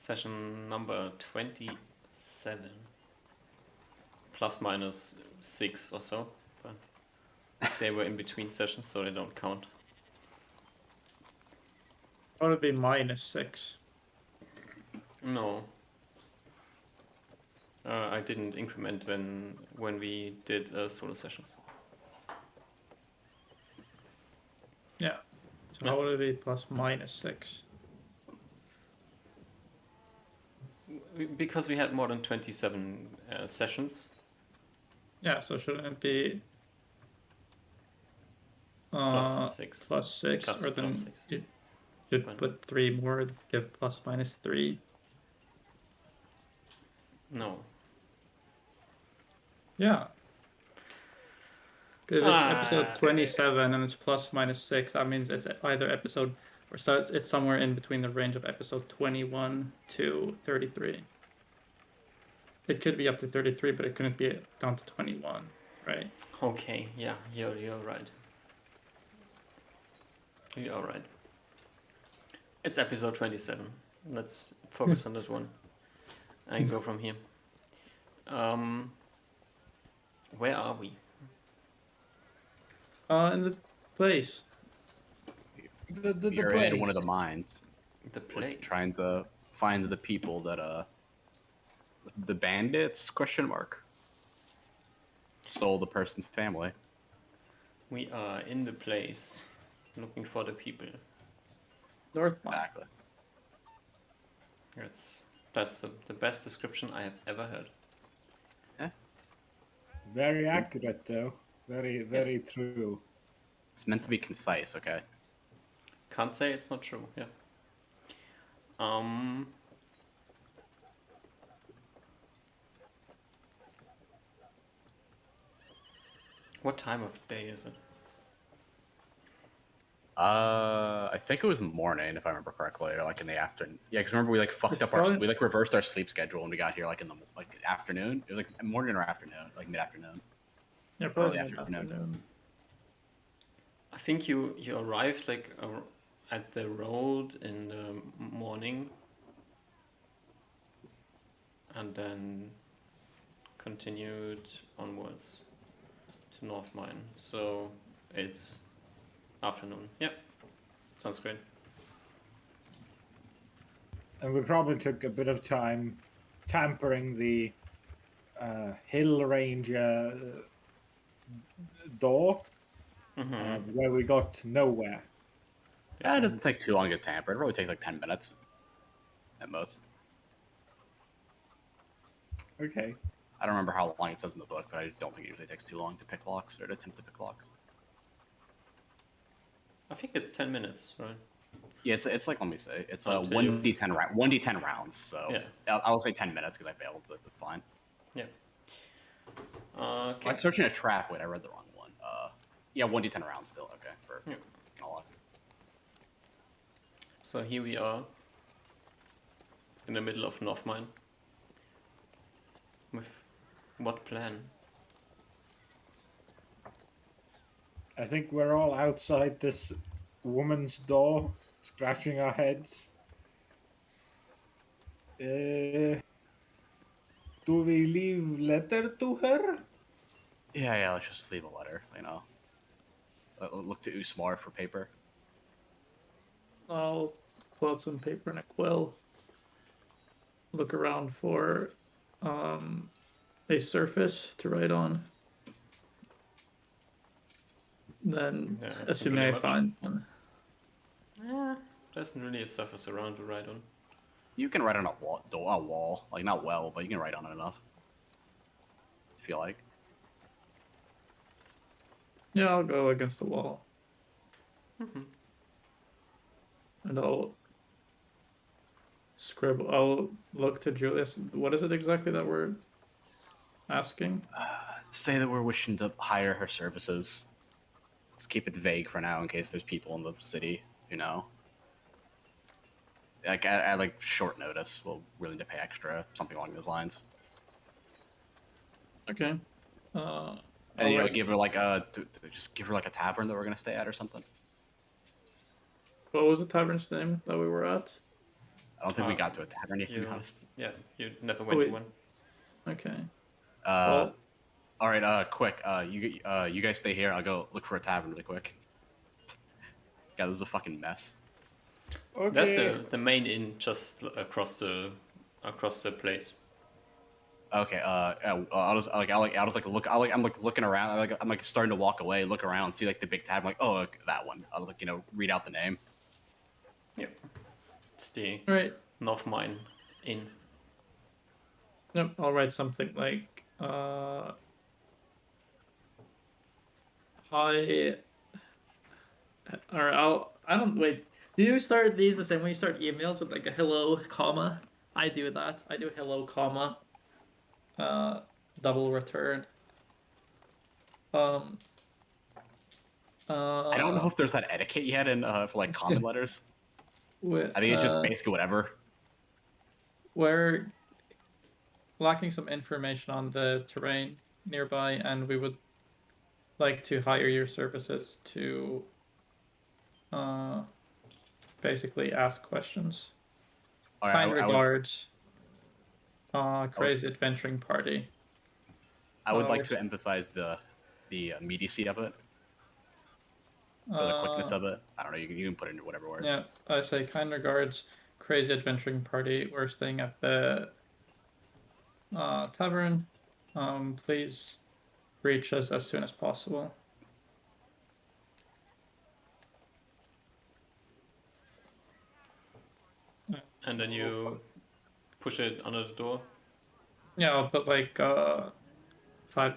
Session number 27. Plus minus 6 or so. But they were in between sessions, so they don't count. Probably -6. No. I didn't increment when we did solo sessions. Yeah. So Yeah. how would it be +/6? Because we had more than 27 sessions. Yeah, so shouldn't it be Plus 6. +6, Just or then plus 6. you should Fine. put 3 more, give +/3. No. Yeah. If it's episode 27 and it's +/6, that means it's either episode, or so it's somewhere in between the range of episode 21 to 33. It could be up to 33, but it couldn't be down to 21, right? Okay, yeah, you're right. You're right. It's episode 27. Let's focus on that one and go from here. Where are we? In the place. You're in one of the mines. The We're place. trying to find the people that the bandits ? Stole the person's family. We are in the place, looking for the people. North Mine. Exactly. That's the best description I have ever heard. Very accurate, though. Very true. It's meant to be concise, okay? Can't say it's not true. Yeah. What time of day is it? I think it was in the morning, if I remember correctly, or like in the afternoon. Yeah, because remember we like fucked It's up probably- we like reversed our sleep schedule when we got here like in the afternoon. It was like morning or afternoon, like mid-afternoon. Yeah, probably Early afternoon. afternoon. I think you arrived like at the road in the morning, and then continued onwards to North Mine. So it's afternoon. Yep, sounds great. And we probably took a bit of time tampering the Hill Ranger door, where we got nowhere. Yeah, it doesn't take too long to get tampered. It probably takes like 10 minutes at most. Okay. I don't remember how long it says in the book, but I don't think it usually takes too long to pick locks or to attempt to pick locks. I think it's 10 minutes, right? Yeah, it's like, let me say, it's Until you- 1d10 rounds. So Yeah. I'll say 10 minutes because I failed. So that's fine. Yeah. I Okay. was searching a trap. Wait, I read the wrong one. Yeah, 1d10 rounds still. Okay, for Yeah. all luck. So here we are in the middle of North Mine. With what plan? I think we're all outside this woman's door, scratching our heads. Do we leave letter to her? Yeah. Let's just leave a letter. You know, look to Usmar for paper. I'll pull out some paper and a quill. Look around for a surface to write on. Then, Yeah, assuming I much. find one. There isn't really a surface around to write on. You can write on a wall, like not well, but you can write on it enough. If you like. Yeah, I'll go against the wall. Mm-hmm. And I'll scribble. I'll look to Julius. What is it exactly that we're asking? Say that we're wishing to hire her services. Let's keep it vague for now in case there's people in the city, you know. Like at like short notice, we're willing to pay extra, something along those lines. Okay. And Alright. give her like just give her like a tavern that we're gonna stay at or something. What was the tavern's name that we were at? I don't think we Uh, got to a tavern yet, to be You, honest. yeah, you never went to wait. one. Okay. Uh, Well, all right. Quick. You guys stay here. I'll go look for a tavern really quick. God, this is a fucking mess. There's Okay. the main inn just across the place. Okay. I'll just like look. I'm like looking around. I'm like starting to walk away, look around, see like the big tavern. Like, oh, okay, that one. I'll just like read out the name. Yep, it's the right. North Mine Inn. Nope. I'll write something like hi. Or I don't wait. Do you start these the same way you start emails with like a hello comma? I do that. I do hello comma. Uh, double return. Um. I don't know Uh. if there's that etiquette yet in for like comment letters. With I think it's just basically whatever. we're lacking some information on the terrain nearby, and we would like to hire your services to uh basically ask questions. All right, Kind I would regards, crazy adventuring party. I would like We're to emphasize the immediacy of it or the quickness uh of it. I don't know. You can put it into whatever words. yeah, I say kind regards, crazy adventuring party. We're staying at the tavern. Please reach us as soon as possible. And then you push it under the door. Yeah, I'll put like 5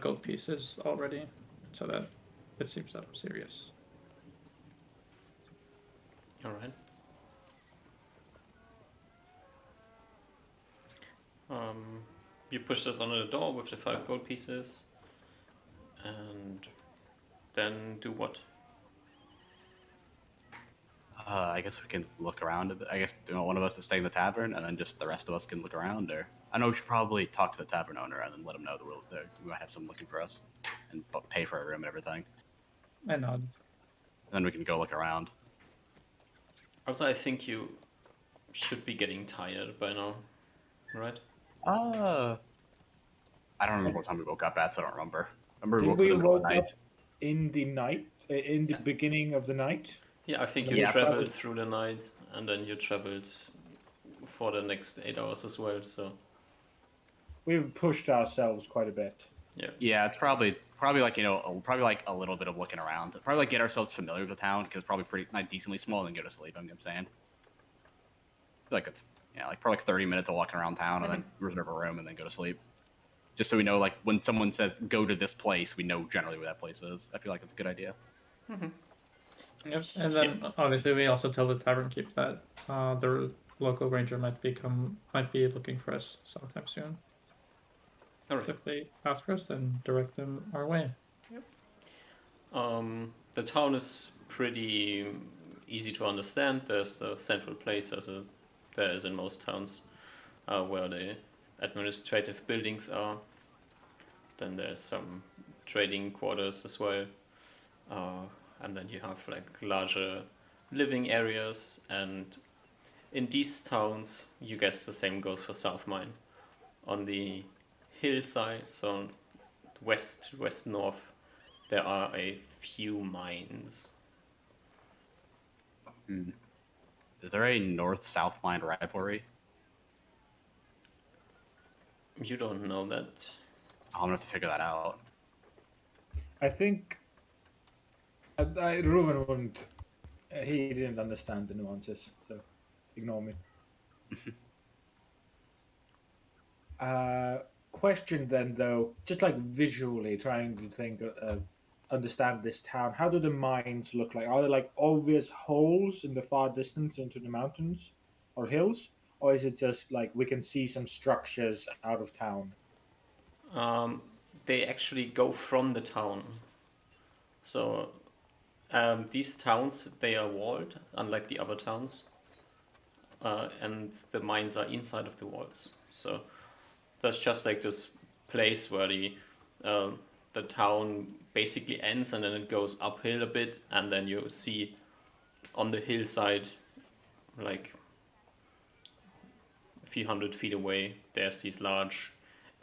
gold pieces already, so that it seems that I'm serious. All right. You push this under the door with the 5 gold pieces, and then do what? I guess we can look around a bit. I guess one of us to stay in the tavern, and then just the rest of us can look around. Or I know we should probably talk to the tavern owner and then let him know that we might have someone looking for us and pay for a room and everything. I nod. And then we can go look around. Also, I think you should be getting tired by now, right? I don't remember what time we woke up at, so I don't remember. I remember Did we we woke up in the middle of woke the up night. in the night? In the beginning of the night? Yeah, I think And you then we traveled traveled- through the night, and then you traveled for the next 8 hours as well. So We've pushed ourselves quite a bit. Yeah, it's probably like probably like a little bit of looking around. Probably like get ourselves familiar with the town because it's probably pretty like decently small and then go to sleep. I'm saying. I feel like it's like probably like 30 minutes of walking around town and then reserve a room and then go to sleep. Just so we know, like when someone says go to this place, we know generally where that place is. I feel like it's a good idea. Yep. And then obviously we also tell the tavern keep that the local ranger might be looking for us sometime soon. all right. If they ask for us, then direct them our way. The town is pretty easy to understand. There's a central place, as there is in most towns, where the administrative buildings are. Then there's some trading quarters as well, and then you have like larger living areas. And in these towns, you guess the same goes for South Mine. On the hillside, so west north, there are a few mines. Is there a north-south line rivalry? You don't know that. I'm gonna have to figure that out. I think Ruven wouldn't. He didn't understand the nuances, so ignore me. Question then, though, just like visually trying to think, understand this town. How do the mines look like? Are there like obvious holes in the far distance into the mountains or hills, or is it just like we can see some structures out of town? They actually go from the town. So these towns, they are walled, unlike the other towns, and the mines are inside of the walls. So there's just like this place where the town basically ends, and then it goes uphill a bit, and then you see on the hillside like few 100 feet away, there's these large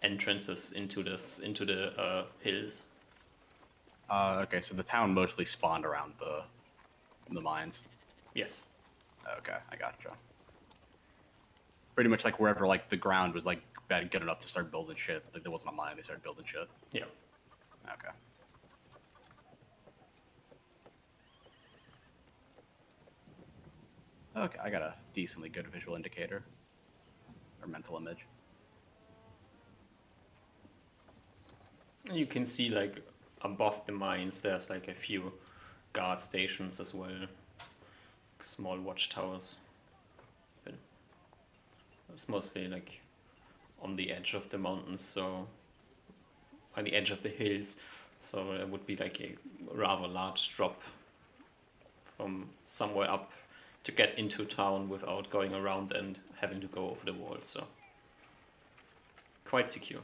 entrances into the hills. Okay, so the town mostly spawned around the mines. Yes. Okay, I gotcha. Pretty much like wherever like the ground was like bad good enough to start building shit. Like there wasn't a mine, they started building shit. Yeah. Okay. Okay, I got a decently good visual indicator. Or mental image. You can see like above the mines, there's like a few guard stations as well, small watchtowers. But it's mostly like on the edge of the mountains, so on the edge of the hills. So it would be like a rather large drop from somewhere up to get into town without going around and having to go over the walls. So quite secure.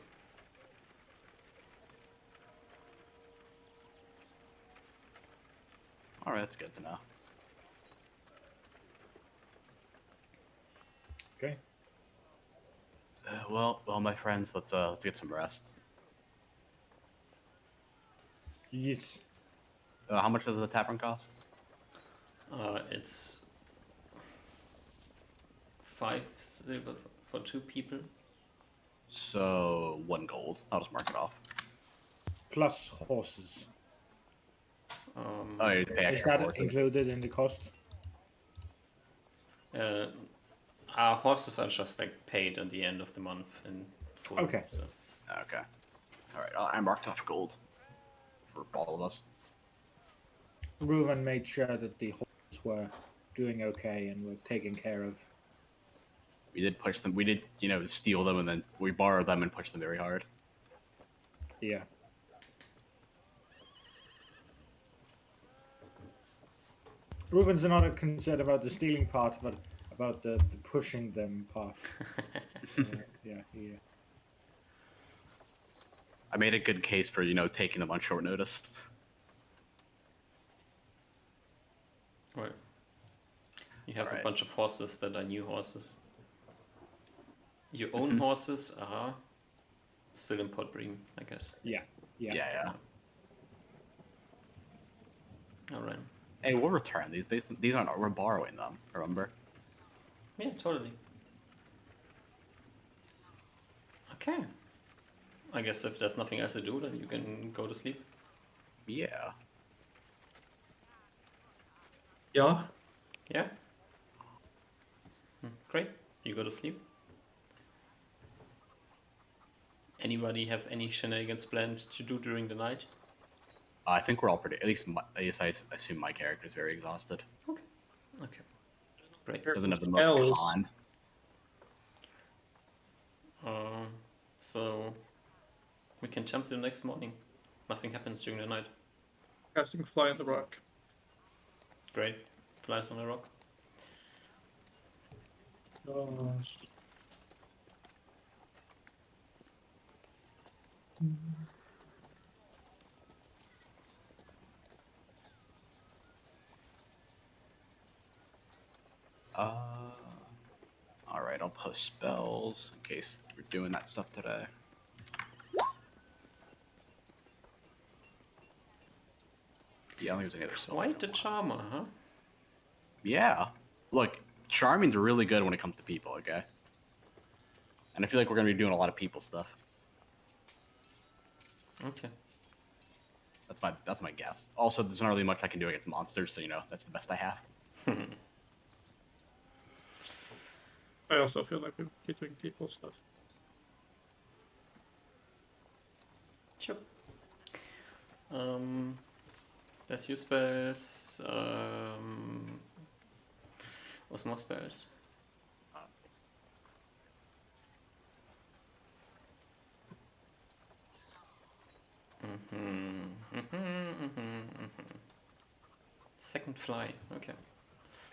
Alright, that's good to know. Okay. Well, my friends, let's get some rest. Yes. How much does the tavern cost? It's 5 silver for 2 people. So 1 gold. I'll just mark it off. Plus horses. Oh, you have to pay Is extra that horses. included in the cost? Our horses are just like paid at the end of the month in full. Okay. So Okay. Alright, I marked off gold. For all of us. Reuven made sure that the horses were doing okay and were taken care of. We did push them. We did, steal them and then we borrowed them and pushed them very hard. Yeah. Reuven's not concerned about the stealing part, but about the pushing them part. Yeah. I made a good case for, taking them on short notice. right. You have a Alright. bunch of horses that are new horses. Your own horses are still in pot bream, I guess. Yeah. Yeah. Alright. Hey, we'll return these. These aren't. We're borrowing them. Remember? Yeah, totally. Okay. I guess if there's nothing else to do, then you can go to sleep. Yeah. Yeah. Yeah? Great. You go to sleep. Anybody have any shenanigans planned to do during the night? I think we're all pretty. At least I assume my character is very exhausted. Okay. Great. Doesn't have the most Else. con. So we can jump to the next morning. Nothing happens during the night. Casting fly on the rock. Great. Flies on a rock. All right. I'll post spells in case we're doing that stuff today. Yeah, I don't think there's any other spells. Quite the charmer, huh? Yeah. Look, charming's really good when it comes to people. Okay. And I feel like we're gonna be doing a lot of people stuff. Okay. That's my guess. Also, there's not really much I can do against monsters, so that's the best I have. I also feel like we'll be doing people stuff. Sure. That's your spells. What's more spells? Second fly. Okay.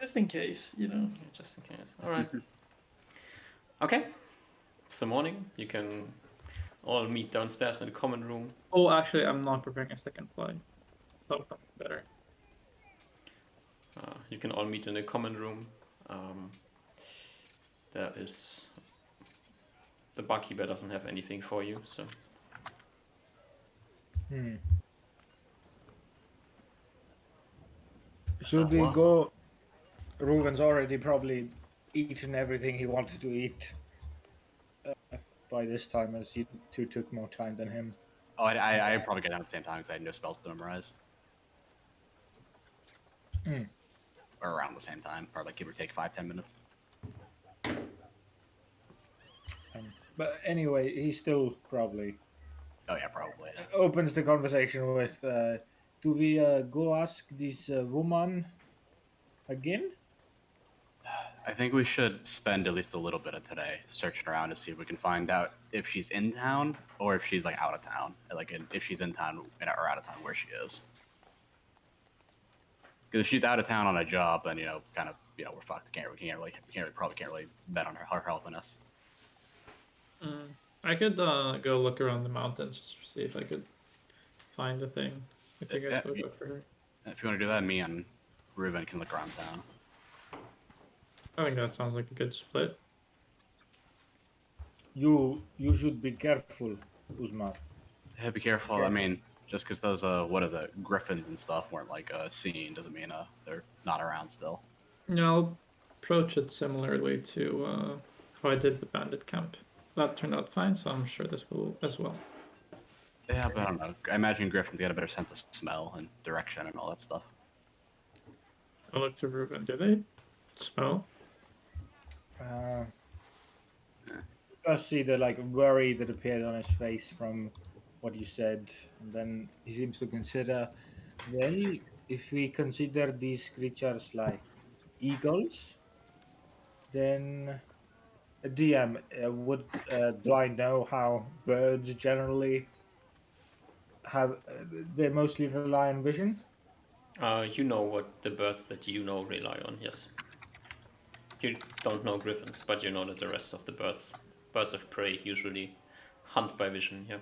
Just in case, Yeah, just in case. All right. Okay. It's the morning. You can all meet downstairs in the common room. Oh, actually, I'm not preparing a second fly. So better. You can all meet in the common room. There is the barkeeper doesn't have anything for you, so Should we Well, go? Ruben's already probably eaten everything he wanted to eat by this time, as you two took more time than him. oh, I probably get down at the same time because I had no spells to memorize. Or around the same time, probably like give or take 5-10 minutes. But anyway, he still probably Oh yeah, probably. opens the conversation with, "Do we go ask this woman again?" I think we should spend at least a little bit of today searching around to see if we can find out if she's in town or if she's like out of town. Like if she's in town or out of town, where she is. Because if she's out of town on a job, then kind of we're fucked. Probably can't really bet on her helping us. I could go look around the mountains just to see if I could find the thing. If you guys would look for her. If you want to do that, me and Ruben can look around town. I think that sounds like a good split. You should be careful, Uzma. Yeah, be careful. I mean, just because those griffins and stuff weren't like seen doesn't mean they're not around still. I'll approach it similarly to how I did the bandit camp. That turned out fine, so I'm sure this will as well. Yeah, but I don't know. I imagine griffins got a better sense of smell and direction and all that stuff. I look to Ruben. Do they smell? I see the worry that appeared on his face from what you said, and then he seems to consider, well, if we consider these creatures like eagles, then DM, do I know how birds generally have? They mostly rely on vision. you know what the birds that you know rely on. Yes, you don't know griffins, but you know that the rest of the birds of prey, usually hunt by vision. Yeah.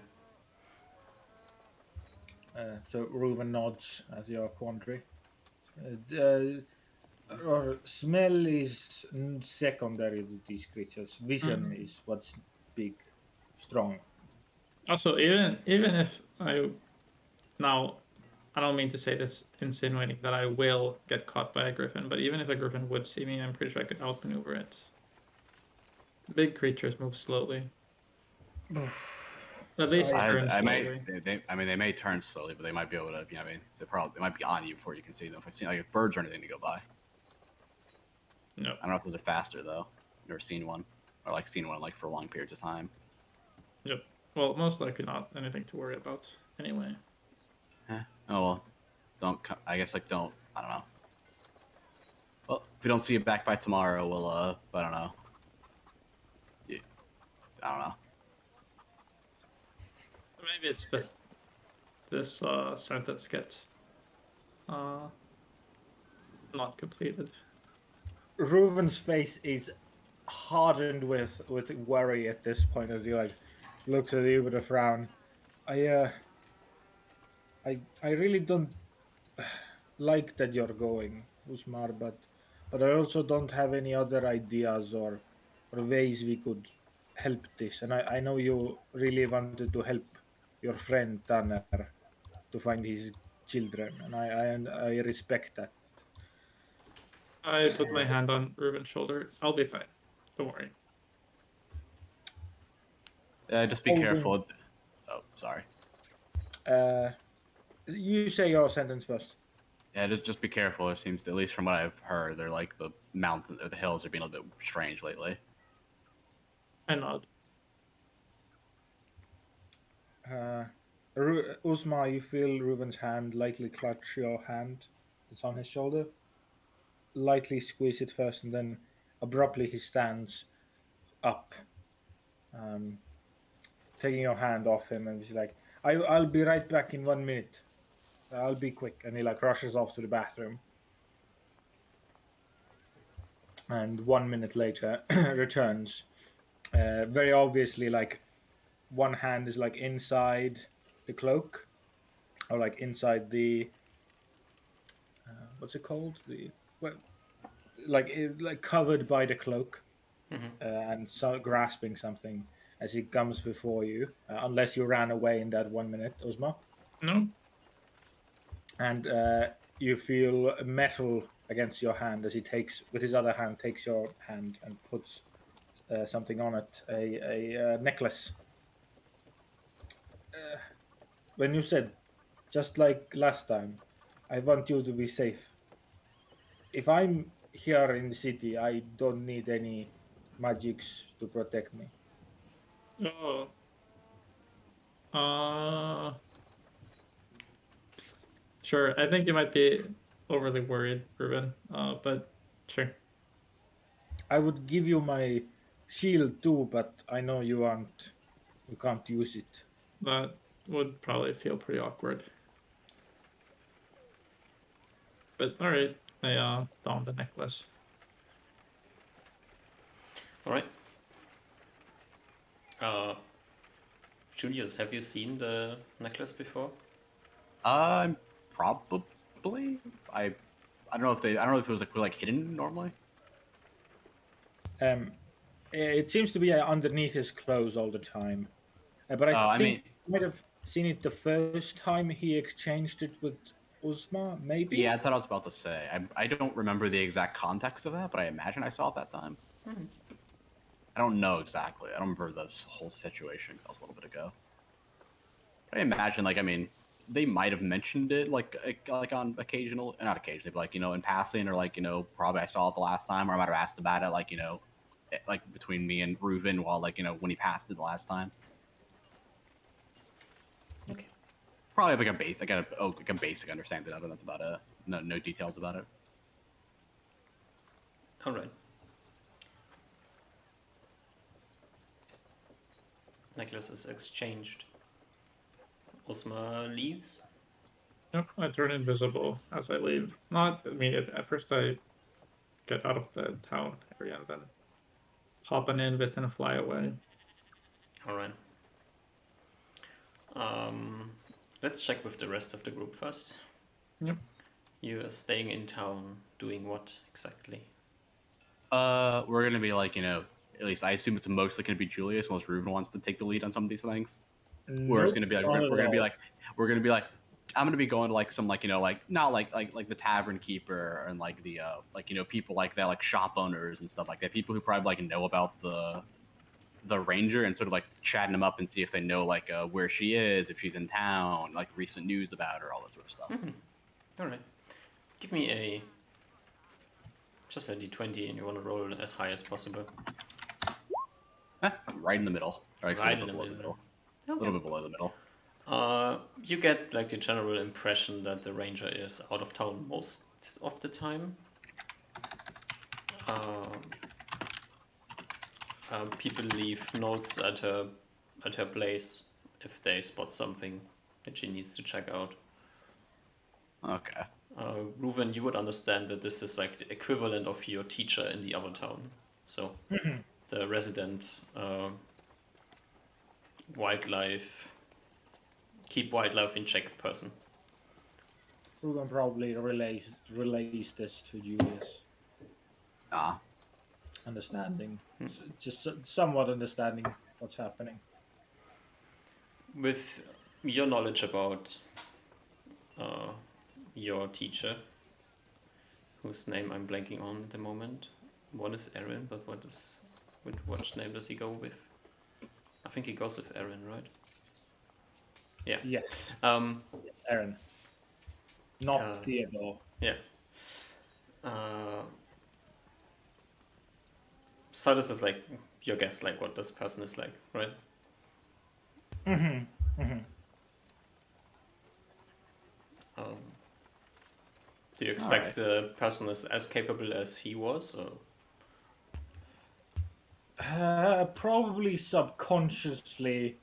So Reuven nods at your quandary. Or smell is secondary to these creatures. Vision is what's big, strong. Also, even if I now, I don't mean to say this insinuating that I will get caught by a griffin, but even if a griffin would see me, I'm pretty sure I could outmaneuver it. Big creatures move slowly. At least turn slowly. They may turn slowly, but they might be able to. They might be on you before you can see them. If I see like birds or anything to go by. No. I don't know if those are faster though. Never seen one, or seen one for long periods of time. Yep. Well, most likely not anything to worry about. Anyway. Oh well, I guess don't. I don't know. Well, if we don't see it back by tomorrow, we'll I don't know. Yeah, I don't know. Maybe it's best this sentence gets not completed. Reuven's face is hardened with worry at this point as he looks at you with a frown. I really don't like that you're going, Usmar, but I also don't have any other ideas or ways we could help this. And I know you really wanted to help your friend Tanner to find his children, and I respect that. I put my hand on Ruben's shoulder. I'll be fine. Don't worry. Just be careful. Oh, sorry. You say your sentence first. Yeah, just be careful. It seems, at least from what I've heard, they're like the mountains or the hills are being a little bit strange lately. I nod. Uzma, you feel Reuven's hand lightly clutch your hand that's on his shoulder. Lightly squeeze it first, and then abruptly he stands up, taking your hand off him, and he's like, I'll be right back in 1 minute. I'll be quick. And he rushes off to the bathroom. And 1 minute later returns. Very obviously, one hand is inside the cloak, or inside the what's it called? Covered by the cloak, and so grasping something. as he comes before you, unless you ran away in that 1 minute, Ozma. No. And you feel metal against your hand as he takes, with his other hand, takes your hand and puts something on it, a necklace. When you said, just like last time, I want you to be safe. If I'm here in the city, I don't need any magics to protect me. Oh. Uh. Sure. I think you might be overly worried, Ruben. But sure. I would give you my shield too, but I know you can't use it. That would probably feel pretty awkward. But all right, I don the necklace. All right. Julius, have you seen the necklace before? Probably. I don't know if it was like hidden normally. Um, it seems to be underneath his clothes all the time. But I I think mean, you might have seen it the first time he exchanged it with Uzma, maybe? yeah, that's what I was about to say. I don't remember the exact context of that, but I imagine I saw it that time. I don't know exactly. I don't remember the whole situation. That was a little bit ago. But I imagine, like, I mean, they might have mentioned it, like on occasional, not occasionally, but like in passing, or like probably I saw it the last time, or I might have asked about it, like like between me and Reuven while like when he passed it the last time. Okay. Probably have like a base, like a basic understanding of it. That's about it. No details about it. All right. Necklace is exchanged. Osma leaves. Yep, I turn invisible as I leave. Not immediate. At first, I get out of the town area and then hop on Invis and fly away. All right. Let's check with the rest of the group first. Yep. You are staying in town, doing what exactly? We're gonna be like at least I assume it's mostly gonna be Julius, unless Reuven wants to take the lead on some of these things. We're just Nope, gonna be like not at we're gonna be all. like we're gonna be like I'm gonna be going to like some like like not like the tavern keeper and like the like people like that, like shop owners and stuff like that, people who probably like know about the ranger, and sort of like chatting them up and see if they know like where she is, if she's in town, like recent news about her, all that sort of stuff. All right. Give me just a d20, and you want to roll as high as possible. Right in the middle, or like, Right a in little the bit below the middle. middle, a little bit below the middle. You get like the general impression that the ranger is out of town most of the time. People leave notes at her place if they spot something that she needs to check out. Okay. Reuven, you would understand that this is like the equivalent of your teacher in the other town. So the resident keep wildlife in check person. Ruben probably relays this to Julius, Ah. understanding, just somewhat understanding what's happening. With your knowledge about your teacher, whose name I'm blanking on at the moment. One is Aaron, but which name does he go with? I think he goes with Aaron, right? Yeah. Yes, Um, Aaron, not Theodore. yeah. So this is like your guess, like what this person is like, right? Do you expect Alright. the person is as capable as he was, or? Probably subconsciously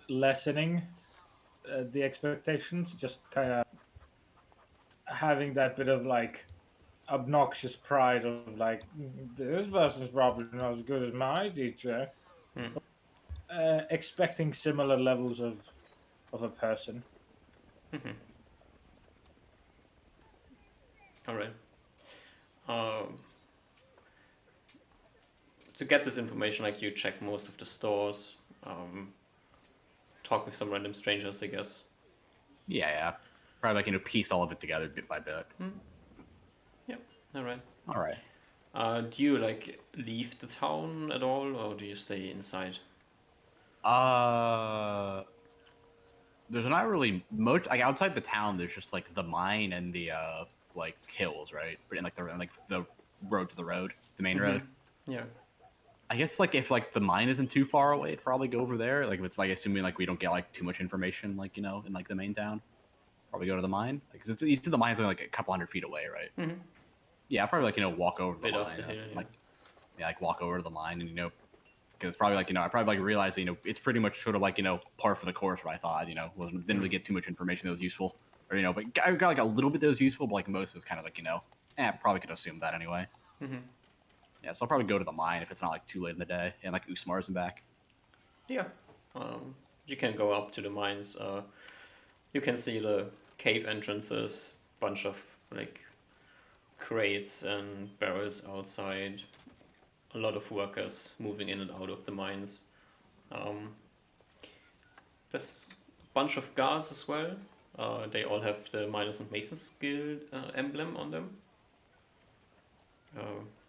lessening the expectations, just kind of having that bit of like obnoxious pride of like, this person's probably not as good as my teacher. Expecting similar levels of a person. All right. Um, to get this information, like you check most of the stores, talk with some random strangers, I guess. Yeah. Probably like piece all of it together bit by bit. Yep. All right. All right. Do you like leave the town at all, or do you stay inside? There's not really much like outside the town. There's just like the mine and the like hills, right? And like the road to the road, the main road. Yeah. I guess like if like the mine isn't too far away, I'd probably go over there. Like if it's like assuming like we don't get like too much information, like in like the main town, probably go to the mine. Like 'cause you see the mine's only like a couple hundred feet away, right? Mhm. Yeah, I'll probably like walk over to the Bit up mine, the hill, yeah. like like walk over to the mine and because it's probably like I probably like realized it's pretty much sort of like par for the course. What I thought wasn't didn't really get too much information that was useful, or but I got like a little bit that was useful, but like most was kind of like probably could assume that anyway. Mhm. Yeah, so I'll probably go to the mine if it's not like too late in the day, and like Usmar's and back. Yeah. You can go up to the mines. You can see the cave entrances, bunch of like crates and barrels outside. A lot of workers moving in and out of the mines. There's a bunch of guards as well. They all have the Miners and Masons Guild emblem on them.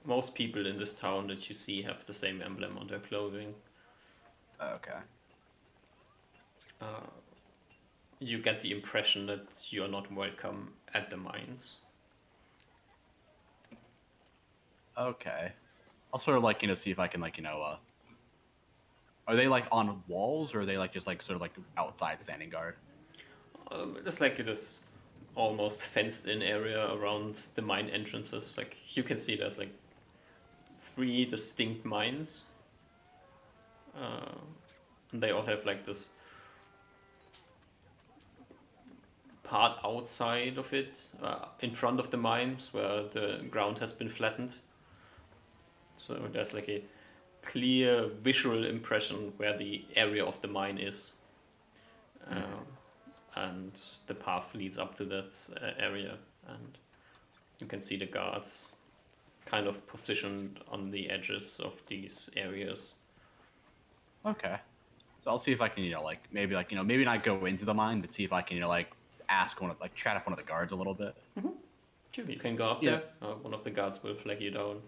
Most people in this town that you see have the same emblem on their clothing. Okay. You get the impression that you are not welcome at the mines. Okay. I'll sort of like see if I can like are they like on walls or are they like just like sort of like outside standing guard? There's like this almost fenced in area around the mine entrances. Like you can see there's like 3 distinct mines. And they all have like this part outside of it, in front of the mines where the ground has been flattened. So there's like a clear visual impression where the area of the mine is. And the path leads up to that area, and you can see the guards kind of positioned on the edges of these areas. Okay. So I'll see if I can like maybe like maybe not go into the mine, but see if I can like ask chat up one of the guards a little bit. Sure, you can go up Yeah. there. One of the guards will flag you down.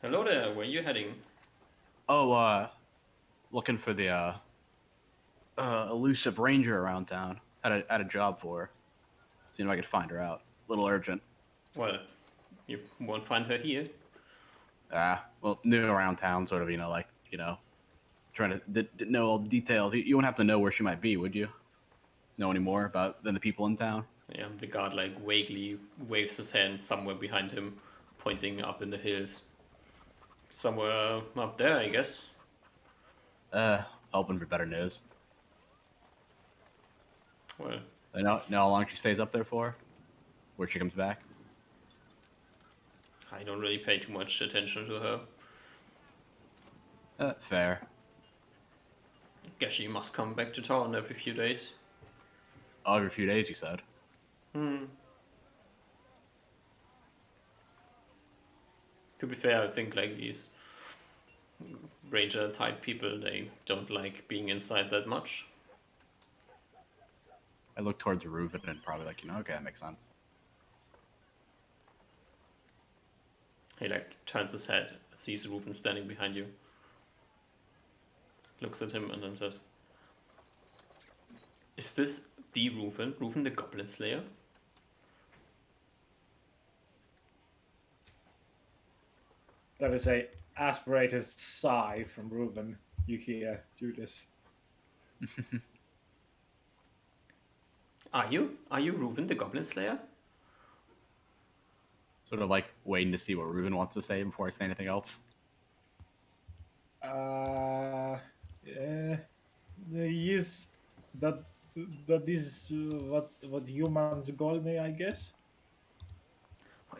Hello there, where are you heading? Oh, looking for the elusive ranger around town. Had a job for her. Seeing if I could find her out. A little urgent. Well, you won't find her here. Well, new around town, sort of, trying to know all the details. You wouldn't have to know where she might be, would you? Know any more than the people in town? Yeah, the guard like vaguely waves his hand somewhere behind him, pointing up in the hills. Somewhere up there, I guess. Hoping for better news. Well, Know how long she stays up there for? Where she comes back? I don't really pay too much attention to her. Fair. Guess she must come back to town every few days. Oh, every few days, you said. To be fair, I think like these ranger type people, they don't like being inside that much. I look towards Reuven and probably like, okay, that makes sense. He like turns his head, sees Reuven standing behind you, looks at him and then says, "Is this the Reuven? Reuven the Goblin Slayer?" That is a aspirated sigh from Reuven. You hear Judas. Are you? Are you Reuven the Goblin Slayer? Sort of like waiting to see what Reuven wants to say before I say anything else. Yeah, yes, that is what humans call me, I guess.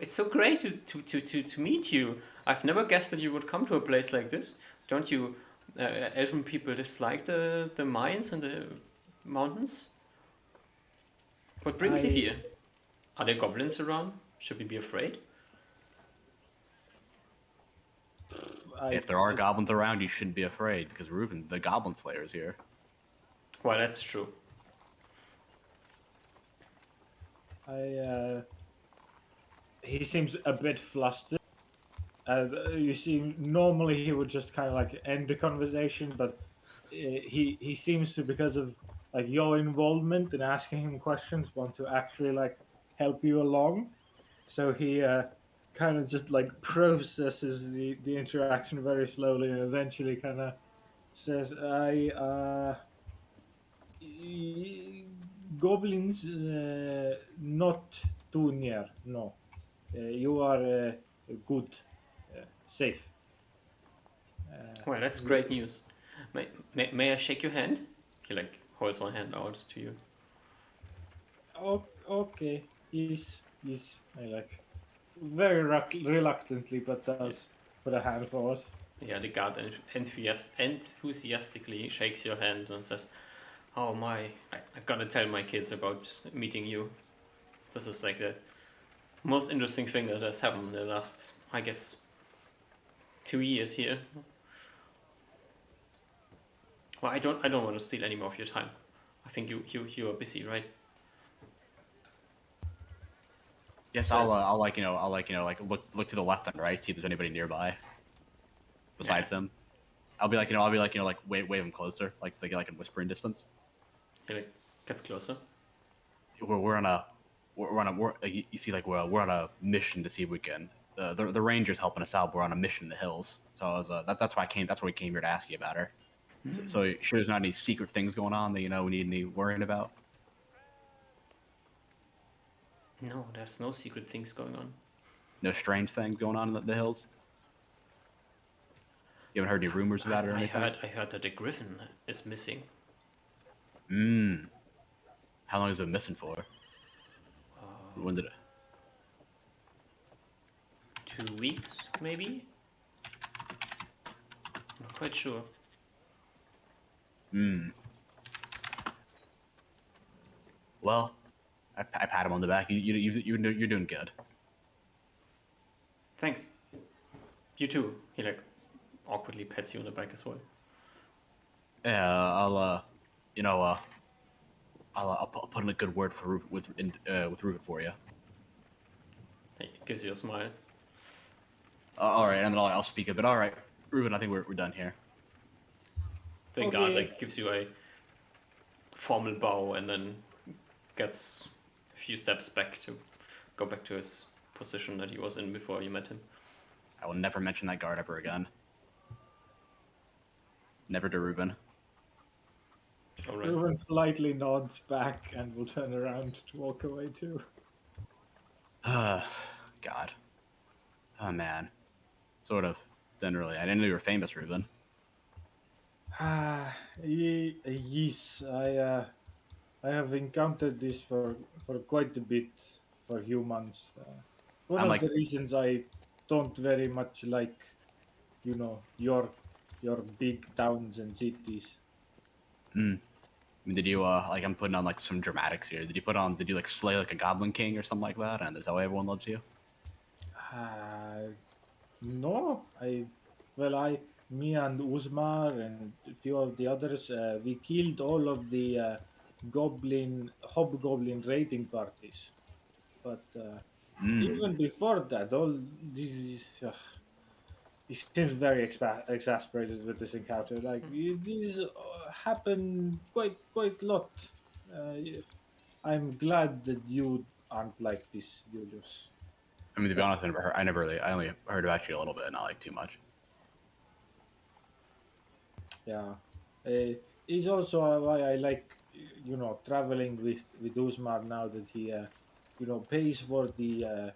It's so great to meet you. I've never guessed that you would come to a place like this. Don't you elven people dislike the mines and the mountains? What brings you I- here? Are there goblins around? Should we be afraid? If there are goblins around, you shouldn't be afraid because Reuben, the Goblin Slayer, is here. Well, that's true. He seems a bit flustered. You see, normally he would just kind of like end the conversation, but he seems to, because of like your involvement in asking him questions, want to actually like help you along. So he kind of just like processes the interaction very slowly, and eventually kind of says, "I goblins not too near. No, you are good, safe." Well, that's great news. May I shake your hand? He like holds one hand out to you. Okay, he's I like very reluctantly, but Yeah, does put a hand forward. yeah. The guard enthusiastically shakes your hand and says, "Oh my, I gotta tell my kids about meeting you. This is like the most interesting thing that has happened in the last, I guess, 2 years here. Well, I don't want to steal any more of your time. I think you are busy, right? Yes, I'll like like look to the left and right, see if there's anybody nearby besides him. I'll be like like wave him closer, like in whispering distance. He like gets closer. We're on a you see like we're on a mission to see if we can the Rangers helping us out. We're on a mission in the hills, so I was that's why I came. That's why we came here to ask you about her. So you sure there's not any secret things going on that we need any worrying about? No, there's no secret things going on. No strange things going on in the hills? You haven't heard any rumors about it or anything? I heard that the griffin is missing. How long has it been missing for? When did it? 2 weeks, maybe? Not quite sure. Well, I pat him on the back. You're doing good. Thanks. You too. He like awkwardly pets you on the back as well. Yeah, I'll put in a good word for with Reuben for you. He gives you a smile. All right, and then I'll speak a bit. All right, Reuben, I think we're done here. The guard Okay. like gives you a formal bow and then gets a few steps back to go back to his position that he was in before you met him. I will never mention that guard ever again. Never to Reuben. All right. Ruben politely nods back and will turn around to walk away too. God. Oh man. Sort of. Didn't really. I didn't know you were famous, Reuben. Yes, I have encountered this for quite a bit for humans. One I'm of like, the reasons I don't very much like, your big towns and cities. I mean, did you like? I'm putting on like some dramatics here. Did you like slay like a Goblin King or something like that? And is that why everyone loves you? No, me and Uzmar and a few of the others, we killed all of the hobgoblin raiding parties. But even before that, all this he seems very exasperated with this encounter. Like these happen quite a lot. I'm glad that you aren't like this, Julius. I mean, to be honest, I only heard about you a little bit, not like too much. Yeah, it's also why I like traveling with Usman now that he pays for the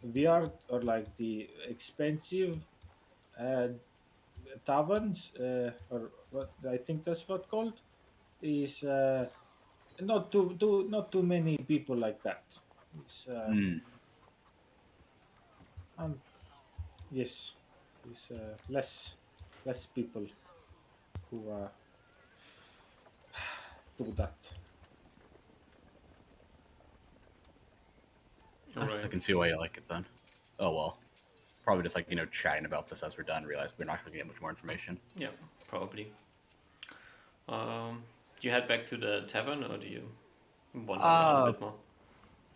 VR or like the expensive uh, taverns or what I think that's what called is not too many people like that. It's um, yes, it's less people who do that. All I right. can see why you like it then. Oh well. probably just like chatting about this as we're done. Realize we're not going to get much more information. Yeah, probably. Do you head back to the tavern, or do you wander around a bit more?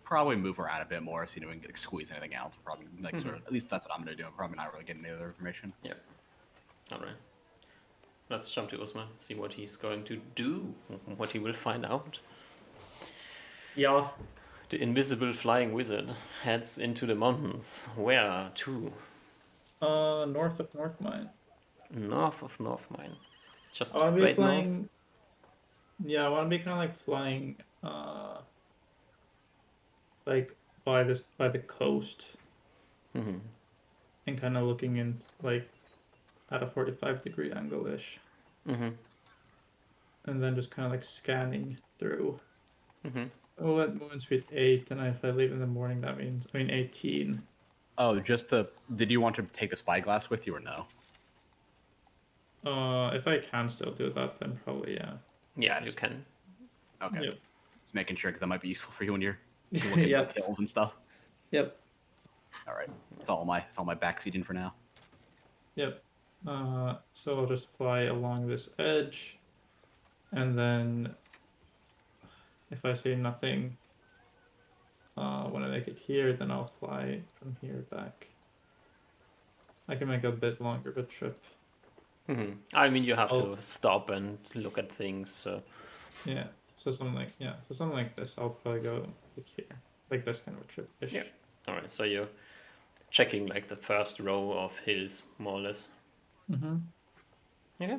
Probably move around a bit more, see if we can like, squeeze anything out. Probably like sort of. At least that's what I'm going to do. I'm probably not really getting any other information. Yeah. All right. Let's jump to Usma, see what he's going to do, what he will find out. Yeah. The invisible flying wizard heads into the mountains. Where to? North of North Mine. North of North Mine. Just I want to be straight north. flying. Yeah, I want to be kind of like flying, like by the coast, Mm-hmm. and kind of looking in like at a 45-degree angle ish, Mm-hmm. and then just kind of like scanning through. Mm-hmm. Oh, at movement speed 8, and if I leave in the morning, that means 18. Oh, did you want to take the spyglass with you or no? If I can still do that, then probably yeah. Yeah, you can. Okay. Yep. Just making sure because that might be useful for you when you're looking Yeah. at hills and stuff. Yep. All right. It's all my backseating for now. Yep. So I'll just fly along this edge, and then if I see nothing, when I make it here, then I'll fly from here back. I can make a bit longer of a trip. Mm-hmm. I mean, you have Oh. to stop and look at things. So Yeah. So something like this. I'll probably go like here, like this kind of a trip-ish. Yeah. all right. So you're checking like the first row of hills, more or less. Mm-hmm. Okay.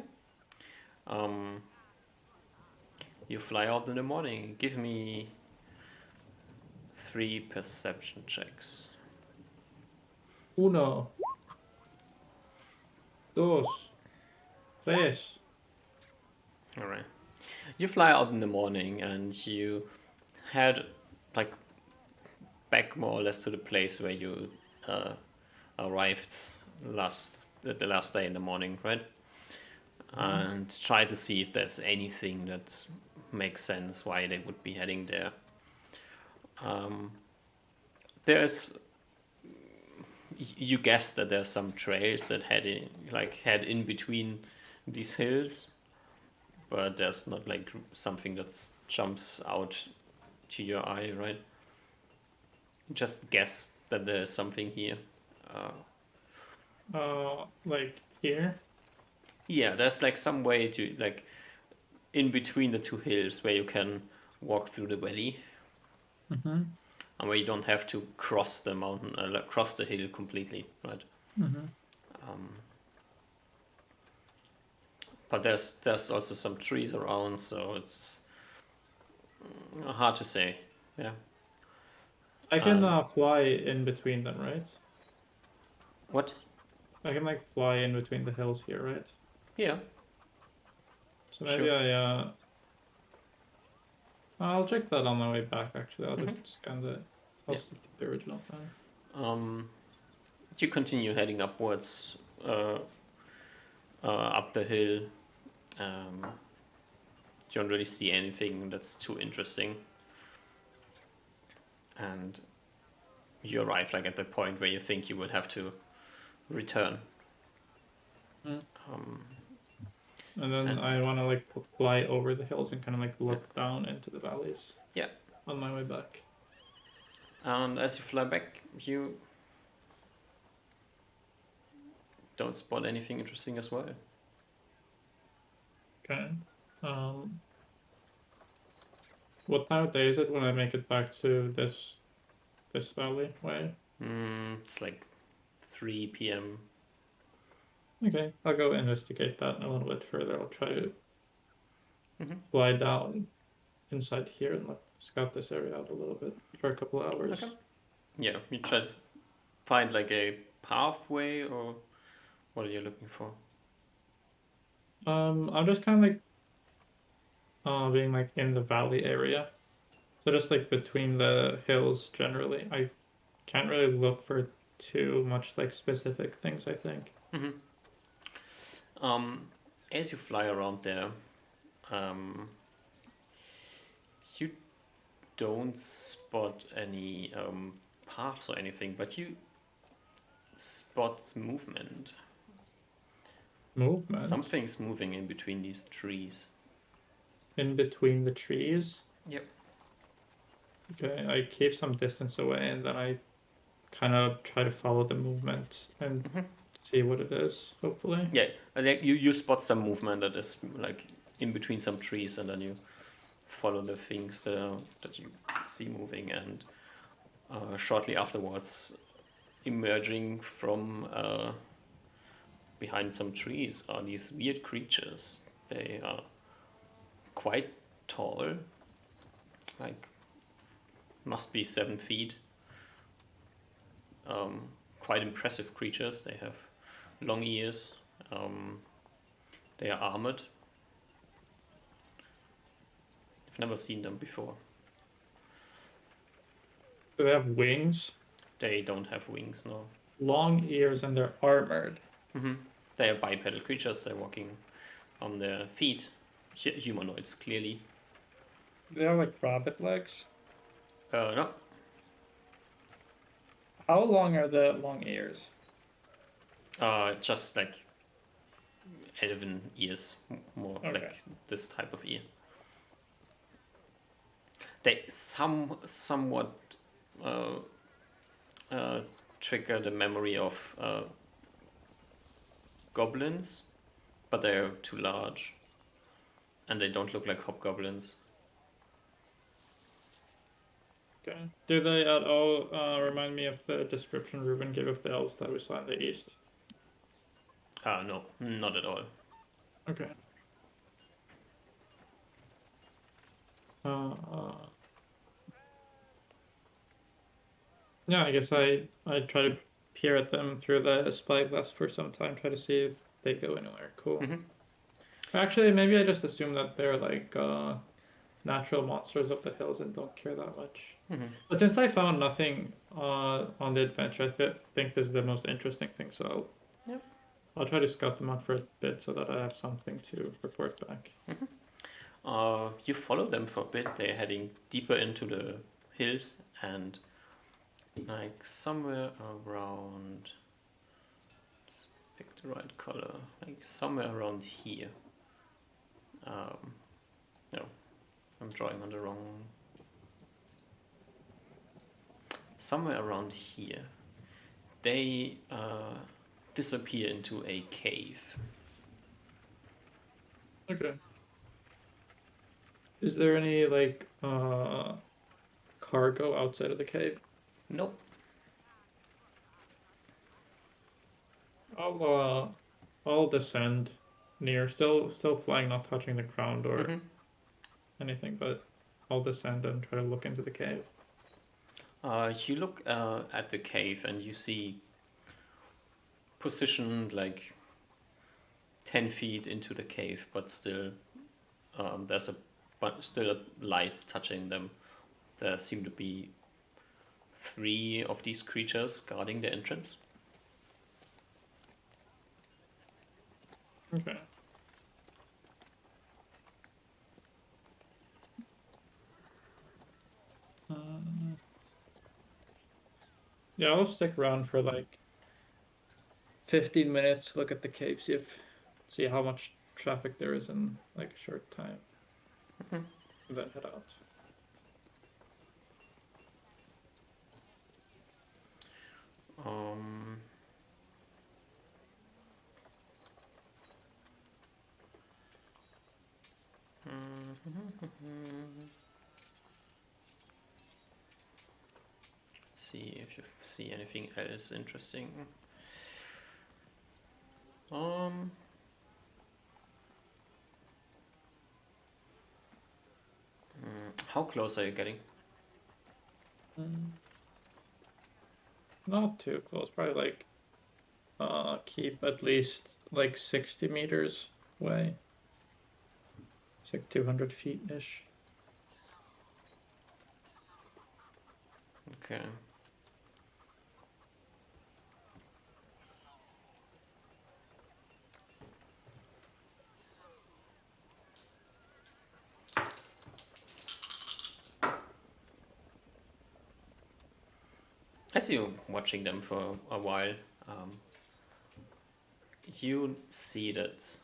You fly out in the morning. Give me 3 perception checks. 1, 2, 3. All right. You fly out in the morning and you head like back more or less to the place where you arrived the last day in the morning, right? And try to see if there's anything that makes sense why they would be heading there. You guess that there's some trails that head in between these hills, but there's not like something that jumps out to your eye, right? Just guess that there's something here. Like here. Yeah, there's like some way to like in between the two hills where you can walk through the valley, Mm-hmm. and where you don't have to cross the mountain, cross the hill completely, right? Mm-hmm. But there's also some trees around, so it's hard to say. Yeah. I can fly in between them, right? What? I can like fly in between the hills here, right? Yeah. So maybe Sure. I'll check that on my way back. Actually, I'll Mhm. just scan the. I'll Yeah. stick to the original plan. You continue heading upwards, up the hill. You don't really see anything that's too interesting, and you arrive like at the point where you think you will have to return. And then and- I want to like fly over the hills and kind of like look down into the valleys. Yeah. On my way back. And as you fly back, you don't spot anything interesting as well. Okay. What time of day is it when I make it back to this valley way? It's like 3 p.m. Okay, I'll go investigate that a little bit further. I'll try to Mhm. fly down inside here and scout this area out a little bit for a couple of hours. Okay. Yeah, you try to find like a pathway, or what are you looking for? I'm just kind of like being like in the valley area, so just like between the hills generally. I can't really look for too much like specific things, I think. As you fly around there, you don't spot any paths or anything, but you spot movement. Movement Something's moving in between these trees. in between the trees. Yep. Okay, I keep some distance away and then I kind of try to follow the movement and see what it is, hopefully. Yeah, I think you spot some movement that is like in between some trees, and then you follow the things that you see moving, and shortly afterwards, emerging from behind some trees are these weird creatures. They are quite tall, like must be 7 feet. Quite impressive creatures. They have long ears. They are armored. I've never seen them before. Do they have wings? They don't have wings, no. Long ears and they're armored. They are bipedal creatures. They're walking on their feet. Humanoids, clearly. They have like rabbit legs. No. How long are the long ears? Just like elven ears, more Okay. like this type of ear. They somewhat trigger the memory of goblins, but they're too large, and they don't look like hobgoblins. Okay. Do they at all remind me of the description Ruben gave of the elves that we saw in the east? No, not at all. Okay. Yeah, I guess I try to peer at them through the spyglass for some time, try to see if they go anywhere. Cool. Actually, maybe I just assume that they're like natural monsters of the hills and don't care that much. But since I found nothing on the adventure, I think this is the most interesting thing. So I'll try to scout them out for a bit so that I have something to report back. You follow them for a bit. They're heading deeper into the hills, and like somewhere around, let's pick the right color, like somewhere around here. No, I'm drawing on the wrong. Somewhere around here, they disappear into a cave. Okay. Is there any like cargo outside of the cave? Nope. I'll descend near, still flying, not touching the ground or anything, but I'll descend and try to look into the cave. You look at the cave and you see positioned like 10 feet into the cave, but still there's still a light touching them. There seem to be 3 of these creatures guarding the entrance. Okay. Yeah, I'll stick around for like 15 minutes, look at the cave, see how much traffic there is in like a short time. And then head out. Let's see if you see anything else interesting. How close are you getting? Not too close, probably like keep at least like 60 meters away. It's like 200 feet ish. Okay. I see you watching them for a while. You see that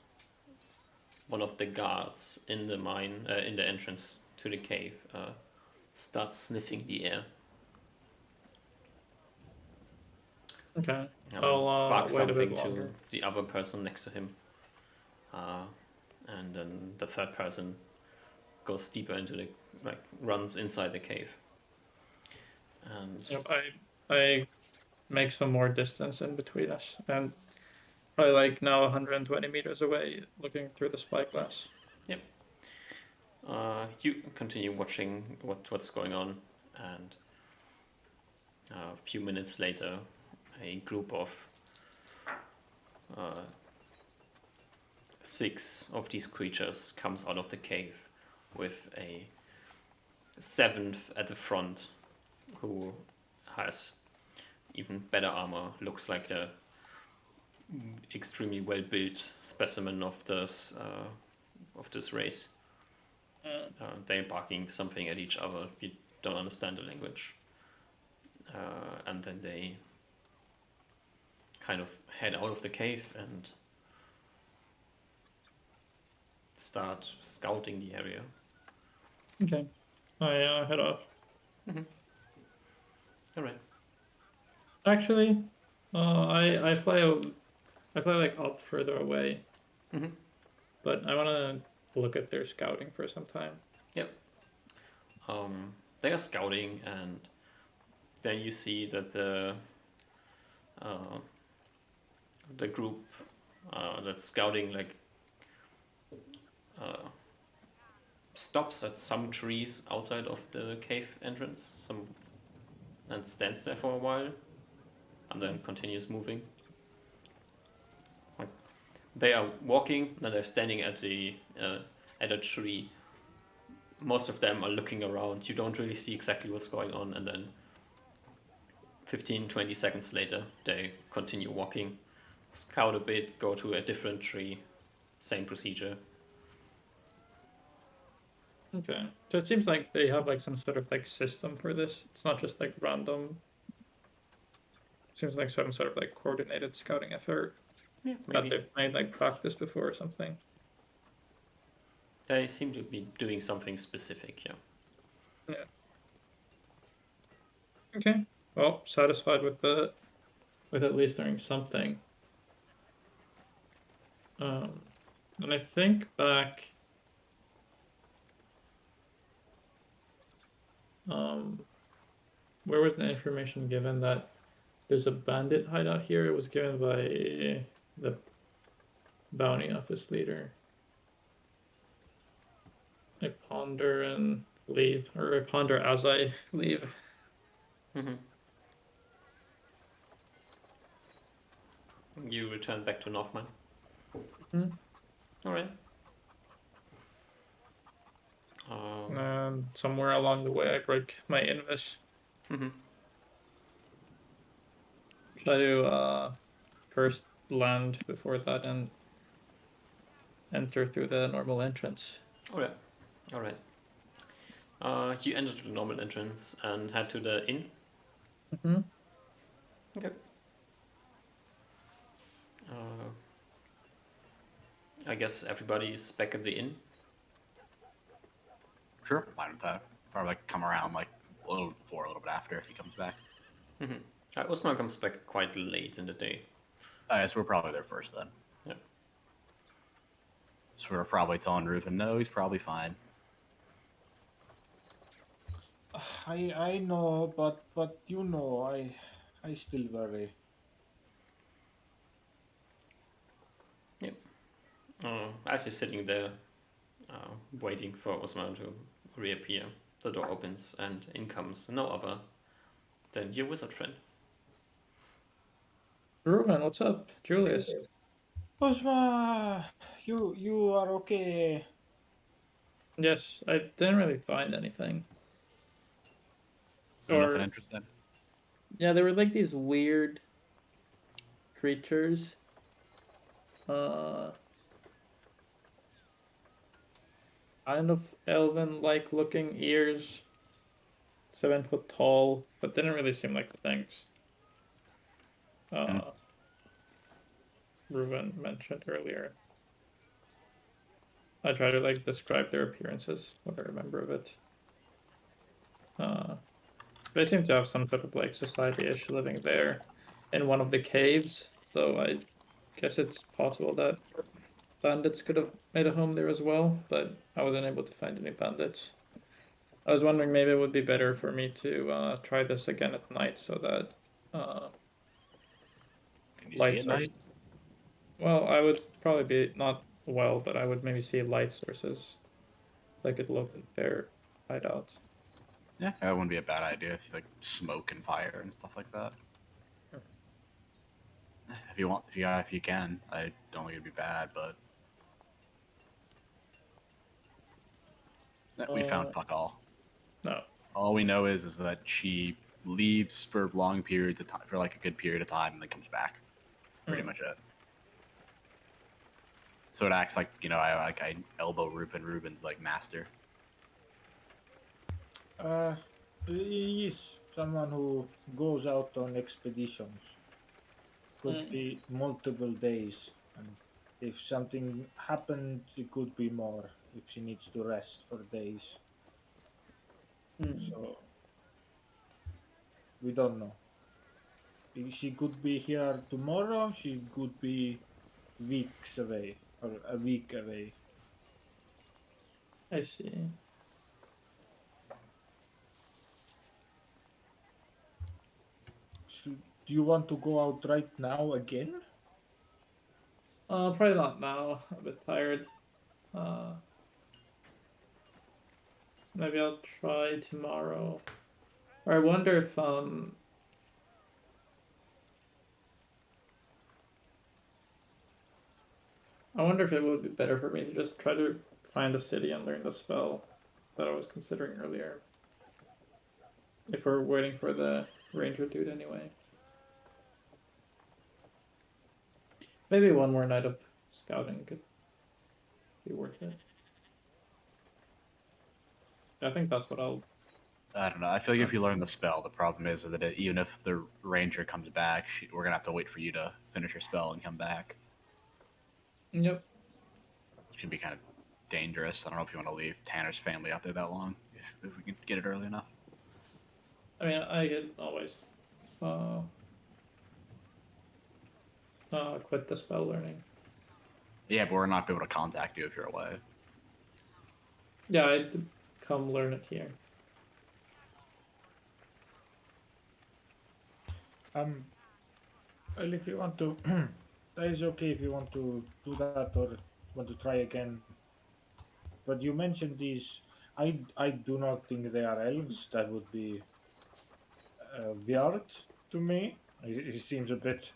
one of the guards in the mine, in the entrance to the cave, starts sniffing the air. Okay. I'll Barks wait a something bit to longer. the other person next to him. And then the third person goes deeper into the, runs inside the cave. And Yep, I make some more distance in between us, and probably like now 120 meters away, looking through the spyglass. you continue watching what's going on, and a few minutes later, a group of 6 of these creatures comes out of the cave with a 7th at the front, who has even better armor, looks like the extremely well built specimen of this race. They're barking something at each other. You don't understand the language, and then they kind of head out of the cave and start scouting the area. Okay. I head off. All right. Actually, I fly like up further away. Mhm. But I want to look at their scouting for some time. They are scouting, and then you see that the group that's scouting stops at some trees outside of the cave entrance, and stands there for a while, and then continues moving. Like, they are walking, and they're standing at a tree. Most of them are looking around. You don't really see exactly what's going on, and then 15-20 seconds later they continue walking, scout a bit, go to a different tree, same procedure. Okay. So it seems like they have like some sort of like system for this. It's not just like random. Seems like some sort of like coordinated scouting effort Yeah, that maybe. they've made like practice before or something. They seem to be doing something specific, yeah. Okay. Well, satisfied with at least doing something. And I think back. Where was the information given that there's a bandit hideout here? It was given by the bounty office leader. I ponder and leave, or I ponder as I leave. You return back to Northman. All right. And somewhere along the way, I break my invis. Try to first land before that and enter through the normal entrance. All right. All right. You enter the normal entrance and head to the inn. Okay. I guess everybody is back at the inn. Sure, fine with that. Probably like come around like a little before, a little bit after he comes back. Usman comes back quite late in the day. So we're probably there first then. Yeah. So we're probably telling Reuben, no, he's probably fine. I know, but you know, I still worry. Yep. As you're sitting there, waiting for Osman to reappear, the door opens and in comes no other than your wizard friend. Reuven, what's up? Julius. Osma, you are okay. Yes, I didn't really find anything. Nothing interesting. Yeah, there were like these weird creatures. Kind of elven-like looking ears. 7 foot tall, but didn't really seem like the things. Ruben mentioned earlier. I try to like describe their appearances, what I remember of it. They seem to have some sort of like society-ish living there in one of the caves, so I guess it's possible that bandits could have made a home there as well, but I wasn't able to find any bandits. I was wondering maybe it would be better for me to try this again at night so that Can you see light at source. night? Well, I would probably be not well, but I would maybe see light sources that could look at their hideout. Yeah, that wouldn't be a bad idea. See like smoke and fire and stuff like that. If you want, if you can, I don't think it'd be bad, but we found fuck all. No. All we know is that she leaves for long periods of time, for like a good period of time, and then comes back. Pretty much it. So it acts like I elbow Ruben. Ruben's like master. He is someone who goes out on expeditions. Could be multiple days, and if something happened, it could be more. If she needs to rest for days, so we don't know. She could be here tomorrow. She could be weeks away or a week away. I see. Do you want to go out right now again? Probably not now. I'm a bit tired. Uh, maybe I'll try tomorrow. Or I wonder if I wonder if it would be better for me to just try to find a city and learn the spell that I was considering earlier. If we're waiting for the ranger dude anyway. Maybe one more night of scouting could be worth it. I think that's what I'll. I don't know. I feel like if you learn the spell, the problem is that even if the ranger comes back, we're gonna have to wait for you to finish your spell and come back. Yep. Which can be kind of dangerous. I don't know if you want to leave Tanner's family out there that long. If we can get it early enough. I mean, I could always quit the spell learning. Yeah, but we're not be able to contact you if you're away. Yeah, I'd come learn it here. Well, if you want to, that is okay if you want to do that or want to try again. But you mentioned these. I do not think they are elves. That would be weird to me. He seems a bit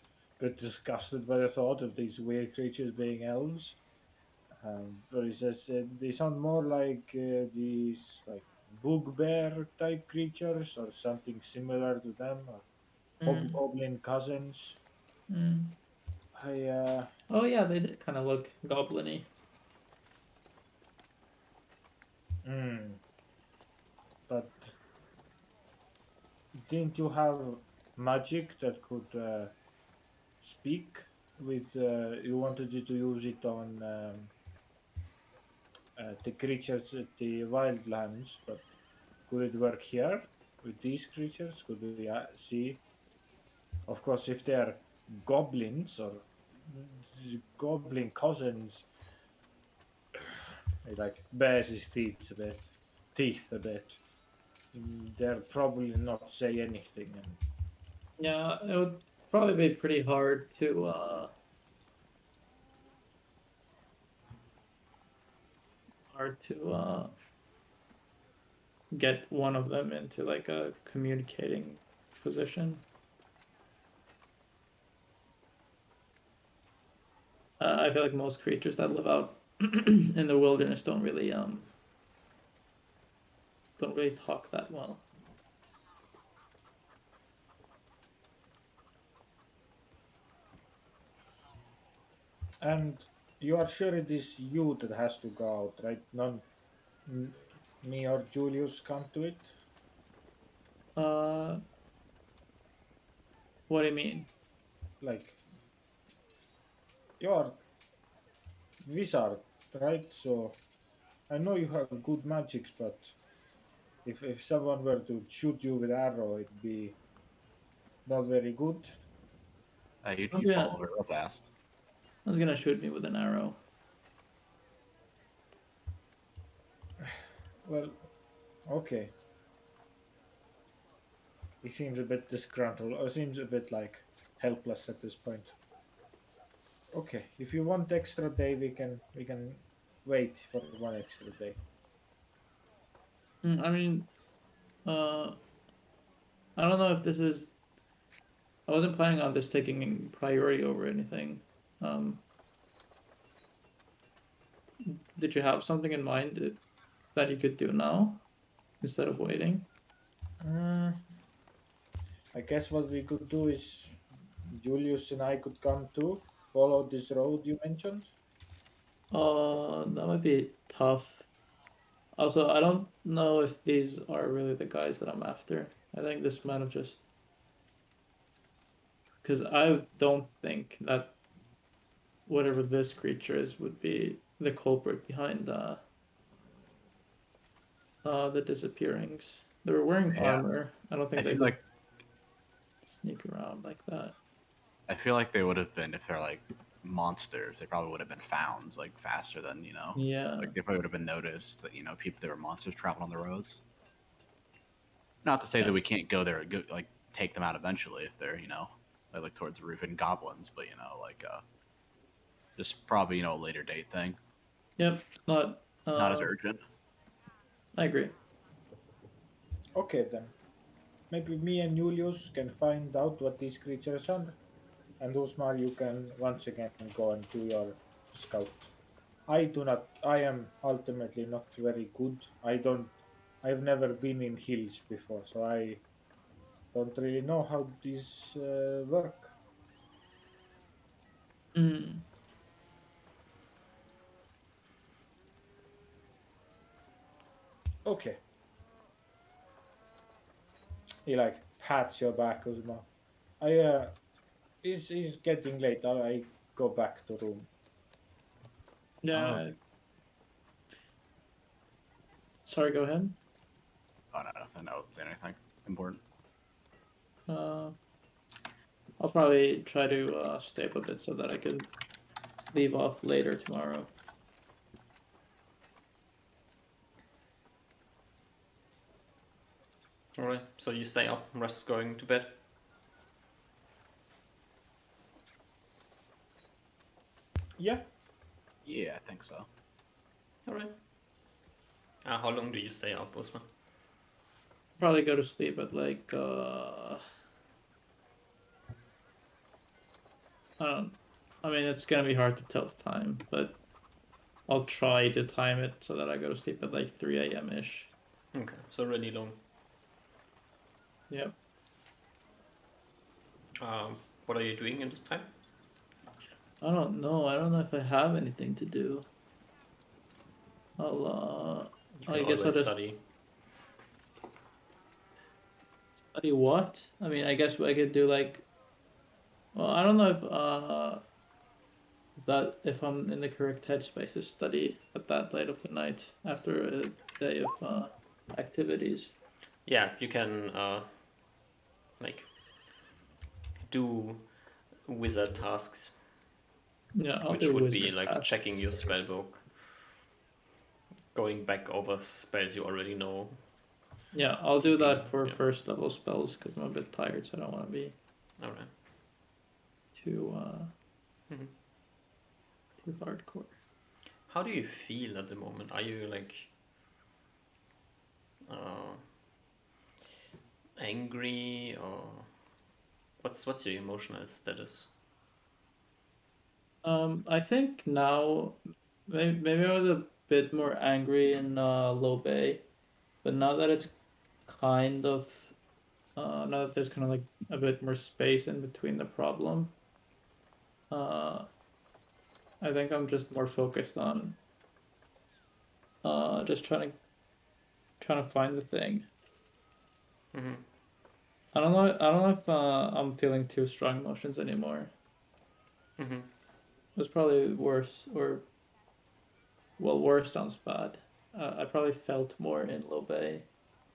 disgusted by the thought of these weird creatures being elves. But he says they sound more like these like bugbear type creatures or something similar to them, or hobgoblin cousins. Mm. I Oh yeah, they did kind of look goblin-y. but didn't you have magic that could speak with? You wanted you to use it on the creatures at the wildlands, but could it work here with these creatures? Could we see? Of course, if they're goblins or goblin cousins, it like bares his teeth a bit. They'll probably not say anything, and Yeah, it would probably be pretty hard to get one of them into like a communicating position. I feel like most creatures that live out in the wilderness don't really talk that well. and you are sure it is you that has to go out, right? None, me or Julius can't do it. Uh, what do you mean? Like you're wizard, right? So I know you have good magics, but if someone were to shoot you with arrow, it'd be not very good. You'd, I was you'd fall gonna, over real fast. I was gonna shoot me with an arrow. Well, okay. He seems a bit disgruntled, or seems a bit like helpless at this point. Okay, if you want extra day, we can wait for one extra day. I mean, uh, I don't know if this is. I wasn't planning on this taking priority over anything. Um, did you have something in mind that you could do now instead of waiting? Mm, I guess what we could do is Julius and I could come too, follow this road you mentioned. That might be tough. Also, I don't know if these are really the guys that I'm after. I think this might have just because I don't think that whatever this creature is would be the culprit behind the disappearings. They were wearing Yeah, armor. I don't I think they feel could like sneak around like that. I feel like they would have been if they're like monsters. They probably would have been found like faster than Yeah, like they probably would have been noticed that people that were monsters traveling on the roads. Not to say yeah. that we can't go there, like take them out eventually if they're like towards the roof and goblins, but like just probably a later date thing, Yep. Not. not as urgent. I agree. Okay then. Maybe me and Julius can find out what these creatures are, and Usmar, you can once again go and do your scout. I do not. I am ultimately not very good. I don't. I've never been in hills before, so I don't really know how these work. Mm. Okay. He like pats your back, Uzma. It's getting late. I go back to room. Oh, Yeah. Sorry. Go ahead. oh no, nothing. I wasn't saying anything important. Uh, I'll probably try to stay up a bit so that I could leave off later tomorrow. Alright, so you stay up, rest going to bed. Yeah. Yeah, I think so. Alright. How long do you stay up, Osman? Probably go to sleep at like I don't. I mean, it's gonna be hard to tell the time, but I'll try to time it so that I go to sleep at like 3 a.m. ish. Okay, so really long. Yep. What are you doing in this time? I don't know. I don't know if I have anything to do. You can I guess I'll always just study. study what? I mean, I guess I could do like. Well, I don't know if I'm in the correct headspace to study at that late of the night after a day of activities. Yeah, you can like do wizard tasks, Yeah, I'll which do would be wizard like tasks. checking your spell book, going back over spells you already know. Yeah, I'll do keeping- that for yeah. first level spells because I'm a bit tired, so I don't want to be Alright. too Mhm. too hardcore. How do you feel at the moment? Are you like angry, or what's your emotional status? I think now maybe I was a bit more angry in Low Bay, but now that it's kind of now that there's kind of like a bit more space in between the problem, uh, I think I'm just more focused on just trying to find the thing. Mm-hmm. I don't know if I'm feeling too strong emotions anymore. Mm-hmm. was probably worse, or well, worse sounds bad. I probably felt more in Low Bay.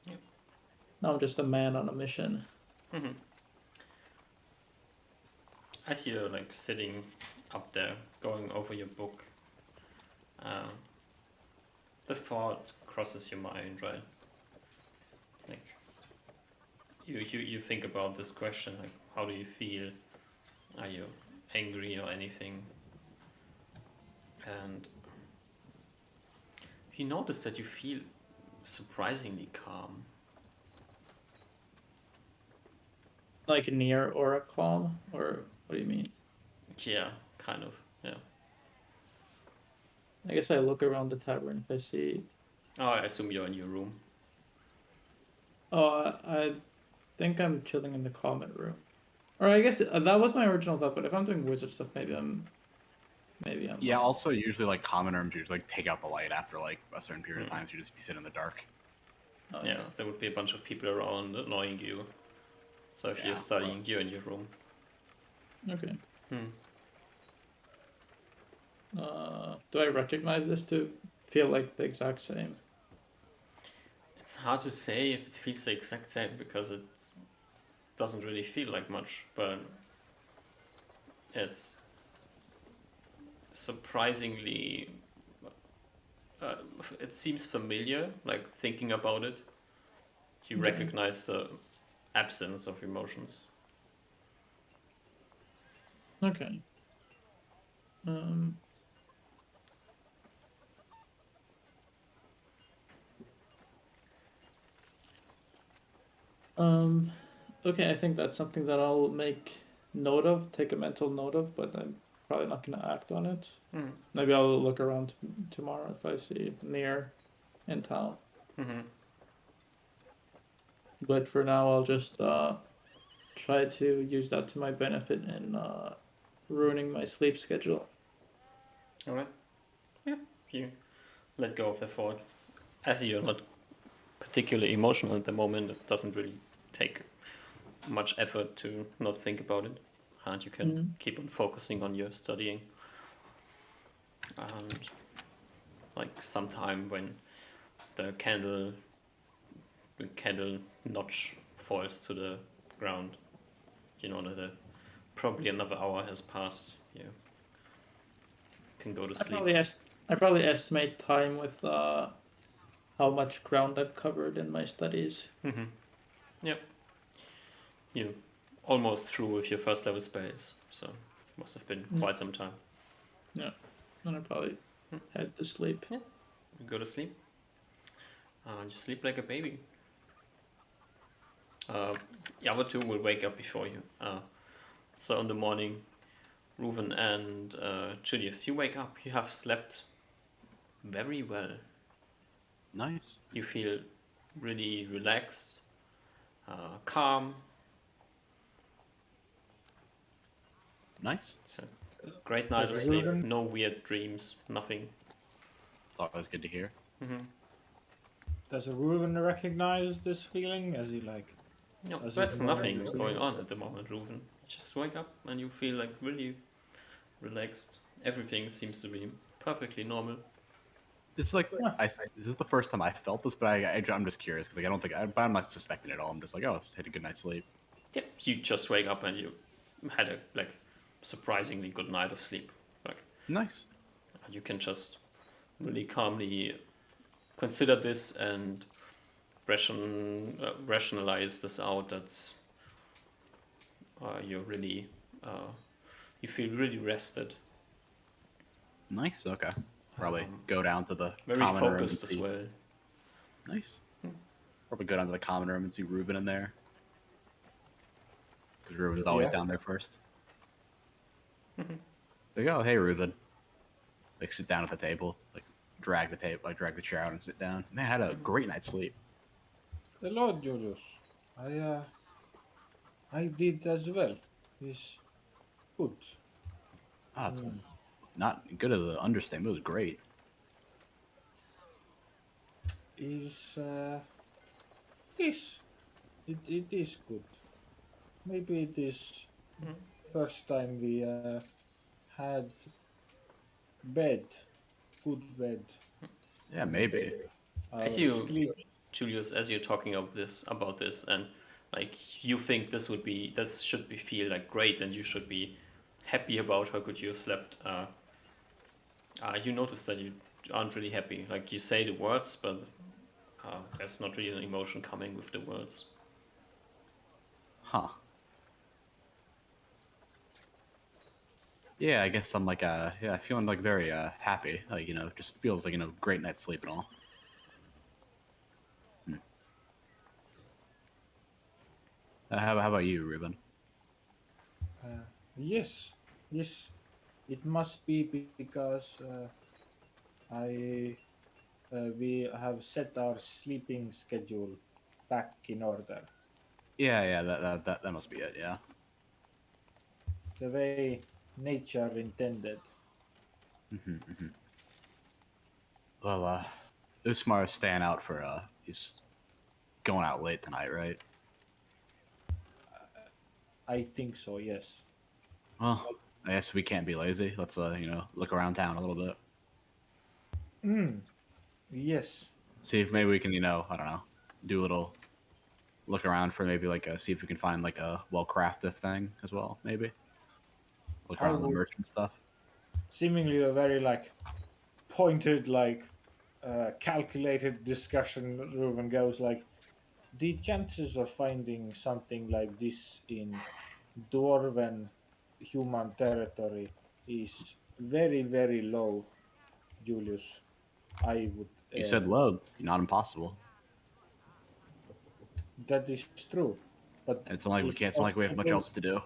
Yeah. Now I'm just a man on a mission. Hmm. As you're like sitting up there going over your book, uh, the thought crosses your mind, right? Like you think about this question, like how do you feel? Are you angry or anything? And you notice that you feel surprisingly calm. Like near or a calm, or what do you mean? Yeah, kind of. Yeah. I guess I look around the tavern if I see. Oh, I assume you're in your room. Oh, I think I'm chilling in the common room. Or I guess that was my original thought. But if I'm doing wizard stuff, maybe I'm. Yeah. Also, usually like common rooms, you just like take out the light after like a certain period of time, so you just be sitting in the dark. Oh, Yeah, there would be a bunch of people around annoying you. So if Yeah, you're studying, you're in your room. Okay. Hmm. Do I recognize this to feel like the exact same? It's hard to say if it feels the exact same because it doesn't really feel like much, but it's surprisingly. Uh, it seems familiar, like thinking about it. You Okay. recognize the absence of emotions. Okay. Um. Okay, I think that's something that I'll make note of, take a mental note of, but I'm probably not gonna act on it. Mm. Maybe I'll look around tomorrow if I see near in town. Mm-hmm. But for now, I'll just try to use that to my benefit in ruining my sleep schedule. Alright. Yeah, you let go of the thought. As you're not particularly emotional at the moment, it doesn't really take much effort to not think about it. And you can Mhm. keep on focusing on your studying. And like sometime when the candle notch falls to the ground, you know that probably another hour has passed. You can go to I sleep. I probably estimate time with how much ground I've covered in my studies. Mm-hmm. Yep. You almost through with your first level spells, so must have been Mm. quite some time. Yeah, then I probably head to sleep. You go to sleep. You sleep like a baby. The other two will wake up before you. So in the morning, Reuven and Julius, you wake up. You have slept very well. Nice. You feel really relaxed, calm. Nice. It's a great night of Does sleep. Reuven- No weird dreams. Nothing. It's always good to hear. Mm-hmm. Does Reuven recognize this feeling? As he like? No, As there's is normal nothing routine. going on at the moment, Reuven. You just wake up and you feel like really relaxed. Everything seems to be perfectly normal. It's like Yeah. this is the first time I felt this, but I'm just curious because like, I don't think, but I'm not suspecting at all. I'm just like, oh, just had a good night's sleep. Yeah, you just wake up and you had a like surprisingly good night of sleep. Like Nice. you can just really calmly consider this and rationalize this out. That's you're really you feel really rested, Nice. Okay. Probably Um, go down to the very common room and focused as see. well. Nice. Probably go down to the common room and see Reuben in there. Because Reuben is always Yeah. down there first. They go, hey Reuben. Like sit down at the table, like drag the chair out and sit down. Man, I had a great night's sleep. Hello, Julius. I did as well. It's good. Ah, it's not good of the understatement. It was great. Is this? It is good. Maybe it is first time we had bed, good bed. Yeah, maybe. As I'll you, sleep. Julius, as you're talking about this, and like you think this should be feel like great, and you should be happy about how good you slept. You notice that you aren't really happy. Like you say the words, but there's not really an emotion coming with the words. Huh. Yeah, I guess I'm like yeah, feeling like very happy. Like, just feels like, great night's sleep and all. How about you, Ruben? Yes, yes. It must be because I we have set our sleeping schedule back in order. Yeah, that must be it. Yeah. The way nature intended. Well, Usmar is staying out for he's going out late tonight, right? I think so, yes. Well, I guess we can't be lazy. Let's look around town a little bit. Yes. See if maybe we can, I don't know, do a little look around for maybe like see if we can find like a well crafted thing as well. Maybe look I around the would merchant stuff. seemingly a very like pointed calculated discussion. Ruven goes like the chances of finding something like this in dwarven human territory is very very low, Julius. I would You said load, not impossible. that is true, but It's not like we it's can't. It's not like we have much possible. else to do.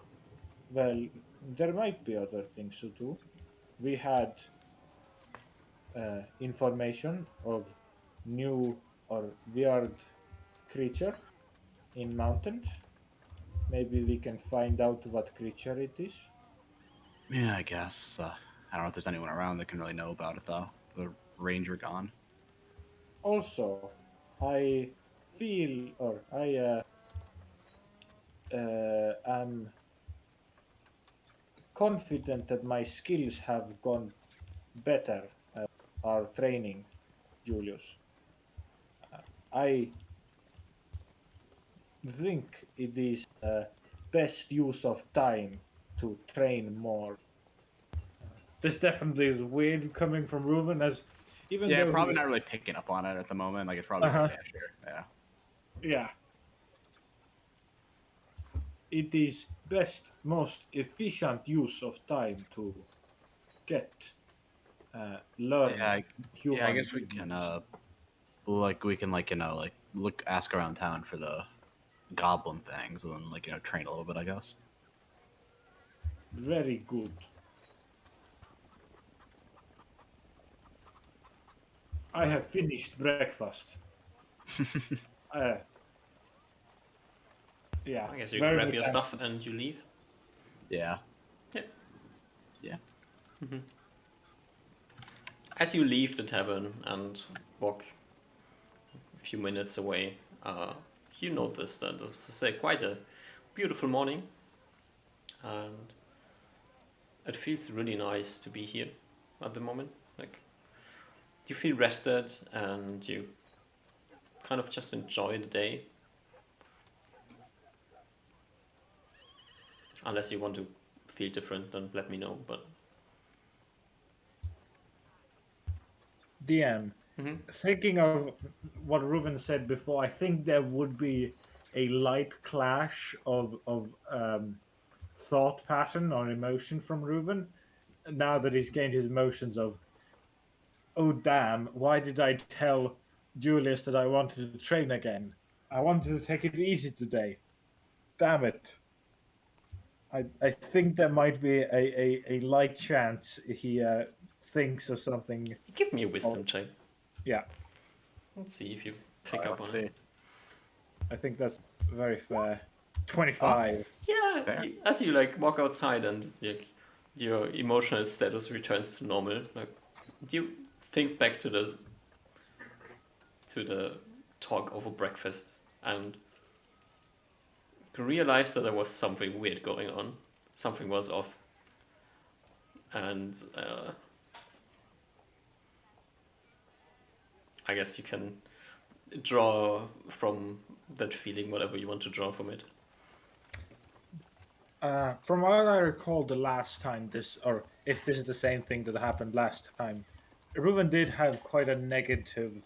Well, there might be other things to do. We had information of new or weird creature in mountains. Maybe we can find out what creature it is. Yeah, I guess. I don't know if there's anyone around that can really know about it though. The ranger gone. Also, I feel or I am confident that my skills have gone better our training, Julius. I think it is best use of time to train more. This definitely is weird coming from Ruven, as even Yeah, though probably he, not really picking up on it at the moment. Like it's probably like, uh-huh, yeah, sure, yeah. yeah, it is best, most efficient use of time to get Yeah, learn yeah. I human guess we can movements. like we can like like look ask around town for the goblin things and then like train a little bit. I guess. Very good. I have finished breakfast. Uh, yeah, I guess you very grab good. your stuff and you leave. Yeah. Yeah. Yeah. As you leave the tavern and walk a few minutes away, you notice that this is quite a beautiful morning, and it feels really nice to be here at the moment. Like you feel rested and you kind of just enjoy the day. Unless you want to feel different, then let me know. But DM. Mhm. Thinking of what Ruven said before, I think there would be a light clash of thought pattern or emotion from Ruven now that he's gained his emotions of, oh damn, why did I tell Julius that I wanted to train again? I wanted to take it easy today. Damn it. I think there might be a light chance he thinks of something. Give me a Oh, wisdom check. yeah, Let's see if you All pick right, up let's on it. see. I think that's very fair. Oh, 25. Yeah, fair. as you like walk outside and like your emotional status returns to normal, like you think back to the talk over breakfast and realize that there was something weird going on. Something was off, and I guess you can draw from that feeling whatever you want to draw from it. From what I recall, the last time this, or if this is the same thing that happened last time, Ruben did have quite a negative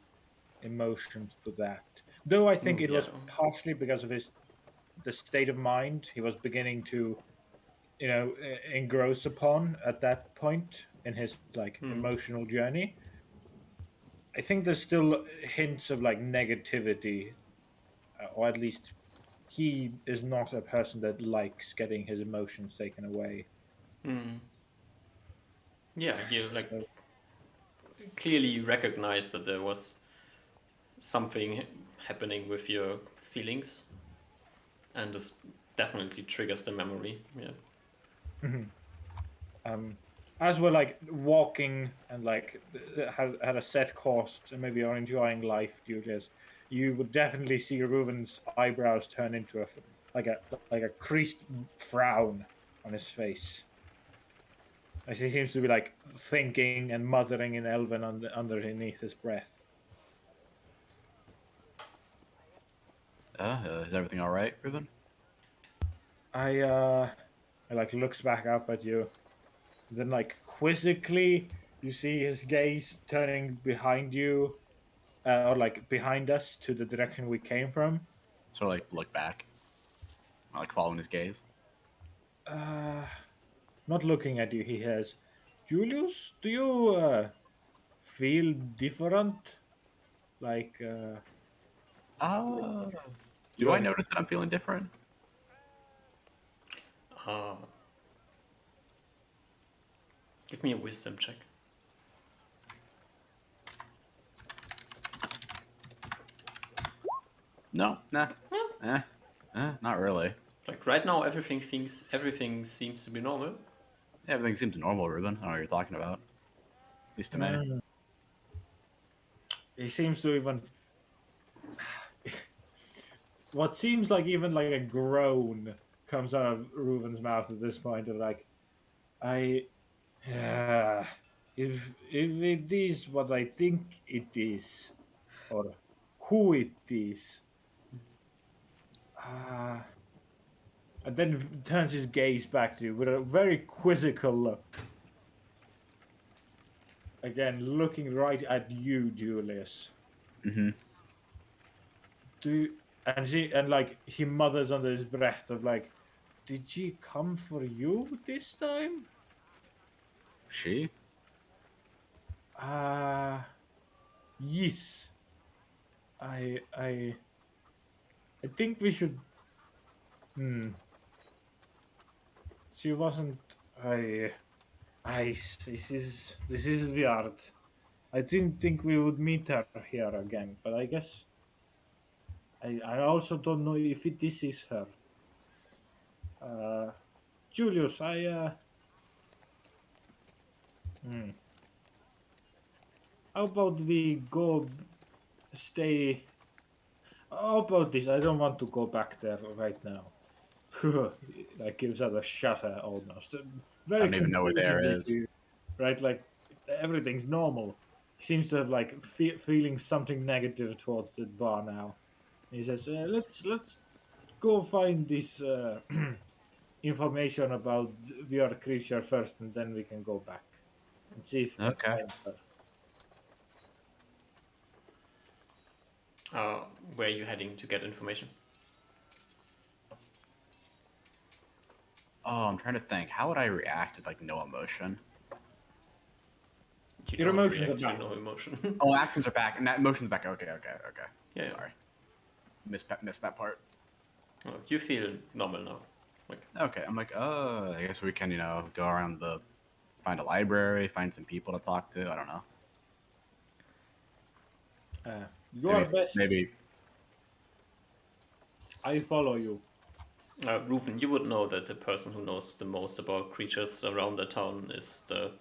emotion for that. Though I think it Yeah. was partially because of the state of mind he was beginning to, engross upon at that point in his like emotional journey. I think there's still hints of like negativity, or at least he is not a person that likes getting his emotions taken away. Yeah, you like So, clearly recognize that there was something happening with your feelings, and this definitely triggers the memory. Yeah. as we're like walking and like had a set course and maybe are enjoying life, Julius, you would definitely see Reuben's eyebrows turn into like a like a creased frown on his face, as he seems to be like thinking and muttering in Elven underneath his breath. Is everything all right, Ruben? I like looks back up at you. Then like quizzically, you see his gaze turning behind you, or like behind us to the direction we came from. Sort of like look back, like following his gaze. Uh, Not looking at you, he says, Julius, do you feel different? Like, Uh, do I you're. notice that I'm feeling different? Uh, Give me a wisdom check. No, nah, not really. Like right now, everything seems to be normal. Yeah, everything seems normal, Ruben. I don't know what you're talking about. At least to me. Mm, he seems to even. What seems like even like a groan comes out of Reuben's mouth at this point of like, I. Uh, if it is what I think it is, or who it is, uh, and then turns his gaze back to you with a very quizzical look. Again, looking right at you, Julius. Mm-hmm. Do you, and like he mutters under his breath of like, did she come for you this time? She? Uh yes. I I I think we should. Hmm. She wasn't. This is weird. I didn't think we would meet her here again, but I guess I also don't know if this is her. Uh, Julius, hmm. How about we go stay? How about this? I don't want to go back there right now. Like gives out a shudder almost. I Very don't even know where there confusingly is. too, right? Like everything's normal. He seems to have like feeling something negative towards the bar now. He says, "Let's go find this information about your creature first, and then we can go back and see if we can Okay. find her." Uh, where are you heading to get information? Oh, I'm trying to think. How would I react with like no emotion? You Your don't emotions are react to back. no emotion. Oh, actions are back, and that emotion's back. Okay. Yeah. Sorry, missed that part. Well, you feel normal now. Like, Okay, I'm like, I guess we can, go around find a library, find some people to talk to. I don't know. Your best. Maybe. I follow you. Rufen, you would know that the person who knows the most about creatures around the town is the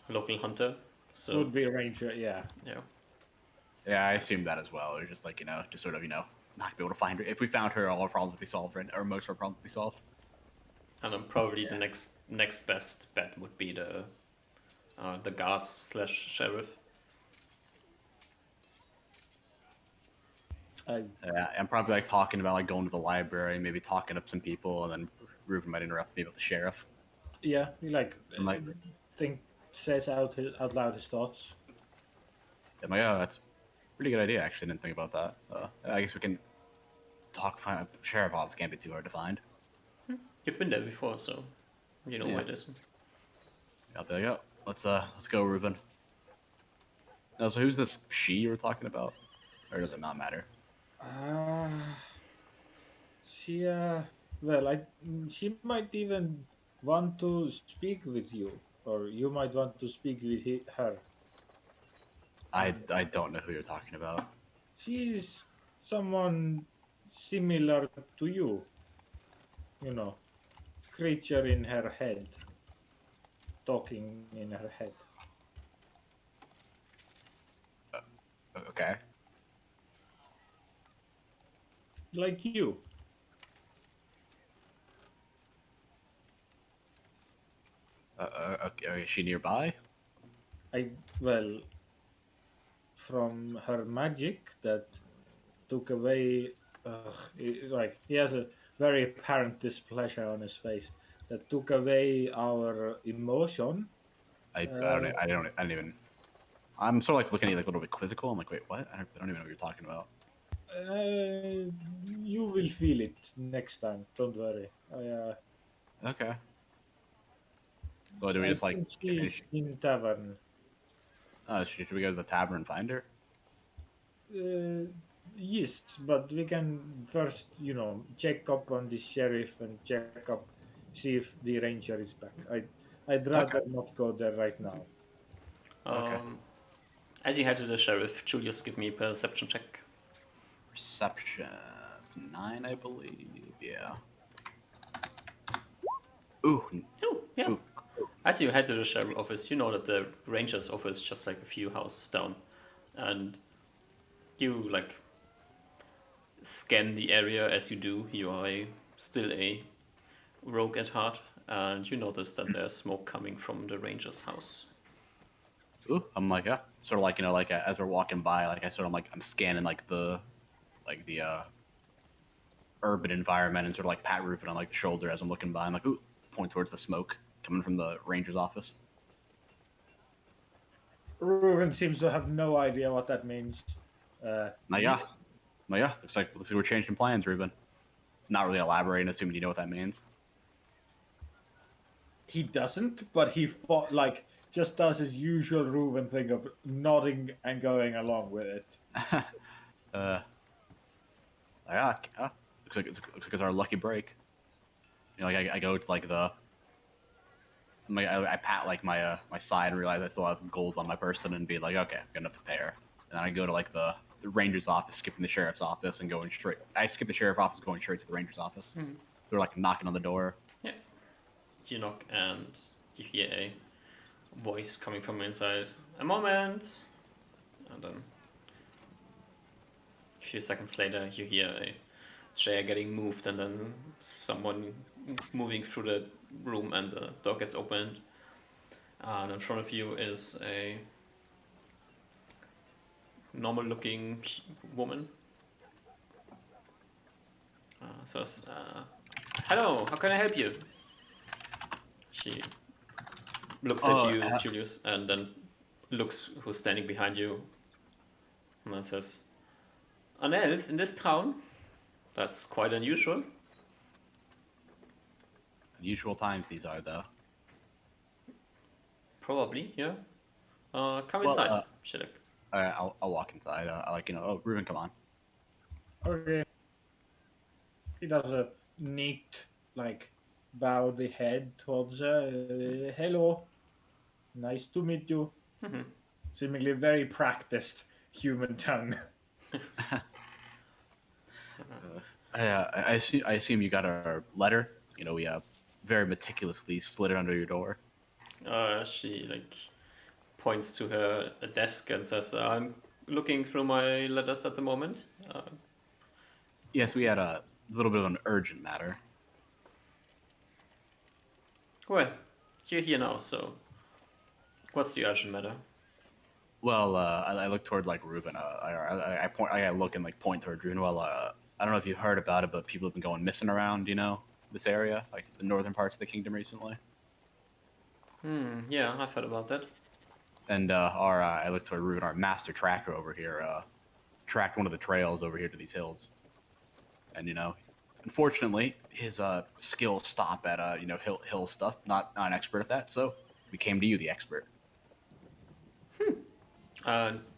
local hunter. So, Would be a ranger, yeah. yeah. Yeah, I assumed that as well. Or just like, just sort of, not be able to find her. If we found her, all our problems would be solved, right? Or most of our problems would be solved. And then probably the Yeah. next best bet would be the guards / sheriff. I'm probably like talking about like going to the library, maybe talking up some people, and then Reuben might interrupt me with the sheriff. Yeah, he like I'm like, think says out loud his thoughts. oh, that's a pretty good idea. Actually, didn't think about that. I guess we can find sheriff office can't be too hard to find. You've been there before, so you know Yeah. where it is. I'll be like, oh, let's go, Reuben. Now, so who's this she you were talking about, or does it not matter? She well, she might even want to speak with you, or you might want to speak with her. I don't know who you're talking about. She's someone similar to you, you know, creature in her head, talking in her head. Okay. Like you. Okay, is she nearby? I well, from her magic that took away, like he has a very apparent displeasure on his face that took away our emotion. Uh, I don't even. I'm sort of like looking at you like a little bit quizzical. I'm like, wait, what? I don't even know what you're talking about. you will feel it next time. Don't worry. Okay. So do we I just like? think she's in tavern. Should we go to the tavern and find her? Uh, yes, but we can first, check up on the sheriff and check up, see if the ranger is back. I'd Okay. rather not go there right now. Okay. As you head to the sheriff, Julius, give me a perception check. Perception. It's 9, I believe. Yeah. Ooh. Oh, yeah. Ooh. As you head to the sheriff office, you know that the ranger's office is just like a few houses down. And you, like, scan the area as you do. You are still a rogue at heart. And you notice that there's smoke coming from the ranger's house. Ooh. I'm like, yeah. Sort of like like as we're walking by, like I sort of like I'm scanning like the urban environment and sort of like pat Reuben on like the shoulder as I'm looking by. I'm like, ooh, point towards the smoke coming from the ranger's office. Ruben seems to have no idea what that means. Like, yeah. Like, yeah. Looks like we're changing plans, Reuben. Not really elaborating, assuming you know what that means. He doesn't, but he fought like just does his usual Ruben thing of nodding and going along with it. Yeah. Looks like it's our lucky break. You know, like I go to like I pat like my side and realize I still have gold on my person and be like, okay, I'm good enough to pay her. And then I go to like the ranger's office, skipping the sheriff's office and going straight. I skip the sheriff's office, going straight to the ranger's office. They're like knocking on the door. Yeah. You knock and you hear a voice coming from inside. A moment! And then a few seconds later, you hear a chair getting moved and then someone moving through the room and the door gets opened. And in front of you is a normal looking woman. Says, hello, how can I help you? She looks at you, Julius, and then looks who's standing behind you, and then says, an elf in this town? That's quite unusual. Unusual times these are, though. Probably, yeah. Come inside, Shillik. I'll walk inside. I like, oh, Reuben, come on. Okay. He does a neat, like, bow the head towards her. Hello. Nice to meet you. Seemingly very practiced human tongue. I assume you got our letter. You know, we very meticulously slid it under your door. She like points to her desk and says, I'm looking through my letters at the moment. Yes, we had a little bit of an urgent matter. Well, you're here now, so what's the urgent matter? Well, I look toward like Ruben. I point. I look and like point toward Ruben. Well, I don't know if you heard about it, but people have been going missing around. You know, this area, like the northern parts of the kingdom recently. Yeah, I've heard about that. And I look toward Ruben, our master tracker over here. Tracked one of the trails over here to these hills, and you know, unfortunately, his skills stop at hill stuff. Not an expert at that, so we came to you, the expert.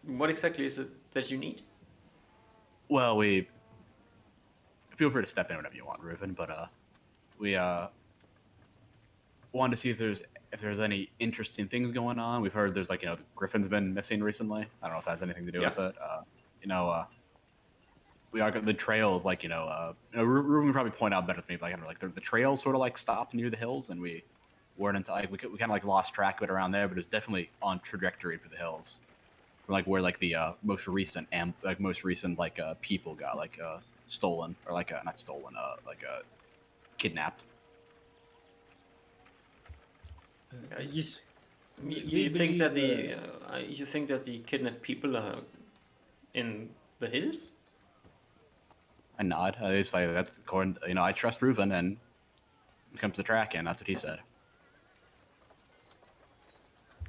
What exactly is it that you need? Well, we feel free to step in whenever you want, Ruben, but we wanted to see if there's any interesting things going on. We've heard there's like the Griffin's been missing recently. I don't know if that has anything to do Yes. with it. We are the trails like Ruben would probably point out better than me, but like the trails sort of like stopped near the hills, and we weren't into like we kind of like lost track of it around there, but it was definitely on trajectory for the hills. From like where like the most recent people got like stolen or like not stolen kidnapped. Yes, You think that you think that the kidnapped people are in the hills? I nod. I just like that's according. I trust Reuven, and when it comes to tracking, that's what he said.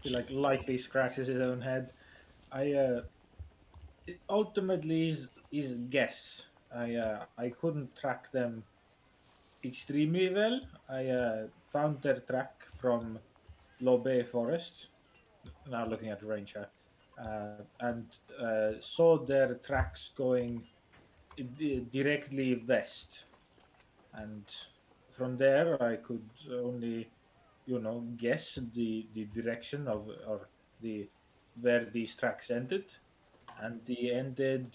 he like lightly scratches his own head. It ultimately is guess. I couldn't track them extremely well. I found their track from Lobe Forest. Now looking at the ranger, and saw their tracks going directly west, and from there I could only guess the direction of or the where these tracks ended, and they ended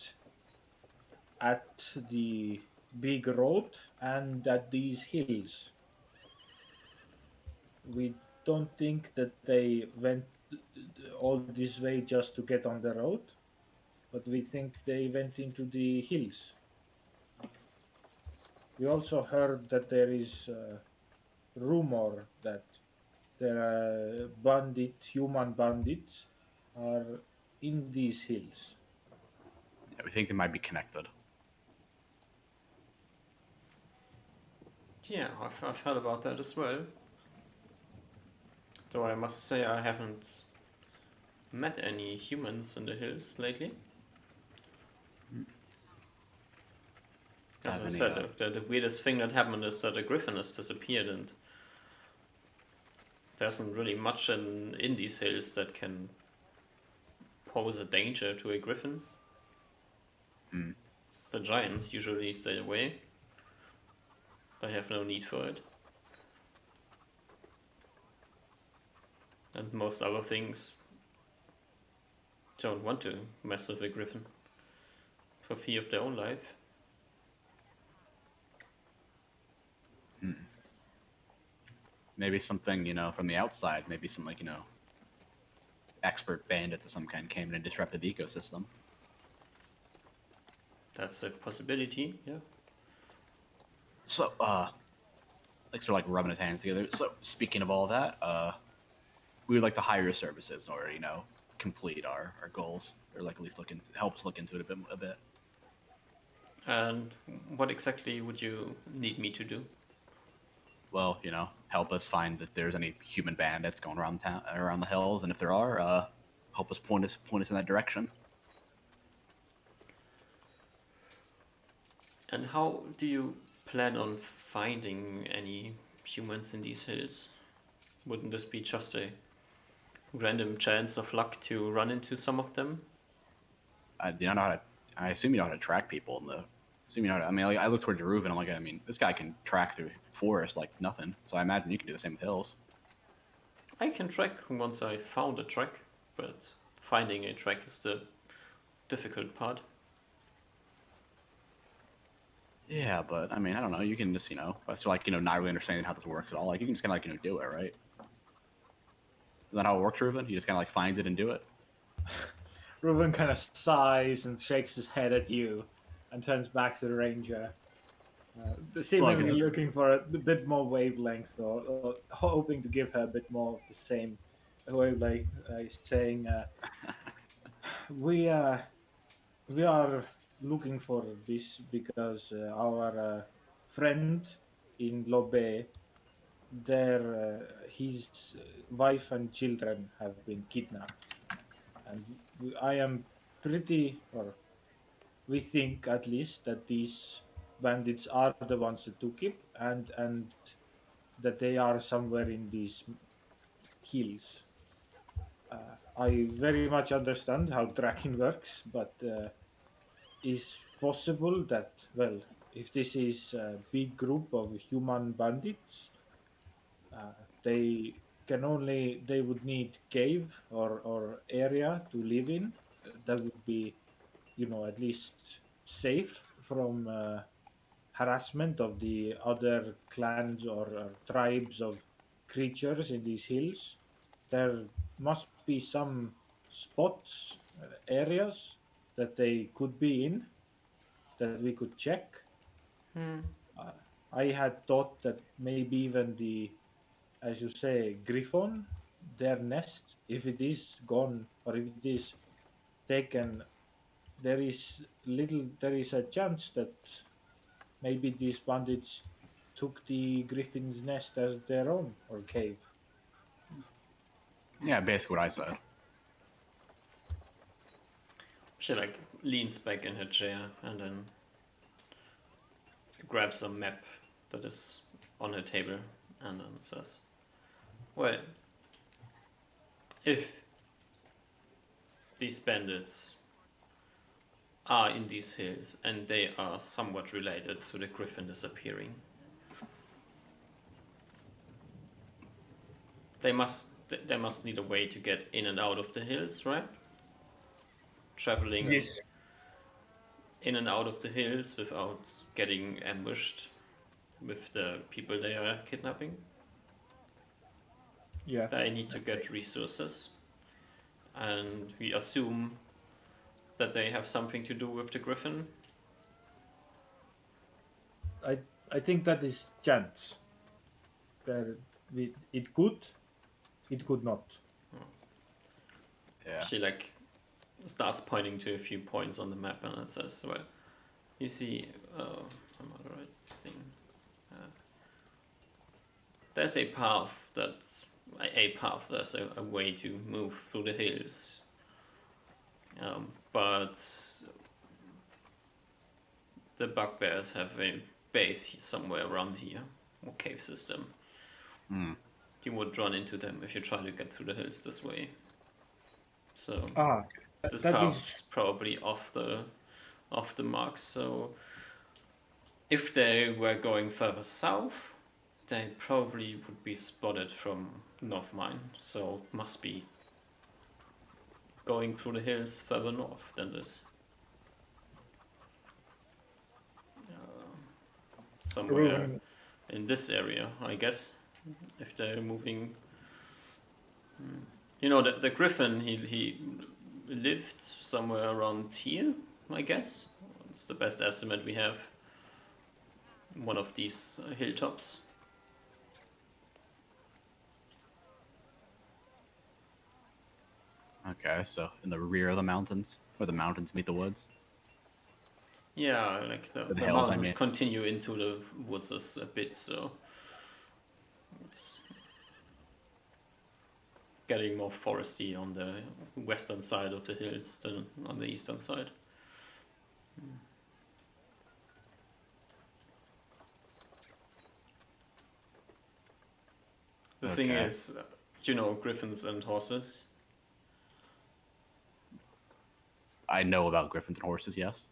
at the big road and at these hills. We don't think that they went all this way just to get on the road, but we think they went into the hills. We also heard that there is rumor that there are human bandits, are in these hills. Yeah, we think they might be connected. Yeah, I've heard about that as well. Though I must say I haven't met any humans in the hills lately. As I Have any, said, the weirdest thing that happened is that a griffin has disappeared, and there isn't really much in these hills that can pose a danger to a griffin. The giants usually stay away. They have no need for it. And most other things don't want to mess with a griffin for fear of their own life. Maybe something from the outside. Maybe some expert bandits of some kind came in and disrupted the ecosystem. That's a possibility, yeah. So like sort of like rubbing his hands together. So speaking of all that, we would like to hire your services in order complete our goals, or like at least help us look into it a bit. And what exactly would you need me to do? Well, help us find if there's any human bandits going around town, around the hills, and if there are, help us point us in that direction. And how do you plan on finding any humans in these hills? Wouldn't this be just a random chance of luck to run into some of them? I do not know how to. I assume you know how to track people in the. Assume you know how to. I mean, like, I look towards Jeruv and I'm like, I mean, this guy can track through forest like nothing. So I imagine you can do the same with hills. I can track once I found a track, but finding a track is the difficult part. Yeah, but I mean, I don't know. You can just so like not really understanding how this works at all. Like you can just kind of like do it, right? Is that how it works, Ruben? You just kind of like find it and do it. Reuben kind of sighs and shakes his head at you, and turns back to the ranger, seemingly looking for a bit more wavelength, or hoping to give her a bit more of the same wavelength, saying, we are looking for this because our friend in Lobe, their his wife and children have been kidnapped, and I am pretty, or we think at least, that these bandits are the ones that took it, and that they are somewhere in these hills. I very much understand how tracking works, but is possible that, well, if this is a big group of human bandits, they they would need cave or area to live in that would be, at least safe from harassment of the other clans or tribes of creatures in these hills. There must be some spots, areas that they could be in that we could check. Hmm. Uh, I had thought that maybe even the, as you say, griffon, their nest, if it is gone or if it is taken, there is a chance that maybe these bandits took the griffin's nest as their own or cave. Yeah, basically what I said. She like leans back in her chair and then grabs a map that is on her table and then says, "Well, if these bandits are in these hills and they are somewhat related to the griffin disappearing, they must need a way to get in and out of the hills, right? Traveling Yes. in and out of the hills without getting ambushed with the people they are kidnapping. Yeah. They need to get resources, and we assume that they have something to do with the griffin. I I think that is chance. It could not. Yeah. She like starts pointing to a few points on the map and it says, "Well, you see, am I the right thing? There's a path that's a path. There's a way to move through the hills, but the bugbears have a base somewhere around here, or cave system. Hmm. You would run into them if you try to get through the hills this way. So Ah, this that is path's probably off the mark. So if they were going further south, they probably would be spotted from North Mine. So must be going through the hills further north than this. Somewhere proven. in this area, I guess. If they're moving, the griffin he lived somewhere around here, I guess. It's the best estimate we have. One of these hilltops. Okay, so in the rear of the mountains, where the mountains meet the woods. Yeah, like the The hills, I mountains mean. continue into the woods a bit, so it's getting more foresty on the western side of the hills than on the eastern side. The thing Okay. is, griffins and horses. I know about griffins and horses. Yes,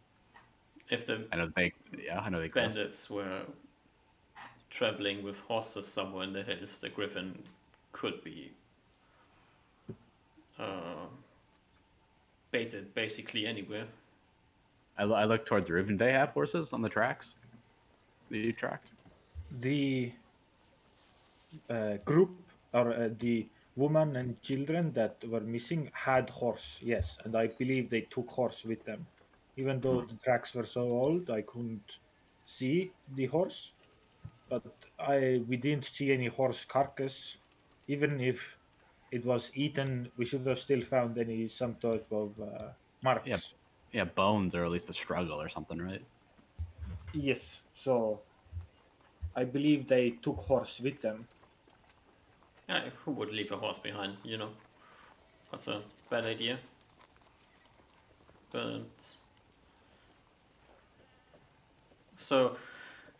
If the I know they. Yeah, I know they exist. bandits were traveling with horses somewhere in the hills, the griffin could be baited basically anywhere. I look towards the roof, and they have horses on the tracks. The tracked. The group or the woman and children that were missing had horse, yes, and I believe they took horse with them. Even though the tracks were so old, I couldn't see the horse, but we didn't see any horse carcass. Even if it was eaten, we should have still found some type of marks. Yeah. Yeah, bones or at least a struggle or something, right? Yes. So I believe they took horse with them. Who would leave a horse behind? That's a bad idea. But so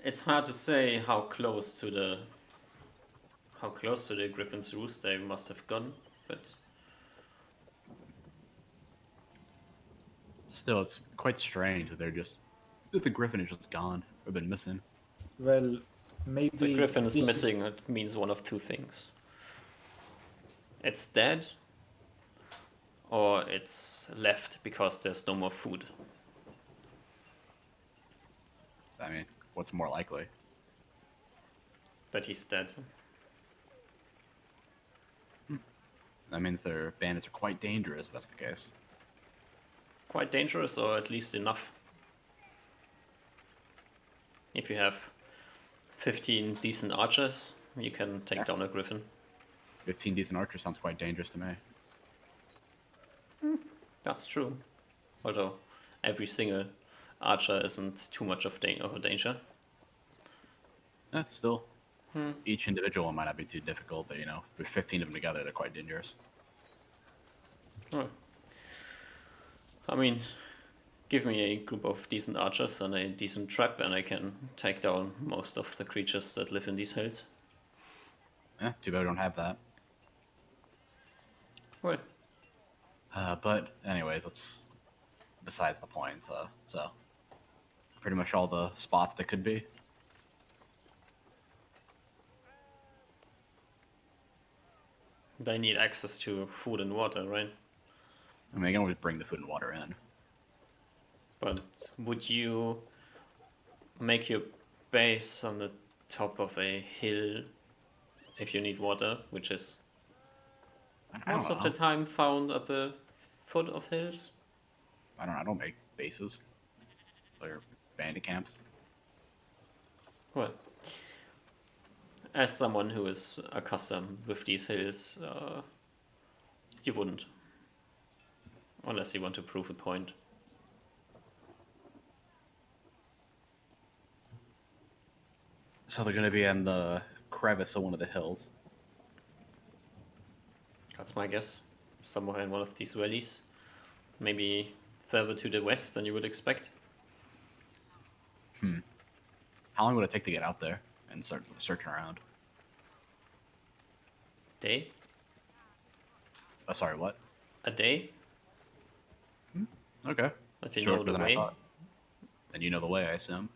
it's hard to say how close to the Griffin's roost they must have gone, but Still, it's quite strange that the griffin is just gone or been missing. Well, the maybe Griffin is this missing. It means one of two things: it's dead, or it's left because there's no more food. I mean, what's more likely? That he's dead. That means their bandits are quite dangerous if that's the case. Quite dangerous, or at least enough. If you have 15 decent archers, you can take down a Griffin. 15 decent archers sounds quite dangerous to me. That's true. Although every single archer isn't too much of a danger. Still, each individual one might not be too difficult, but with 15 of them together, they're quite dangerous. Oh. I mean, give me a group of decent archers and a decent trap, and I can take down most of the creatures that live in these hills. Too bad we don't have that. Well, But anyways, that's besides the point. So pretty much all the spots that could be. they need access to food and water, right? I mean, I can always bring the food and water in. But would you make your base on the top of a hill if you need water, which is I most don't of know. the time found at the foot of hills? I don't make bases or bandit camps. Well, as someone who is accustomed with these hills, you wouldn't. Unless you want to prove a point. So they're gonna be in the crevice of one of the hills. That's my guess. Somewhere in one of these valleys. Maybe further to the west than you would expect. How long would it take to get out there and start searching around? Day? Oh, sorry, what? A day? Okay. If you Shorter know the than I way. thought. And you know the way, I assume.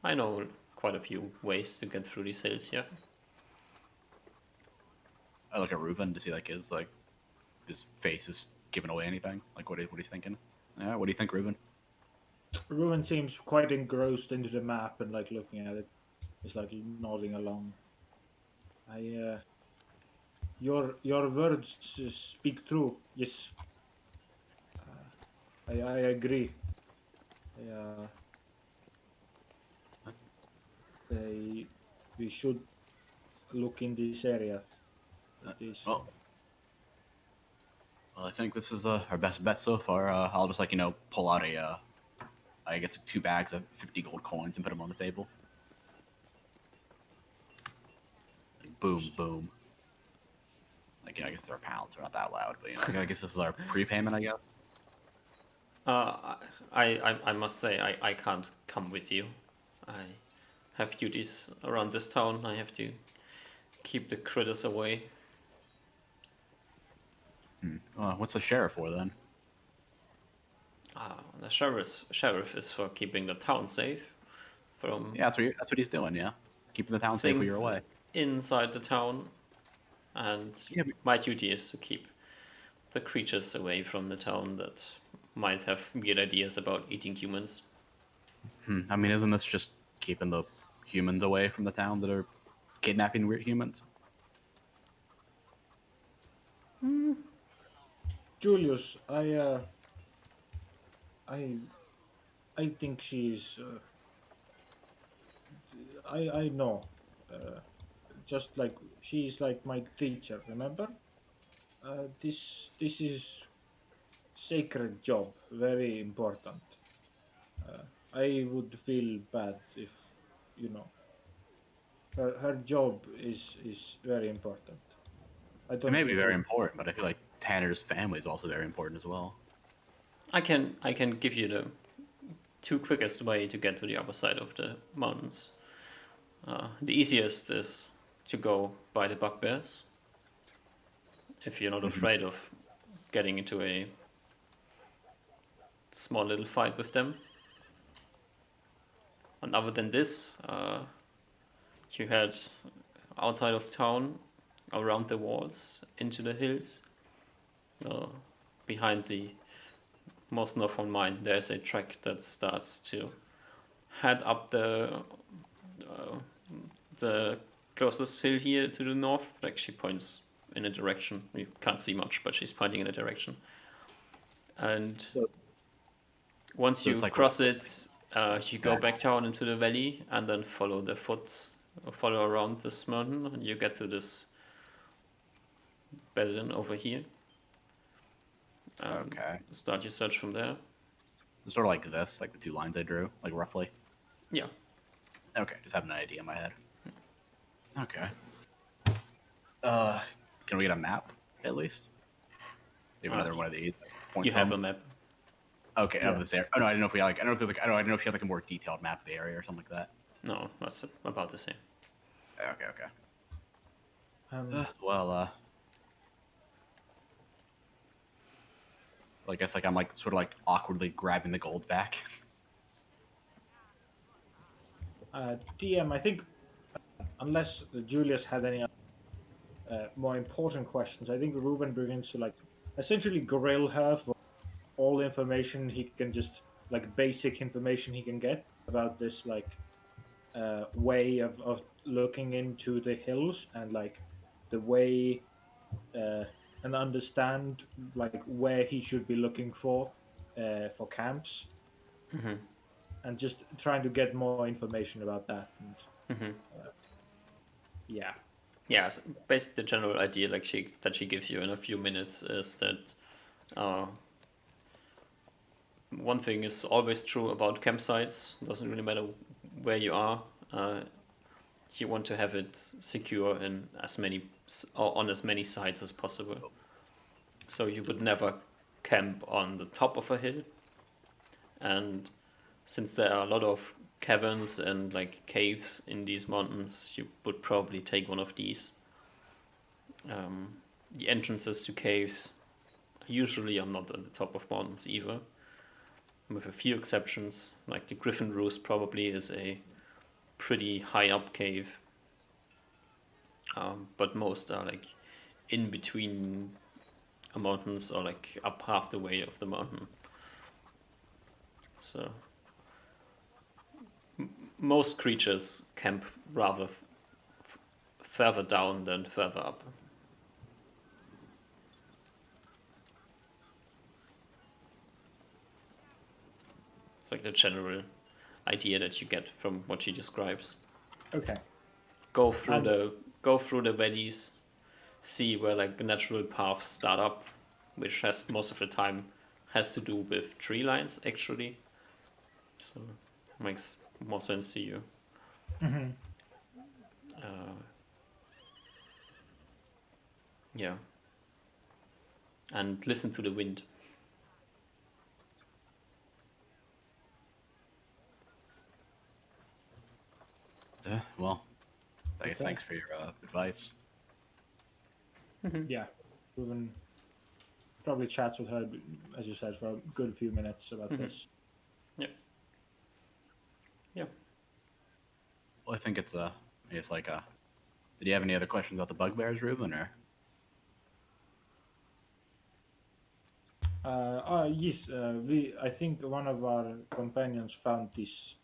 I know quite a few ways to get through these hills, yeah. I look at Reuven to see his face is giving away anything. Like what he's thinking. Yeah, what do you think, Reuven? Ruin seems quite engrossed into the map and like looking at it. He's like nodding along. Your words speak true. Yes, I agree. We should look in this area. This. Well, I think this is our best bet so far. I'll just pull out I guess 2 bags of 50 gold coins and put them on the table. Boom, boom. I guess they're pounds. They're not that loud, but I guess this is our prepayment. I guess. I must say, I can't come with you. I have duties around this town. I have to keep the critters away. What's the sheriff for then? The sheriff is for keeping the town safe from Yeah, that's what he's doing. Yeah, keeping the town safe while you're things away. inside the town, and Yeah, but- my duty is to keep the creatures away from the town that might have weird ideas about eating humans. I mean, isn't this just keeping the humans away from the town that are kidnapping weird humans? Julius, I think she's. I know. Just like she's like my teacher. Remember? This is sacred job, very important. I would feel bad if, you know, her job is very important. I It don't may be very recall. important, but I feel like Tanner's family is also very important as well. I can give you the two quickest way to get to the other side of the mountains. The easiest is to go by the bugbears. If you're not afraid of getting into a small little fight with them. And other than this, you head outside of town, around the walls, into the hills. Uh, Behind the most northern mine, there's a track that starts to head up the closest hill here to the north. Like she points in a direction. You can't see much, but she's pointing in a direction. And So once So you it's like cross it, you go back. back down into the valley and then follow the foot, follow around this mountain, and you get to this basin over here. Okay. Start your search from there. Sort of like this, like the two lines I drew, like roughly. Yeah. Okay, just having an idea in my head. Okay. Can we get a map at least? Maybe another one of these. Point You have a from- map. Okay, Yeah. of this area. Oh no, I didn't know if we had like. I don't know if there's like. I don't know if she had like a more detailed map of the area or something like that. No, that's about the same. Okay, okay. um, Well, I guess like I'm like sort of like awkwardly grabbing the gold back. DM, I think unless Julius had any more important questions, I think Ruben begins to like essentially grill her for all information he can just like basic information he can get about this like way of looking into the hills and like the way and understand like where he should be looking for camps and just trying to get more information about that and yeah. Yeah, so basically the general idea like she gives you in a few minutes is that one thing is always true about campsites. Doesn't really matter where you are. You want to have it secure in or on as many sites as possible. So you would never camp on the top of a hill. And since there are a lot of caverns and like caves in these mountains, you would probably take one of these. The entrances to caves usually are not at the top of mountains either, with a few exceptions. Like the Griffin Roost probably is a pretty high up cave, but most are like in between mountains or like up half the way of the mountain. So most creatures camp rather further down than further up. It's like the general idea that you get from what she describes. Okay. Go through the valleys, see where like natural paths start up, which has most of the time has to do with tree lines actually. So makes more sense to you. Yeah. And listen to the wind. Well, I guess Okay. thanks for your advice. Yeah. Ruben probably chats with her, as you said, for a good few minutes about this. Yeah. Yeah. Well, I think it's like Did you have any other questions about the bugbears, Ruben, or? Yes, I think one of our companions found this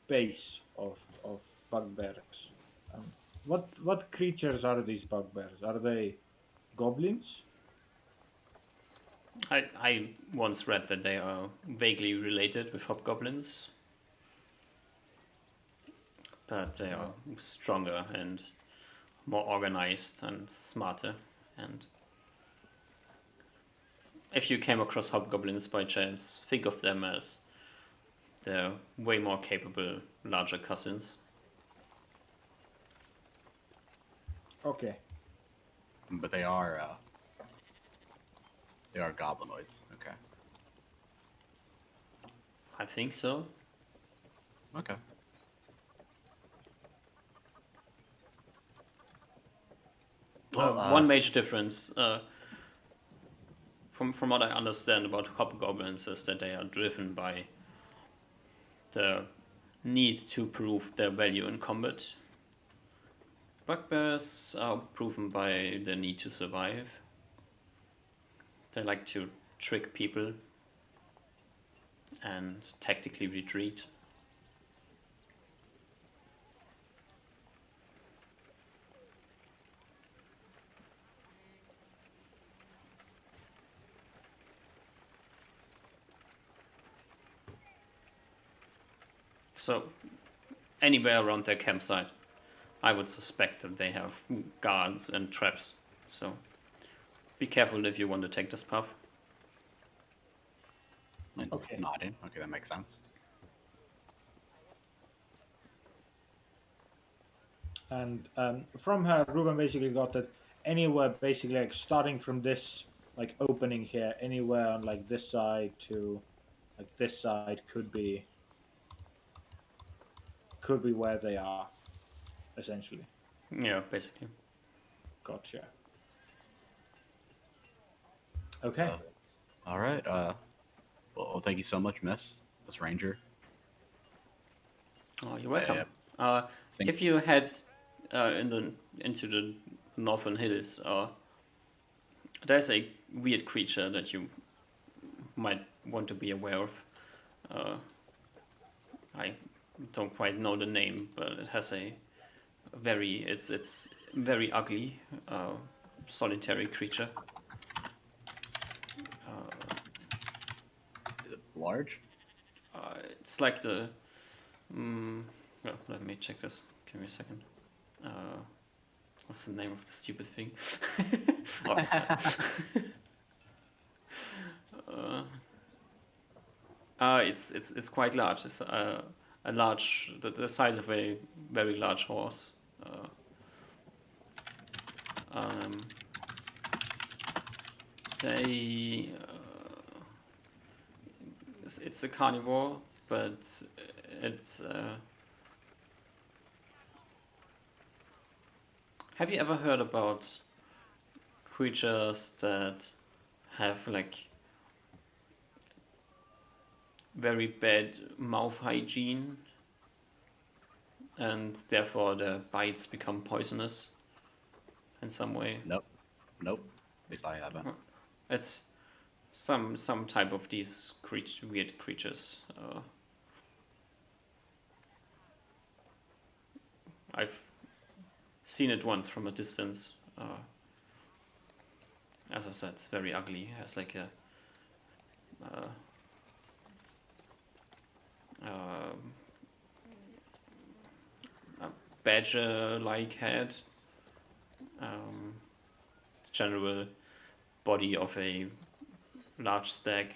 base of bugbears. What creatures are these bugbears? Are they goblins? I once read that they are vaguely related with hobgoblins, but they are stronger and more organized and smarter, and if you came across hobgoblins by chance, think of them as they're way more capable, larger cousins. Okay. But they are goblinoids. Okay. I think so. Okay. Well, One major difference, from what I understand about hobgoblins, is that they are driven by the need to prove their value in combat. Bugbears are proven by the need to survive. They like to trick people and tactically retreat. So, anywhere around their campsite, I would suspect that they have guards and traps. So, be careful if you want to take this path. Okay. Nodding. Okay, that makes sense. And from her, Ruben basically got that anywhere, basically like starting from this like opening here, anywhere on like this side to like this side could be where they are, essentially. Yeah, basically. Gotcha. Okay. All right. Well, thank you so much, Miss Ranger. Oh, you're welcome. Thank- If you head into the northern hills, there's a weird creature that you might want to be aware of. I don't quite know the name, but it has a it's very ugly, solitary creature. Is it large? It's like the. Well, let me check this. Give me a second. What's the name of the stupid thing? It's quite large. It's a large, the size of a very large horse. Um, they it's a carnivore, but it's. Have you ever heard about creatures that have like very bad mouth hygiene and therefore their bites become poisonous in some way? Nope. Nope. At least I haven't. It's some type of these weird creatures. I've seen it once from a distance. As I said, it's very ugly. It has like a badger-like head. General body of a large stag,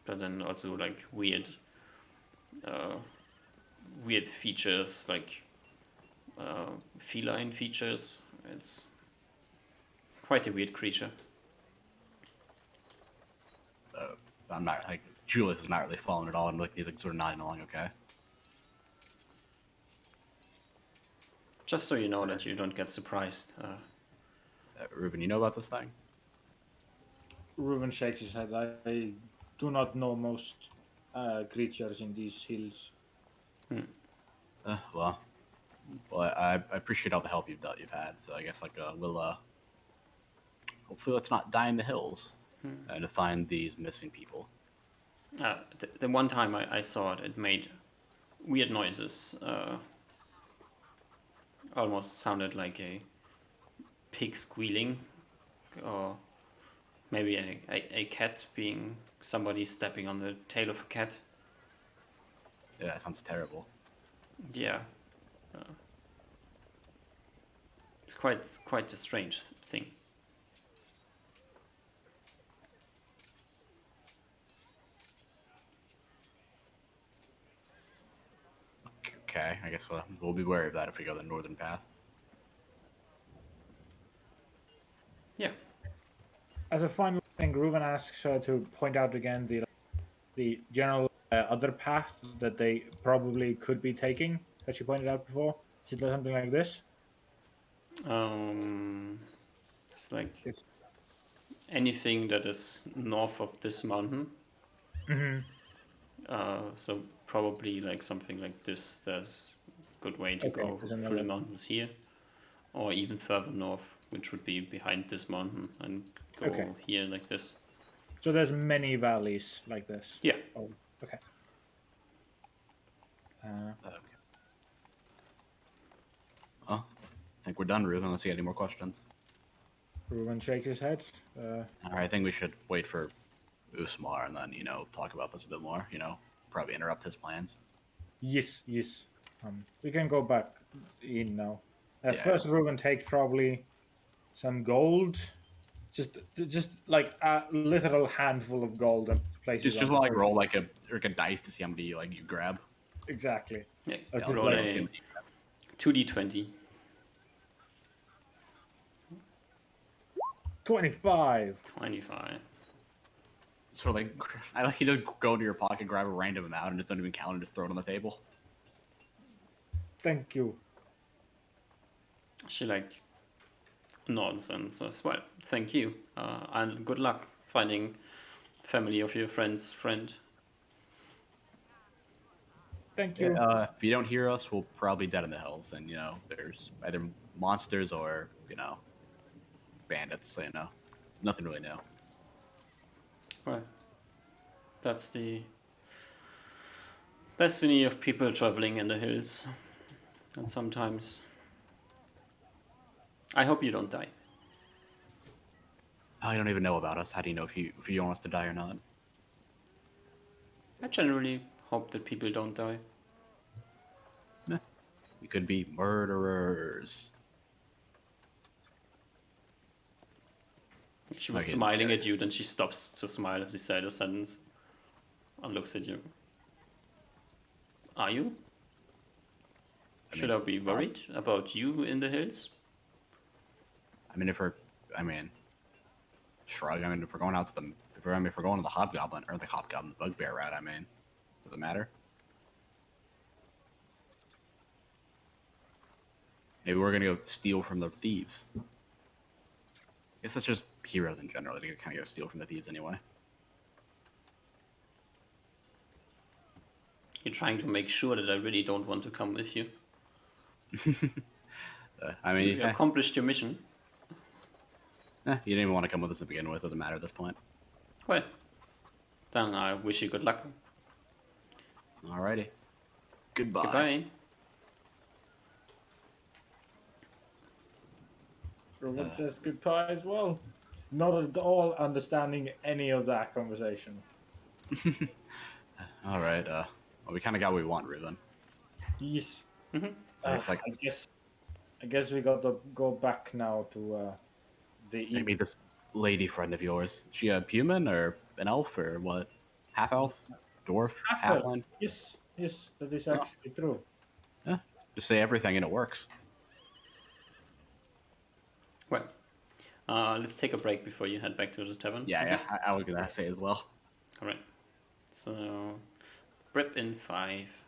but then also like weird features, like feline features. It's quite a weird creature. I'm not like Julius is not really following at all. I'm like he's like sort of nodding along. Okay. Just so you know that you don't get surprised. Ruben, you know about this thing? Ruben shakes his head. I do not know most creatures in these hills. Well, I appreciate all the help you've had. So I guess like we'll hopefully let's not die in the hills and to find these missing people. The one time I saw it, it made weird noises. Almost sounded like a pig squealing, or maybe a cat being somebody stepping on the tail of a cat. Yeah, that sounds terrible. Yeah, it's quite a strange thing. Okay, I guess we'll be wary of that if we go the northern path. Yeah. As a final thing, Ruben asks to point out again the general other path that they probably could be taking that you pointed out before. Is it something like this? It's like It's, anything that is north of this mountain. Mhm. So probably like something like this. There's a good way to Okay, go there's through another- the mountains here, or even further north, which would be behind this mountain, and go Okay. here like this. So there's many valleys like this. Yeah. Oh, okay. Okay. Well, I think we're done, Ruben, unless you got any more questions. Ruben shakes his head. All right, I think we should wait for Usmar and then, talk about this a bit more, probably interrupt his plans. Yes, yes. We can go back in now. Yeah. First, Ruben takes probably some gold, just like a literal handful of gold and places. Just on like the roll like a dice to see how many you grab. exactly. Yeah. That's Yeah, just roll like- it and see how many you grab. 2d20. 25. 25. Sort of like I like you to go into your pocket, grab a random amount, and just don't even count and just throw it on the table. Thank you. She like nods and says, "Well, thank you, and good luck finding family of your friend's friend." Thank you. If you don't hear us, we'll probably be dead in the hills, and there's either monsters or bandits. So nothing really new. Well, that's the destiny of people traveling in the hills. And sometimes I hope you don't die. Oh, you don't even know about us. How do you know if you want us to die or not? I generally hope that people don't die. We could be murderers. She was Okay, smiling scary. at you, then she stops to smile as he said a sentence and looks at you. Are you? Should I be worried about you in the hills? Shrug. If we're going out to if we're going to the hobgoblin or the bugbear rat, does it matter? Maybe we're gonna go steal from the thieves. I guess that's just heroes in general. They kind of go steal from the thieves anyway. You're trying to make sure that I really don't want to come with you. You accomplished your mission. You didn't even want to come with us to begin with. Doesn't matter at this point. Well, then I wish you good luck. Alrighty. Goodbye. Goodbye. Ruben says goodbye as well. Not at all understanding any of that conversation. All right. Well, we kind of got what we want, Ruben. Yes. Mhm. Like- I guess we got to go back now to the Maybe this lady friend of yours. She a human or an elf or what? Half elf, dwarf, Half-elf. halfling. Yes, that is actually true. Just say everything and it works. Well, let's take a break before you head back to the tavern. Yeah. I was gonna say as well. All right. So, prep in 5.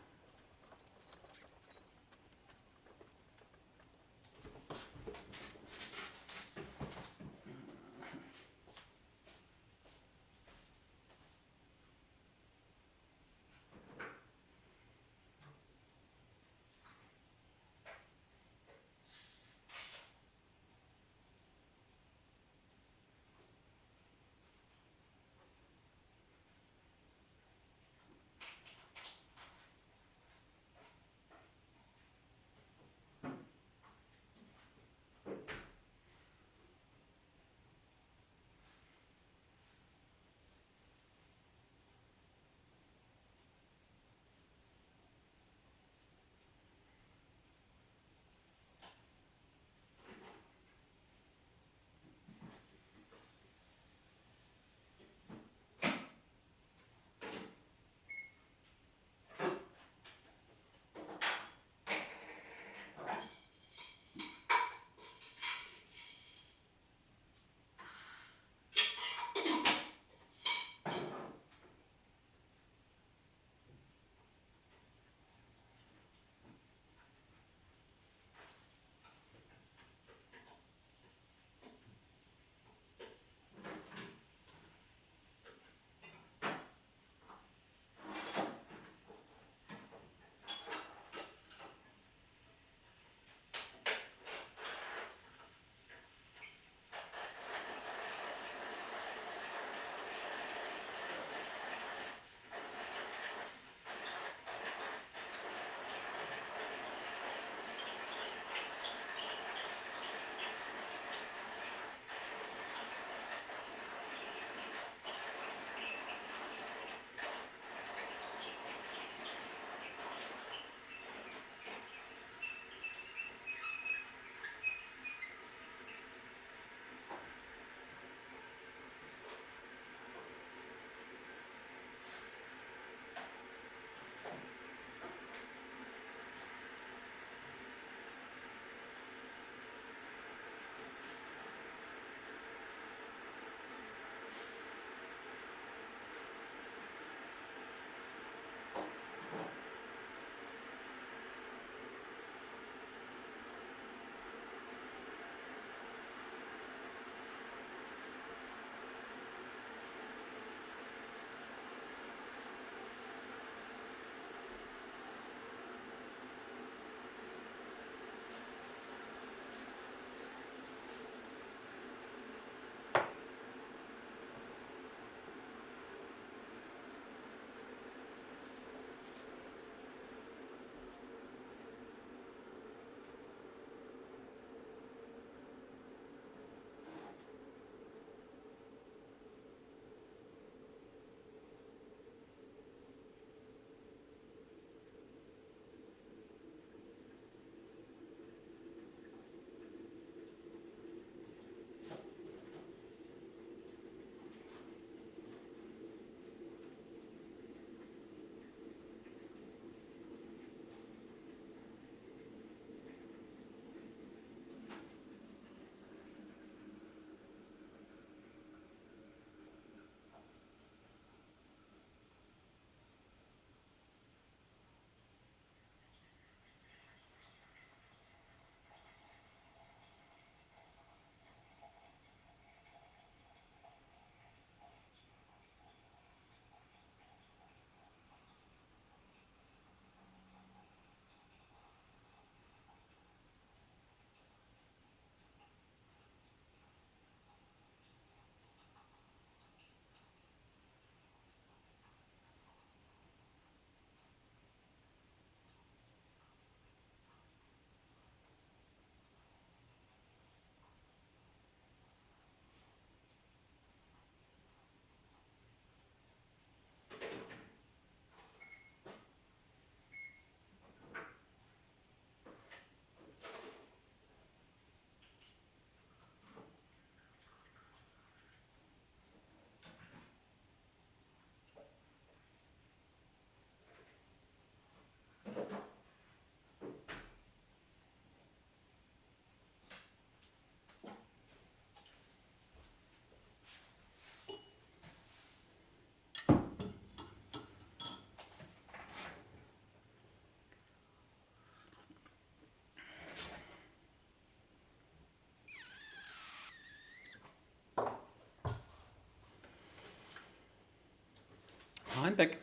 I'm back.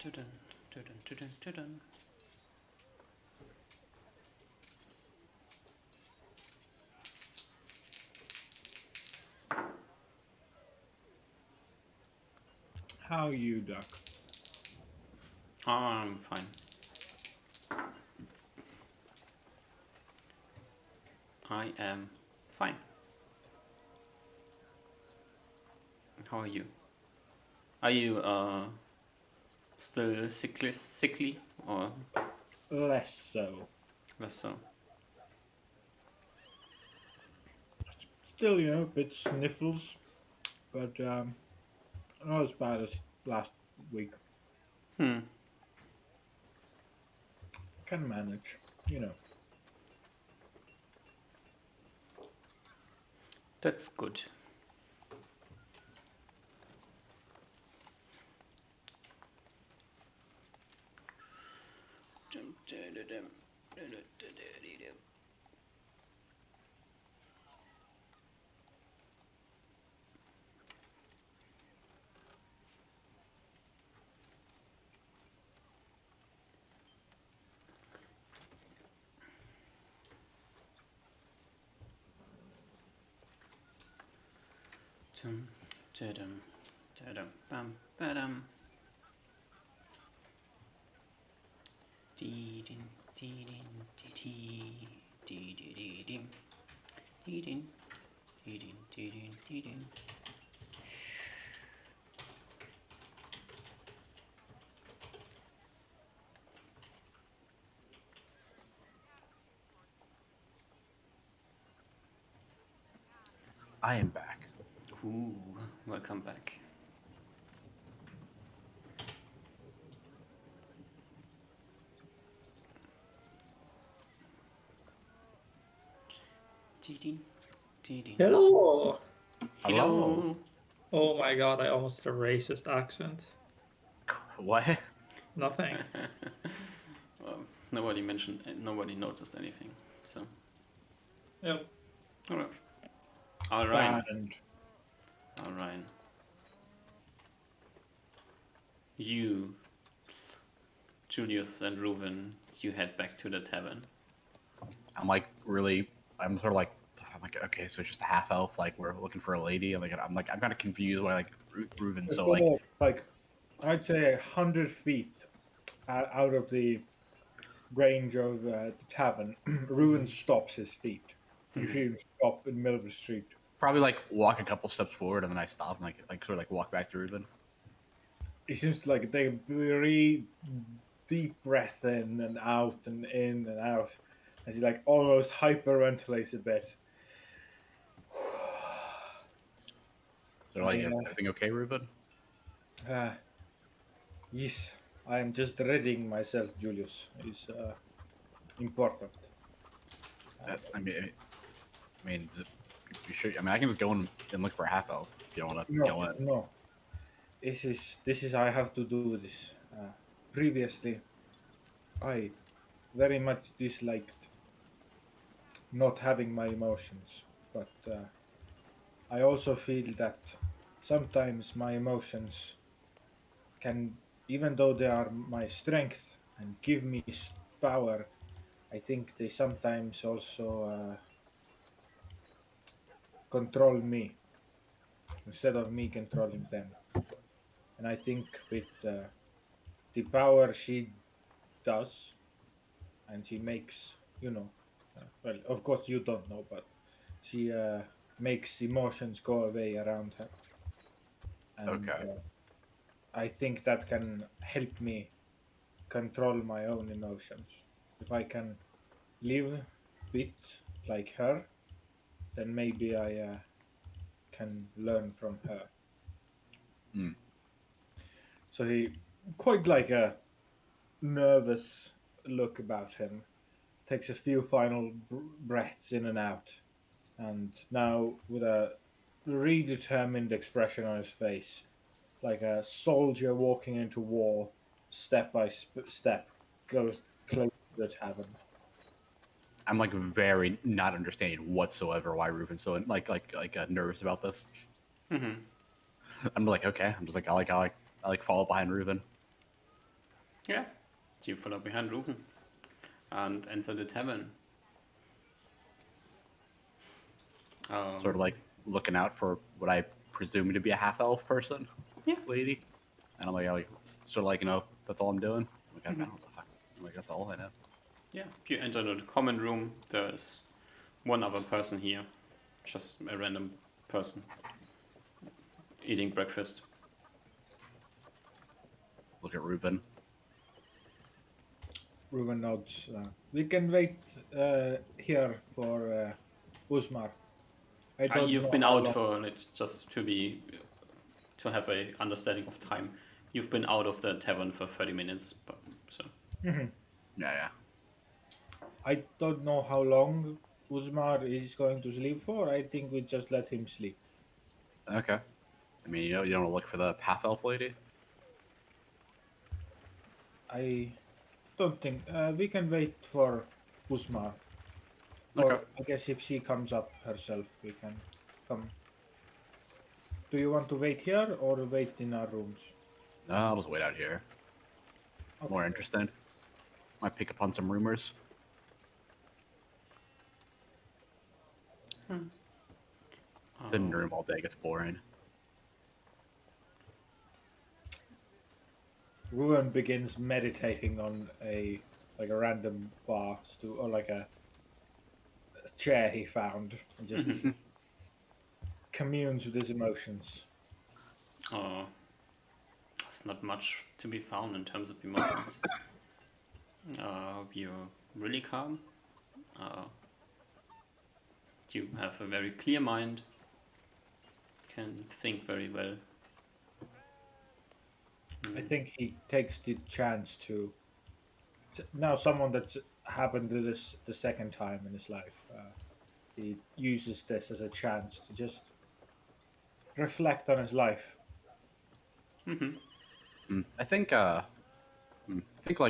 Dun, dun, dun, dun, dun, dun. How are you, Duck? I'm fine. I am fine. How are you? Are you still sickly or Less so. less so? Still, a bit sniffles, but not as bad as last week. Hmm, Can manage. that's good. Dum, da-dum, da-dum, bam, ba-dum. Dee-din, dee-din, dee-dee, dee-dee-dee-dim. Dee-din, dee-din, dee-din, dee-din. I am back. Ooh, welcome back. Dee-din, dee-din. Hello. Hello. Oh my god, I almost did a racist accent. What? Nothing. Well, nobody noticed anything. So, Yep. all right, all right, And all right. You, Julius and Reuven, you head back to the tavern. I'm like really. I'm sort of like. I'm like, okay, so it's just a half elf. Like we're looking for a lady. I'm kind of confused why like Reuven. So like, like I'd say 100 feet out of the range of the tavern, Ruin stops his feet. You see him stop in the middle of the street. probably like walk a couple steps forward and then I stop and like sort of like walk back to Reuven. He seems to like take a very deep breath in and out and in and out as he like almost hyperventilates a bit. So like, Yeah. everything okay, Reuven? Uh, yes, I am just readying myself, Julius. Is important. Is it, you sure? I mean, I can just go in and look for a half elf if you don't want to No, go in. no. This is I have to do this. Previously, I very much disliked not having my emotions, but I also feel that sometimes my emotions can, even though they are my strength and give me power, I think they sometimes also control me instead of me controlling them. And I think with the power she does, and she makes, well, of course you don't know, but she makes emotions go away around her. And Okay. I think that can help me control my own emotions. If I can live bit like her, then maybe I can learn from her. Hmm. So he quite like a nervous look about him, takes a few final breaths in and out, and now with a redetermined expression on his face, like a soldier walking into war, step by step, goes close to the tavern. I'm like very not understanding whatsoever why Ruben's so nervous about this. Hmm. I'm like, okay. I'm just like I follow behind Ruben. Yeah. You follow behind Rufen and enter the tavern. Sort of like looking out for what I presume to be a half elf person, Yeah. lady. And I'm like, sort of like, that's all I'm doing. I'm like, I don't know what the fuck. I'm like, that's all I know. Yeah. You enter the common room. There's one other person here, just a random person eating breakfast. Look at Ruben. Ruben nods. We can wait here for Usmar. I don't You've know been how out long. for it just to have a understanding of time. You've been out of the tavern for 30 minutes, so Yeah. I don't know how long Usmar is going to sleep for. I think we just let him sleep. Okay. I mean, you don't want to look for the half elf lady. I don't think we can wait for Usmar. Okay. Or I guess if she comes up herself, we can come. Do you want to wait here or wait in our rooms? No, I'll just wait out here. Okay. More interested. Might pick up on some rumors. Sitting in the room all day gets boring. Ruben begins meditating on a random bar stool or like a chair he found and just communes with his emotions. there's not much to be found in terms of emotions. You're really calm. You have a very clear mind. Can think very well. I think he takes the chance to now someone that's happened to this the second time in his life. He uses this as a chance to just reflect on his life. I think, yeah, I think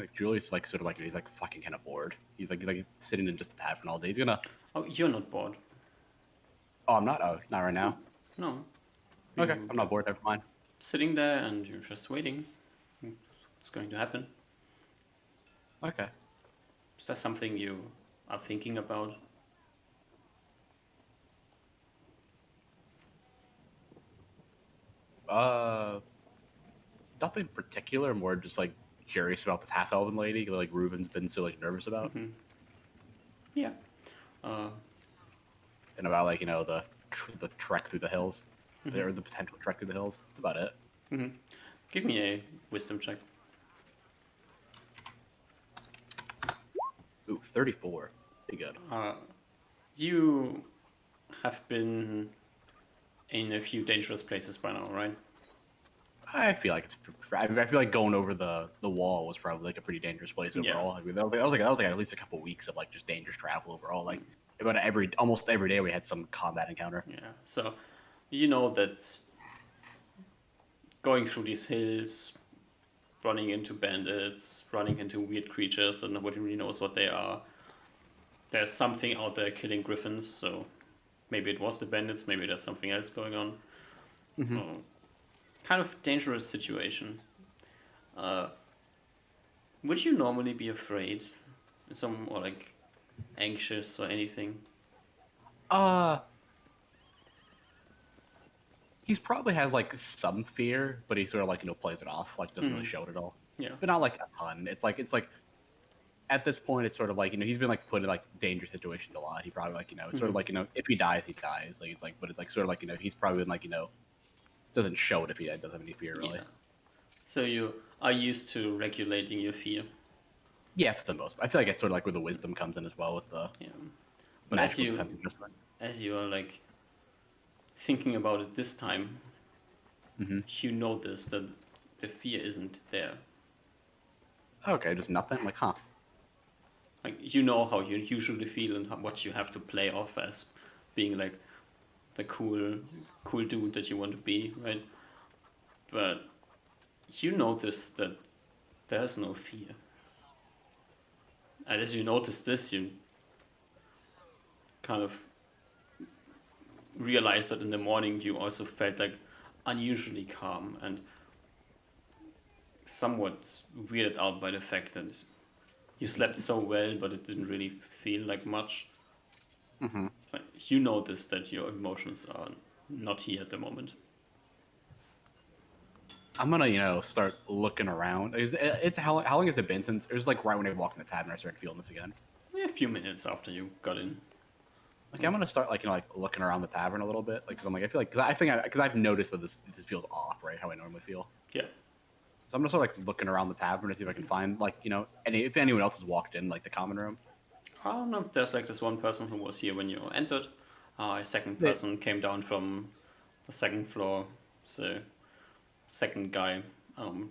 like Julius like sort of like he's like fucking kind of bored. He's like sitting in just a tavern all day. He's gonna. Oh, you're not bored. Oh, I'm not. Oh, not right now. No. Okay, You- I'm not bored. Never mind. Sitting there and you're just waiting. What's going to happen? Okay. Is that something you are thinking about? Nothing particular. More just like curious about this half elven lady. Like Ruben's been so like nervous about, Yeah. Uh, and about like the trek through the hills, or the potential trek through the hills. That's about it. Give me a wisdom check. Ooh, 34. Pretty good. You have been in a few dangerous places by now, right? I feel like I feel like going over the wall was probably like a pretty dangerous place Yeah. overall. I mean, that was like at least a couple weeks of like just dangerous travel overall. Like about almost every day we had some combat encounter. Yeah. So, you know that going through these hills, running into bandits, running into weird creatures, and nobody really knows what they are. There's something out there killing griffins, so maybe it was the bandits, maybe there's something else going on. Kind of dangerous situation. Would you normally be afraid? Or like anxious or anything? He's probably has like some fear, but he sort of like plays it off, like doesn't really show it at all. Yeah. But not like a ton. It's like at this point, it's sort of like he's been like put in like dangerous situations a lot. He probably like it's sort of like if he dies, he dies. Like it's like, but it's like sort of like he's probably been like doesn't show it if he doesn't have any fear really. Yeah. So you are used to regulating your fear. Yeah, for the most part. I feel like it's sort of like where the wisdom comes in as well with the Yeah. But as magical you defensive adjustment. as you are like thinking about it this time, Mm-hmm. you notice that the fear isn't there. Okay, just nothing. Like, huh? Like you know how you usually feel and what you have to play off as being like the cool dude that you want to be, right? But you notice that there's no fear. And as you notice this, you kind of realize that in the morning you also felt like unusually calm and somewhat weirded out by the fact that you slept so well, but it didn't really feel like much. Mm-hmm. It's like you notice that your emotions are not here at the moment. I'm gonna, start looking around. It's how long has it been since? It was like right when I walked in the tavern, I started feeling this again. Yeah, a few minutes after you got in. Okay, I'm gonna start like looking around the tavern a little bit, like 'cause I'm like I feel like because I've noticed that this feels off, right? How I normally feel. Yeah. So I'm gonna start like looking around the tavern to see if I can find like if anyone else has walked in like the common room. Oh no, there's like this one person who was here when you entered. A second Yeah. person came down from the second floor. So second guy.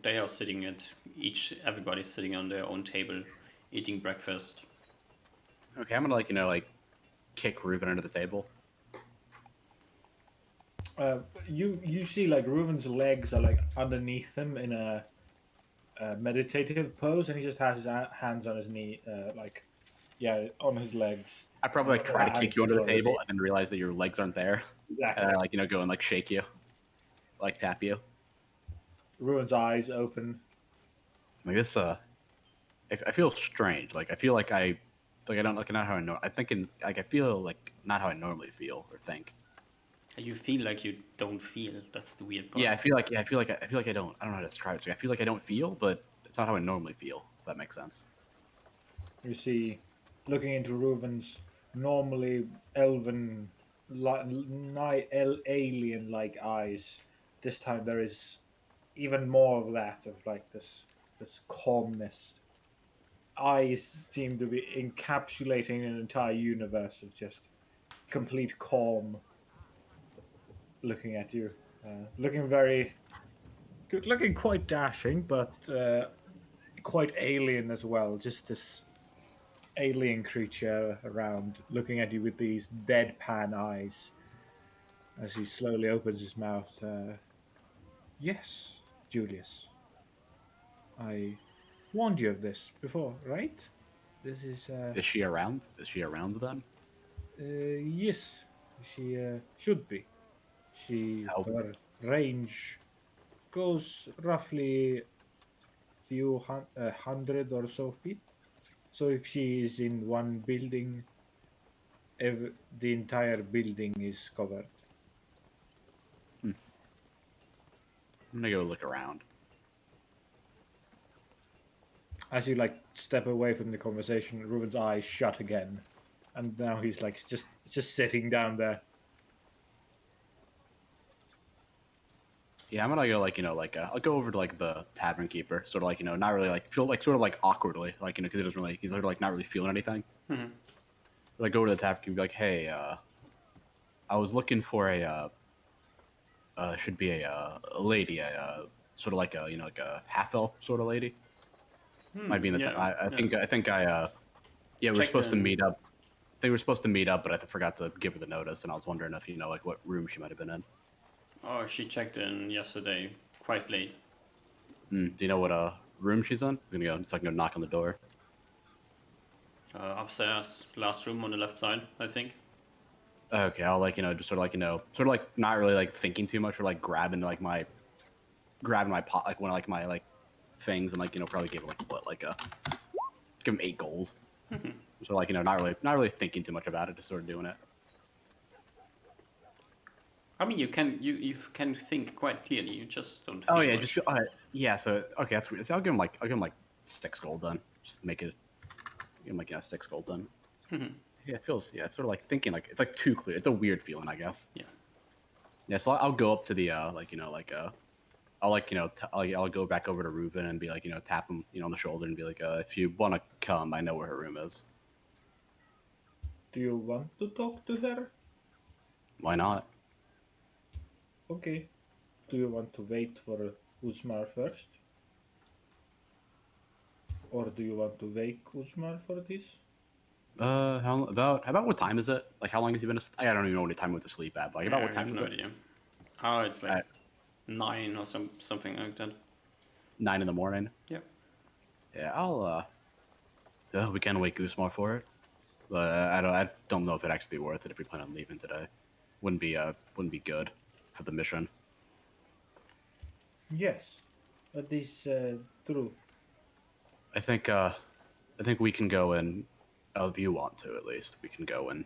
They are sitting everybody's sitting on their own table, eating breakfast. Okay, I'm gonna like kick Ruben under the table. You see like Reuven's legs are like underneath him in a meditative pose, and he just has his hands on his knee, on his legs. I probably like try to kick you under the Hands closed. table and then realize that your legs aren't there, Exactly. and I go and like shake you, like tap you. Reuven's eyes open. Like this, I feel strange. Like I feel like I don't like not how I know. I thinking like I feel like not how I normally feel or think. You feel like you don't feel. That's the weird part. Yeah, I feel like I don't know how to describe it. So I feel like I don't feel, but it's not how I normally feel. If that makes sense. You see, looking into Reuven's normally elven, alien-like eyes. This time there is even more of that, of like this calmness. Eyes seem to be encapsulating an entire universe of just complete calm. Looking at you, looking very good, looking quite dashing, but quite alien as well. Just this alien creature around, looking at you with these deadpan eyes as he slowly opens his mouth. Yes, Julius, I warned you of this before, right? This is Is she around? Is she around then? yes, she should be. Help. Her range goes roughly hundred or so feet. So if she is in one building, the entire building is covered. I'm gonna go look around. As you like step away from the conversation, Reuben's eyes shut again, and now he's like just sitting down there. Yeah, I'm gonna go I'll go over to like the tavern keeper, sort of like not really like feel like sort of like awkwardly, like because he doesn't really he's sort of like not really feeling anything. Mhm. Like go over to the tavern keeper and be like, hey, I was looking for should be a lady, sort of like a like a half elf sort of lady. Might be in the. yeah, I yeah. think yeah, we were Checked supposed to in. meet up. I think we were supposed to meet up, but I forgot to give her the notice, and I was wondering if like what room she might have been in. Oh, she checked in yesterday, quite late. Do you know what room she's in? He's gonna go so I can go knock on the door. Upstairs, last room on the left side, I think. Okay, I'll just sort of sort of like not really like thinking too much or like grabbing my pot like one of like my like things and like probably give him like what like give him 8 gold. So like not really thinking too much about it, just sort of doing it. I mean, you can think quite clearly. You just don't. Oh Feel yeah, much. just feel yeah. So okay, that's weird. So I'll give him like 6 gold then. Just make it give him like 6 gold then. Yeah, it feels it's sort of like thinking like it's like too clear. It's a weird feeling, I guess. Yeah. Yeah, so I'll go up to the I'll I'll like I'll go back over to Reuben and be like tap him on the shoulder and be like, if you want to come, I know where her room is. Do you want to talk to her? Why not? Okay. Do you want to wait for Uzmar first? Or do you want to wake Uzmar for this? How about what time is it? Like how long has he been? I don't even know what time he went to sleep at. But like, about Yeah, what I time have is no it? idea. Oh, it's like At 9 or something like that. 9 in the morning. Yep. Yeah, we can wake Usmar for it, but I don't know if it'd actually be worth it if we plan on leaving today. Wouldn't be good for the mission. Yes, that is true. I think we can go in. If you want to, at least we can go in.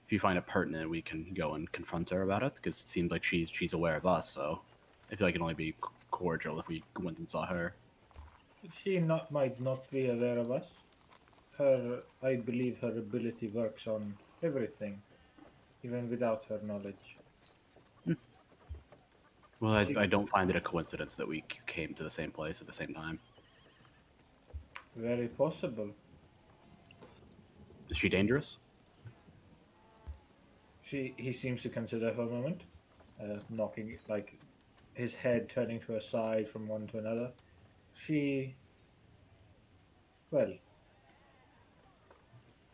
If you find it pertinent, we can go and confront her about it because it seems like she's aware of us. So I feel like it'd only be cordial if we went and saw her. She might not be aware of us. I believe her ability works on everything, even without her knowledge. Well, I, She I don't find it a coincidence that we came to the same place at the same time. very possible. Is she dangerous? He seems to consider for a moment, knocking like his head turning to a side from one to another. She, well,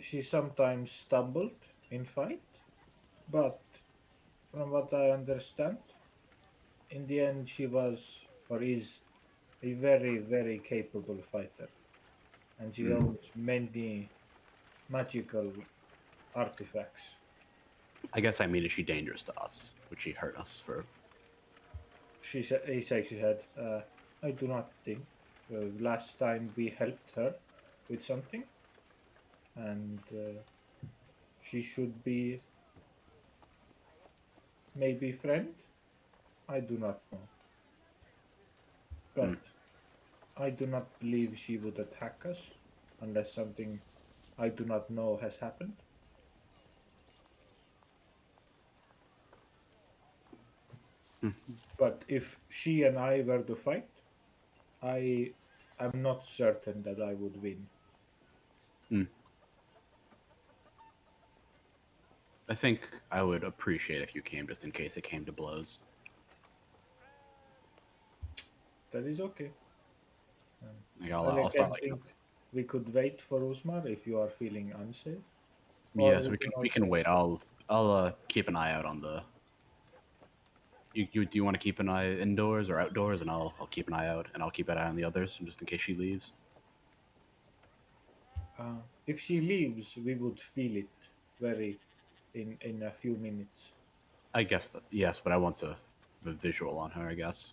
she sometimes stumbled in fight, but from what I understand, in the end she was or is a very, very capable fighter, and she Mm. owns many magical artifacts. I guess I mean, is she dangerous to us? Would she hurt us for? He shakes his head. I do not think. Last time we helped her with something, and she should be maybe friend. I do not know, Hmm. but I do not believe she would attack us unless something I do not know has happened. But if she and I were to fight, I am not certain that I would win. Hmm. I think I would appreciate if you came just in case it came to blows. That is okay. Like I I'll start again like think we could wait for Usmar if you are feeling unsafe, or yes, we we can can also. wait. I'll keep an eye out on the. You do you want to keep an eye indoors or outdoors, and I'll keep an eye out, and I'll keep an eye on the others just in case she leaves. If she leaves, we would feel it very in a few minutes. I guess that yes, but I want to have a visual on her. I guess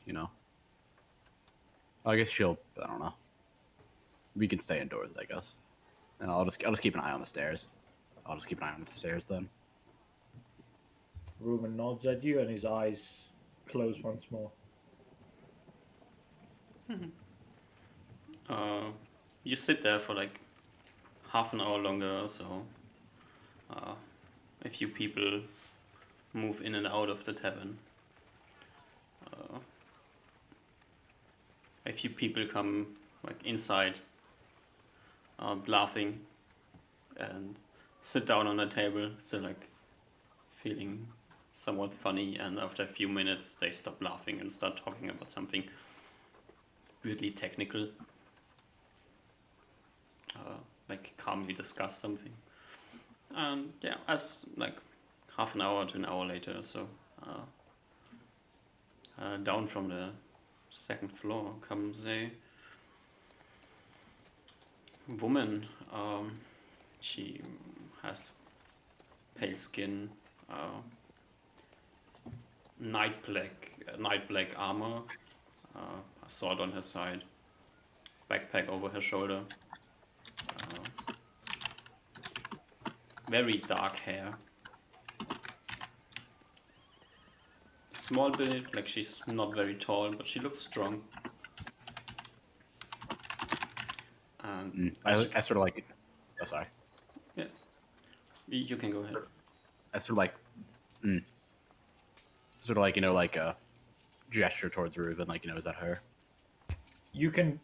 I guess she'll. I don't know. We can stay indoors, I guess, and I'll just keep an eye on the stairs. I'll just keep an eye on the stairs then. Ruben nods at you, and his eyes close once more. Uh, you sit there for like half an hour longer or so. A few people move in and out of the tavern. A few people come like inside, laughing, and sit down on a table, still like feeling somewhat funny. And after a few minutes, they stop laughing and start talking about something weirdly technical. Like calmly discuss something. And yeah, as like half an hour to an hour later, so down from the second floor comes a woman. She has pale skin, night black armor, a sword on her side, backpack over her shoulder, very dark hair. Small build, like she's not very tall, but she looks strong. And I, as I sort of like. Oh, sorry. yeah, you can go ahead. I sort of like. Sort of like like gesture towards Reuben, like, is that her? You can,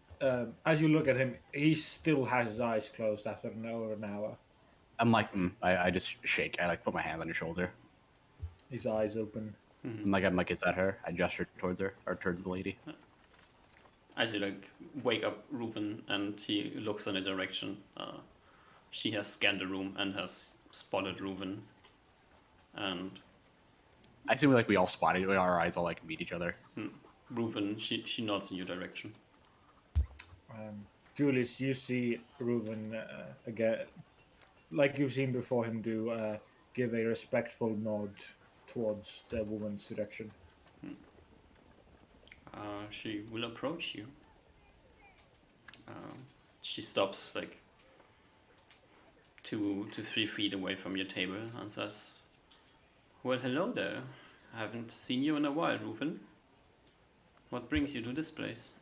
as you look at him, he still has his eyes closed after over an hour. I'm like, I just shake. I like put my hand on your shoulder. His eyes open. I'm like, is that her? I gesture towards her or towards the lady. As you like wake up Reuven and he looks in a direction, she has scanned the room and has spotted Reuven. And I assume like we all spotted. Our eyes all like meet each other. Reuven, she nods in your direction. Julius, you see Reuven again, like you've seen before him do, give a respectful nod towards the woman's direction. She will approach you. She stops like 2 to 3 feet away from your table and says, "Well, hello there. I haven't seen you in a while, Reuven. What brings you to this place?"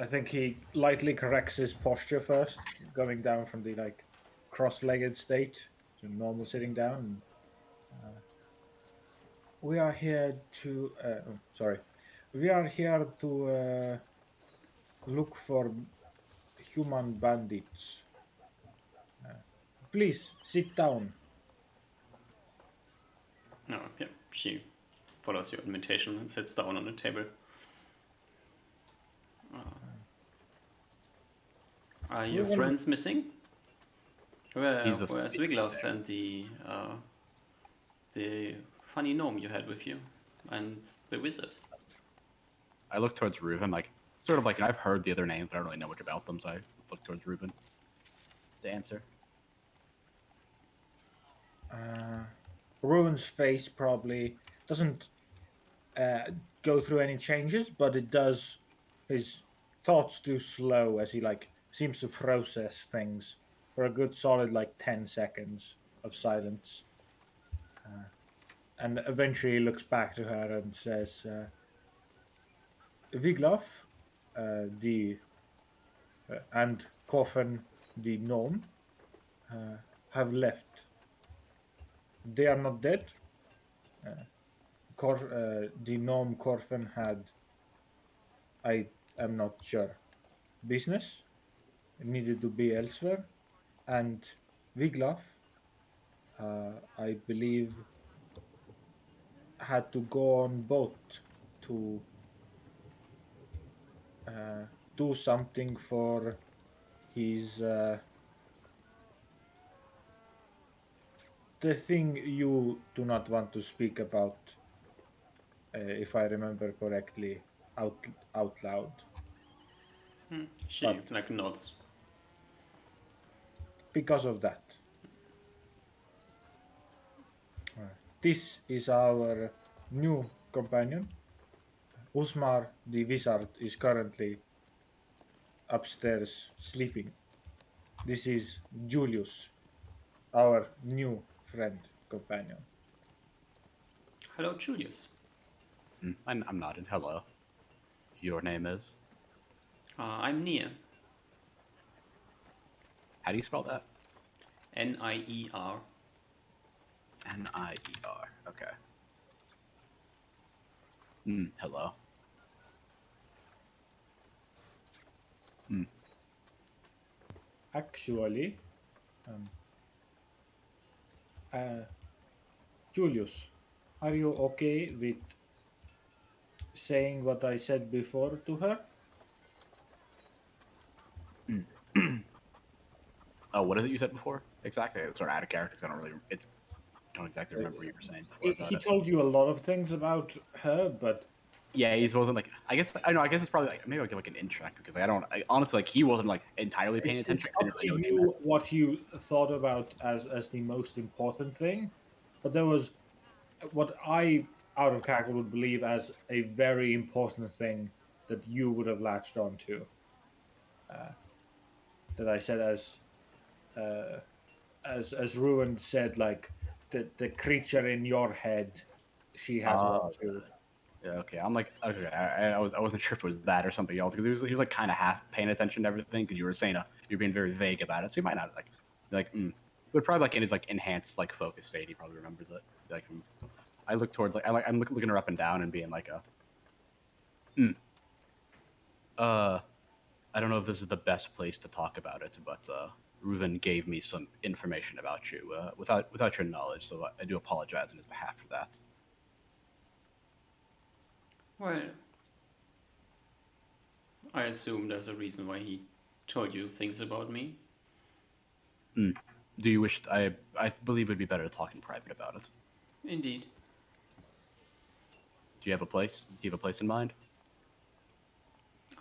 I think he lightly corrects his posture first, going down from the like cross-legged state to normal sitting down. We are here to. Sorry, we are here to look for human bandits. Please sit down. Yeah, she follows your invitation and sits down on the table. Are your Reuven- friends missing? He's a Where's sleepy Wiglaf snake. and the funny gnome you had with you, and the wizard? I look towards Reuben, like sort of like I've heard the other names, but I don't really know much about them, so I look towards Reuben to answer. Ruin's face probably doesn't go through any changes, but it does. His thoughts do slow as he like seems to process things for a good solid like 10 seconds of silence, and eventually he looks back to her and says, "Wiglaf, the and Coffin, the gnome, have left. They are not dead. The gnome Corfin had, I am not sure, business. It needed to be elsewhere. And Wiglaf, I believe, had to go on boat to do something for his. The thing you do not want to speak about, if I remember correctly, out loud. She But- like nods. Because of that. This is our new companion. Usmar the wizard is currently upstairs sleeping. This is Julius, our new friend companion. Hello, Julius. I'm nodding. Hello. Your name is? I'm Nier. How do you spell that? Nier. Nier. Okay. Hello. Actually, Julius, are you okay with saying what I said before to her? Oh, what is it you said before? Exactly. It's sort of out of character because I don't exactly remember what you were saying before about He it. told you a lot of things about her, but Yeah, he wasn't like. I guess I know. I guess it's probably like maybe I'll give like an intro because like, honestly like he wasn't like entirely paying it's attention. I up didn't to really know you what you thought about as the most important thing. But there was what I, out of character, would believe as a very important thing that you would have latched onto. That I said as Ruin said, like the creature in your head, she has Oh, one too. Yeah, okay. I'm like, okay. I wasn't sure if it was that or something else because he was like kind of half paying attention to everything because you were saying you're being very vague about it, so he might not but probably like in his like enhanced like focus state, he probably remembers it. Like, I look towards I'm looking her up and down and being like I don't know if this is the best place to talk about it, but Reuven gave me some information about you without your knowledge, so I do apologize on his behalf for that. Well, I assume there's a reason why he told you things about me. Do you wish? I believe it would be better to talk in private about it. Indeed. Do you have a place? Do you have a place in mind?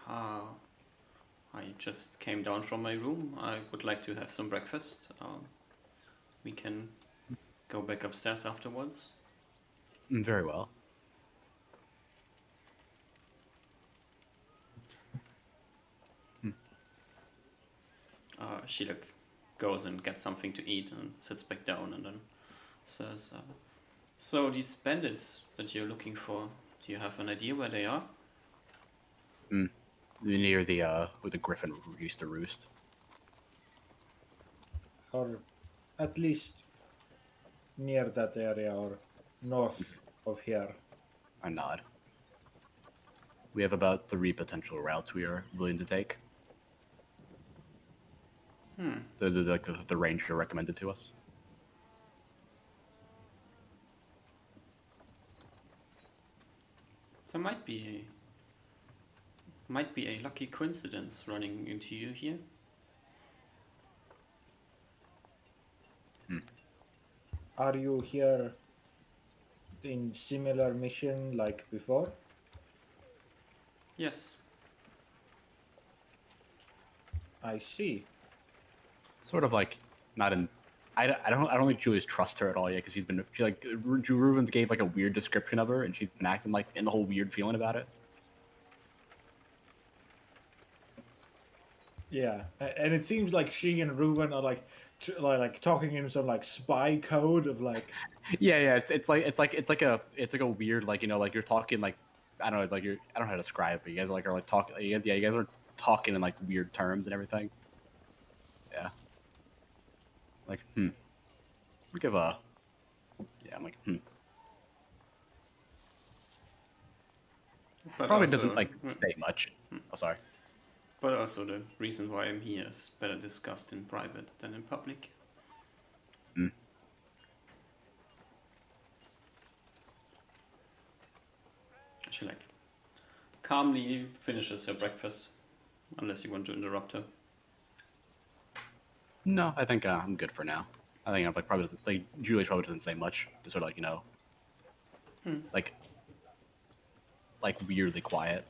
I just came down from my room. I would like to have some breakfast. We can go back upstairs afterwards. Very well. She goes and gets something to eat and sits back down and then says, "So these bandits that you're looking for, do you have an idea where they are?" Near the where the griffin used to roost. Or at least near that area or north of here. I nod. We have about 3 potential routes we are willing to take. The ranger recommended to us. There might be a lucky coincidence running into you here. Are you here in similar mission like before? Yes. I see. Sort of like not in. I don't think Julia's trust her at all yet because she like Reuven gave like a weird description of her and she's been acting like in the whole weird feeling about it. Yeah, and it seems like she and Reuven are like talking in some like spy code of like. Yeah. It's like a weird like like you're talking like I don't know it's like you're I don't know how to describe it but you guys are like talking you guys are talking in like weird terms and everything. Yeah. Like we give a. Yeah, I'm like But Probably also, doesn't like say much. Oh, sorry. But also the reason why I'm here is better discussed in private than in public. She like calmly finishes her breakfast, unless you want to interrupt her. No, I think I'm good for now. I think I'm like probably like Julie probably doesn't say much. Just sort of like like weirdly quiet.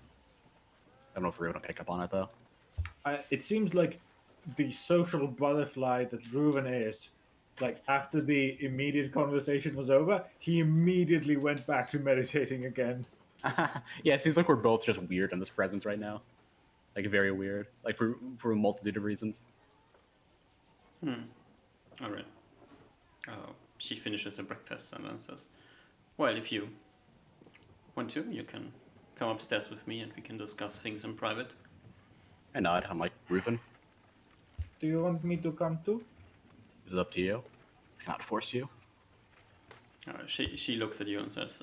I don't know if we're able to pick up on it though. It seems like the social butterfly that Reuven is. Like after the immediate conversation was over, he immediately went back to meditating again. Yeah, it seems like we're both just weird in this presence right now. Like very weird. Like for a multitude of reasons. All right. She finishes her breakfast and then says, "Well, if you want to, you can come upstairs with me and we can discuss things in private." I nod. I'm like, Reuven, Do you want me to come too? is it up to you? I cannot force you. She looks at you and says,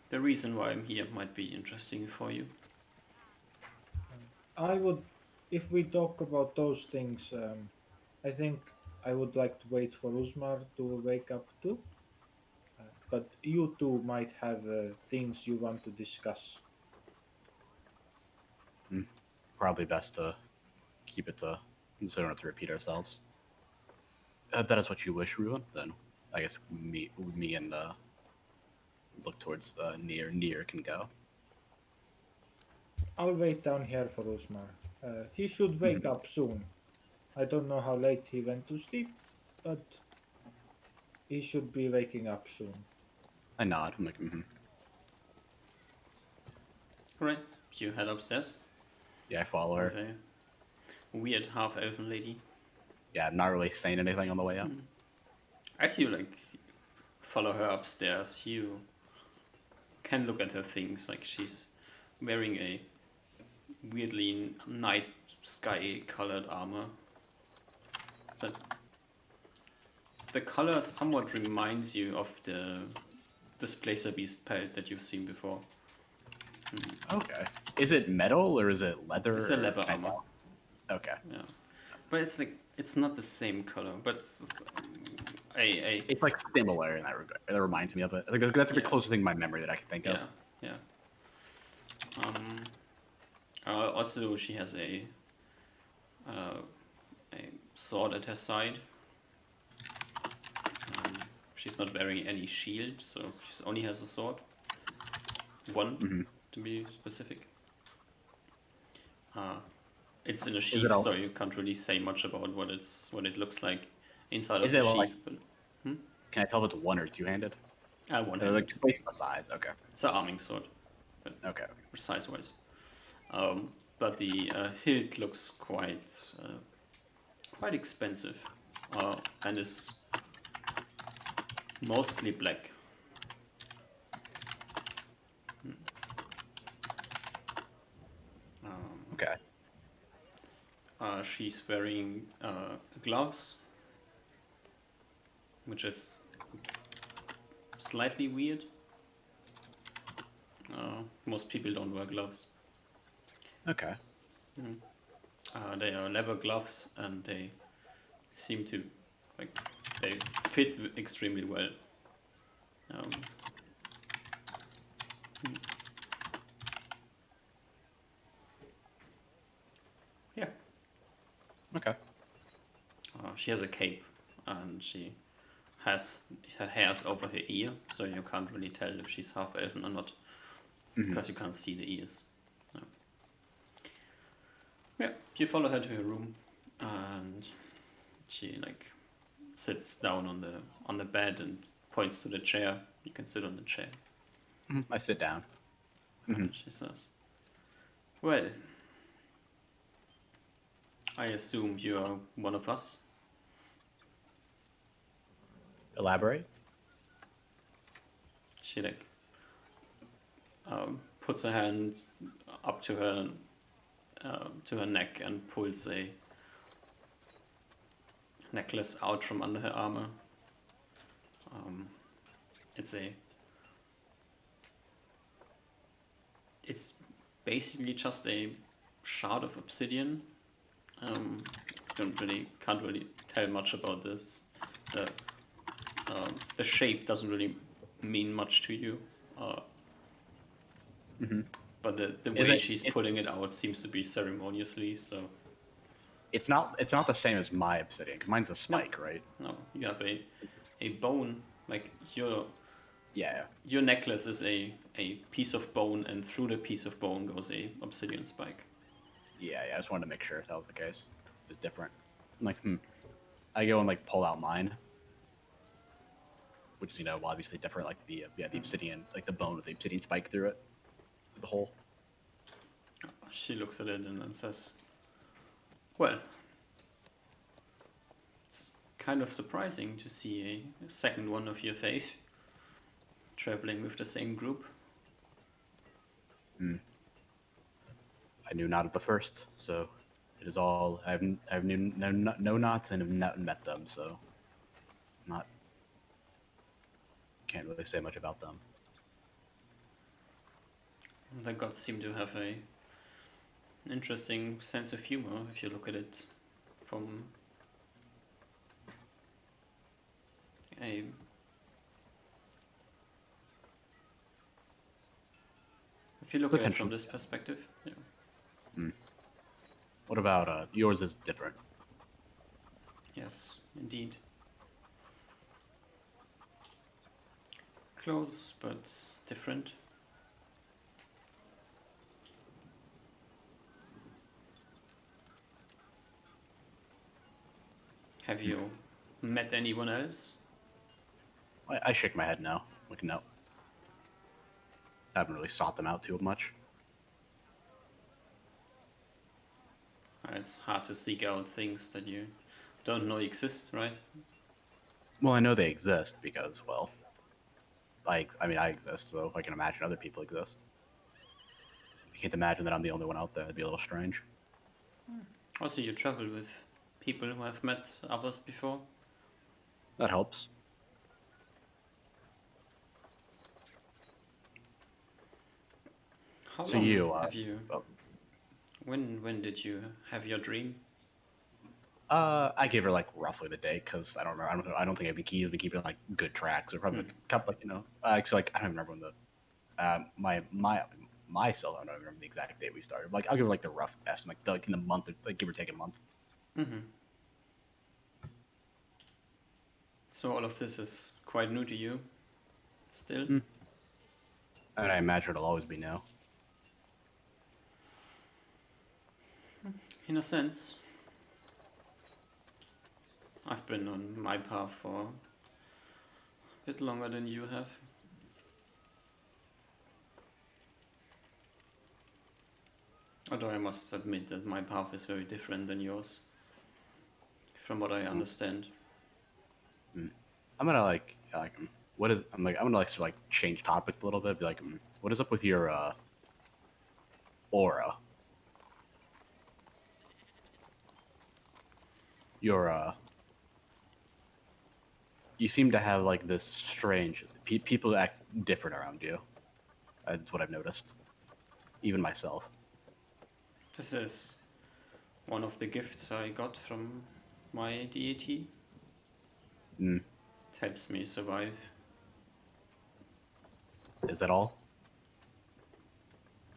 "The reason why I'm here might be interesting for you." I would, if we talk about those things, I think I would like to wait for Usmar to wake up too. But you two might have things you want to discuss. Probably best to keep it to so we don't have to repeat ourselves. If that is what you wish, Reuven, then I guess me and look towards near can go. I'll wait down here for Usmar. He should wake up soon. I don't know how late he went to sleep, but he should be waking up soon. I nod. I'm like, All right, you head upstairs Yeah, I follow her. with a weird half-elfen lady. Yeah, not really saying anything on the way up. As you like follow her upstairs, you can look at her things. Like she's wearing a weirdly night sky colored armor. The color somewhat reminds you of the Displacer Beast pelt that you've seen before. Okay. Is it metal or is it leather? It's a or leather can I armor. tell? Okay. Yeah, but it's like it's not the same color, but a It's like similar in that regard. That reminds me of it. Like that's the Yeah. closest thing in my memory that I can think of. yeah. Also, she has a sword at her side. She's not wearing any shield, so she only has a sword. One, to be specific. It's in a sheath, it all- so you can't really say much about what it looks like inside of Is the it like- sheath. But Can I tell if it's one or two-handed? one They're like twice the size. Okay. It's an arming sword, Okay. size-wise. But the hilt looks quite expensive, and is mostly black. Okay. She's wearing gloves, which is slightly weird. Most people don't wear gloves. Okay. They are leather gloves, and they seem to they fit extremely well. Yeah. Okay. She has a cape, and she has her hairs over her ear, so you can't really tell if she's half elven or not, because you can't see the ears. No. Yeah, you follow her to her room, and she sits down on the bed and points to the chair. You can sit on the chair. I sit down. And she says, "Well, I assume you are one of us." Elaborate. She puts her hand up to her neck and pulls a necklace out from under her armor. It's basically just a shard of obsidian. Can't really tell much about this. The shape doesn't really mean much to you. But the way she's pulling it out seems to be ceremoniously, so It's not the same as my obsidian. 'Cause mine's a spike, right? no, you have a bone, like Yeah. your necklace is a piece of bone, and through the piece of bone goes a obsidian spike. Yeah. I just wanted to make sure if that was the case. It's different. I'm like, I go and pull out mine, which is obviously different. Like the obsidian, like the bone with the obsidian spike through it, through the hole. She looks at it and then says, "Well, it's kind of surprising to see a second one of your faith traveling with the same group." I knew not of the first, so it is all I've know not and have not met them, so it's not. Can't really say much about them. The gods seem to have an interesting sense of humor if you look at it from a if you look at it from Potentially. this perspective. Yeah. What about yours? Is different. Yes, indeed. Close but different. Have you met anyone else? I shake my head no. Like no. I haven't really sought them out too much. It's hard to seek out things that you don't know exist, right? Well, I know they exist because, well, I exist, so I can imagine other people exist. I can't imagine that I'm the only one out there. That'd be a little strange. Also, you travel with people who have met others before. That helps. How So long you, have you? well, When did you have your dream? I gave her like roughly the day because I don't remember. I don't think he's been keeping like good tracks. Or probably like a couple, like so like I don't remember when the myself. I don't remember the exact date we started. Like I'll give her like the rough estimate, like in the month, or like give or take a month. Mm-hmm. So all of this is quite new to you, still. Mm. And I imagine it'll always be no. In a sense, I've been on my path for a bit longer than you have. Although I must admit that my path is very different than yours, from what I understand. I'm gonna what is I'm gonna like sort of like change topics a little bit. Be like, what is up with your aura? Your you seem to have like this strange people act different around you. That's what I've noticed. Even myself. This is one of the gifts I got from my deity. Mm. It helps me survive. Is that all?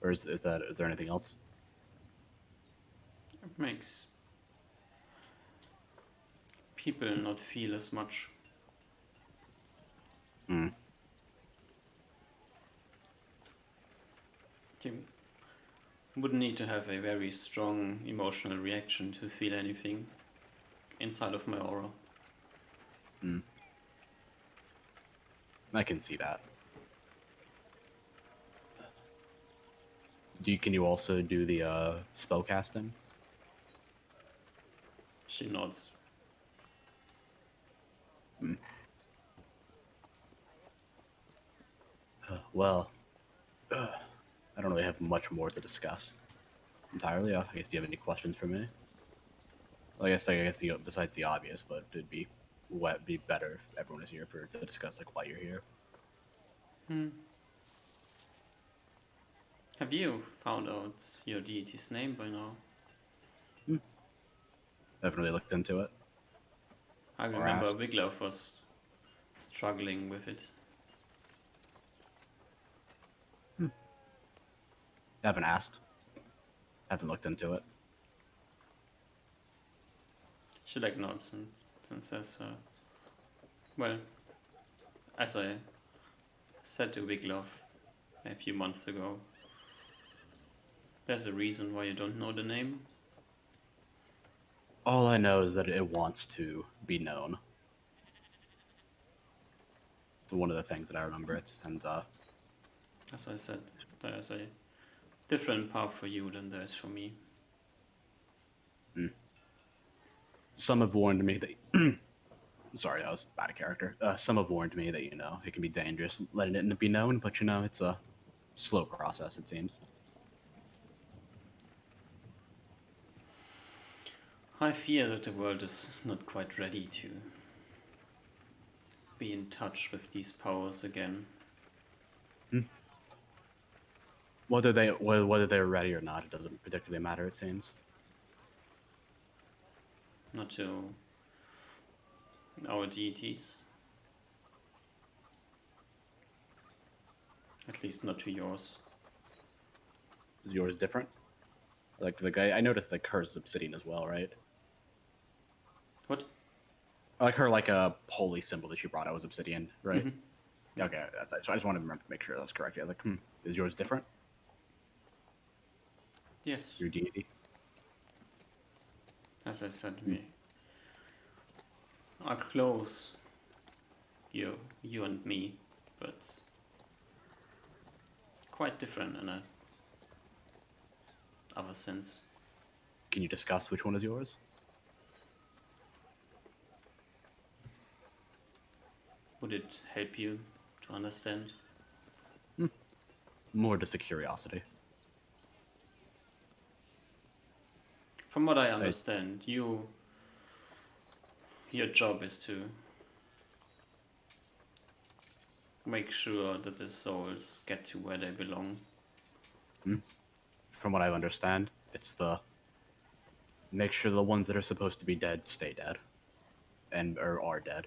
Or is there anything else? It makes people not feel as much. Mm. You wouldn't need to have a very strong emotional reaction to feel anything inside of my aura. Mm. I can see that. Can you also do the spell casting? She nods. Well, I don't really have much more to discuss entirely. I guess do you have any questions for me? Well, I guess besides the obvious, but it'd be be better if everyone is here to discuss like why you're here. Have you found out your deity's name by now? Haven't really looked into it I or remember asked. Wiglaf was struggling with it. Haven't asked. Haven't looked into it. She like nods and says, well, as I said to Wiglaf a few months ago, there's a reason why you don't know the name. All I know is that it wants to be known. It's one of the things that I remember it, and As I said, there's a different path for you than there is for me. some have warned me that. Sorry, that was bad of character. Some have warned me that it can be dangerous letting it be known, but it's a slow process. It seems. I fear that the world is not quite ready to be in touch with these powers again. Whether they're ready or not, it doesn't particularly matter. It seems. Not to our deities. At least not to yours. Is yours different? Like the guy, I noticed like hers is obsidian as well, right? What? Like her, like a holy symbol that she brought out was obsidian, right? Mhm. Okay, so I just wanted to make sure that's correct. Yeah, like, is yours different? Yes, Your deity? as I said, we are close, you and me, but quite different in a other sense. Can you discuss which one is yours? Would it help you to understand? More just a curiosity. From what I understand, your job is to make sure that the souls get to where they belong. From what I understand, it's the make sure the ones that are supposed to be dead stay dead, and or are dead.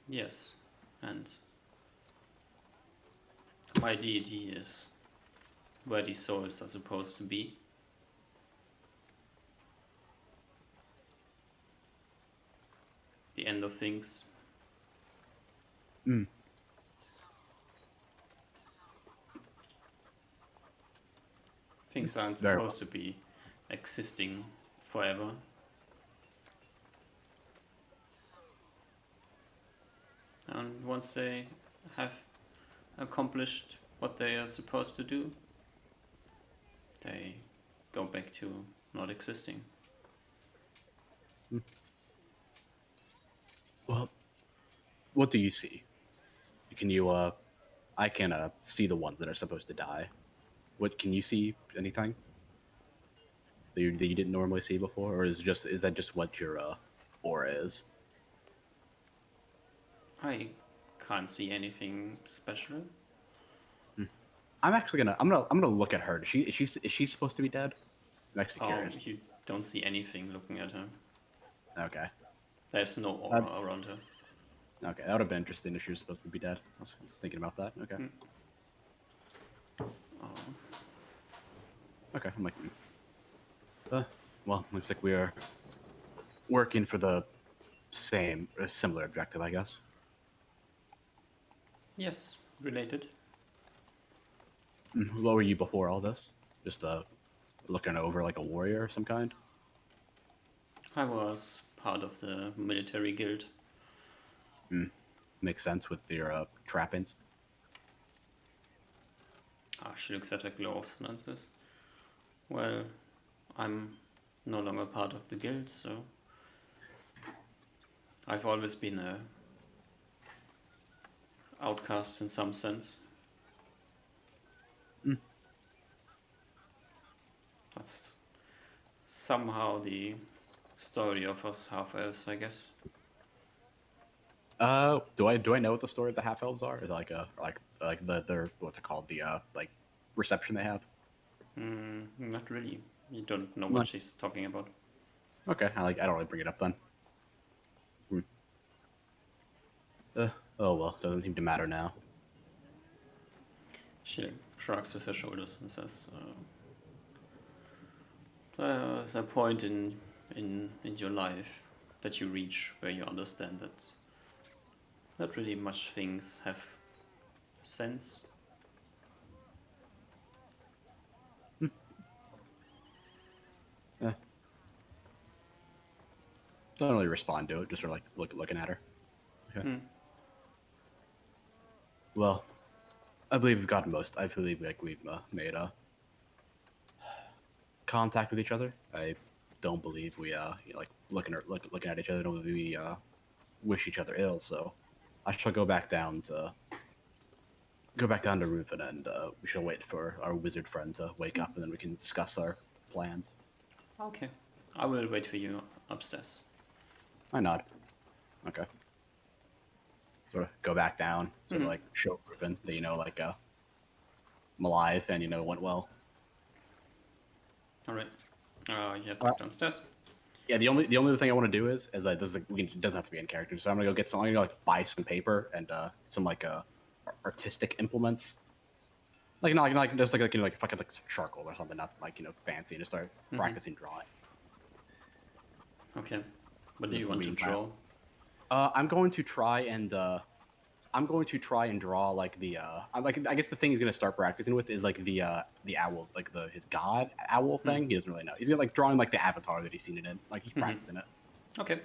Yes, and my deity is where these souls are supposed to be. The end of things. Mm. Things aren't Very well. supposed to be existing forever. And once they have accomplished what they are supposed to do, they go back to not existing. Well, what do you see? Can you I can see the ones that are supposed to die. What can you see? Anything that you didn't normally see before, or is that just what your aura is? I can't see anything special. I'm gonna look at her. Is she supposed to be dead? I'm actually Oh, curious. you don't see anything looking at her. Okay. There's no aura around her. Okay, that would have been interesting if she was supposed to be dead. I was thinking about that. Okay. Oh, Okay, I'm like, well, looks like we are working for the similar objective, I guess. yes, related. What were you before all this? Just looking over like a warrior of some kind? I was part of the military guild. Makes sense with your trappings. Ah, she looks at her gloves and answers, well, I'm no longer part of the guild, so I've always been a outcast in some sense. That's somehow the story of us half elves, I guess. Do I know what the story of the half elves are? Is it like the their what's it called, the like reception they have? Not really. You don't know No. what she's talking about. Okay, I don't really bring it up then. Oh well, doesn't seem to matter now. She shrugs with her shoulders and says, "There's a point in your life that you reach where you understand that not really much things have sense." Don't really respond to it, just sort of like looking at her. Okay. Well, I believe we've gotten most. I believe we've made contact with each other. I don't believe we like looking at each other. Don't believe we wish each other ill. So I shall go back down to Reuven, and we shall wait for our wizard friend to wake up, and then we can discuss our plans. Okay, I will wait for you upstairs. I nod. Okay. Sort of go back down. Sort of like show Reuven that like I'm alive and it went well. All right. You head back downstairs. Yeah, the only other thing I want to do is like this is it doesn't have to be in character, so I'm gonna go get some. I'm gonna like buy some paper and some like artistic implements. Like not like just like like fucking like some charcoal or something, not like fancy, and just start practicing drawing. Okay. What do you want to draw? I'm going to try and draw like the I guess the thing he's gonna start practicing with is like the owl, like his god owl thing. He doesn't really know. He's gonna like drawing like the avatar that he's seen it in, like just practicing it. Okay.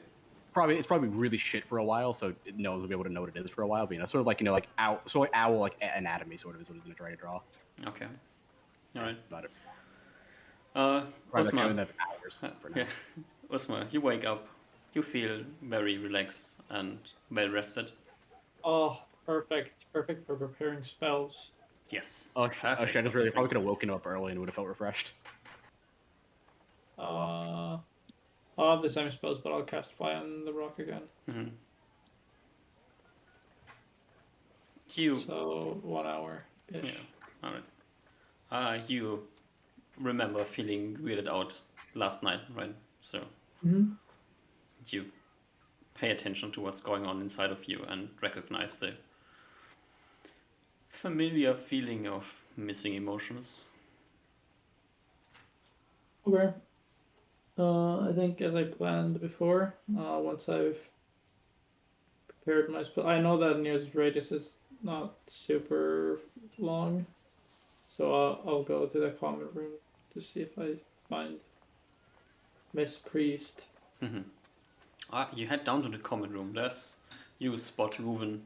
It's probably really shit for a while, so no one will be able to know what it is for a while. But sort of like like owl, so like owl like anatomy sort of is what he's gonna try to draw. Okay. All right. That's about it. Usma. Hours for now. Yeah. Usma, you wake up. You feel very relaxed and well rested. Oh, perfect. Perfect for preparing spells. Yes. Oh, Perfect shit, I just for really probably preparing could have woken up early and would have felt refreshed. I'll have the same spells, but I'll cast Fly on the Rock again. You. So 1 hour ish. Yeah. All right. You remember feeling weirded out last night, right? So Mm-hmm. you pay attention to what's going on inside of you and recognize the familiar feeling of missing emotions. Okay. I think as I planned before, once I've prepared my spell, I know that nearest radius is not super long, so I'll go to the common room to see if I find Miss Priest. You head down to the common room. There's you spot Ruven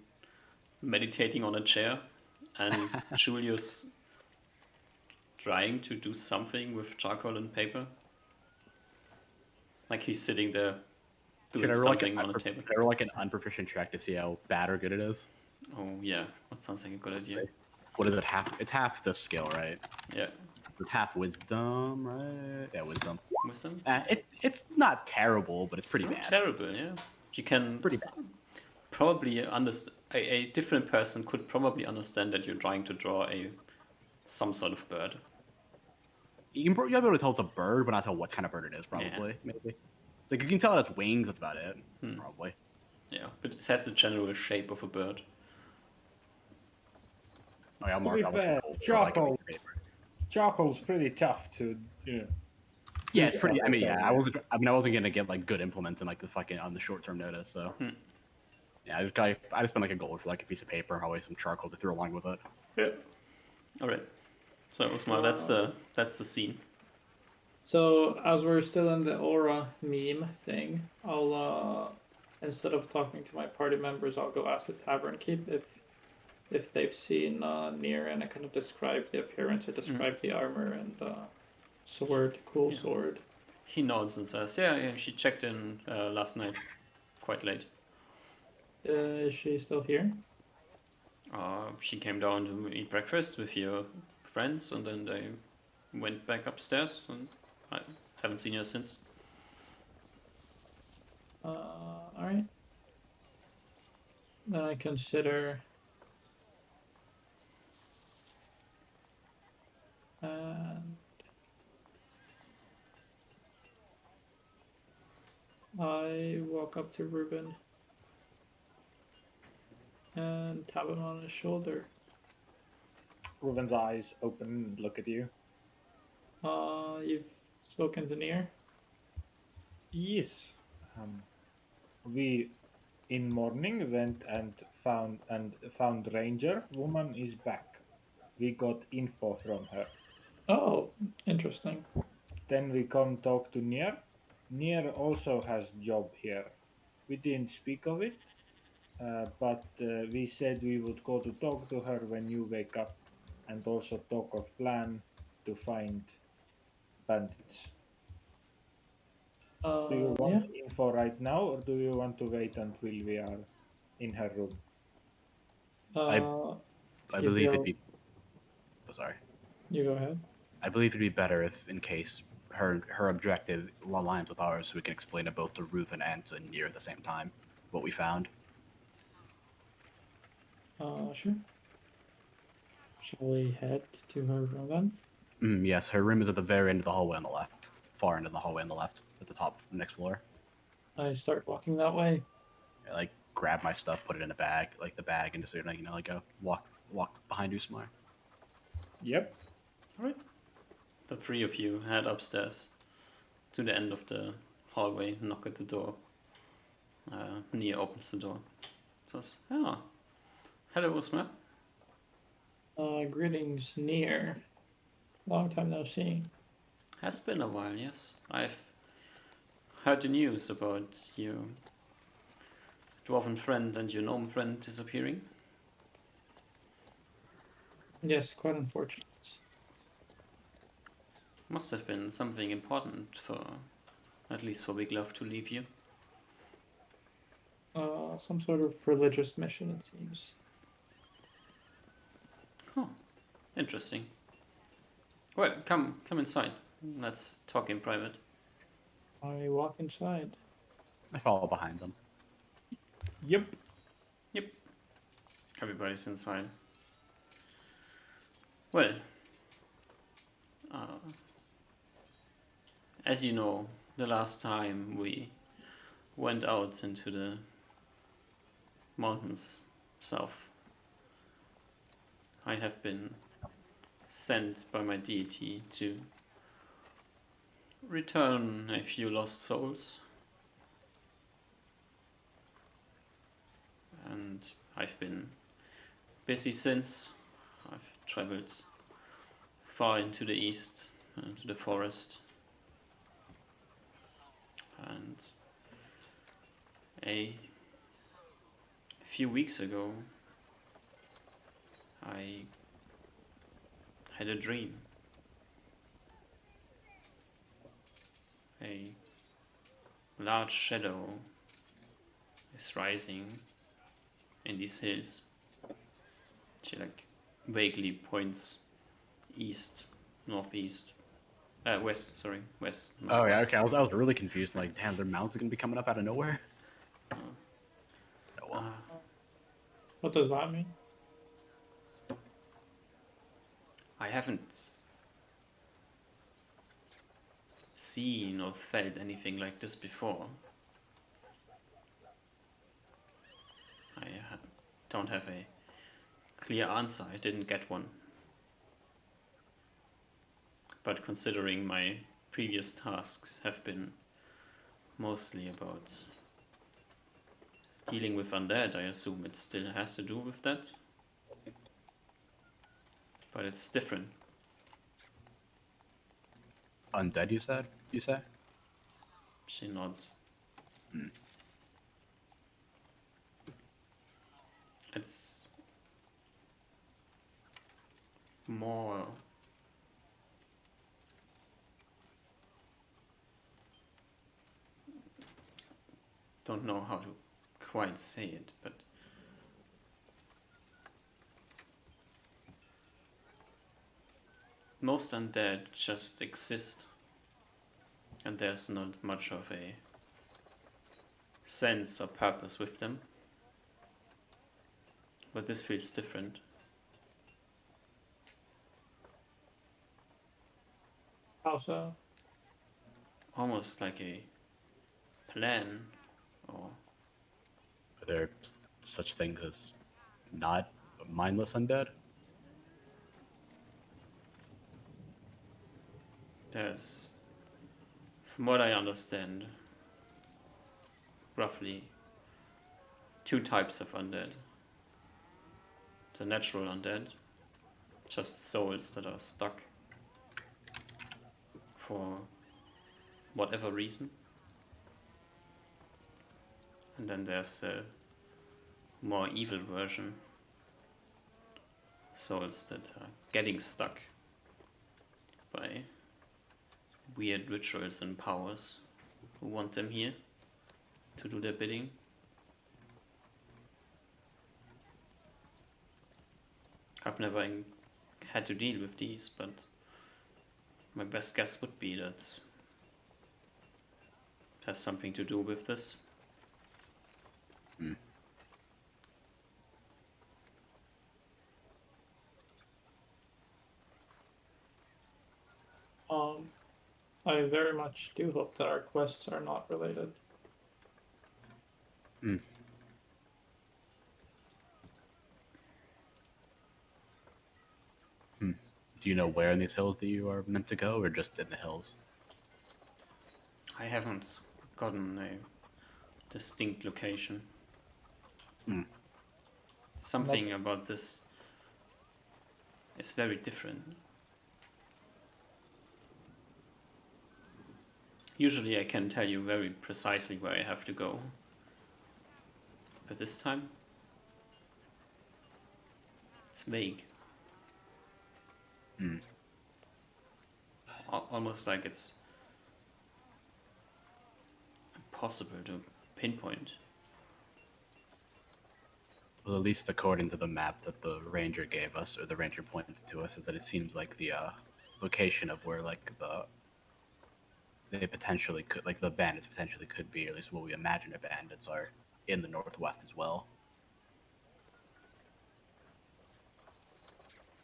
meditating on a chair, and Julius trying to do something with charcoal and paper. Like he's sitting there Should doing I roll like something on a table. should I roll like an unproficient check to see how bad or good it is? Oh yeah, that sounds like a good idea. What is it? It's half the skill, right? Yeah, It's half wisdom, right? Yeah, wisdom. wisdom. It's not terrible, but it's pretty So bad. terrible. Yeah, you can Pretty bad. probably understand. A different person could probably understand that you're trying to draw some sort of bird. You'll be able to tell it's a bird, but not tell what kind of bird it is. Probably, maybe. Like you can tell it has wings. That's about it. Probably. Yeah, but it has the general shape of a bird. Oh, yeah, I'll To mark be that one fair, gold, so I can charcoal- make the paper. Charcoal's pretty tough to, Yeah, it's pretty. stuff I mean, like yeah, that, I wasn't gonna get like good implements in like the fucking on the short term notice. So yeah, I just spent like a gold for like a piece of paper, probably some charcoal to throw along with it. Yeah. All right. So Osmar, that's the scene. So as we're still in the aura meme thing, I'll instead of talking to my party members, I'll go ask the tavern keep if they've seen Nier, and I kind of describe the appearance, I describe the armor and sword, cool Yeah. sword. He nods and says, "Yeah, she checked in last night, quite late. Is she still here? She came down to eat breakfast with your friends, and then they went back upstairs, and I haven't seen her since." All right. Then I consider. And I walk up to Ruben and tap him on his shoulder. Ruben's eyes open and look at you. You've spoken to Nier? Yes. We in morning went and found Ranger. Woman is back. We got info from her. Oh, interesting. Then we come talk to Nier. Nier also has job here. We didn't speak of it, but we said we would go to talk to her when you wake up, and also talk of plan to find bandits. Do you Yeah. want info right now, or do you want to wait until we are in her room? I If believe you'll- it'd be. Oh, sorry. You go ahead. I believe it'd be better if, in case her objective aligns with ours, so we can explain it both to Reuven and to Nier at the same time what we found. Sure. Shall we head to her room then? Yes, her room is at the very end of the hallway on the left, far end of the hallway on the left, at the top of the next floor. I start walking that way. I, like grab my stuff, put it in a bag, like the bag, and just like go walk behind Usmar. Yep. All right. The three of you head upstairs to the end of the hallway, knock at the door. Nia opens the door. Says, "Oh, hello, Osmar." Greetings, Nier. Long time no see. Has been a while, yes. I've heard the news about your dwarven friend and your gnome friend disappearing. Yes, quite unfortunate. Must have been something important at least for Big Love to leave you. Some sort of religious mission, it seems. Oh, interesting. Well, come inside. Let's talk in private. I walk inside. I follow behind them. Yep. Everybody's inside. Well, As you know, the last time we went out into the mountains south, I have been sent by my deity to return a few lost souls. And I've been busy since. I've traveled far into the east, into the forest. And a few weeks ago, I had a dream. A large shadow is rising in these hills. She like vaguely points east, northeast, west. Sorry, west. Oh yeah, northwest. okay. I was really confused. Like, damn, their mountains are gonna be coming up out of nowhere. Oh well. What does that mean? I haven't seen or felt anything like this before. I don't have a clear answer. I didn't get one. But considering my previous tasks have been mostly about dealing with undead, I assume it still has to do with that. But it's different. Undead, you said? You say? She nods. It's more don't know how to quite say it, but most undead just exist, and there's not much of a sense or purpose with them. But this feels different. How so? Almost like a plan, or Are there such things as not mindless undead? there's, from what I understand, roughly two types of undead. The natural undead, just souls that are stuck for whatever reason. And then there's a more evil version, souls that are getting stuck by weird rituals and powers who want them here to do their bidding. I've never had to deal with these, but my best guess would be that it has something to do with this. I very much do hope that our quests are not related. Do you know where in these hills that you are meant to go, or just in the hills? I haven't gotten a distinct location. Something about this is very different. Usually I can tell you very precisely where I have to go. But this time, it's vague. Almost like it's impossible to pinpoint. Well, at least according to the map that the ranger gave us, or the ranger pointed to us, is that it seems like the location of where like they potentially could, like the bandits potentially could be, or at least what we imagine the bandits are, in the northwest as well.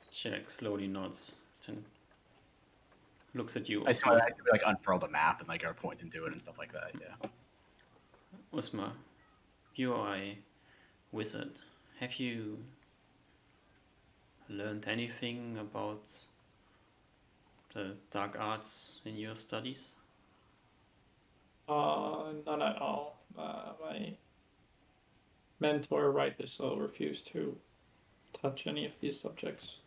She like slowly nods. Then looks at you, I see, Usma. I see we, like unfurl the map and like are pointing to it and stuff like that. Yeah. Usma, you are a wizard. Have you learned anything about the dark arts in your studies? None at all. My mentor rightly so refused to touch any of these subjects.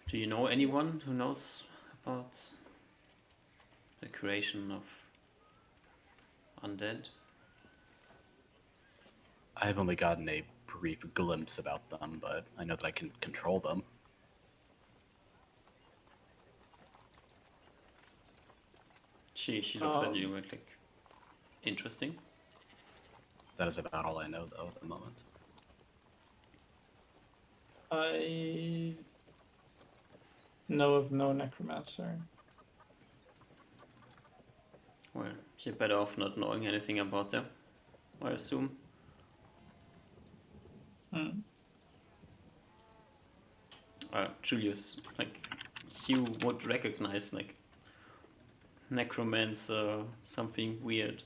Do you know anyone who knows about the creation of undead? I've only gotten a brief glimpse about them, but I know that I can control them. She looks at you like interesting. That is about all I know, though, at the moment. I know of no necromancer. Well, you're better off not knowing anything about them, I assume. Julius, like, you would recognize, like, necromancer, something weird.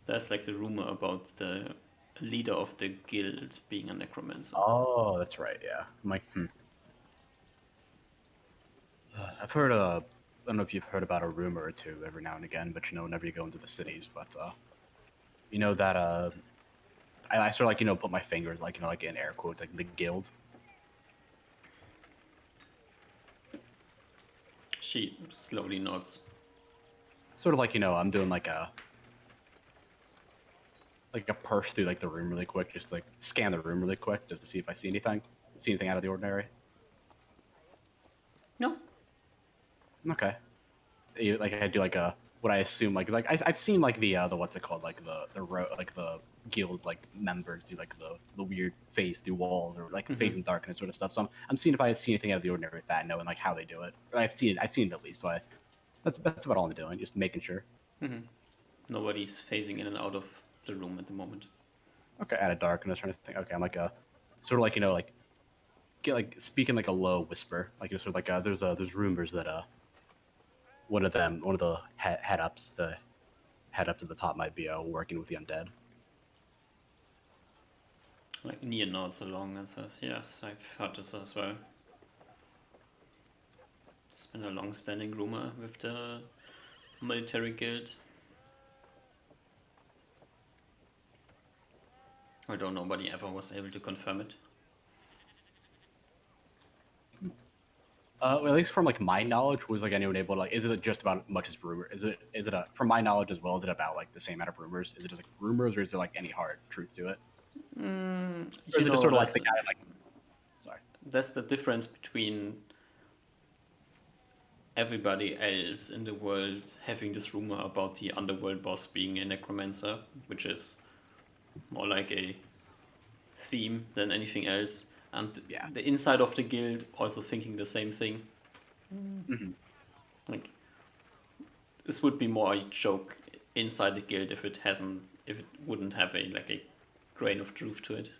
There's, like, the rumor about the leader of the guild being a necromancer. Oh, that's right. Yeah. I'm like, I've heard I don't know if you've heard about a rumor or two every now and again, but whenever you go into the cities, but you know that I sort of like put my fingers like like in air quotes like the guild. She slowly nods. Sort of like I'm doing like a purse through like the room really quick, just like scan the room really quick just to see if I see anything out of the ordinary. No. Okay. Like I do like a what I assume like I've seen like the what's it called like like the guilds like members do like the weird phase through walls or like phase in darkness sort of stuff. So I'm seeing if I see anything out of the ordinary with that, knowing like how they do it. I've seen it at least. So that's about all I'm doing, just making sure. Nobody's phasing in and out of the room at the moment. Okay, out of darkness, trying to think. Okay, I'm like a sort of like like get like speaking like a low whisper, like sort of like there's rumors that one of the head ups at the top might be working with the undead. Like, Nia nods along and says, yes, I've heard this as well. It's been a long-standing rumor with the military guild. Although nobody ever was able to confirm it. Well, at least from like my knowledge, was like anyone able to like? Is it just about much as rumor? Is it from my knowledge as well? Is it about like the same amount of rumors? Is it just like rumors, or is there like any hard truth to it? Or is it just sort of like the guy like? Sorry. That's the difference between everybody else in the world having this rumor about the underworld boss being a necromancer, which is more like a theme than anything else, and the inside of the guild also thinking the same thing. Like, this would be more a joke inside the guild if it wouldn't have a grain of truth to it.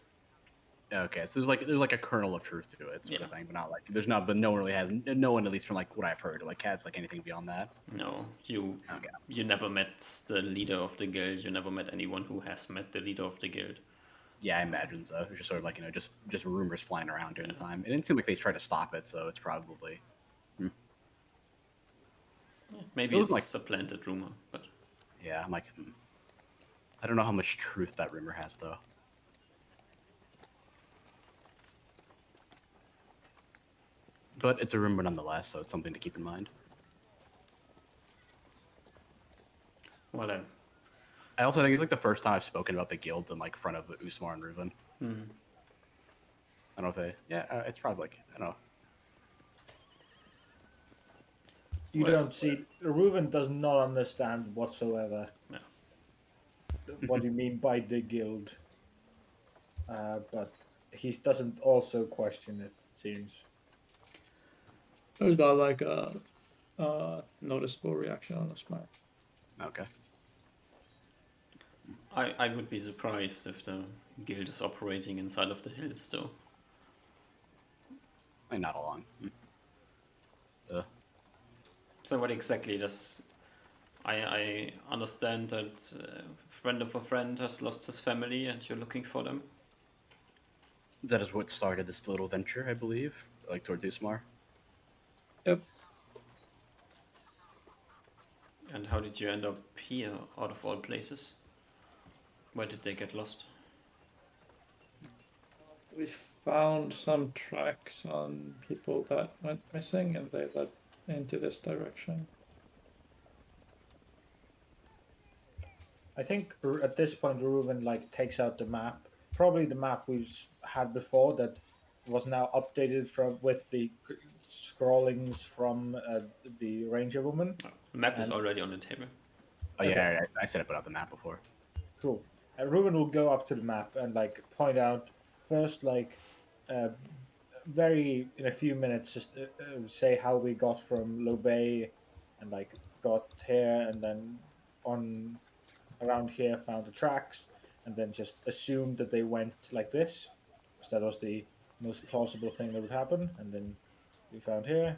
Okay, so there's like a kernel of truth to it, sort of thing, but not like but no one really has no one, at least from like what I've heard, like has like anything beyond that. No, you never met the leader of the guild. You never met anyone who has met the leader of the guild. Yeah, I imagine so. It's just sort of like just rumors flying around during the time. It didn't seem like they tried to stop it, so it's probably maybe it it's was a planted rumor, but yeah. I'm like, I don't know how much truth that rumor has though. But it's a rumor nonetheless, so it's something to keep in mind. well, I also think it's like the first time I've spoken about the guild in like front of Usmar and Reuven. I don't know if it's probably like I don't know. You don't see. Reuven does not understand whatsoever No. what you mean by the guild. But he doesn't also question it, it seems. There's not like a noticeable reaction on the smile. Okay. I would be surprised if the guild is operating inside of the hills, though. Not along. So what exactly does... I understand that a friend of a friend has lost his family and you're looking for them. That is what started this little venture, I believe, like towards Usmar. Yep. And how did you end up here, out of all places? Where did they get lost? We found some tracks on people that went missing, and they led into this direction. I think at this point Reuven like takes out the map, probably the map we've had before that was now updated from with the scrollings from the Ranger woman. The map is And already on the table. Oh Okay. yeah, I set it up the map before. Cool. Reuven will go up to the map and like point out first, like, very in a few minutes, just say how we got from Lobay and like got here, and then on around here found the tracks, and then just assumed that they went like this, because that was the most plausible thing that would happen. And then we found here.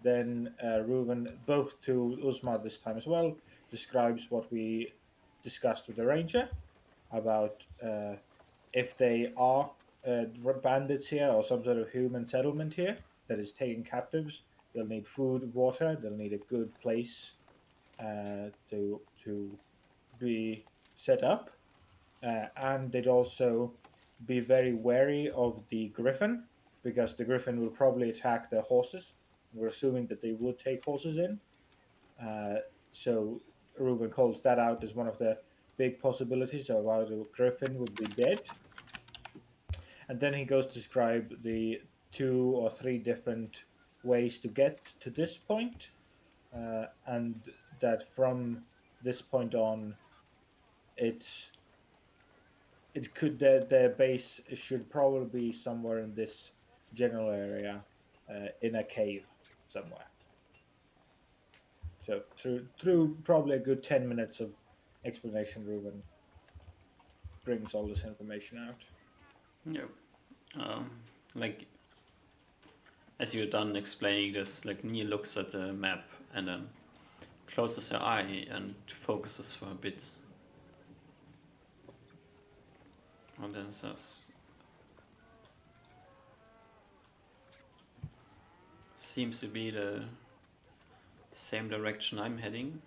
Then Reuven, both to Usma this time as well, describes what we discussed with the ranger about if they are bandits here or some sort of human settlement here that is taking captives. They'll need food, water. They'll need a good place to be set up, and they'd also be very wary of the griffin, because the griffin will probably attack the horses. We're assuming that they would take horses in. So Reuben calls that out as one of the big possibilities of how the griffin would be dead. And then he goes to describe the 2 or 3 different ways to get to this point, and that from this point on, it's it could their base should probably be somewhere in this general area, in a cave somewhere. So through probably a good 10 minutes of explanation, Ruben brings all this information out. Yeah. Like, as you're done explaining this, like Nia looks at the map and then closes her eye and focuses for a bit. And then says, seems to be the same direction I'm heading.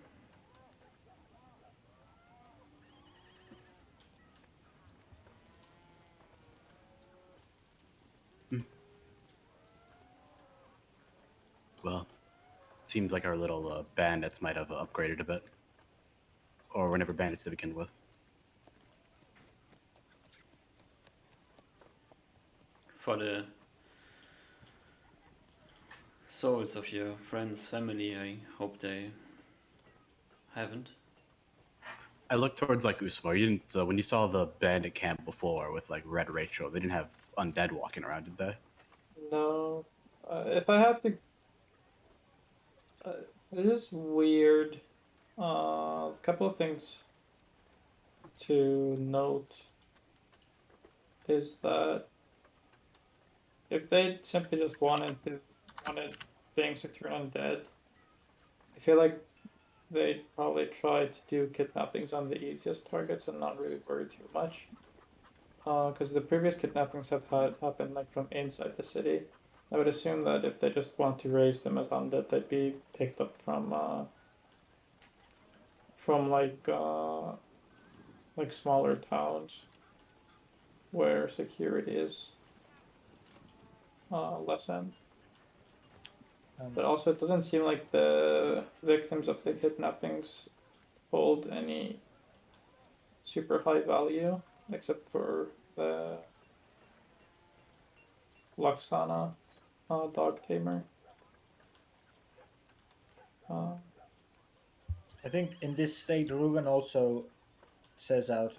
Well, seems like our little bandits might have upgraded a bit, or were never bandits to begin with. For the souls of your friends, family, I hope they haven't. I looked towards like Usmar. You didn't when you saw the bandit camp before with like Red Rachel. They didn't have undead walking around, did they? No, if I had to, it is weird. A couple of things to note is that if they simply just wanted things to turn undead, I feel like they'd probably try to do kidnappings on the easiest targets and not really worry too much. Because the previous kidnappings have happened like from inside the city. I would assume that if they just want to raise them as undead, they'd be picked up from like smaller towns where security is lessened. But also, it doesn't seem like the victims of the kidnappings hold any super high value, except for the Laksana dog tamer. I think in this stage, Ruben also says out.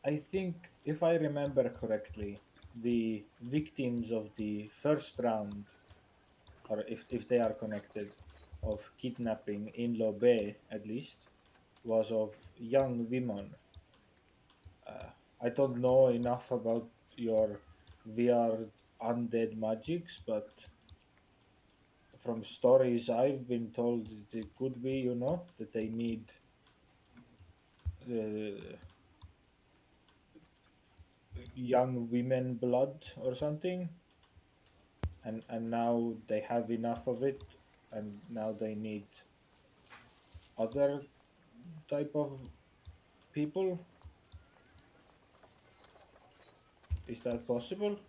I think if I remember correctly, the victims of the first round, or if they are connected, of kidnapping in Lobe at least, was of young women. I don't know enough about your weird undead magics, but from stories I've been told, it could be, that they need uh, young women blood or something, and now they have enough of it, and now they need other type of people. Is that possible?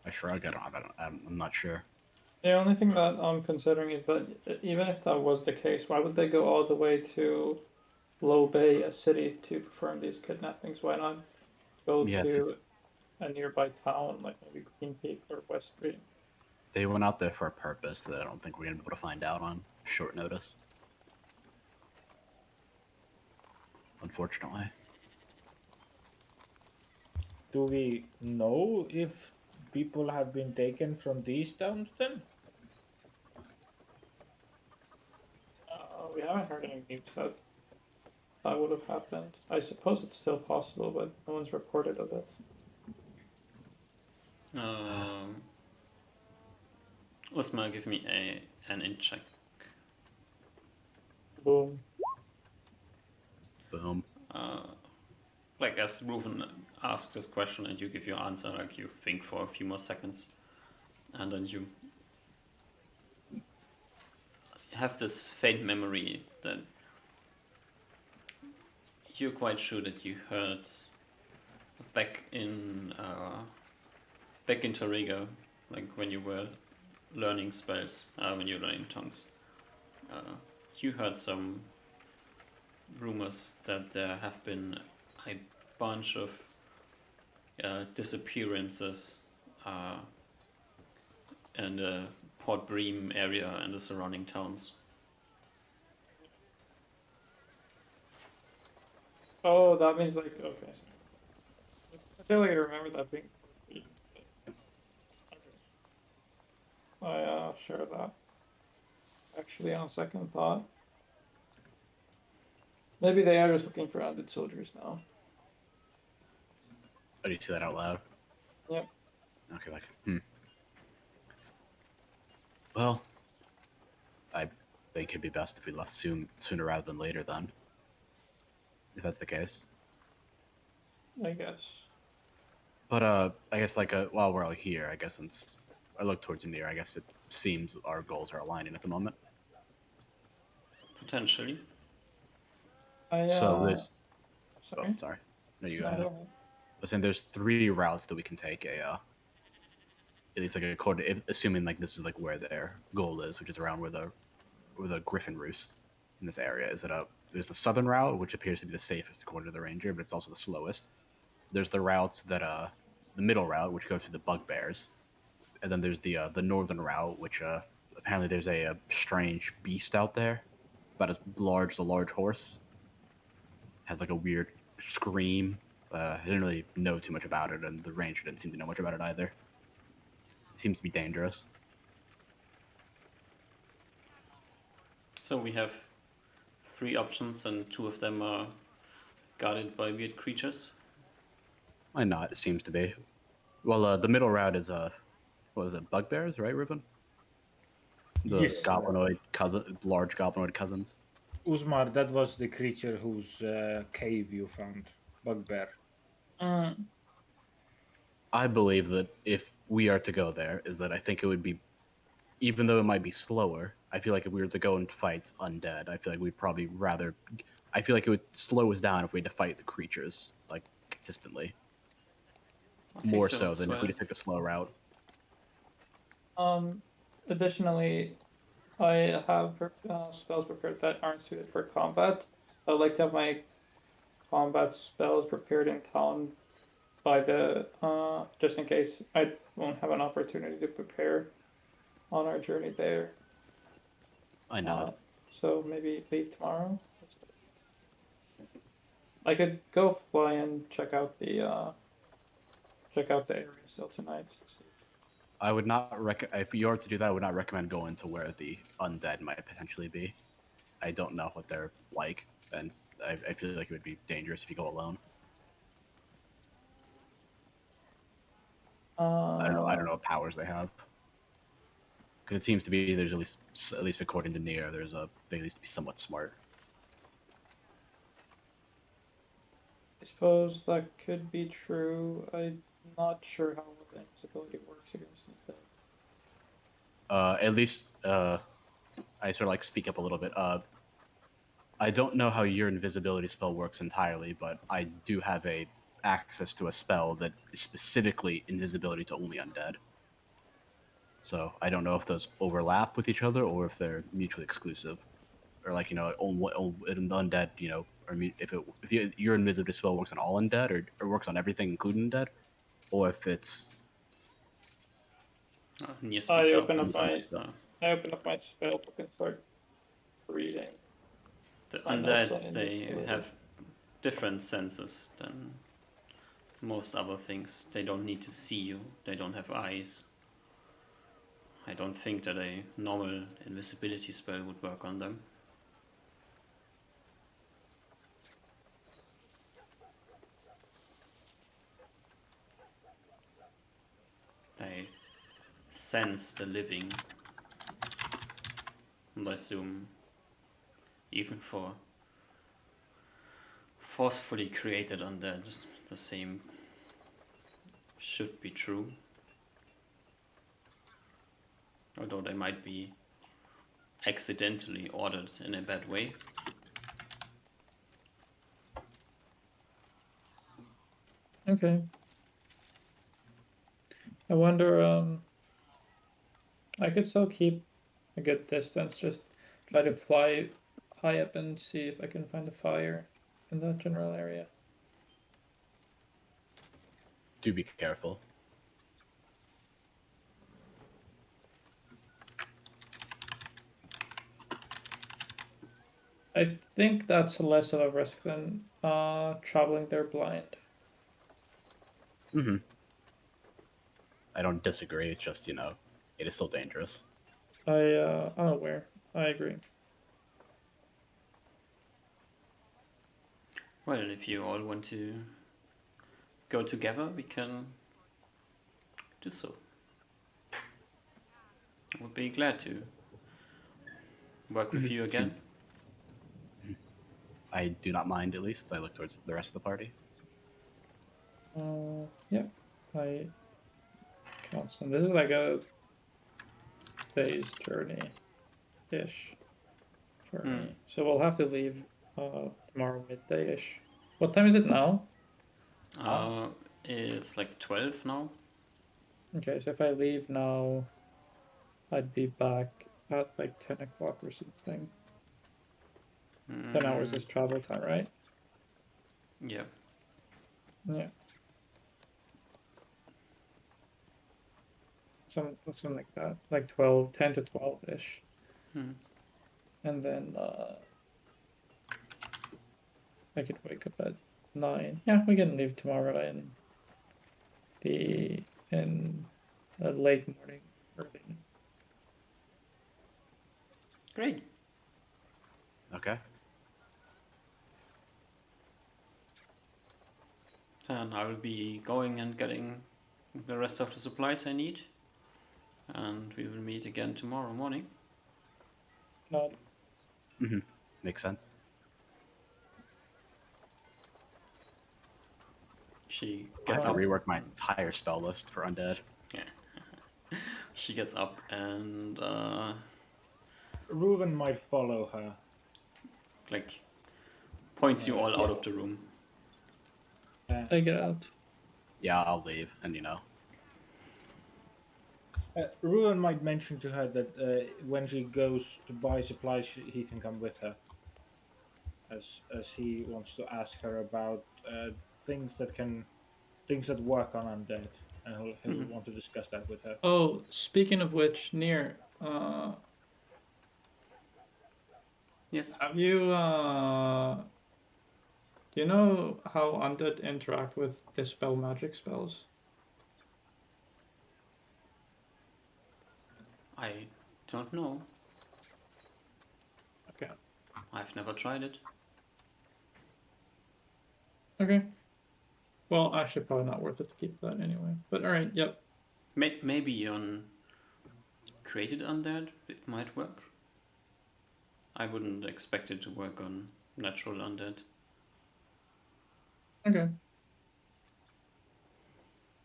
I shrug. I'm not sure. The only thing that I'm considering is that even if that was the case, why would they go all the way to Low Bay, a city, to perform these kidnappings? Why not go Yes, to a nearby town like maybe Green Peak or West Green? they went out there for a purpose that I don't think we're gonna be able to find out on short notice. Unfortunately. Do we know if people have been taken from these towns then? We haven't heard any news that that would have happened. I suppose it's still possible, but no one's reported of it. Usma, give me an in check. Boom. Boom. Like as Ruven asks this question and you give your answer, like you think for a few more seconds, and then you have this faint memory that you're quite sure that you heard back in Torrego, like when you were learning spells, when you were learning tongues. You heard some rumors that there have been a bunch of disappearances in the Port Bream area and the surrounding towns. Oh, that means like okay. I feel like I remember that being. I share that. Actually, on second thought, maybe they are just looking for undead soldiers now. Oh, do you see that out loud? Yep. Okay, like, Well, I think it'd be best if we left sooner rather than later then. If that's the case. I guess. But, I guess, like, while we're all here, I guess since I look towards Amir, I guess it seems our goals are aligning at the moment. Potentially. So there's... Sorry. Oh, sorry. No, you go No, ahead. go ahead. I was saying there's 3 routes that we can take at least like according if, assuming like this is like where their goal is, which is around where the griffin roosts in this area. Is that there's the southern route, which appears to be the safest according to the ranger, but it's also the slowest. There's the routes that the middle route, which goes to the bugbears, and then there's the northern route, which apparently there's a strange beast out there, about as large as a large horse. Has like a weird scream. I didn't really know too much about it, and the ranger didn't seem to know much about it either. It seems to be dangerous. So we have 3 options, and 2 of them are guarded by weird creatures. Why not? It seems to be. Well, the middle route is what is it? Bugbears, right, Ruben? The Yes. goblinoid large goblinoid cousins. Usmar, that was the creature whose cave you found. Bugbear. Mm, I believe that if we are to go there, is that I think it would be, even though it might be slower, I feel like if we were to go and fight undead, I feel like we'd probably rather. I feel like it would slow us down if we had to fight the creatures like consistently, I think more so so as than if we well. just took the slow route. Additionally, I have spells prepared that aren't suited for combat. I'd like to have my combat spells prepared in town by the just in case I won't have an opportunity to prepare on our journey there. I nod. So maybe leave tomorrow. I could go fly and check out the area still tonight. I would not if you were to do that, I would not recommend going to where the undead might potentially be. I don't know what they're like, and I feel like it would be dangerous if you go alone. I don't know what powers they have. Because it seems to be there's at least according to Nier, they at least be somewhat smart. I suppose that could be true. I'm not sure how the invisibility works against them. At least I sort of like speak up a little bit. I don't know how your invisibility spell works entirely, but I do have a access to a spell that is specifically invisibility to only undead. So I don't know if those overlap with each other or if they're mutually exclusive, or like an undead, or if your invisibility spell works on all undead or works on everything including undead, or if it's Nier I speaks up open and up says I open up my spell book and start reading. the My notes on undead, they invisibility. have different senses than most other things. They don't need to see you, they don't have eyes. I don't think that a normal invisibility spell would work on them. They sense the living, and I assume even for forcefully created undead, the same should be true. Although they might be accidentally ordered in a bad way. Okay. I wonder, I could still keep a good distance, just try to fly high up and see if I can find a fire in that general area. do be careful. I think that's less of a risk than traveling there blind. Mm-hmm. I don't disagree. It's just it is still dangerous. I'm aware. I agree. Well, if you all want to go together, we can do so. I would be glad to work with you again. I do not mind. At least I look towards the rest of the party. Yeah, I count some. This is like a day's journey-ish. So we'll have to leave tomorrow midday-ish. What time is it now? It's like 12 now. Okay, so if I leave now, I'd be back at like 10 o'clock or something. 10 hours is travel time, right? Yeah. Yeah. Something like that. Like 12, 10 to 12-ish. And then I could wake up at 9. Yeah, we can leave tomorrow in late morning, early. Great. Okay. Then I will be going and getting the rest of the supplies I need. And we will meet again tomorrow morning. Not Mm-hmm. Makes sense. She I have gets to up. rework my entire spell list for undead. She gets up and Reuven might follow her. like points you all out of the room. I get out. Yeah, I'll leave, and Reuven might mention to her that when she goes to buy supplies, he can come with her, as he wants to ask her about things that work on undead, and he'll want to discuss that with her. Oh, speaking of which, Nier, Yes. have you do you know how undead interact with dispel magic spells? I don't know. Okay. I've never tried it. Okay. Well, actually, probably not worth it to keep that anyway. But all right, yep. Maybe on created undead it might work. I wouldn't expect it to work on natural undead. Okay.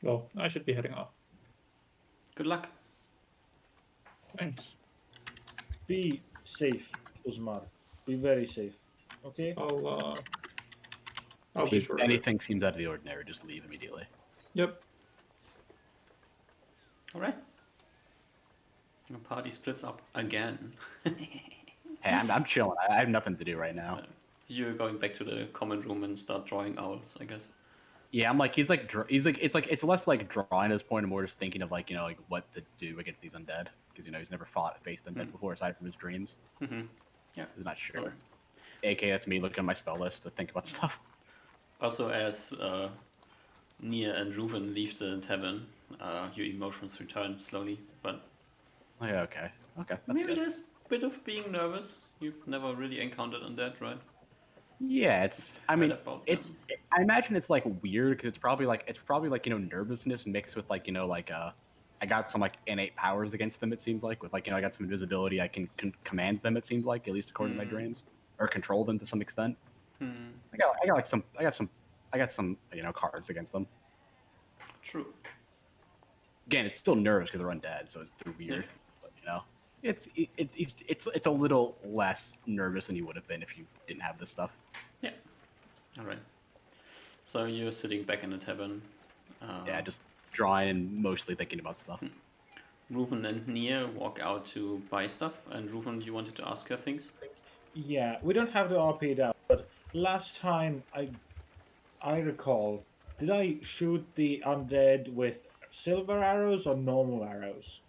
Well, I should be heading off. Good luck. Thanks. Be safe, Uzmar. Be very safe. Okay? I'll If be sure of it. anything seems out of the ordinary, just leave immediately. Yep. All right. The party splits up again. Hey, I'm chilling. I have nothing to do right now. You're going back to the common room and start drawing owls, I guess. Yeah, I'm like he's like it's less like drawing at this point and more just thinking of like like what to do against these undead because he's never faced undead before aside from his dreams. Mm-hmm. Yeah. He's not sure. Sure. AK, that's me looking at my spell list to think about stuff. Also, as Nia and Reuven leave the tavern, your emotions return slowly, but Oh, yeah, okay, that's maybe good. there's a bit of being nervous. You've never really encountered undead, right? Yeah, it's. I mean, about it's. I imagine it's like weird because it's probably like nervousness mixed with like I got some like innate powers against them. It seems like with like I got some invisibility. I can command them. It seems like at least according to my dreams, or control them to some extent. I got some cards against them. True. Again, it's still nerves because they're undead, so they're weird. But it's a little less nervous than you would have been if you didn't have this stuff. Yeah. All right. So you're sitting back in the tavern. Yeah, just drawing and mostly thinking about stuff. Reuven and Nia walk out to buy stuff, and Reuven, you wanted to ask her things? Yeah, we don't have to RP it out, but last time I recall, did I shoot the undead with silver arrows or normal arrows?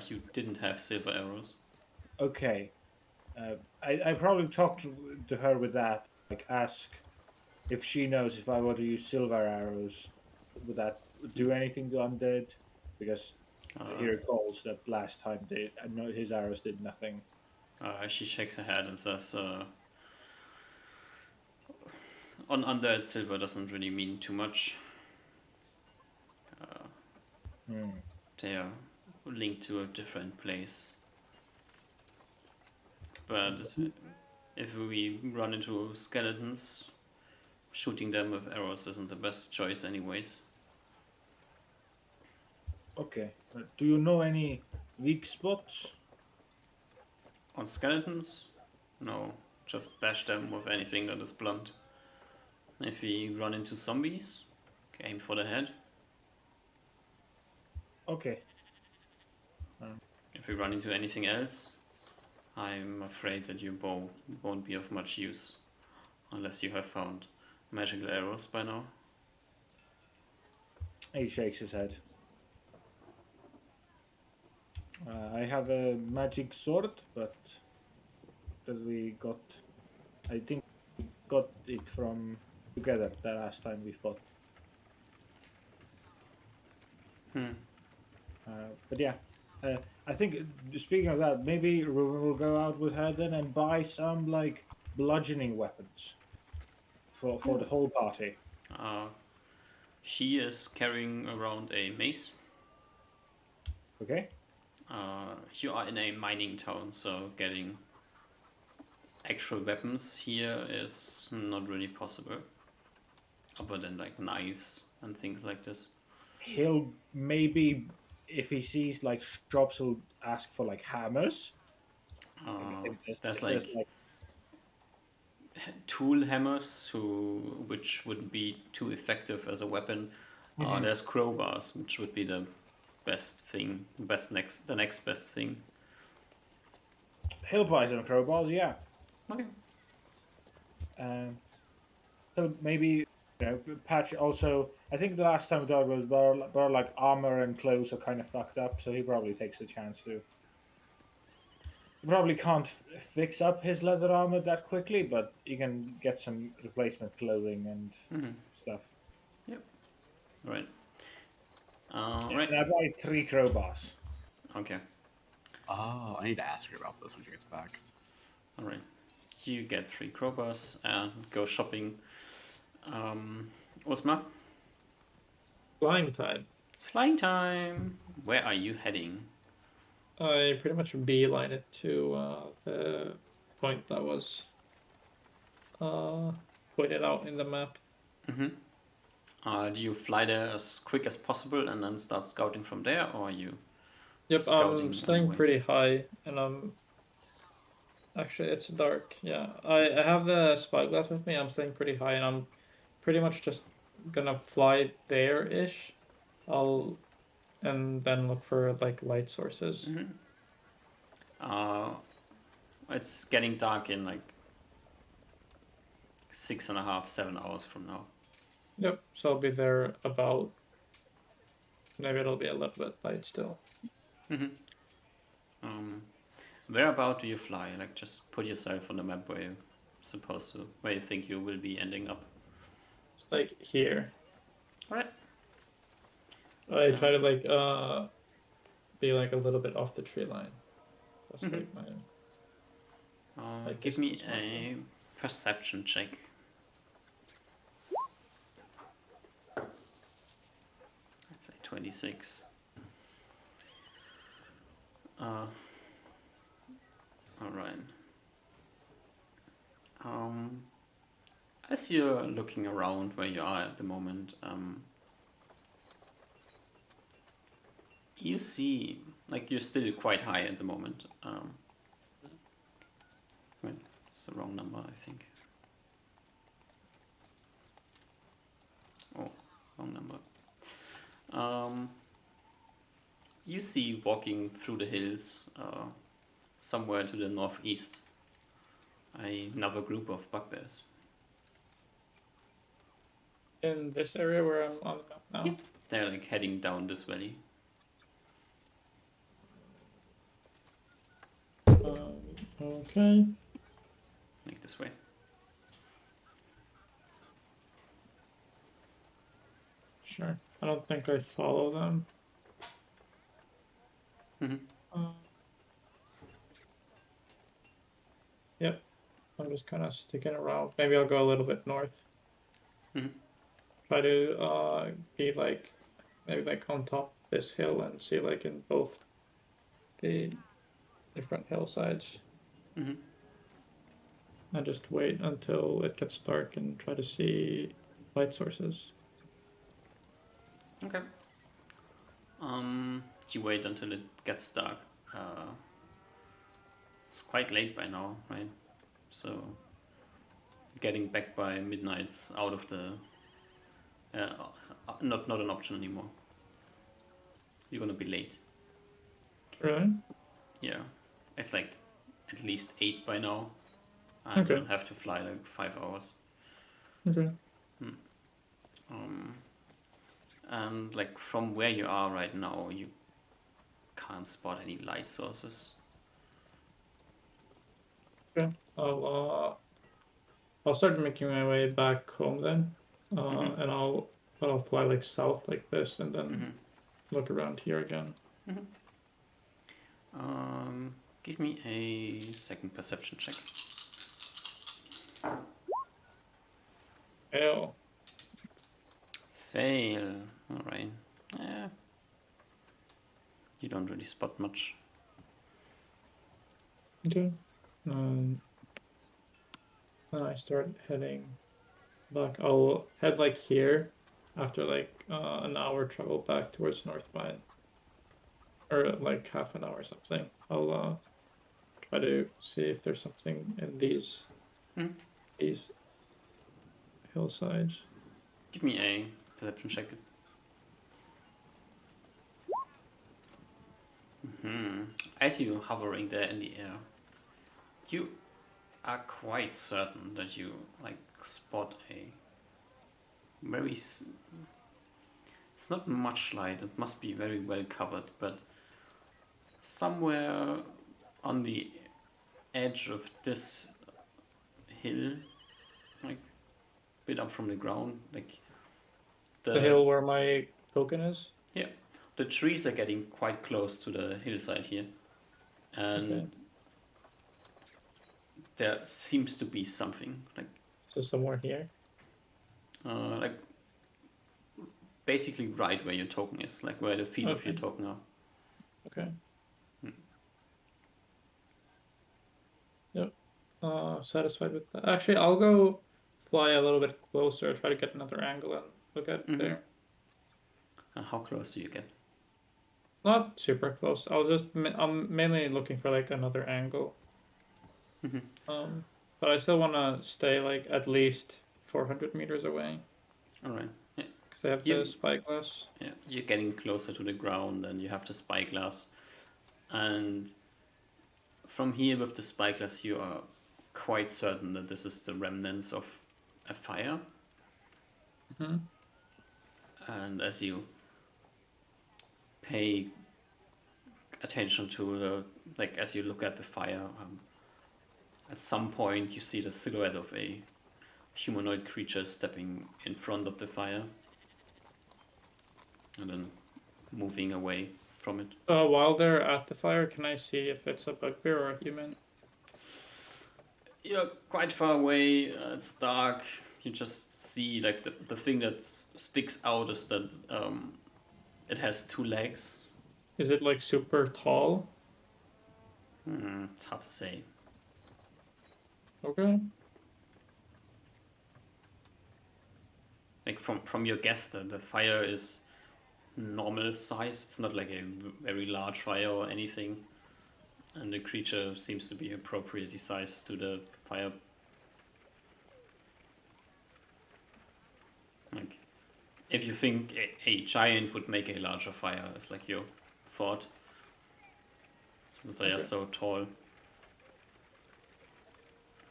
You didn't have silver arrows. Okay. I probably talked to her with that, like ask if she knows if I were to use silver arrows, would that do anything to undead? Because he recalls that last time I know his arrows did nothing. She shakes her head and says, on undead, silver doesn't really mean too much. They are linked to a different place. But if we run into skeletons, shooting them with arrows isn't the best choice anyways. Okay. Do you know any weak spots? On skeletons? No, just bash them with anything that is blunt. If we run into zombies, aim for the head. Okay. If we run into anything else, I'm afraid that your bow won't be of much use, unless you have found magical arrows by now. He shakes his head. I have a magic sword, but that we got, I think we got it from together the last time we fought. But yeah, I think speaking of that, maybe Ruben will go out with her then and buy some like bludgeoning weapons for the whole party. She is carrying around a mace. Okay. You are in a mining town, so getting actual weapons here is not really possible, other than like knives and things like this. He'll maybe, if he sees like shops, he'll ask for like hammers. There's like tool hammers which wouldn't be too effective as a weapon. There's crowbars, which would be the best thing, the next best thing. He'll buy some crowbars, yeah. Okay. He'll maybe patch also. I think the last time we talked was about like armor and clothes are kind of fucked up, so he probably takes a chance to. He probably can't fix up his leather armor that quickly, but he can get some replacement clothing and stuff. Yep. All right. And I buy 3 crowbars. Okay. Oh, I need to ask her about this when she gets back. All right. you get 3 crowbars and go shopping. Osmar, Flying tide. it's flying time. Where are you heading? I pretty much beeline it to the point that was pointed out in the map. Do you fly there as quick as possible and then start scouting from there, or are you Yep, scouting I'm staying anyway? pretty high, and I'm actually it's dark. Yeah, I have the spyglass with me. I'm staying pretty high, and I'm pretty much just gonna fly there ish. And then look for like light sources. It's getting dark in like 6.5, 7 hours from now. Yep, so I'll be there about. Maybe it'll be a little bit light still. Where about do you fly? Like, just put yourself on the map where you're supposed to, where you think you will be ending up. Like here. Alright. I try to like be like a little bit off the tree line. That's like my like Give me distance a perception check. I'd say 26. Alright. As you're looking around where you are at the moment, you see, like, you're still quite high at the moment. Wait, it's the wrong number, I think. Oh, wrong number. You see walking through the hills, somewhere to the northeast, another group of bugbears. in this area where I'm on the map now. Yep. They're like heading down this valley. Okay. Like this way. Sure. I don't think I follow them. Yep. I'm just kind of sticking around. Maybe I'll go a little bit north. Try to be like maybe like on top of this hill and see like in both the different hillsides. And just wait until it gets dark and try to see light sources. Okay. You wait until it gets dark. It's quite late by now, right? So getting back by midnight's out of the not an option anymore. You're gonna be late. Really? Yeah, it's like at least 8 by now. I Okay. will have to fly like 5 hours. Okay. And like from where you are right now, you can't spot any light sources. Okay. I'll start making my way back home then, and I'll fly like south like this and then look around here again. Give me a second perception check. Fail. Fail. All right. Yeah. You don't really spot much. Okay. Then I start heading back. I'll head like here after like an hour travel back towards Northmine. Or like half an hour or something. I'll try to see if there's something in these hillsides. Give me a perception check. As you hovering there in the air, you are quite certain that you like spot a very. It's not much light. It must be very well covered, but somewhere on the edge of this hill, like a bit up from the ground, like The hill where my token is? Yeah, the trees are getting quite close to the hillside here, and Okay. there seems to be something So somewhere here. like basically right where your token is, like where the feet of your Okay. token are. Okay. Hmm. Yep. Satisfied with that. Actually, I'll go fly a little bit closer, try to get another angle and look at Mhm. there. How close do you get? Not super close. I'm mainly looking for like another angle. Mhm. But I still want to stay like at least 400 meters away All right. Yeah. because I have the You spyglass. Yeah, you're getting closer to the ground and you have the spyglass. And from here with the spyglass, you are quite certain that this is the remnants of a fire. Hmm. And as you pay attention to as you look at the fire, at some point you see the silhouette of a humanoid creature stepping in front of the fire and then moving away from it. While they're at the fire, can I see if it's a bugbear or a human? You're quite far away, it's dark. You just see like the thing that sticks out is that it has two legs. Is it like super tall? It's hard to say. Okay. Like from your guess, the fire is normal size. It's not like a very large fire or anything, and the creature seems to be appropriately sized to the fire. Like, if you think a giant would make a larger fire, it's like your thought, since they are Okay. so tall.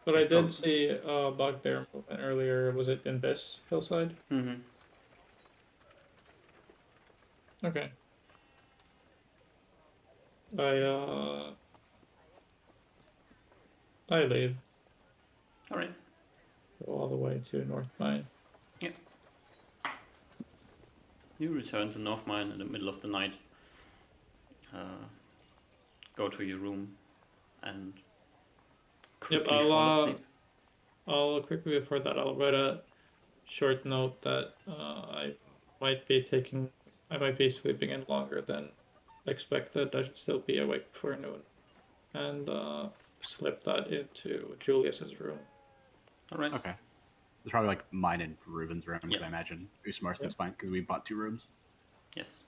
But I Like did see a bugbear movement earlier. Was it in this hillside? Mm-hmm. Okay. I leave. All right. Go all the way to North Mine. You return to North Mine in the middle of the night. Go to your room and quickly fall asleep. I'll quickly before that I'll write a short note that might be taking I might be sleeping in longer than expected. I should still be awake before noon, and slip that into Julius's room. All right. Okay. It's probably like mine and Ruben's room, because Yeah. I imagine Usmar sleeps Yeah. fine, because we bought 2 rooms. Yes.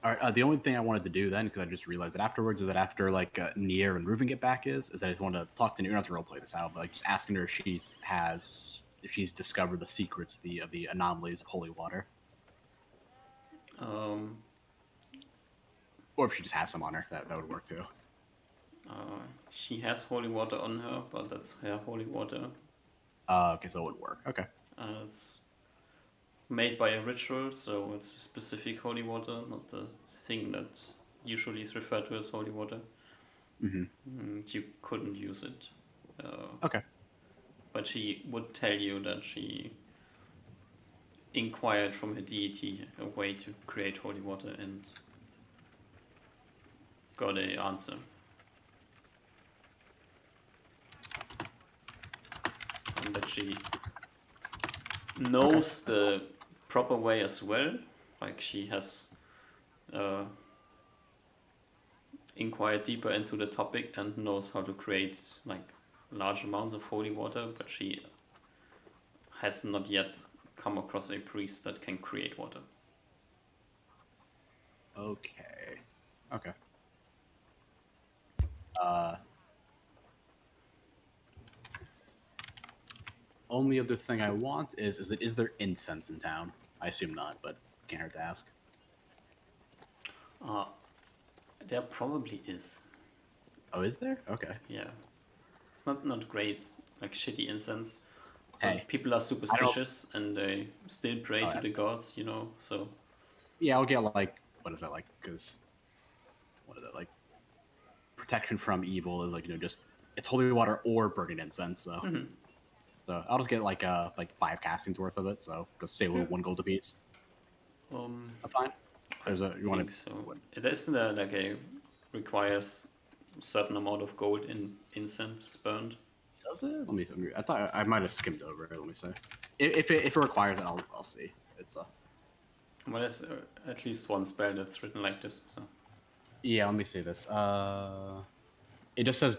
All right. The only thing I wanted to do then, because I just realized that afterwards, is that after like Nier and Ruben get back, is that I just want to talk to Nier, not to roleplay this out, but like just asking her if she's discovered the secrets of the anomalies of holy water, Um, or if she just has some on her. That would work too. she has holy water on her, but that's her holy water. Okay, so it would work. Okay. It's made by a ritual, so it's a specific holy water, not the thing that usually is referred to as holy water. You couldn't use it. Okay. But she would tell you that she inquired from her deity a way to create holy water and got an answer. And that she knows the proper way as well. Like she has inquired deeper into the topic and knows how to create like large amounts of holy water, but she has not yet come across a priest that can create water. Okay. Okay. Only other thing I want is there incense in town? I assume not, but can't hurt to ask. There probably is. Oh, is there? Okay. Yeah. It's not great, like shitty incense. Hey, People are superstitious and they still pray Oh, to yeah. the gods, you know, so Yeah, I'll get like, what is that like? Because what is it like? Protection from evil is like, just it's holy water or burning incense. So, so I'll just get like 5 castings worth of it. So just say 1 gold apiece. That's fine. There's a you I want think to so. It isn't a, like a requires a certain amount of gold in incense burned. Does it? I thought I might have skimmed over it. Let me see. If it requires it, I'll see. It's Well, there's at least one spell that's written like this. So yeah. Let me see this. It just says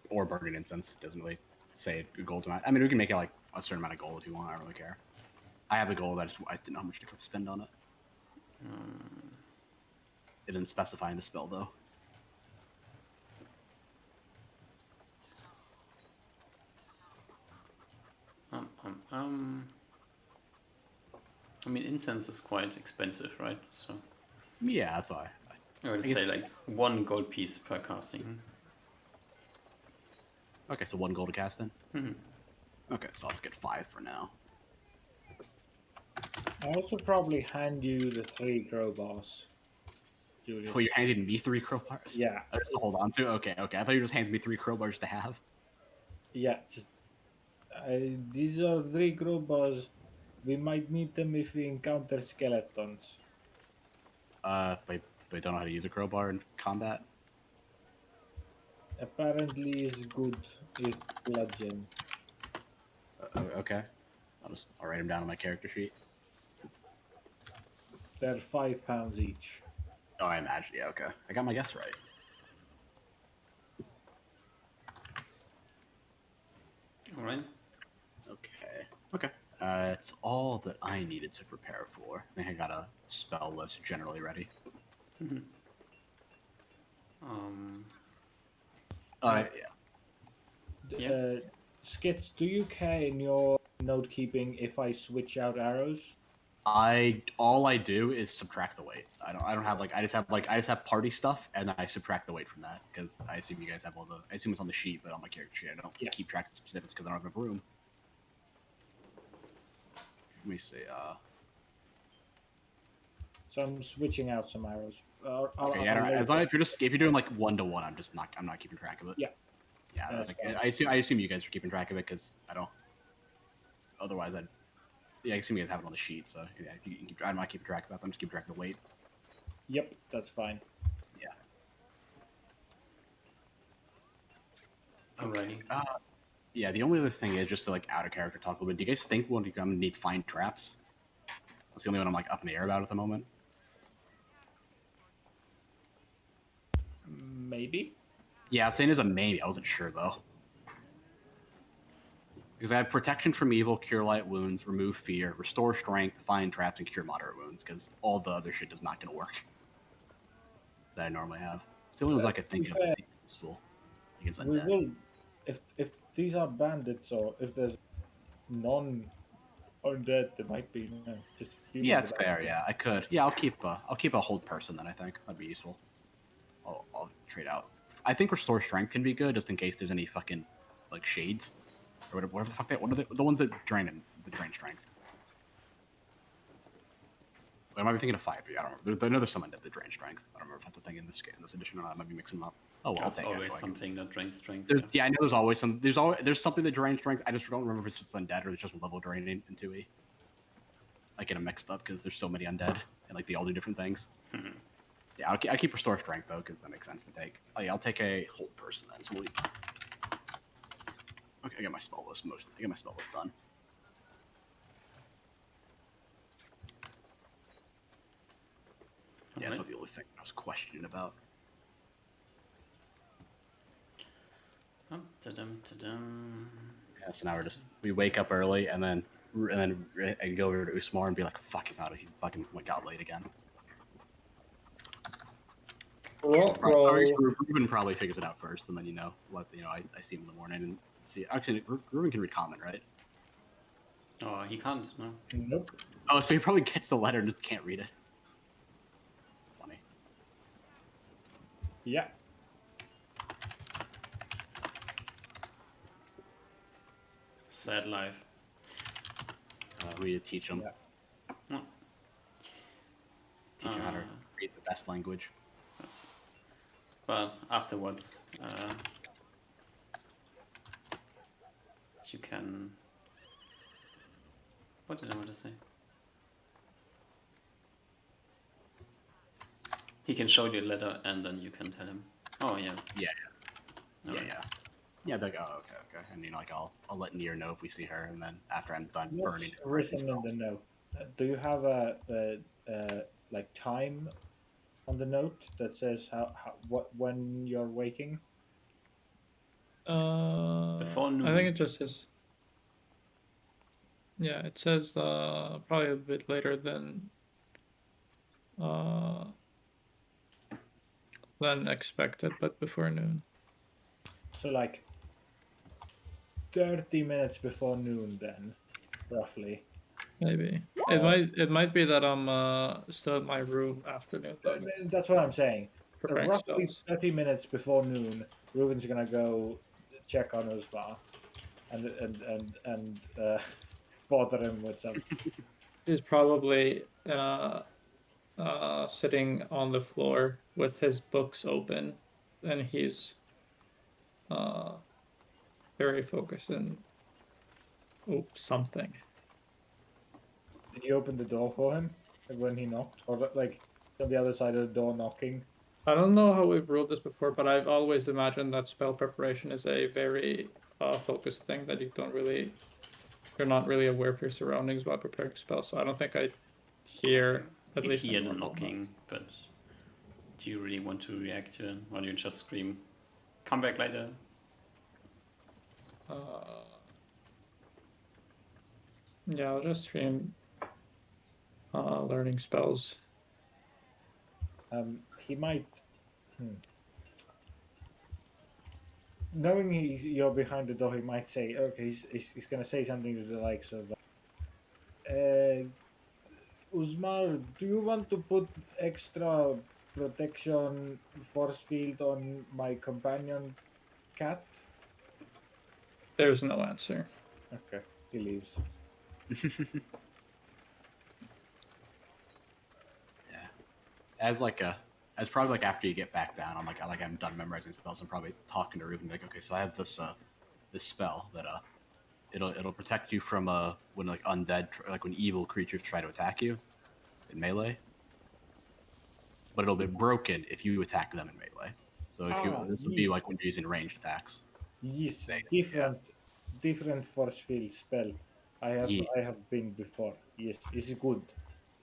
or burning incense. It doesn't really say a gold amount. I mean, we can make it like a certain amount of gold if you want. I don't really care. I have the gold. I didn't know how much to spend on it. It didn't specify in the spell though. I mean, incense is quite expensive, right? So Yeah, that's why. I would I guess- say like 1 gold piece per casting. Okay, so 1 gold to cast in. Mhm. Okay, so I'll just get 5 for now. I also probably hand you the 3 crowbars, Julius. Oh, you're handing me 3 crowbars? Yeah, Just to hold on to? Okay. I thought you were just handing me 3 crowbars to have. yeah. Just, these are 3 crowbars. We might need them if we encounter skeletons. But don't know how to use a crowbar in combat? Apparently, is good with bludgeon. Okay. I'll write them down on my character sheet. They're £5 each. Oh, I imagine. Yeah, okay. I got my guess right. All right. Okay. It's all that I needed to prepare for. I think I got a spell list generally ready. Yeah. Yeah. Skits, do you care in your note keeping if I switch out arrows? All I do is subtract the weight. I don't have I just have party stuff and then I subtract the weight from that because I assume you guys have I assume it's on the sheet, but on my character sheet I don't Yeah. keep track of the specifics because I don't have enough room. Let me see. So I'm switching out some arrows. Okay, yeah, as long as if you're doing like 1-to-1, I'm not keeping track of it. Yeah. Yeah, That's fine. I assume you guys are keeping track of it because I don't. Otherwise, I assume you guys have it on the sheet. So yeah, I'm not keeping track of that. I'm just keeping track of the weight. Yep, that's fine. Yeah. Alrighty. Yeah. The only other thing is just to out of character talk a little bit. Do you guys think I'm gonna need find traps? That's the only one I'm up in the air about at the moment. Maybe. Yeah, I was saying as a maybe. I wasn't sure though. Because I have protection from evil, cure light wounds, remove fear, restore strength, find traps, and cure moderate wounds. Because all the other shit is not going to work that I normally have. It's the only ones I could think of that's useful against We undead. will, if these are bandits or if there's non undead, there might be just humans. Yeah, it's about. fair. Yeah, I could. Yeah, I'll keep a hold person then. I think that'd be useful. I'll trade out. I think restore strength can be good just in case there's any fucking shades or whatever the fuck what are the ones that drain strength. Or am I thinking of 5? I don't remember. I know there's some undead that drain strength. I don't remember if that's the thing in this edition or not. I might be mixing them up. Oh well, There's I'll take always it. something that drains strength. Yeah, I know there's always some. There's something that drains strength. I just don't remember if it's just undead or it's just level draining in 2E. I get them mixed up because there's so many undead and they all do different things. Yeah, I'll keep restore strength though because that makes sense to take. Oh yeah, I'll take a hold person then. So okay, I got my spell list done. Yeah, that's not the only thing I was questioning about. Ta-dum. Yeah, so now we wake up early and then I go over to Usmar and be like, fuck, he's fucking got late again. Ruben probably figures it out first, and then I see him in the morning and see. Actually, Ruben can read comment, right? Oh, he can't. No. Nope. Oh, so he probably gets the letter and just can't read it. Funny. Yeah. Sad life. We need to teach him. Yeah. Teach him how to read the best language. But afterwards, you can. What did I want to say? He can show you the letter, and then you can tell him. Oh yeah. Yeah. Alright. Yeah. Yeah, I'd be like, oh, okay. And like I'll let Nier know if we see her, and then after I'm done What's burning written in the spells. note? Do you have a like time on the note that says how what when you're waking? Before I think noon. it just says. Yeah, it says probably a bit later uh than expected, but before noon. So like 30 minutes before noon, then roughly. Maybe Uh, it might be that I'm still in my room after noon though, that's what I'm saying. preparing Roughly spells. 30 minutes before noon, Ruben's gonna go check on Uzma and bother him with some. He's probably sitting on the floor with his books open, and he's uh very focused and something. Did you open the door for him when he knocked, or like on the other side of the door knocking? I don't know how we've ruled this before, but I've always imagined that spell preparation is a very focused thing that you're not really aware of your surroundings while preparing spells. So I don't think I hear at You least a hear the normal knock. knocking, but do you really want to react to it? Or do you just scream, come back later? Yeah, I'll just stream learning spells. He might. Knowing you're behind the door, he might say, okay, he's going to say something to the likes of, Uzmar, do you want to put extra protection force field on my companion cat? There's no answer. Okay, he leaves. Yeah. As probably like after you get back down, I'm done memorizing spells. I'm probably talking to Ruben like, okay, so I have this spell that it'll protect you from when like like when evil creatures try to attack you in melee, but it'll be broken if you attack them in melee. So if you this would be like Yes, when you're using ranged attacks. yes, Yeah. different force field spell. Yeah. I have been before. Yes, it's good.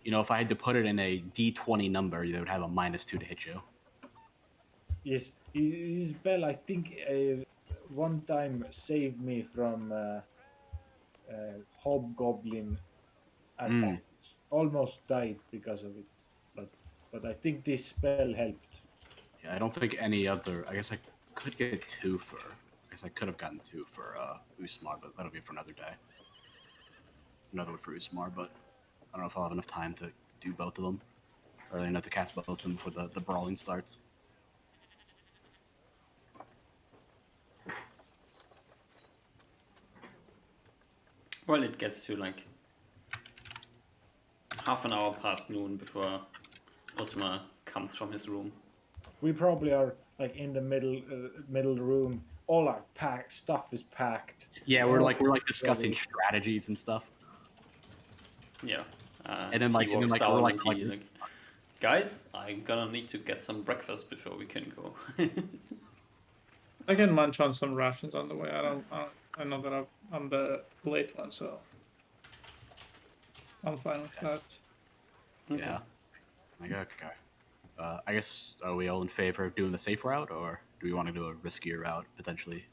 You know, if I had to put it in a D20 number, they would have a -2 to hit you. Yes, his spell I think one time saved me from hobgoblin Mm. attacks. Almost died because of it, but I think this spell helped. Yeah, I don't think any other. I guess I could get two for. I guess I could have gotten two for Usmar, but that'll be for another day. Another one for Usmar, but I don't know if I'll have enough time to do both of them, or enough to cast both of them before the brawling starts. Well, it gets to like half an hour past noon before Osma comes from his room. We probably are like in the middle room. All our stuff is packed. Yeah, All we're like discussing ready. strategies and stuff, Yeah. and then He like walks we're down like and he like, guys, I'm gonna need to get some breakfast before we can go. I can munch on some rations on the way. I know that I'm the late one, so I'm fine with that. yeah. Like okay. I guess are we all in favor of doing the safe route, or do we want to do a riskier route potentially?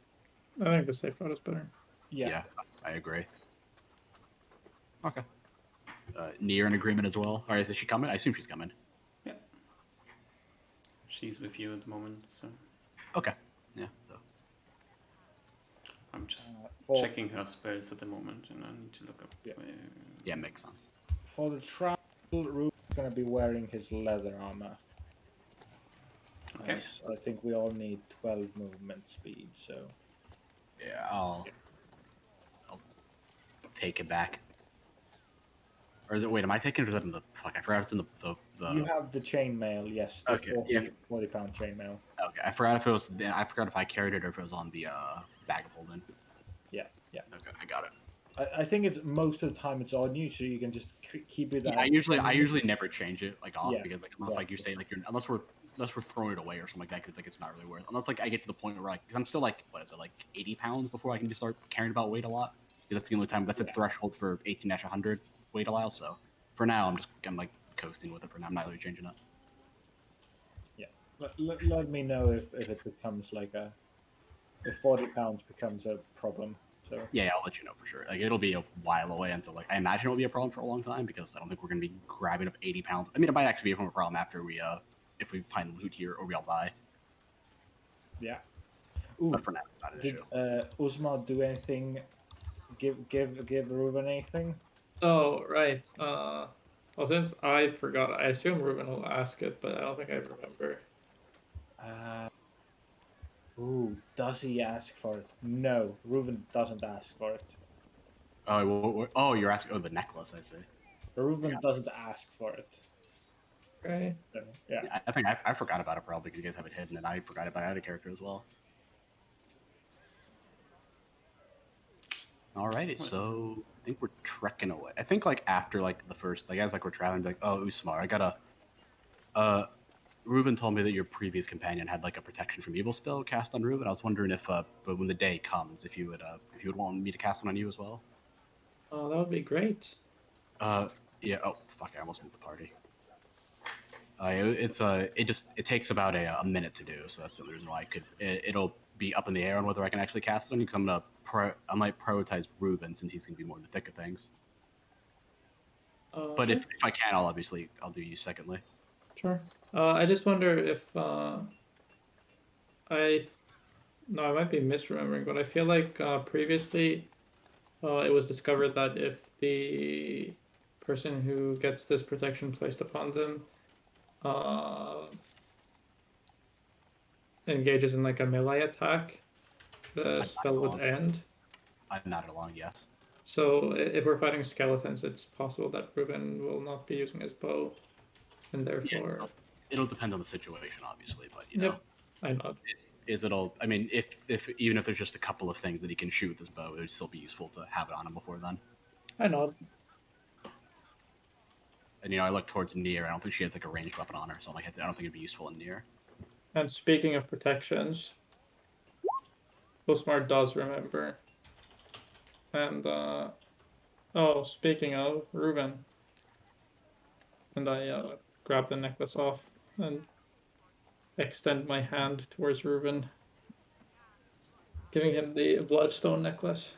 I think the safe route is better. Yeah. I agree. Okay. Near an agreement as well. Or is she coming? I assume she's coming. Yeah. She's with you at the moment, so Okay. Yeah. So. I'm just For, checking her spells at the moment, and I need to look up. Yeah. Yeah, makes sense. for the travel, Ruben's gonna be wearing his leather armor. Okay. I think we all need 12 movement speed. So Yeah, I'll take it back. Or is it? Wait, am I taking it? Or is it in the? Fuck, I forgot it's in the. you have the chainmail. Yes, the Okay, yeah. 40-pound chainmail. Okay, I forgot if it was. I forgot if I carried it or if it was on the bag of holding. Yeah. Yeah. Okay, I got it. I think it's most of the time it's on you, so you can just keep it. Yeah, as I usually never change it like off Yeah, because like unless like you say like you're unless we're throwing it away or something like that because like it's not really worth unless like I get to the point where like because I'm still like what is it like 80 pounds before I can just start caring about weight a lot because that's the only time that's the Yeah. threshold for 18-100 weight allows. So for now I'm like coasting with it for now. I'm not really changing it. Yeah. Let me know if it becomes like a if 40 pounds becomes a problem. So Yeah, I'll let you know for sure. Like it'll be a while away until like I imagine it'll be a problem for a long time because I don't think we're gonna be grabbing up 80 pounds. I mean, it might actually be a problem after we if we find loot here or we all die. yeah. But Ooh, for now, it's not an did issue. Uzma do anything? Give Ruben anything? Oh, right. Well, since I forgot, I assume Ruben will ask it, but I don't think I remember. Uh, ooh, does he ask for it? No, Ruben doesn't ask for it. Oh, oh, you're asking. Oh, the necklace. I see. Ruben doesn't ask for it. Right. So, yeah. Yeah, I think I forgot about it probably because you guys have it hidden, and I forgot about it as a character as well. Alrighty, so I think we're trekking away. I think like after like the first, like as like we're traveling, like oh Usmar, I gotta. Reuben told me that your previous companion had like a protection from evil spell cast on Reuben. I was wondering if, but when the day comes, if you would want me to cast one on you as well. Oh, that would be great. Uh, yeah. Oh fuck! I almost moved the party. It takes about a minute to do, so that's the reason why it'll be up in the air on whether I can actually cast it on you because I might prioritize Reuben since he's gonna be more in the thick of things. But Sure, if I can, I'll do you secondly. sure. I just wonder if I no, I might be misremembering, but I feel like previously it was discovered that if the person who gets this protection placed upon them uh, engages in like a melee attack, the I spell would end. I nodded along. Yes. So if we're fighting skeletons, it's possible that Ruben will not be using his bow, and Yeah. therefore, It'll depend on the situation, obviously, but you know, yep, I nod. it'll. I mean, if even if there's just a couple of things that he can shoot with his bow, it would still be useful to have it on him before then. I nod. And you know, I look towards Nier. I don't think she has like a ranged weapon on her, so I'm like, I don't think it'd be useful in Nier. And speaking of protections, Osmar does remember. And oh, speaking of Ruben, and I grab the necklace off and extend my hand towards Ruben, giving him the bloodstone necklace.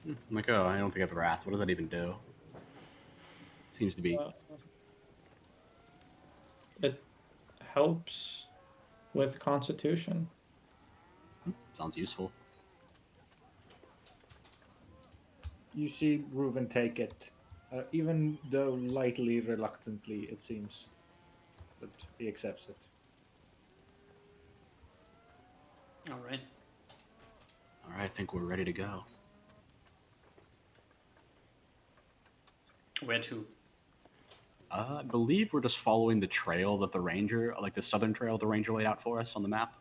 I'm like, oh, I don't think I've ever asked. What does that even do? Seems to be. Uh, it helps with Constitution. Sounds useful. You see Ruben take it, even though lightly reluctantly, it seems, but he accepts it. All right. All right, I think we're ready to go. Where to? I believe we're just following the trail that the ranger, like the southern trail the ranger laid out for us on the map,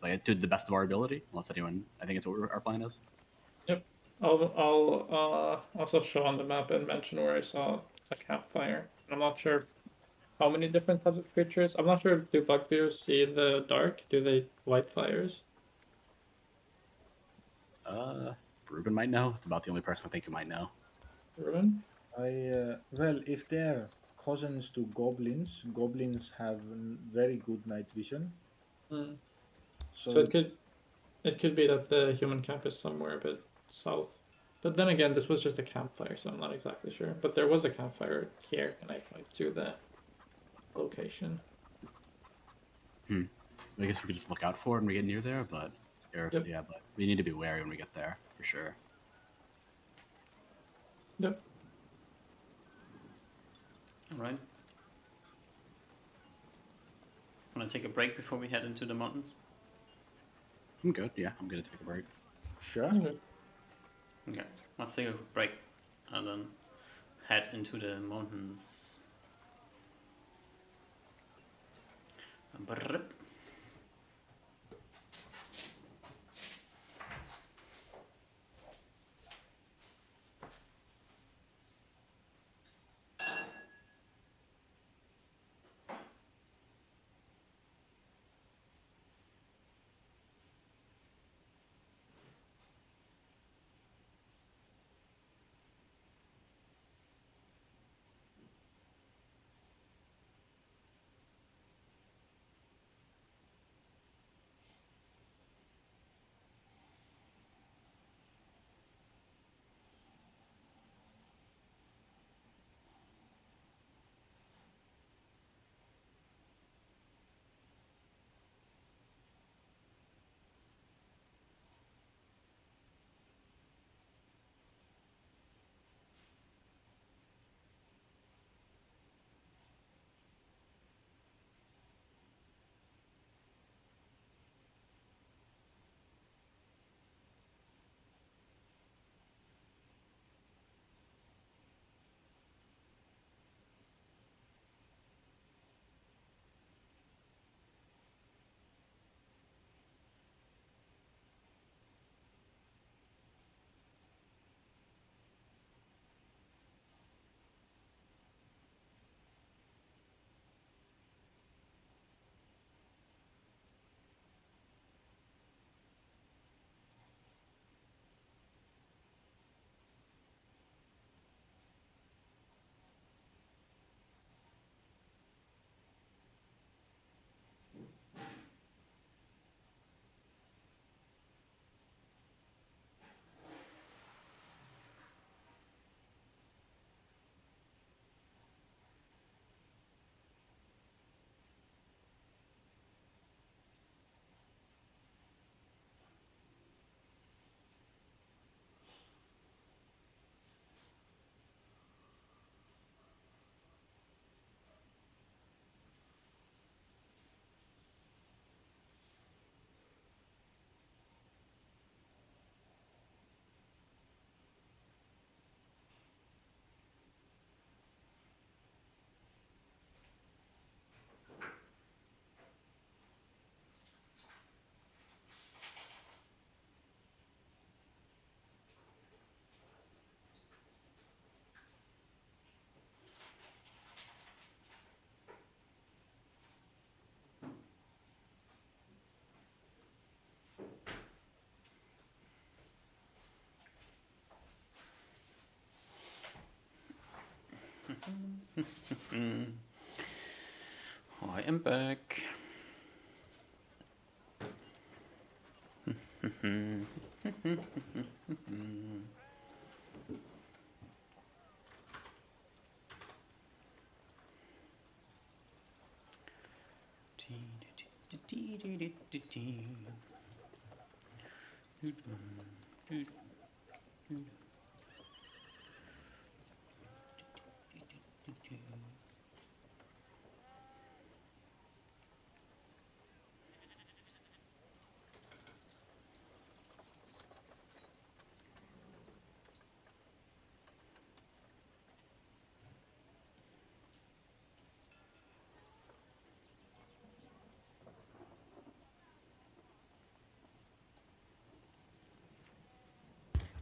like to the best of our ability. Unless anyone, I think it's what our plan is. Yep. I'll also show on the map and mention where I saw a campfire. I'm not sure how many different types of creatures. I'm not sure. Do bugbears see the dark? Do they light fires? Uh, Ruben might know. It's about the only person I think who might know. Ruben? Well, if they're cousins to goblins, goblins have very good night vision. Hmm. So So it could be that the human camp is somewhere a bit south. But then again, this was just a campfire, so I'm not exactly sure. But there was a campfire here, and I point to the location. I guess we could just look out for it when we get near there, but Yep. yeah, but we need to be wary when we get there for sure. Yep. All right. Want to take a break before we head into the mountains? I'm good. Yeah, I'm gonna take a break. sure. Okay. Let's take a break and then head into the mountains. Brrrp. I am back.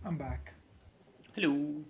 I'm back. Hello.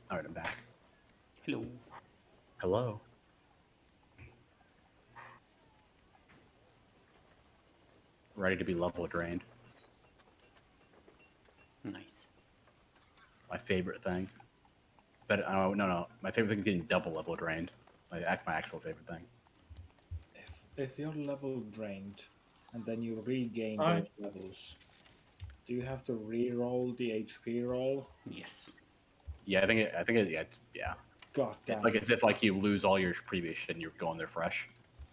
All right, I'm back. Hello. Hello. Ready to be level drained. Nice. My favorite thing. But no. My favorite thing is getting double level drained. That's my actual favorite thing. If you're level drained and then you regain Alright. those levels, do you have to re-roll the HP roll? Yes. Yeah, yeah. God damn. It's like as if like you lose all your previous shit and you're going there fresh.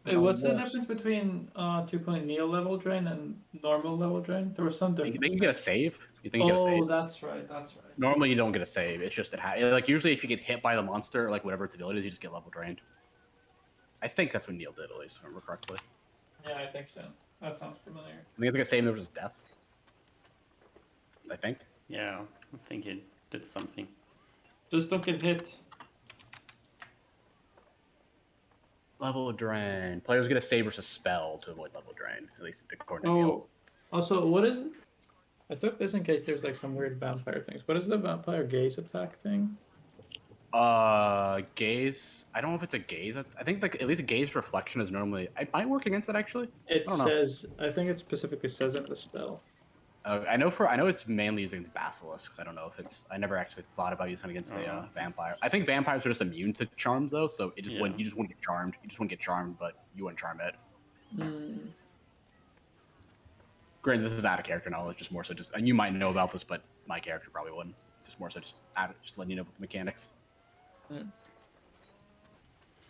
Wait, My what's the worst. difference between 2 point Neo level drain and normal level drain? There was some You difference. think you get a save? You think you get a Oh, save? that's right. That's right. Normally you don't get a save. It's just like usually if you get hit by the monster, like whatever its ability is, you just get level drained. I think that's what Neil did, at least if I remember correctly. Yeah, I think so. That sounds familiar. I think a save there was death. I think. Yeah, I think it did something. Just don't get hit. Level drain. Players get a save versus spell to avoid level drain, at least according to Neil. Oh, also, what is? I took this in case there's like some weird vampire things. What is the vampire gaze attack thing? Gaze. I don't know if it's a gaze. I think like at least a gaze reflection is normally. I might work against it actually. It I don't know. says. I think it specifically says in the spell. I know it's mainly using against basilisks. I don't know if it's. I never actually thought about using it against a vampire. I think vampires are just immune to charms though, so it just Yeah. you just wouldn't get charmed. You just wouldn't get charmed, but you wouldn't charm it. Mm. Granted, this is out of character knowledge, just more so just, and you might know about this, but my character probably wouldn't. Just more so just just letting you know about the mechanics. Mm.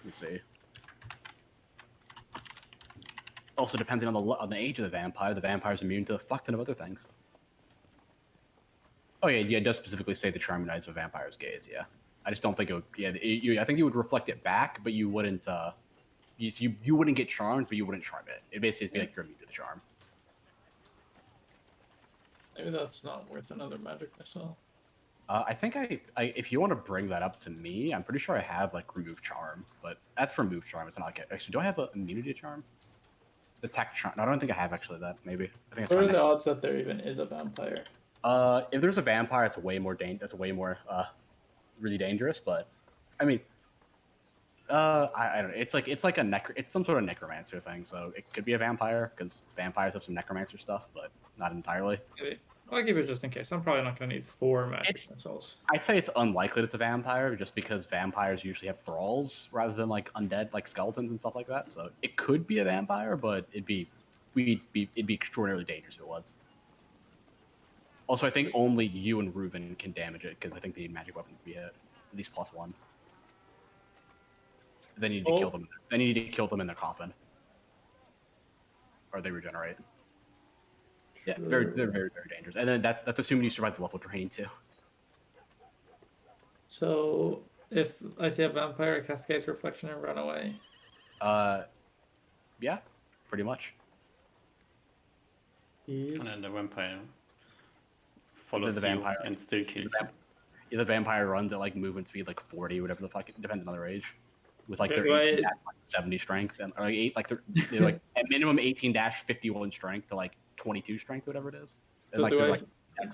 Let's see. Also, depending on the age of the vampire's immune to a fuck ton of other things. Oh yeah, it does specifically say the charm unites a vampire's gaze. Yeah, I just don't think it would. Yeah, I think you would reflect it back, but you wouldn't. You wouldn't get charmed, but you wouldn't charm it. It basically just be like you're immune to the charm. Maybe that's not worth another magic missile. I think if you want to bring that up to me, I'm pretty sure I have like remove charm, but that's for remove charm. It's not like actually. Do I have an immunity charm? The tech charm. No, I don't think I have actually that. Maybe I think it's What are fine the next. odds that there even is a vampire? If there's a vampire, it's way more that's way more really dangerous. But I mean, I don't know. It's like it's some sort of necromancer thing. So it could be a vampire because vampires have some necromancer stuff, but not entirely. Maybe. I'll keep it just in case. I'm probably not going to need 4 magic It's- missiles. I'd say it's unlikely that it's a vampire just because vampires usually have thralls rather than like undead, like skeletons and stuff like that. So it could be a vampire, but it'd be extraordinarily dangerous if it was. Also, I think only you and Reuven can damage it because I think they need magic weapons to be hit, at least +1. Then you need to kill them. Then you need to kill them in their coffin, or they regenerate. Yeah, they're very dangerous, and then that's assuming you survive the level drain too. So if I see a vampire, I cast Gaze Reflection and run away. Yeah, pretty much. And then the vampire follows the vampire- you and still kills you. Yeah, the vampire runs at like movement speed like 40, whatever the fuck, depending on their age, with like their Okay, right. 18 like 70 strength and or like they're like at minimum 18-51 strength to like 22 strength, whatever it is. And So like they're like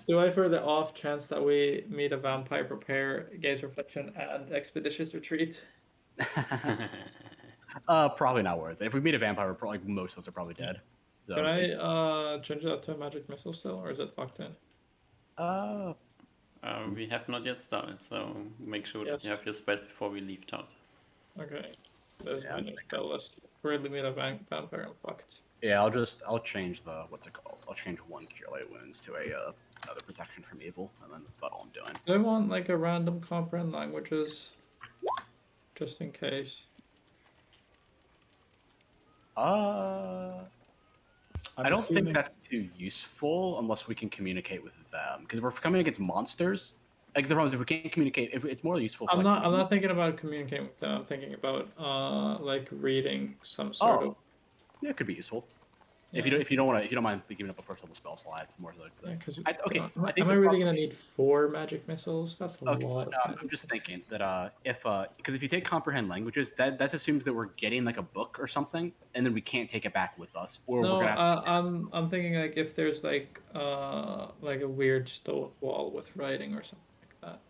do I, for the off chance that we meet a vampire, prepare Gaze Reflection and Expeditious Retreat? probably not worth it. If we meet a vampire, we're like most of us are probably dead. So, Can I change that to a magic missile still, or is it locked in? We have not yet started, so make sure Yes. that you have your space before we leave town. Okay. There's Yeah, my new spell list. Really meet a vampire and fucked. yeah, I'll change the what's it called? I'll change 1 Cure Light Wounds to a another protection from evil, and then that's about all I'm doing. Do I want like a random comprehend languages? Just in case. I don't think that's too useful unless we can communicate with them. Because if we're coming against monsters, like the problem is if we can't communicate, if it's more useful. For, I'm like, not thinking about communicating with them. I'm thinking about like reading some sort of. Yeah, it could be useful. Yeah. If you don't mind giving up a first level spell slot, it's more like Yeah, that's, 'cause okay. Am I think I the really problem- gonna need 4 magic missiles? That's a Okay, lot. Of I'm magic just thinking that because if you take comprehend languages, that assumes that we're getting like a book or something, and then we can't take it back with us, or No, we're gonna. I'm thinking like if there's like a weird stone wall with writing or something like that.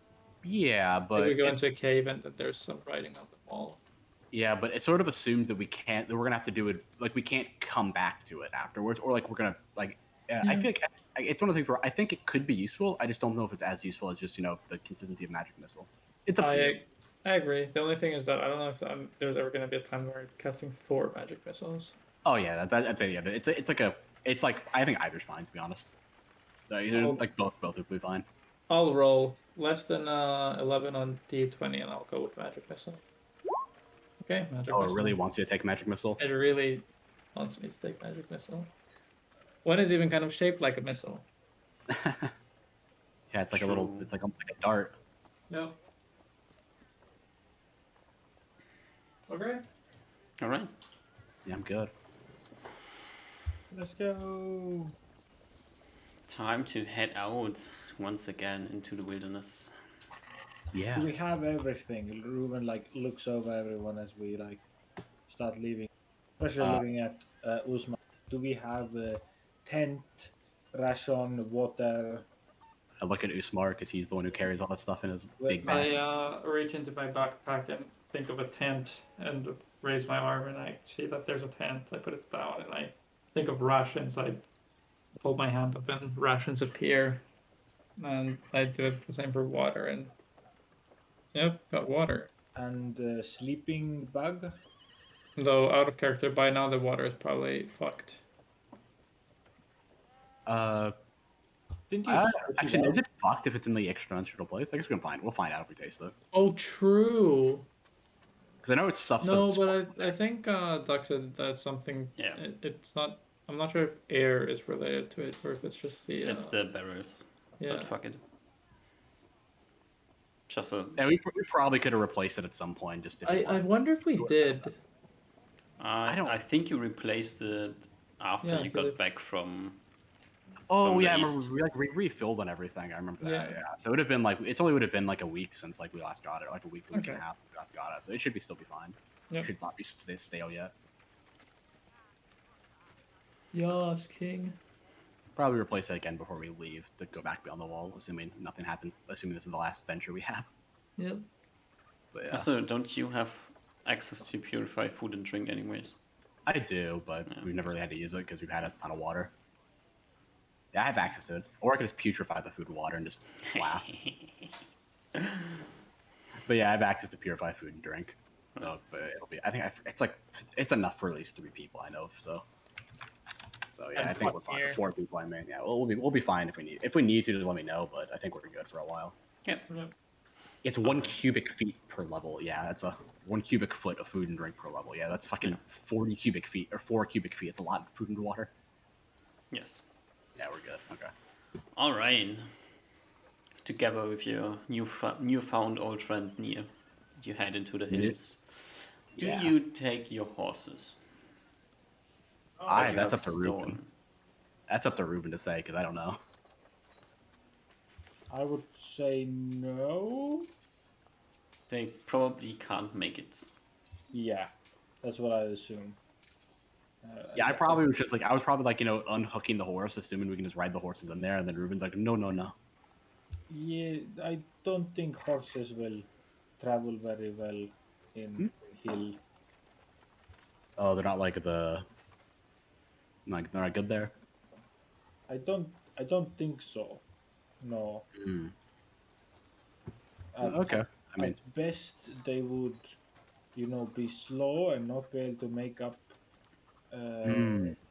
Yeah, Like but we go into a cave and that there's some writing on the wall. yeah, but it sort of assumes that we're gonna have to do it. Like we can't come back to it afterwards, or like we're gonna like. I feel like it's one of the things where I think it could be useful. I just don't know if it's as useful as just the consistency of magic missile. It's up to you. I agree. The only thing is that I don't know if there's ever going to be a time where I'm casting 4 magic missiles. Oh yeah, that's it. Yeah, it's like I think either's fine to be honest. Like both would be fine. I'll roll less than 11 on D20 and I'll go with magic missile. Okay, magic Oh, it missile. really wants you to take magic missile. It really wants me to take magic missile. One is even kind of shaped like a missile. Yeah, it's like a little. True. It's like almost like a dart. No. Okay. All right. Yeah, I'm good. Let's go. Time to head out once again into the wilderness. Yeah. Do we have everything? Ruben like looks over everyone as we like start leaving. Especially looking at Usman. Do we have a tent, ration, water? I look at Usmar because he's the one who carries all that stuff in his Well, big bag. I reach into my backpack and think of a tent and raise my arm and I see that there's a tent. I put it down and I think of rations. I hold my hand up and rations appear. And I do it the same for water and yep, got water. And sleeping bag? Though out of character, by now the water is probably fucked. Didn't you search it Actually, out? is it fucked if it's in the extraterrestrial place? I guess we can find. We'll find out if we taste it. Oh, true. Because I know it's stuff. No, that's but I think Doc said that's something. Yeah. It's not. I'm not sure if air is related to it or if it's It's, just the. it's the barrels. yeah. But fuck it. Just a. Yeah, we probably could have replaced it at some point. Just if we I wanted. wonder if we did. I think you replaced it after Yeah, you but got it- back from. Oh from yeah, I the remember east. we refilled on everything. I remember that. Yeah. Yeah. So it would have been like it only would have been like a week since like we last got it, like a week and Okay. a half since we last got it. So it should be still be fine. Yep. It should not be stale yet. Yes, King. Probably replace it again before we leave to go back beyond the wall, assuming nothing happens. Assuming this is the last venture we have. Yep. But yeah, Also, don't you have access to purified food and drink, anyways? I do, but Yeah. we've never really had to use it because we've had a ton of water. Yeah, I have access to it, or I could just putrefy the food and water and just laugh. But yeah, I have access to purified food and drink. So, but it'll be. I think it's enough for at least 3 people I know of. So yeah, And I think we're fuck fine. here. 4 people, I mean, yeah, we'll be fine if we need to. Just let me know. But I think we're good for a while. Yeah. Yep. It's 1 cubic feet per level. Yeah, that's a 1 cubic foot of food and drink per level. Yeah, that's fucking 40 cubic feet or 4 cubic feet. It's a lot of food and water. Yes. Yeah, we're good. Okay. All right. Together with your newfound old friend Nia, you head into the hills. Do Yeah. you take your horses? Aye, that you that's have up to Ruben. stolen? That's up to Ruben to say because I don't know. I would say no. They probably can't make it. Yeah, that's what I assume. Yeah, I probably was just like I was probably like unhooking the horse, assuming we can just ride the horses in there, and then Ruben's like, no. Yeah, I don't think horses will travel very well in hill. Oh, they're not like they're not good there. I don't think so. No. Mm. At, Okay, I mean, at best they would, be slow and not be able to make up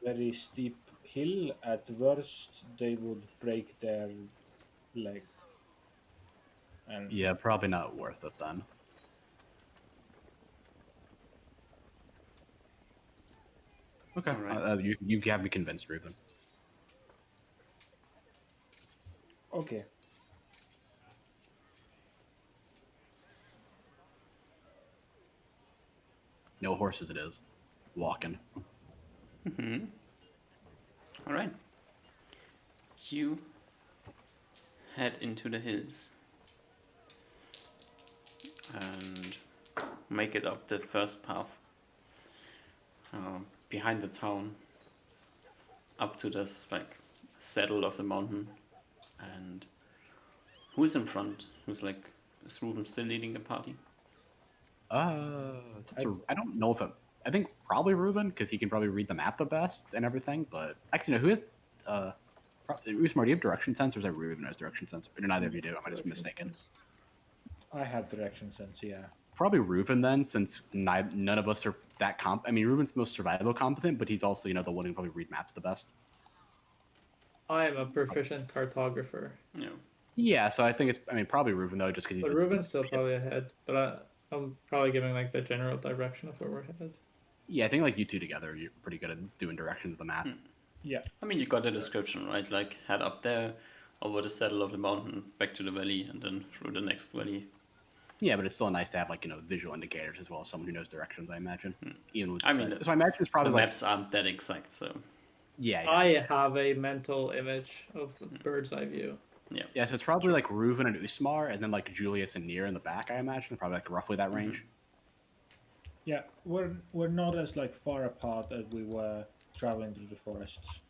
very steep hill. At worst, they would break their leg. And yeah, probably not worth it then. Okay, Alright. you have me convinced, Ruben. okay. No horses, it is. Walking. All right. You head into the hills and make it up the first path behind the town up to this like saddle of the mountain. And who's in front? Is Ruben still leading the party? I don't know if I think probably Ruben because he can probably read the map the best and everything. But actually, no, who has Usmar? Do you have direction sense, or is that Ruben has direction sense? Or neither of you do. Am I just mistaken? I have direction sense, yeah. Probably Ruben then, since none of us are that I mean, Ruben's the most survival competent, but he's also the one who can probably read maps the best. I am a proficient cartographer. No. Yeah, so I think it's probably Ruben though, just because he's But the Ruben's still biggest- probably ahead. But I'm probably giving like the general direction of where we're headed. Yeah, I think like you two together, you're pretty good at doing directions of the map. Yeah. I mean, you got the description, right? Like, head up there, over the saddle of the mountain, back to the valley, and then through the next valley. Yeah, but it's still nice to have like visual indicators as well as someone who knows directions. I imagine. Even with I mean, so I imagine it's The probably like maps aren't that exact, so yeah. I have a mental image of the bird's eye view. Yeah, so it's probably like Reuven and Usmar, and then like Julius and Nier in the back. I imagine probably like roughly that range. Yeah, we're not as like far apart as we were traveling through the forests.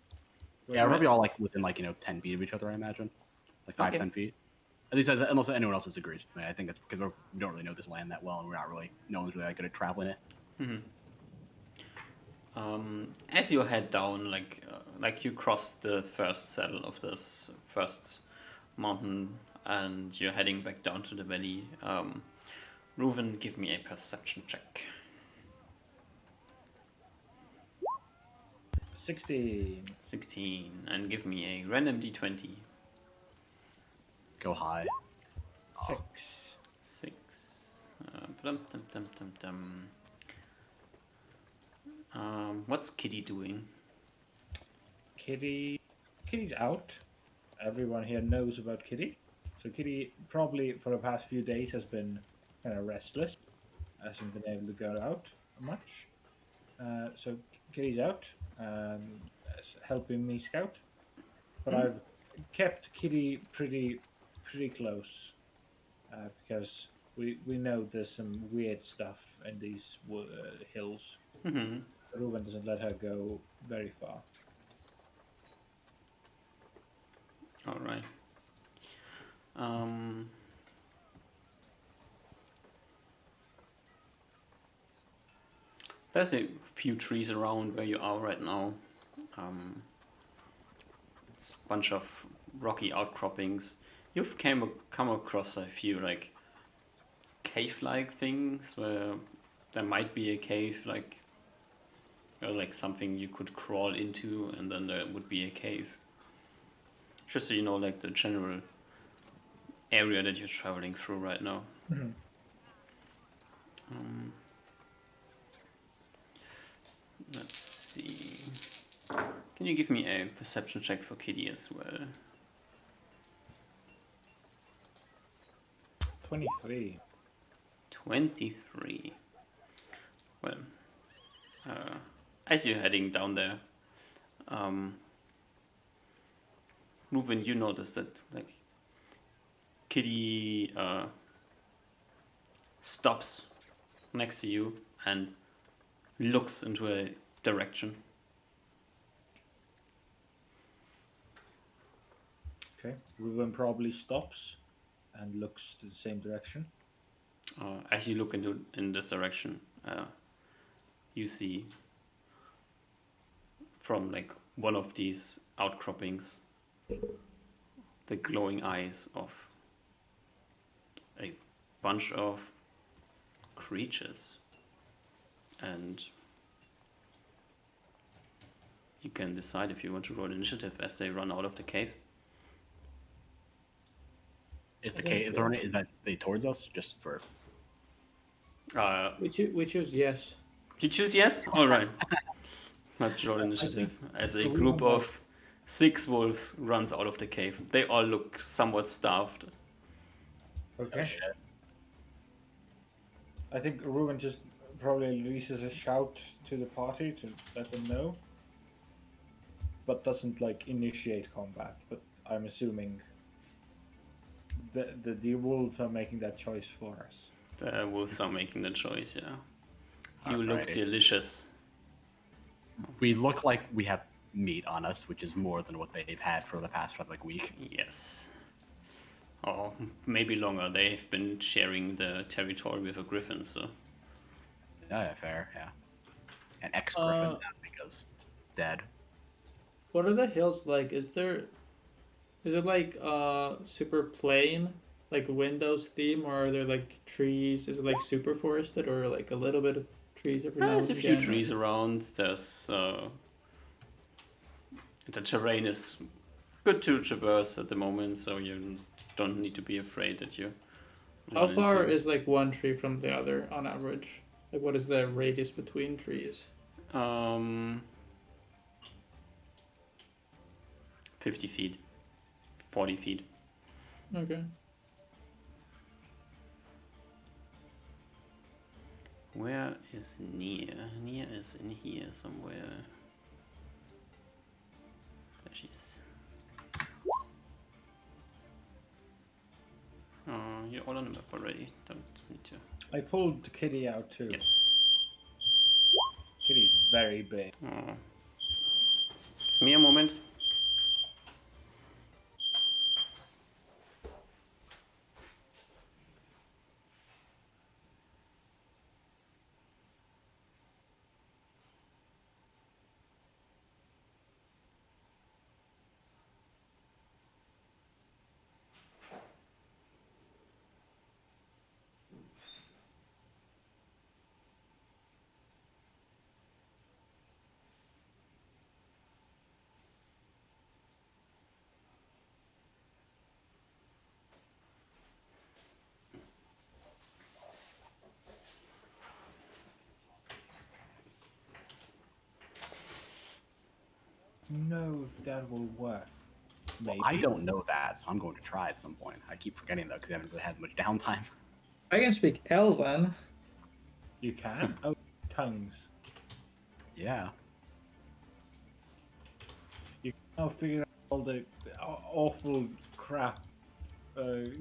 Yeah, we're Right. probably all like within like 10 feet of each other. I imagine, like 5, Okay. 10 feet. At least unless anyone else disagrees with me. I think that's because we don't really know this land that well, and we're not really no one's really that good at traveling it. As you head down, like you cross the first saddle of this first mountain, and you're heading back down to the valley. Reuven, give me a perception check. 16. 16, and give me a random d20. Go high. 6. 6. Dum, dum, dum, dum, dum. What's Kitty doing? Kitty's out. Everyone here knows about Kitty. So Kitty probably for the past few days has been kind of restless. Hasn't been able to go out much. So Kitty's out, helping me scout. But I've kept Kitty pretty close because we know there's some weird stuff in these hills. Mm-hmm. Ruben doesn't let her go very far. All right. Um, there's a few trees around where you are right now. It's a bunch of rocky outcroppings. You've come across a few like cave-like things where there might be a cave, like or like something you could crawl into, and then there would be a cave. Just so you know, like the general area that you're traveling through right now. Mhm. Let's see. Can you give me a perception check for Kitty as well? 23. 23. Well, as you're heading down there, Reuven, you notice that like Kitty stops next to you and looks into a direction. Okay. Ruben probably stops and looks to the same direction. As you look in this direction, you see from like one of these outcroppings the glowing eyes of a bunch of creatures, and you can decide if you want to roll initiative as they run out of the cave. Is the cave is that they towards us? Just for We choose yes. You choose yes? Alright. Let's roll initiative. As a group of 6 wolves runs out of the cave. They all look somewhat starved. Okay. shit. I think Ruben just probably releases a shout to the party to let them know, but doesn't like initiate combat. But I'm assuming the wolves are making that choice for us. The wolves are making the choice, yeah. You look Alrighty. delicious. We look like we have meat on us, which is more than what they've had for the past like week. Yes. Or maybe longer. They've been sharing the territory with a griffin, so. Yeah, fair. Yeah, an ex-griffin Uh, now because it's dead. What are the hills like? Is it like super plain, like Windows theme, or are there like trees? Is it like super forested, or like a little bit of trees every now There's a and few again? trees around. There's the terrain is good to traverse at the moment, so you don't need to be afraid that you. How run far into- is like one tree from the other on average? Like what is the radius between trees? 50 feet, 40 feet. Okay. Where is Nia? Nia is in here somewhere. There she is. You're all on the map already. Don't need to. I pulled Kitty out too. Yes. Kitty's very big. Oh. Give me a moment. Know if that will work. Maybe. I don't know that, so I'm going to try at some point. I keep forgetting though because I haven't really had much downtime. I can speak Elven. You can? Oh, tongues. Yeah. You can now figure out all the awful crap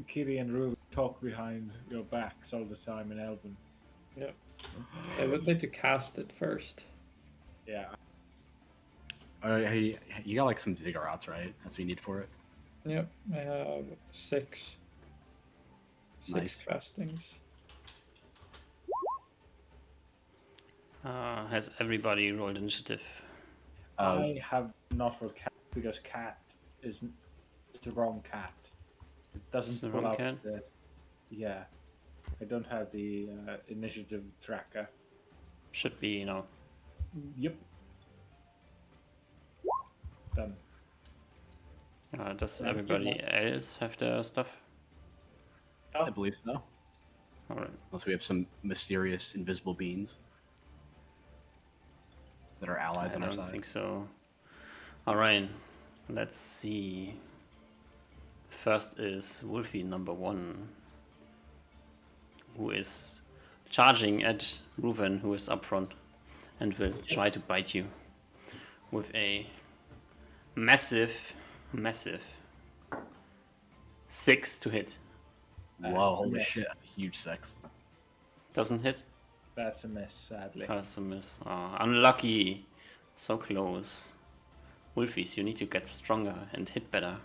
Kitty and Ruby talk behind your backs all the time in Elven. Yep. I would need to cast it first. Yeah. Hey, you got like some ziggurats, right? That's what you need for it. Yep, I have 6 Nice. castings. Has everybody rolled initiative? I have not for cat because cat is the wrong cat. It It's doesn't the pull wrong out cat? the. Yeah. I don't have the initiative tracker. Should be, Yep. Done. does Yeah, everybody else have their stuff? I believe so. Alright. Unless we have some mysterious invisible beings that are allies I on our don't side. think so. Alright, let's see. First is Wolfie number 1, who is charging at Reuven, who is up front, and will try to bite you with a massive 6 to hit. Whoa, That's a holy miss. shit. That's a huge 6. Doesn't hit? That's a miss, sadly. That's a miss. Unlucky. So close. Wolfies, you need to get stronger and hit better.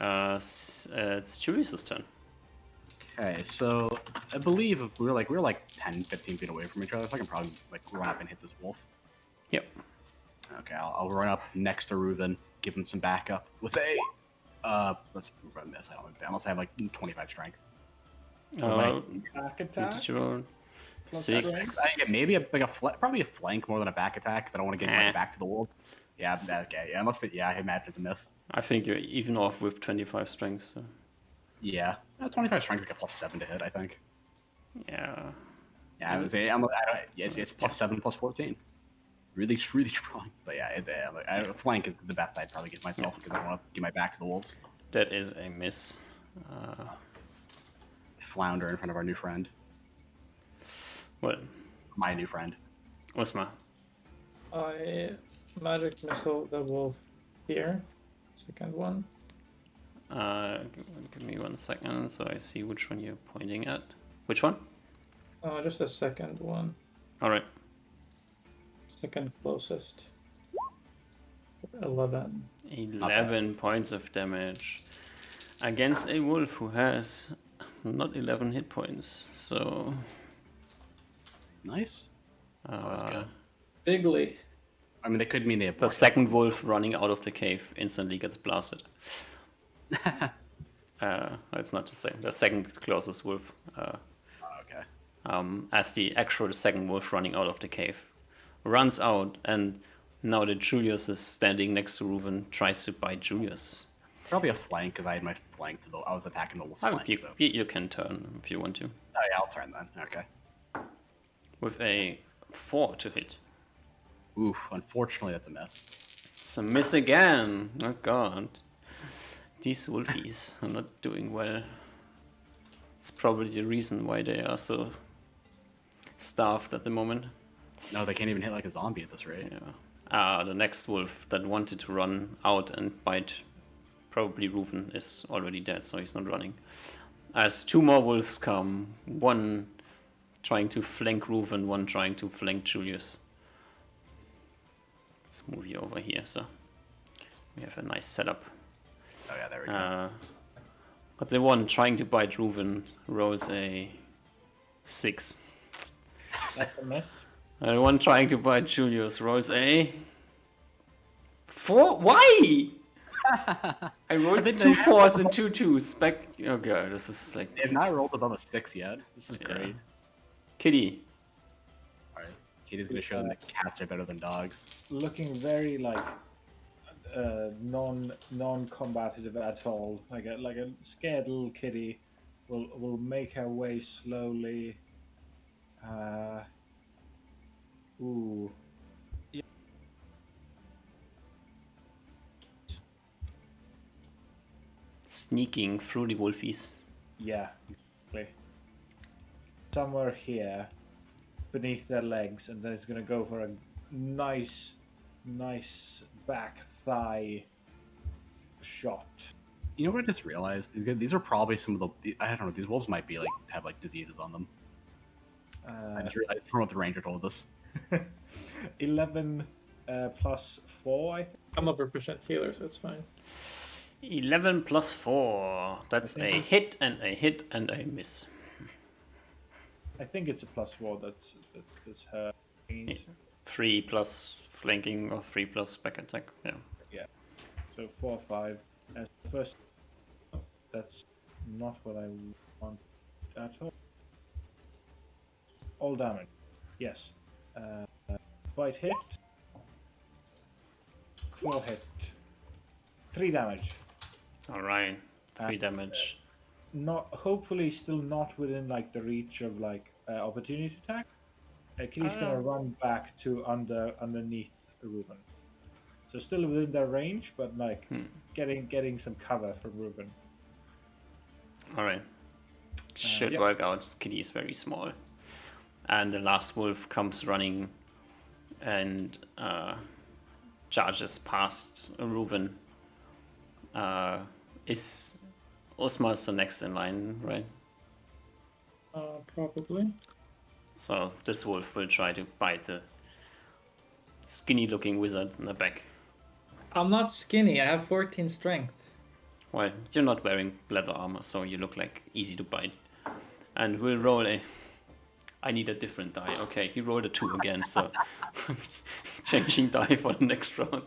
It's Julius's turn. Okay, so I believe if we were like 10, 15 feet away from each other, so I can probably like run up and hit this wolf. Yep. Okay, I'll run up next to Reuven, give him some backup with a let's run this. I don't unless I have like 25 strength. Back What attack? did you roll? Plus 6. strength? I think maybe probably a flank more than a back attack because I don't want to get Eh. like back to the wolves. Yeah, okay. Yeah, I imagine it's a miss. I think you're even off with 25 strength. So Yeah, 25 strength like a +7 to hit. I think. yeah. Yeah, I would say it's +7 +14. Really strong. But yeah, flank is the best I'd probably give myself because I don't want to give my back to the wolves. That is a miss. Flounder in front of our new friend, Well, my new friend. Osma. I magic missile the wolf here. Second one. Give me 1 second so I see which one you're pointing at. Which one? Just the second one. Alright. Second closest. 11. 11 points of damage against a wolf who has not 11 hit points. So Nice. That's good. Bigly. I mean, they could mean they have the second wolf running out of the cave instantly gets blasted. It's not the same. The second closest wolf. Okay. As the actual second wolf running out of the cave runs out, and now that Julius is standing next to Reuven, tries to bite Julius. Probably a flank because I had my flank I was attacking the wolf's flank. So. You can turn if you want to. Oh yeah, I'll turn then. Okay. With a 4 to hit. Oof. Unfortunately, that's a miss. It's a miss again. Oh god. These wolfies are not doing well. It's probably the reason why they are so starved at the moment. No, they can't even hit like a zombie at this rate. Yeah. The next wolf that wanted to run out and bite probably Reuven is already dead, so he's not running. As 2 more wolves come, one trying to flank Reuven, one trying to flank Julius. Let's move you over here, so we have a nice setup. Oh yeah, there we go. But the one trying to bite Reuven rolls a 6. That's a miss. And the one trying to bite Julius rolls a 4. Why? I rolled think 2 they- 4s and 2 2s. Back. Oh god, this is like. They have not rolled above a 6 yet. This is Yeah. great. Kitty. All right, Katie's gonna show them that cats are better than dogs. Looking very like non-combative at all. Like a scared little kitty will make her way slowly. Ooh. Sneaking through the wolfies. Yeah, exactly. Somewhere here, beneath their legs, and then it's gonna go for a nice back thigh shot. You know what I just realized? These are probably some of the. I don't know. These wolves might be like have like diseases on them. I just realized from what the ranger told us. 11 plus 4, I think. I'm a proficient healer, so it's fine. 11 plus 4. That's a hit and a hit and a miss. I think it's a plus 4. That's her. Yeah. 3 plus flanking or 3 plus back attack. Yeah. So 4, 5. As first, that's not what I want at all. All damage. Yes. Bite hit. Claw hit. 3 damage. All right. 3 damage. Not hopefully still not within like the reach of like opportunity attack. Kitty's gonna run back to underneath Reuben. So still within their range, but like getting some cover from Reuben. All right. Should yeah. work out. Kitty is very small. And the last wolf comes running and charges past Reuven. Is Osmar's the next in line, right? Probably. So this wolf will try to bite the skinny-looking wizard in the back. I'm not skinny. I have 14 strength. Well, you're not wearing leather armor, so you look like easy to bite. And we'll roll a... I need a different die. Okay, he rolled a 2 again, so... Changing die for the next round.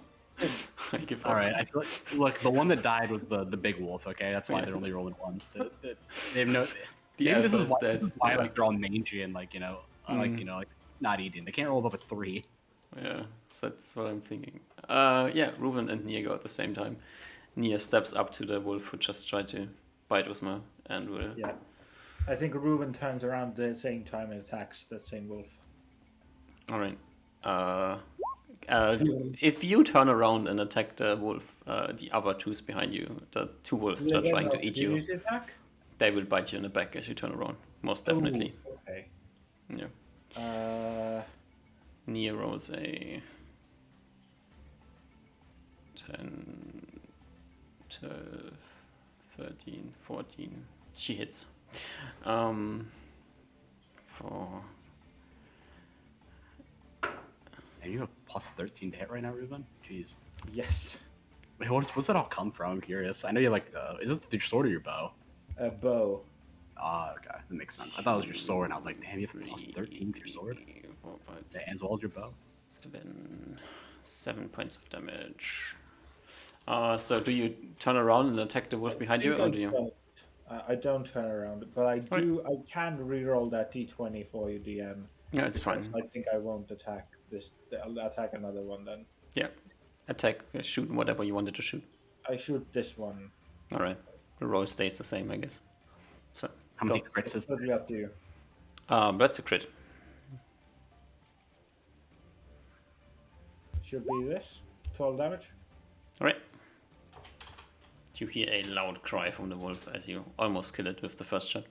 I give All up. right, I feel like look, the one that died was the big wolf. Okay, that's why they're only rolling ones. They have no. The Maybe this alpha is is dead. why like they're all mangy and like like not eating. They can't roll above a 3. Yeah, so that's what I'm thinking. Yeah, Reuven and Nia go at the same time. Nia steps up to the wolf who just tried to bite Usma and will... Yeah. I think Reuben turns around at the same time and attacks that same wolf. Alright. If you turn around and attack the wolf, the other 2's behind you, the 2 wolves that are trying to eat you, Attack? they will bite you in the back as you turn around. Most definitely. Ooh, okay. Yeah. Nia rolls a 10, 12, 13, 14. She hits. For... And you have plus 13 to hit right now, Ruben? Jeez. Yes. Wait, what's that all come from? I'm curious. I know you like. Is it your sword or your bow? A bow. Ah, okay, that makes sense. I thought it was your sword, and I was like, damn, you have plus 13 to your sword, 4, 5, as well as your bow. 7 points of damage. So do you turn around and attack the wolf behind you, or do you? I don't turn around, but I do. I can reroll that d20 for you, DM. Yeah, it's fine. I think I won't attack this. I'll attack another one then. Yeah, attack, shoot whatever you wanted to shoot. I shoot this one. All right, the roll stays the same, I guess. So How many go. crits is It's totally up to you. That's a crit. Should be this. 12 damage. All right. You hear a loud cry from the wolf as you almost kill it with the first shot.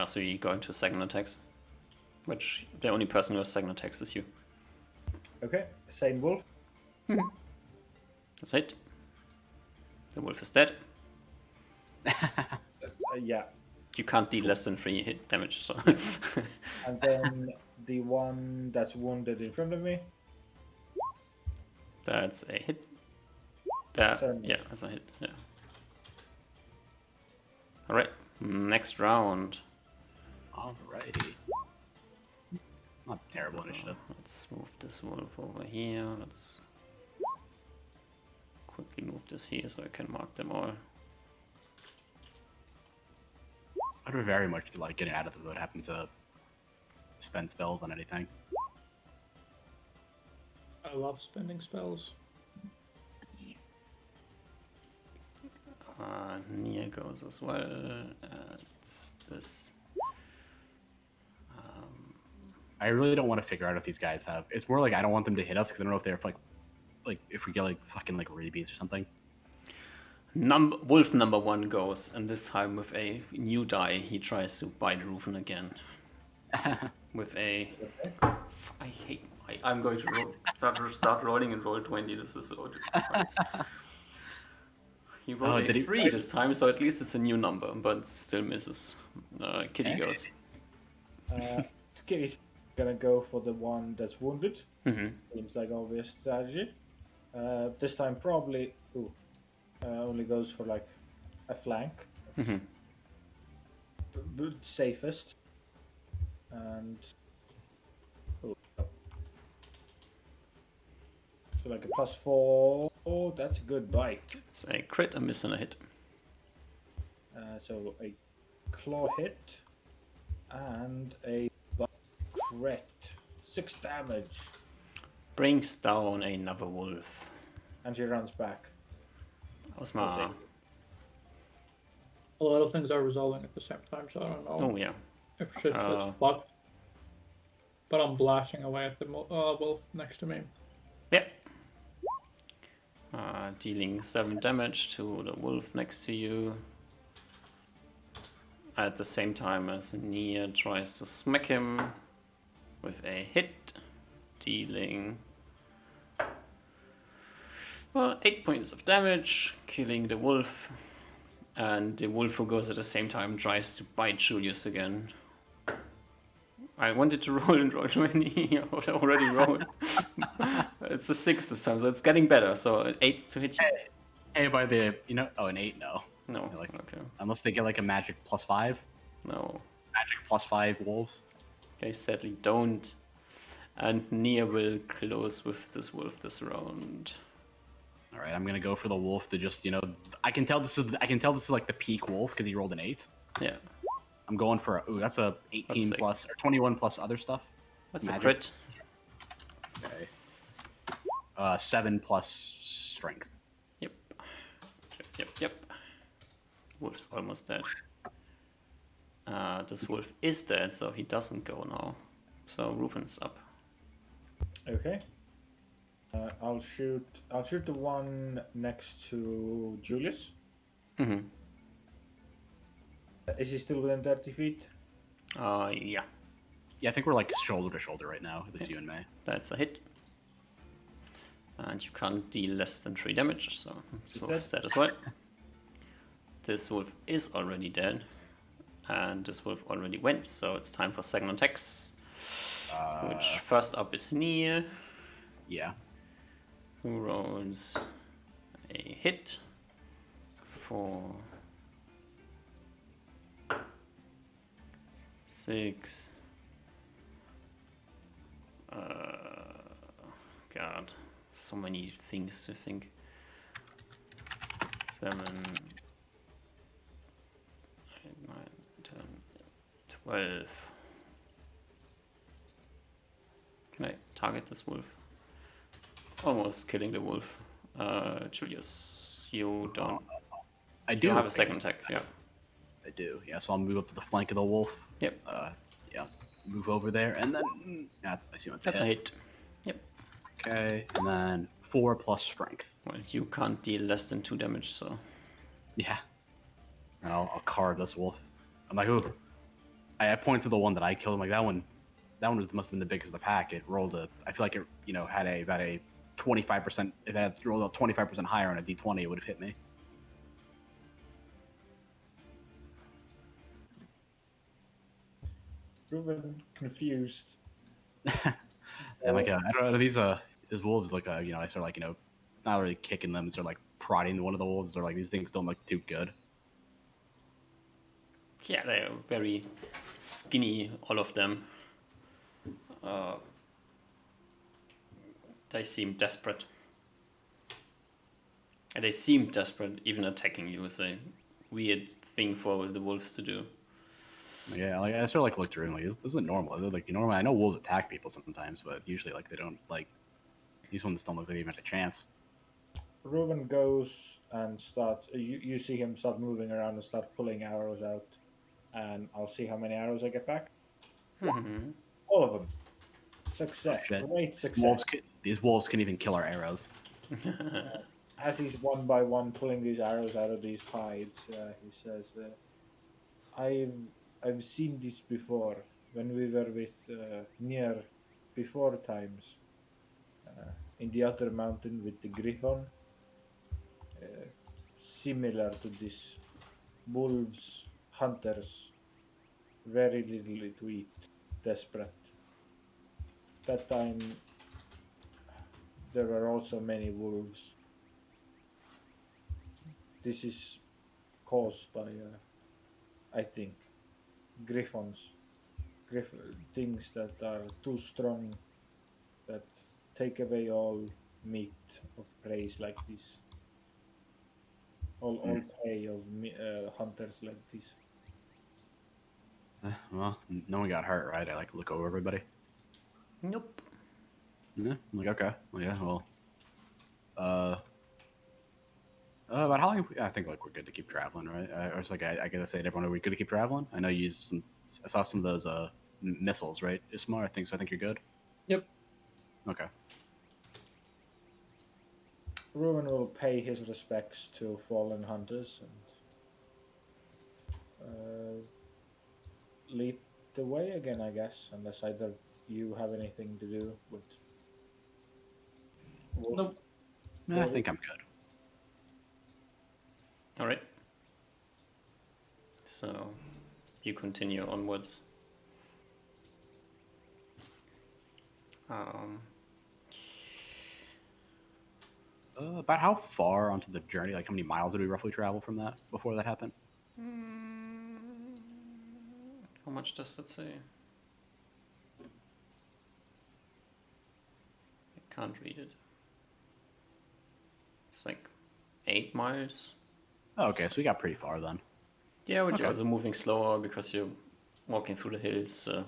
So you go into second attacks, which the only person who has second attacks is you. Okay. Same wolf. That's it. The wolf is dead. Yeah. You can't deal less than 3 hit damage, so... And then the one that's wounded in front of me. That's a hit. That, Seven. yeah, that's a hit. Yeah. All right. Next round. Alrighty. Not terrible initiative. Let's move this wolf over here. Let's quickly move this here so I can mark them all. I'd very much like getting out of this without having to spend spells on anything. I love spending spells. Nia goes as well. It's this. I really don't want to figure out if these guys have. It's more like I don't want them to hit us because I don't know if they're like if we get like fucking like rabies or something. Wolf number 1 goes, and this time with a new die, he tries to bite Rufen again. With a. I hate. I'm going to start rolling and roll 20. This is so disappointing. He rolled a 3 this time, so at least it's a new number, but still misses. Kitty goes. Kitty's gonna go for the one that's wounded. Mm-hmm. Seems like obvious strategy. This time probably only goes for like a flank. Mm-hmm. Safest. And so like a +4. Oh, that's a good bite. It's a crit, a miss, and a hit. So a claw hit and a crit. 6 damage. Brings down another wolf. And she runs back. Osma. A lot of things are resolving at the same time, so I don't know Oh yeah. if shit gets fucked. But I'm blasting away at the wolf next to me. Yeah. Dealing 7 damage to the wolf next to you. At the same time as Nia tries to smack him with a hit, dealing 8 points of damage, killing the wolf. And the wolf who goes at the same time tries to bite Julius again. I wanted to roll and roll 20. I already rolled. It's a 6 this time, so it's getting better. So an 8 to hit you. Hey, by the an 8 no. No. Like, Okay. unless they get like a magic +5, No. magic +5 wolves. They sadly don't. And Nia will close with this wolf this round. All right, I'm gonna go for the wolf to just I can tell this is like the peak wolf because he rolled an 8. Yeah. I'm going for that's a 18 sick. plus or 21 plus other stuff. That's Magic. a crit. Okay. 7 plus strength. Yep. Yep. Wolf's almost dead. This wolf is dead, so he doesn't go now. So Rufen's up. Okay. I'll shoot the one next to Julius. Mm-hmm. Is he still within 30 feet? Yeah. Yeah, I think we're like shoulder to shoulder right now, with you and May. That's a hit. And you can't deal less than 3 damage, so this wolf's dead as well. This wolf is already dead. And this wolf already went, so it's time for second attacks. Which first up is Nia, Yeah. who rolls a hit for 6. God, so many things to think. 7, 8, 9, 10, 12. Can I target this wolf? Almost killing the wolf. Julius, you don't. I do You have a second attack, yeah. I do. Yeah, so I'll move up to the flank of the wolf. Yep. Yeah. Move over there, and then I see what's That's a hit. Yep. Okay, and then 4 plus strength. Well, you can't deal less than 2 damage, so. Yeah. And I'll carve this wolf. I'm like, ooh. I point to the one that I killed. I'm like, that one must have been the biggest of the pack. It rolled I feel like it, had about a 25%. If it had rolled out 25% higher on a d20, it would have hit me. Ruben confused. I'm like, I don't know. Is his wolves look, I start like, not really kicking them, sort of like prodding one of the wolves. They're like, these things don't look too good. Yeah, they're very skinny, all of them. Uh, they seem desperate. And they seem desperate, even attacking you is a weird thing for the wolves to do. Yeah, like I sort of like looked through and like, this isn't normal. They're like, normally I know wolves attack people sometimes, but usually like they don't like these ones don't look like they even have a chance. Reuven goes and starts. You see him start moving around and start pulling arrows out, and I'll see how many arrows I get back. All of them. Oh Success. shit! Great These success. these wolves can even kill our arrows. As he's one by one pulling these arrows out of these hides, he says, "I've I've seen this before when we were with near before times in the other mountain with the griffon. Uh, Similar to this, wolves, hunters, very little to eat, desperate. That time there were also many wolves. This is caused by, I think, griffons, things that are too strong that take away all meat of prey like this, all prey of hunters like this." Well, no one got hurt, right? I like look over everybody. Nope. Yeah, I'm like okay, well, yeah, well, uh, about how long? I think like we're good to keep traveling, right? Or it's like I gotta say to everyone, are we good to keep traveling? I know you used some. I saw some of those missiles, right? Ismar, I think so. I think you're good. Yep. Okay. Ruin will pay his respects to fallen hunters and lead the way again, I guess, unless either you have anything to do with wolf Nope. Yeah, I body. think I'm good. All right. So you continue onwards. Um, About how far onto the journey, like how many miles did we roughly travel from that before that happened? how much does that say? I can't read it. It's like 8 miles. Oh, okay, so we got pretty far then. Yeah, which Okay. also moving slower because you're walking through the hills. So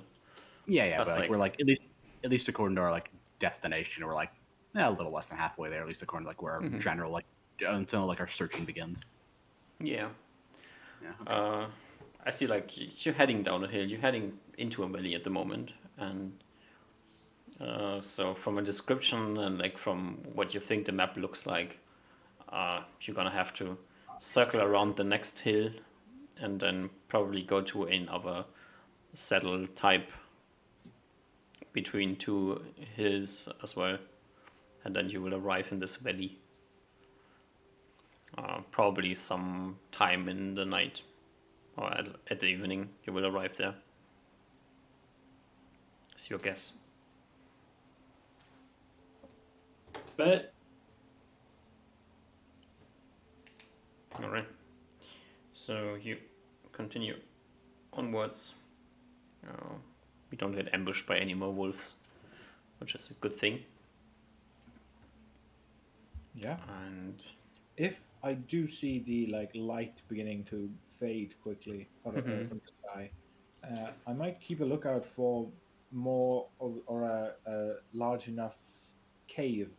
Yeah, that's but like like we're like at least according to our like destination, we're like a little less than halfway there. At least according to like where our general like until like our searching begins. yeah. Yeah. Okay. I see like you're heading down a hill. You're heading into a valley at the moment, and so from a description and like from what you think the map looks like, you're gonna have to circle around the next hill, and then probably go to another saddle type between two hills as well, and then you will arrive in this valley. Probably some time in the night or at the evening you will arrive there. It's your guess. Bet. All right. So you continue onwards. We don't get ambushed by any more wolves, which is a good thing. Yeah. And If I do see the light beginning to fade quickly from the sky, I might keep a lookout for more of, or a large enough cave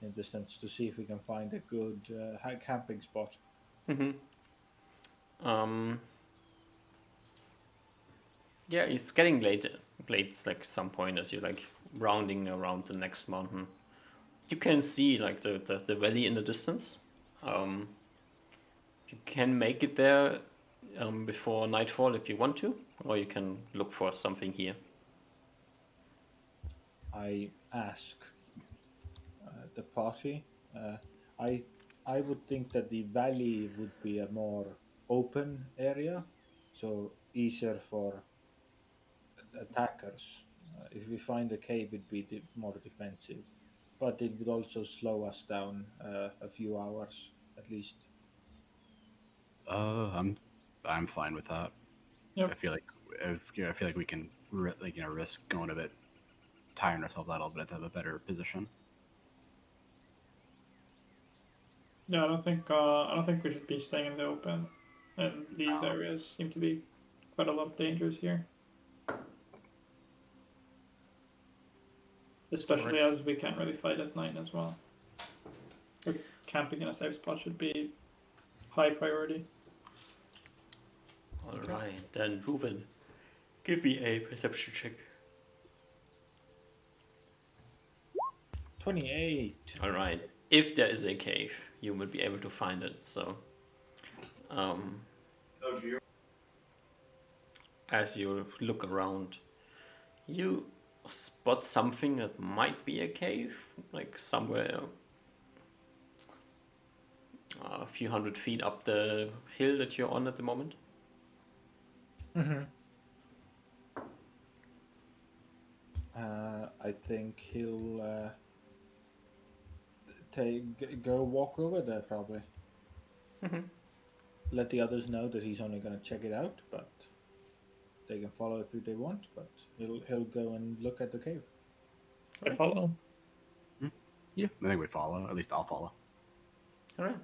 in the distance to see if we can find a good camping spot. um, yeah, it's getting late. Late, like some point as you're like rounding around the next mountain. You can see like the valley in the distance. Um, you can make it there before nightfall if you want to, or you can look for something here. I ask the party. I I would think that the valley would be a more open area, so easier for attackers. If we find a cave, it'd be more defensive. but it would also slow us down a few hours at least. I'm fine with that. Yep. I feel like I feel like we can risk going a bit tiring ourselves out a little bit to have a better position. Yeah, I don't think we should be staying in the open, and these areas seem to be quite a lot of dangers here. Especially as we can't really fight at night as well. So camping in a safe spot should be high priority. Alright, then Ruben, give me a perception check. 28. Alright, if there is a cave, you will be able to find it, so... as you look around, you spot something that might be a cave, like somewhere a few hundred feet up the hill that you're on at the moment. Mm-hmm. I think he'll go walk over there probably. Mm-hmm. Let the others know that he's only going to check it out, but they can follow if they want. But he'll go and look at the cave. I follow. Yeah, I think we follow. At least I'll follow. Alright.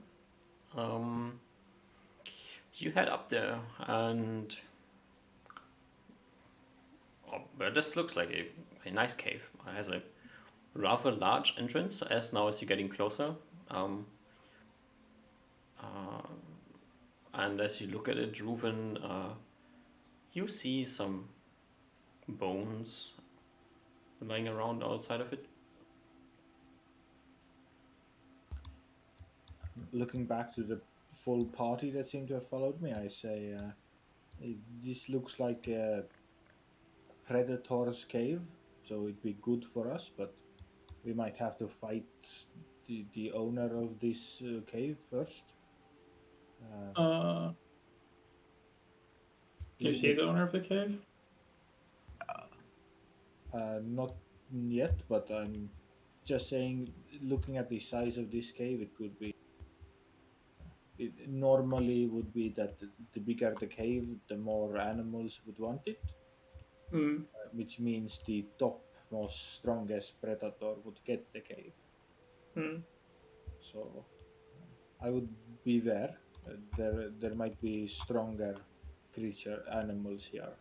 You head up there and... Oh, well, this looks like a nice cave. It has a rather large entrance as you're getting closer. And as you look at it, Reuven, you see some bones lying around outside of it. Looking back to the full party that seemed to have followed me, I say, this looks like a predator's cave, so it'd be good for us, but we might have to fight the owner of this cave first. Do you see the owner of the cave? Not yet, but I'm just saying, looking at the size of this cave, it could be. It normally would be that the bigger the cave, the more animals would want it, Mm. which means the top most strongest predator would get the cave. Mm. So I would beware. There might be stronger creature animals here,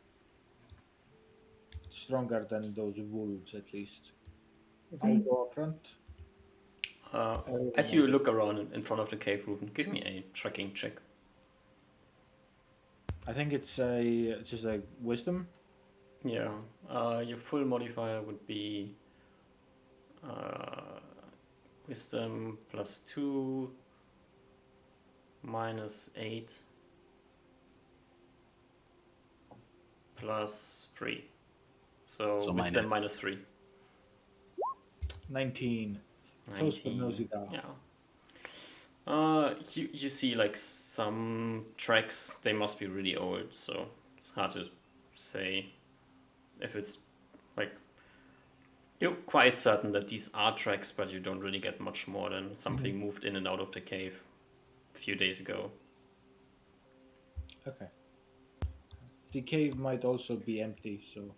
stronger than those wolves at least. I'll go up front. As you look around in front of the cave, Reuven, give me a tracking check. I think it's just a wisdom. Yeah, your full modifier would be wisdom +2 -8 +3. So wisdom -3. 19. Close to 19. Nausicaa. Yeah. You see like some tracks. They must be really old, so it's hard to say if it's like you're quite certain that these are tracks, but you don't really get much more than something moved in and out of the cave a few days ago. Okay. The cave might also be empty, so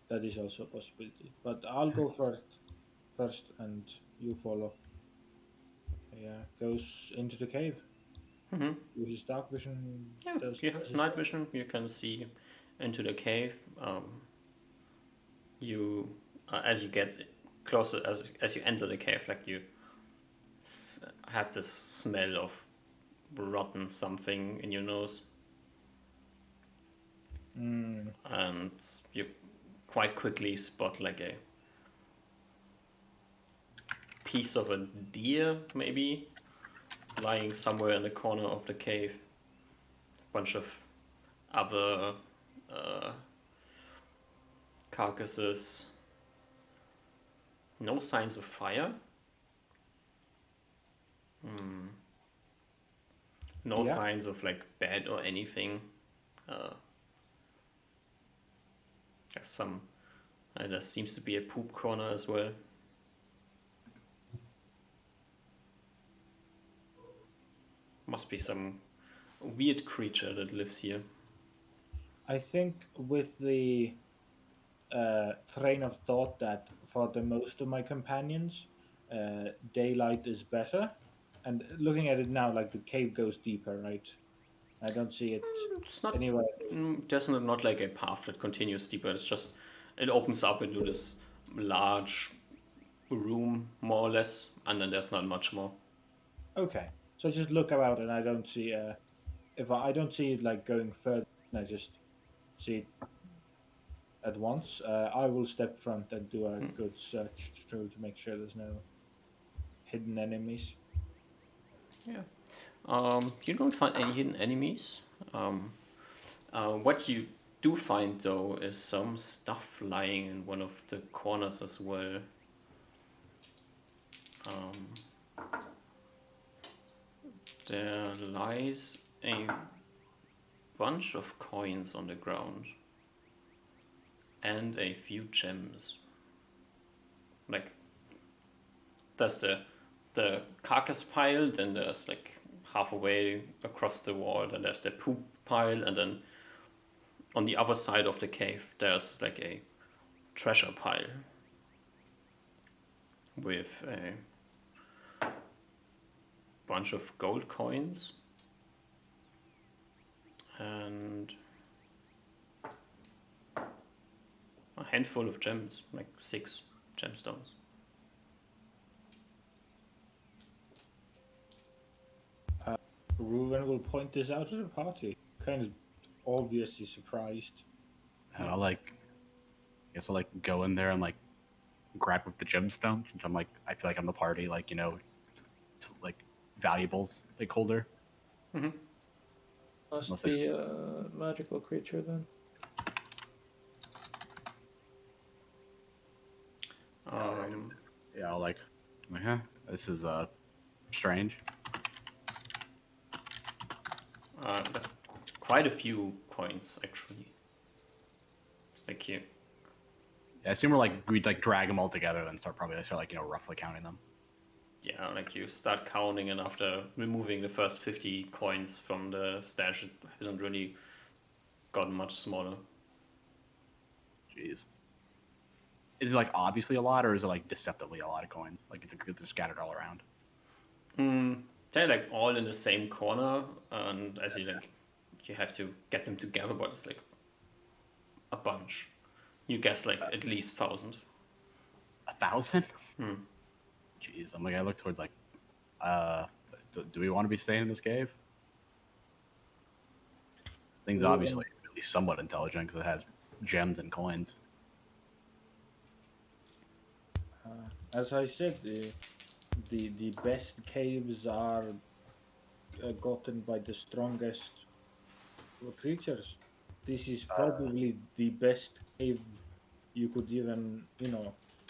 that is also a possibility. But I'll go first, and you follow. Yeah, goes into the cave. Mm-hmm. Uses dark vision. Yeah, you have night vision. You can see into the cave. You as you get closer, as you enter the cave, like you have this smell of rotten something in your nose, and you quite quickly spot like a piece of a deer, maybe, lying somewhere in the corner of the cave. A bunch of other carcasses. No signs of fire. No Yeah. signs of like bed or anything. There's there seems to be a poop corner as well. must be some weird creature that lives here. I think with the train of thought that for the most of my companions, daylight is better. And looking at it now, like the cave goes deeper, right? I don't see it It's not. anywhere. There's not like a path that continues deeper. It's just it opens up into this large room, more or less, and then there's not much more. Okay, so I just look about and I don't see. If I don't see it like going further, I just see it at once. I will step front and do a good search through to make sure there's no hidden enemies. Yeah. You don't find any hidden enemies. What you do find though is some stuff lying in one of the corners as well. There lies a bunch of coins on the ground and a few gems. Like there's the carcass pile, then there's like halfway across the wall, then there's the poop pile, and then on the other side of the cave there's like a treasure pile with a bunch of gold coins and a handful of gems, like 6 gemstones. Ruben will point this out to the party. Kind of obviously surprised. And I'll like, I guess I'll like go in there and like grab up the gemstone since I'm like, I feel like I'm the party, like, you know, like valuables like holder. Must Unless be a magical creature then. Yeah, I'll like, I'm like, huh, this is strange. There's quite a few coins actually. It's like here. Yeah, I assume we'd like drag them all together and start like, you know, roughly counting them. Yeah, like you start counting, and after removing the first 50 coins from the stash, it hasn't really gotten much smaller. Jeez. Is it like obviously a lot, or is it like deceptively a lot of coins? Like they're scattered all around. They're like all in the same corner, and as you have to get them together, but it's like a bunch. You guess like at least 1,000. 1,000? Jeez, I'm like, I look towards like, do we want to be staying in this cave? Thing's obviously at least somewhat intelligent because it has gems and coins. As I said, the best caves are gotten by the strongest creatures. This is probably the best cave you could even,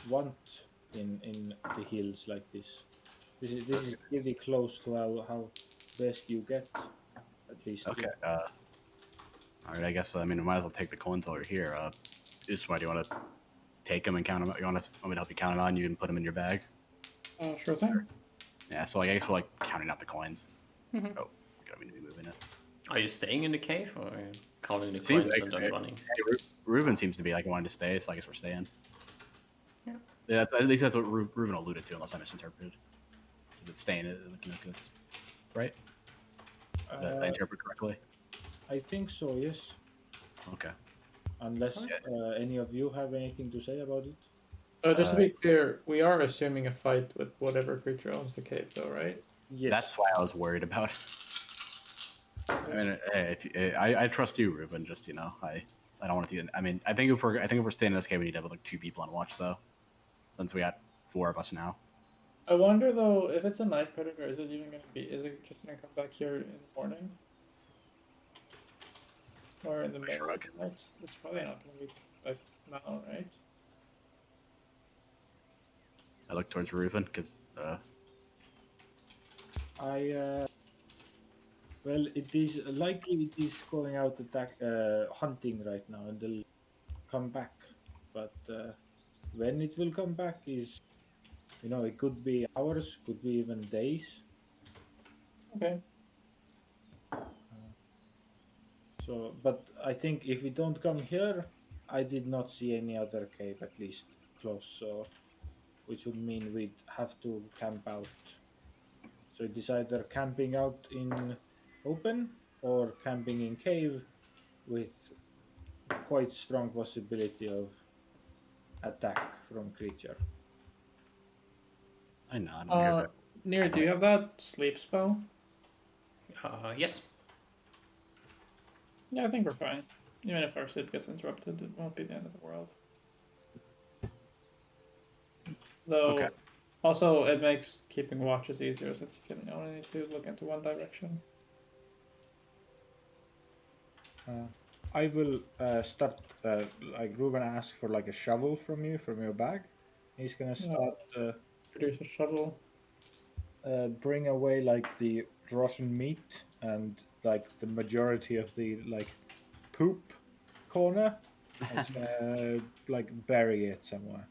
want in the hills like this. This is pretty close to how best you get, at least. Okay. All right. I guess I mean, we might as well take the coins over here. Isma, do you want to take them and count them? You want me to help you count them out, and you can put them in your bag? Sure thing. Yeah. So like, I guess we're like counting out the coins. Oh, gotta be moving it. Are you staying in the cave, or are you counting the Seems coins like and then it. running? Hey, Ruben seems to be like wanting to stay, so I guess we're staying. Yeah. Yeah, at least that's what Ruben alluded to, unless I misinterpreted. It's staying, looking at this, right? Did I interpret correctly? I think so, yes. Okay. Unless any of you have anything to say about it. Just to be clear, we are assuming a fight with whatever creature owns the cave, though, right? Yes. That's why I was worried about it. I mean, hey, I trust you, Ruben. Just I don't want to. I mean, I think if we're staying in this cave, we need to have like 2 people on watch, though, since we got 4 of us now. I wonder though if it's a night predator, is it even gonna be? Is it just gonna come back here in the morning, or in the middle of the night? It's probably not gonna be like now, right? I look towards Ruben because Well, it is likely it is going out hunting right now, and they'll come back. But when it will come back is, it could be hours, could be even days. Okay. So, but I think if we don't come here, I did not see any other cave at least close. So, which would mean we'd have to camp out. So it is either camping out in open or camping in cave with quite strong possibility of attack from creature. I know. I know. You're good. Near, do you have that sleep spell? Yes. Yeah, I think we're fine. Even if our sleep gets interrupted, it won't be the end of the world. Though, Okay. also, it makes keeping watches easier since you can only need to look into one direction. I will start. Like Ruben asked for like a shovel from you from your bag. He's gonna start Produce a shovel. bring away like the rotten meat and like the majority of the like poop corner. And it's gonna like bury it somewhere.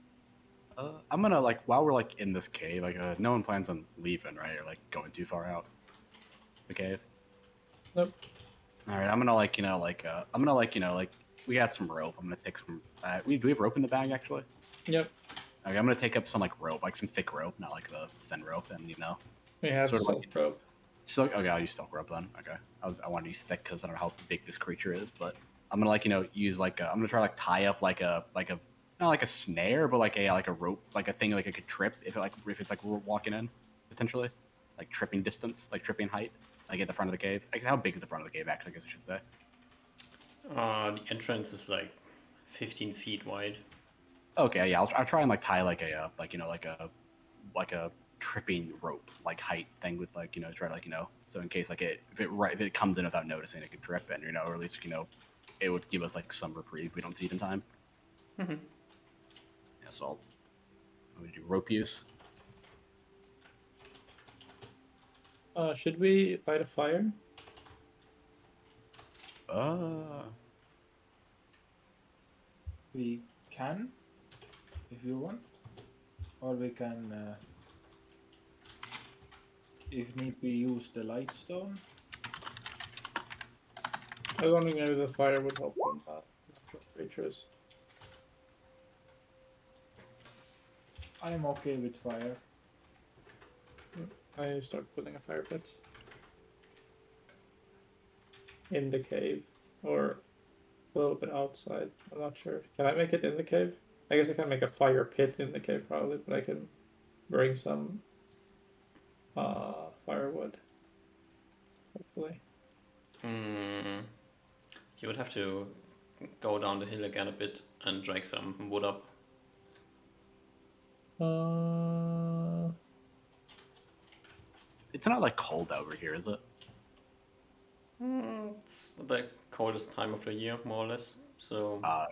I'm gonna like while we're like in this cave, like no one plans on leaving, right? Or like going too far out the cave. Nope. All right, I'm gonna like I'm gonna like like we got some rope. I'm gonna take some. Do we have rope in the bag actually? Yep. Okay, I'm gonna take up some like rope, like some thick rope, not like the thin rope, and We have Sort of silk like- rope. silk. Okay, I'll use silk rope then. Okay, I want to use thick because I don't know how big this creature is, but I'm gonna like use like I'm gonna try like tie up like a not like a snare, but like a rope, like a thing like I could trip if it's like we're walking in potentially, like tripping distance, like tripping height, like at the front of the cave. Like how big is the front of the cave actually? I guess I should say. The entrance is like 15 feet wide. Okay, yeah, I'll try and like tie like a like a tripping rope like height thing with like try to like so in case like if it comes in without noticing it could trip and or at least it would give us like some reprieve if we don't see it in time. Mm-hmm. Yeah, so I'm gonna do rope use. Should we light a fire? We can, if you want, or we can, if need be, use the light stone. I was wondering maybe the fire would help from natural creatures. I am okay with fire. I start putting a fire pit in the cave or a little bit outside. I'm not sure. Can I make it in the cave? I guess I can make a fire pit in the cave probably, but I can bring some firewood. Hopefully. You would have to go down the hill again a bit and drag some wood up. It's not like cold over here, is it? It's the coldest time of the year, more or less. So Uh,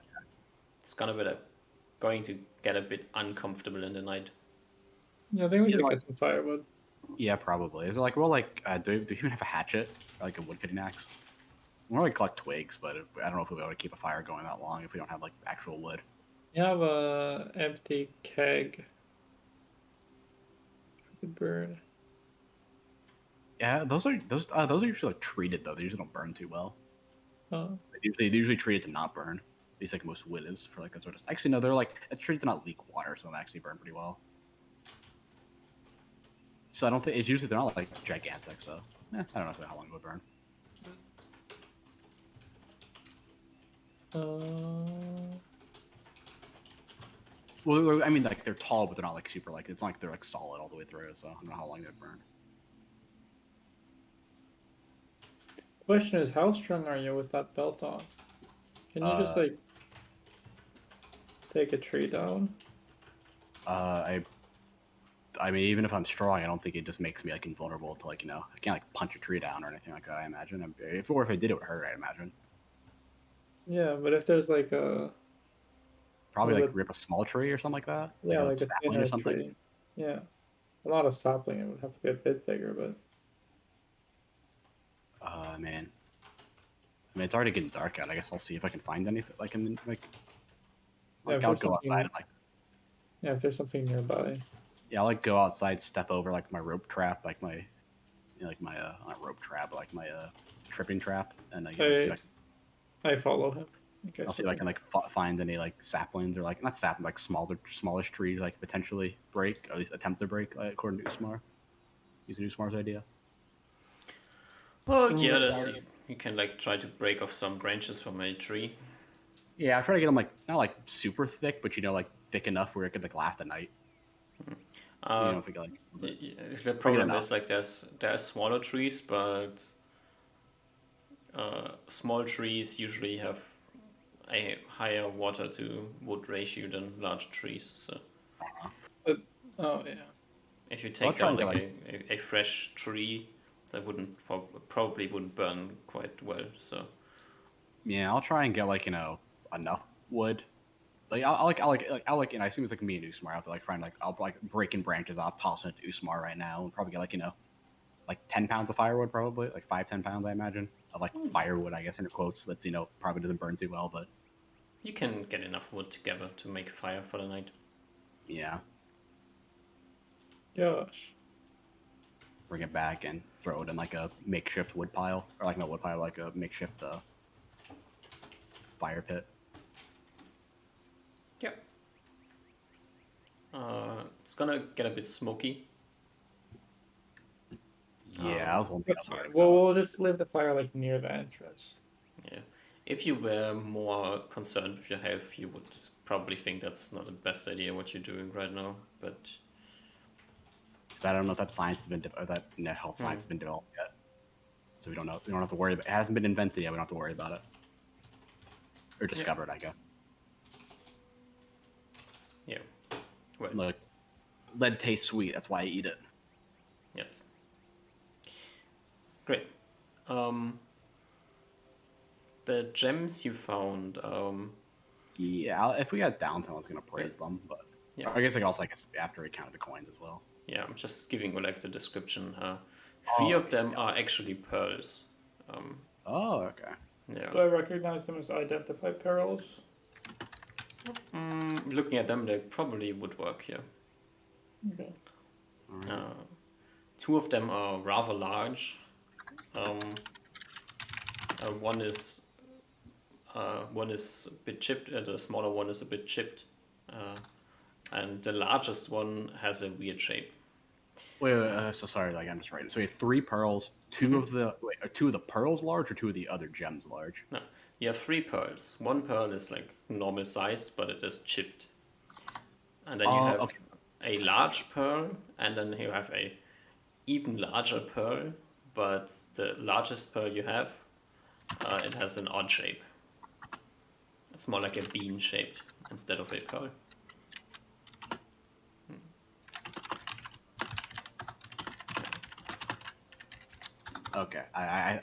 it's going to get a bit uncomfortable in the night. Yeah, I think we Yeah, should like- get some firewood. yeah, probably. Is it like do we even have a hatchet or like a wood cutting axe? We're like collect twigs, but I don't know if we'll be able to keep a fire going that long if we don't have like actual wood. You have a empty keg. We could burn. Yeah, those are usually like treated though. They usually don't burn too well. They usually treat it to not burn. At least like most wood is for like that sort of. Actually, no, they're like it's treated to not leak water, so they actually burn pretty well. So I don't think it's usually they're not like gigantic. So I don't know how long it would burn. Well, I mean, like they're tall, but they're not like super like it's not like they're like solid all the way through. So I don't know how long they'd burn. Question is, how strong are you with that belt on? Can you just like take a tree down? I mean, even if I'm strong, I don't think it just makes me like invulnerable to like I can't like punch a tree down or anything like that. I imagine, if I did, it would hurt. I imagine. Yeah, but if there's like a Probably Well, like rip a small tree or something like that. yeah, like a sapling thinner or something. tree. Yeah, a lot of sapling. It would have to be a bit bigger, but Man. I mean, it's already getting dark out. I guess I'll see if I can find anything. Like, Yeah, if I'll there's go something- outside and like, yeah, if there's something nearby. yeah, I'll like go outside, step over like my rope trap, like my, not rope trap, but like my tripping trap, and like, Hey. see if I follow him. Okay, I'll see if I can like find any like saplings or like not saplings, like smallish trees like potentially break, or at least attempt to break, according to Usmar. Using Usmar's idea. Well, Ooh, yeah, dark. you can like try to break off some branches from a tree. Yeah, I try to get them like not like super thick, but like thick enough where it could like last a night. Uh, If we could, like the break it problem enough. is like there are smaller trees, but small trees usually have a higher water to wood ratio than large trees. So But, oh yeah. if you So I'll take try down and get like a fresh tree, that wouldn't probably wouldn't burn quite well. So yeah, I'll try and get like enough wood. Like I'll like, and I assume it's like me and Usmar. I'll have to like try and like I'll like breaking branches off, tossing it to Usmar right now, and probably get like like 10 pounds of firewood, probably like 5-10 pounds, I imagine, of like firewood, I guess in quotes. That's probably doesn't burn too well, but you can get enough wood together to make fire for the night. yeah, Gosh. bring it back and throw it in like a makeshift wood pile, or like no wood pile, like a makeshift fire pit. Yep. It's gonna get a bit smoky. Yeah, I was wondering. I was worried Well, about. we'll just leave the fire like near the entrance. Yeah. If you were more concerned with your health, you would probably think that's not the best idea what you're doing right now. But But I don't know if that science has been or that health science has been developed yet, so we don't know. We don't have to worry about. It hasn't been invented yet. We don't have to worry about it or discovered, I guess. yeah, well, Look, lead tastes sweet. That's why I eat it. yes. Great. The gems you found. Yeah, if we got downtown, I was gonna praise them, but Yeah. I guess like also after we counted the coins as well. Yeah, I'm just giving you like the description. Three Oh, of them are actually pearls. Oh, okay. Yeah. Do I recognize them as identified perils? Looking at them, they probably would work here. Okay. Two of them are rather large. One is a bit chipped. The smaller one is a bit chipped, and the largest one has a weird shape. Wait, so sorry, like I'm just writing. So we have 3 pearls. Two of the are 2 of the pearls large, or 2 of the other gems large? No, you have 3 pearls. One pearl is like normal sized, but it is chipped. And then you have okay. a large pearl, and then you have a even larger pearl. But the largest pearl you have, it has an odd shape. It's more like a bean shaped instead of a pearl. Okay,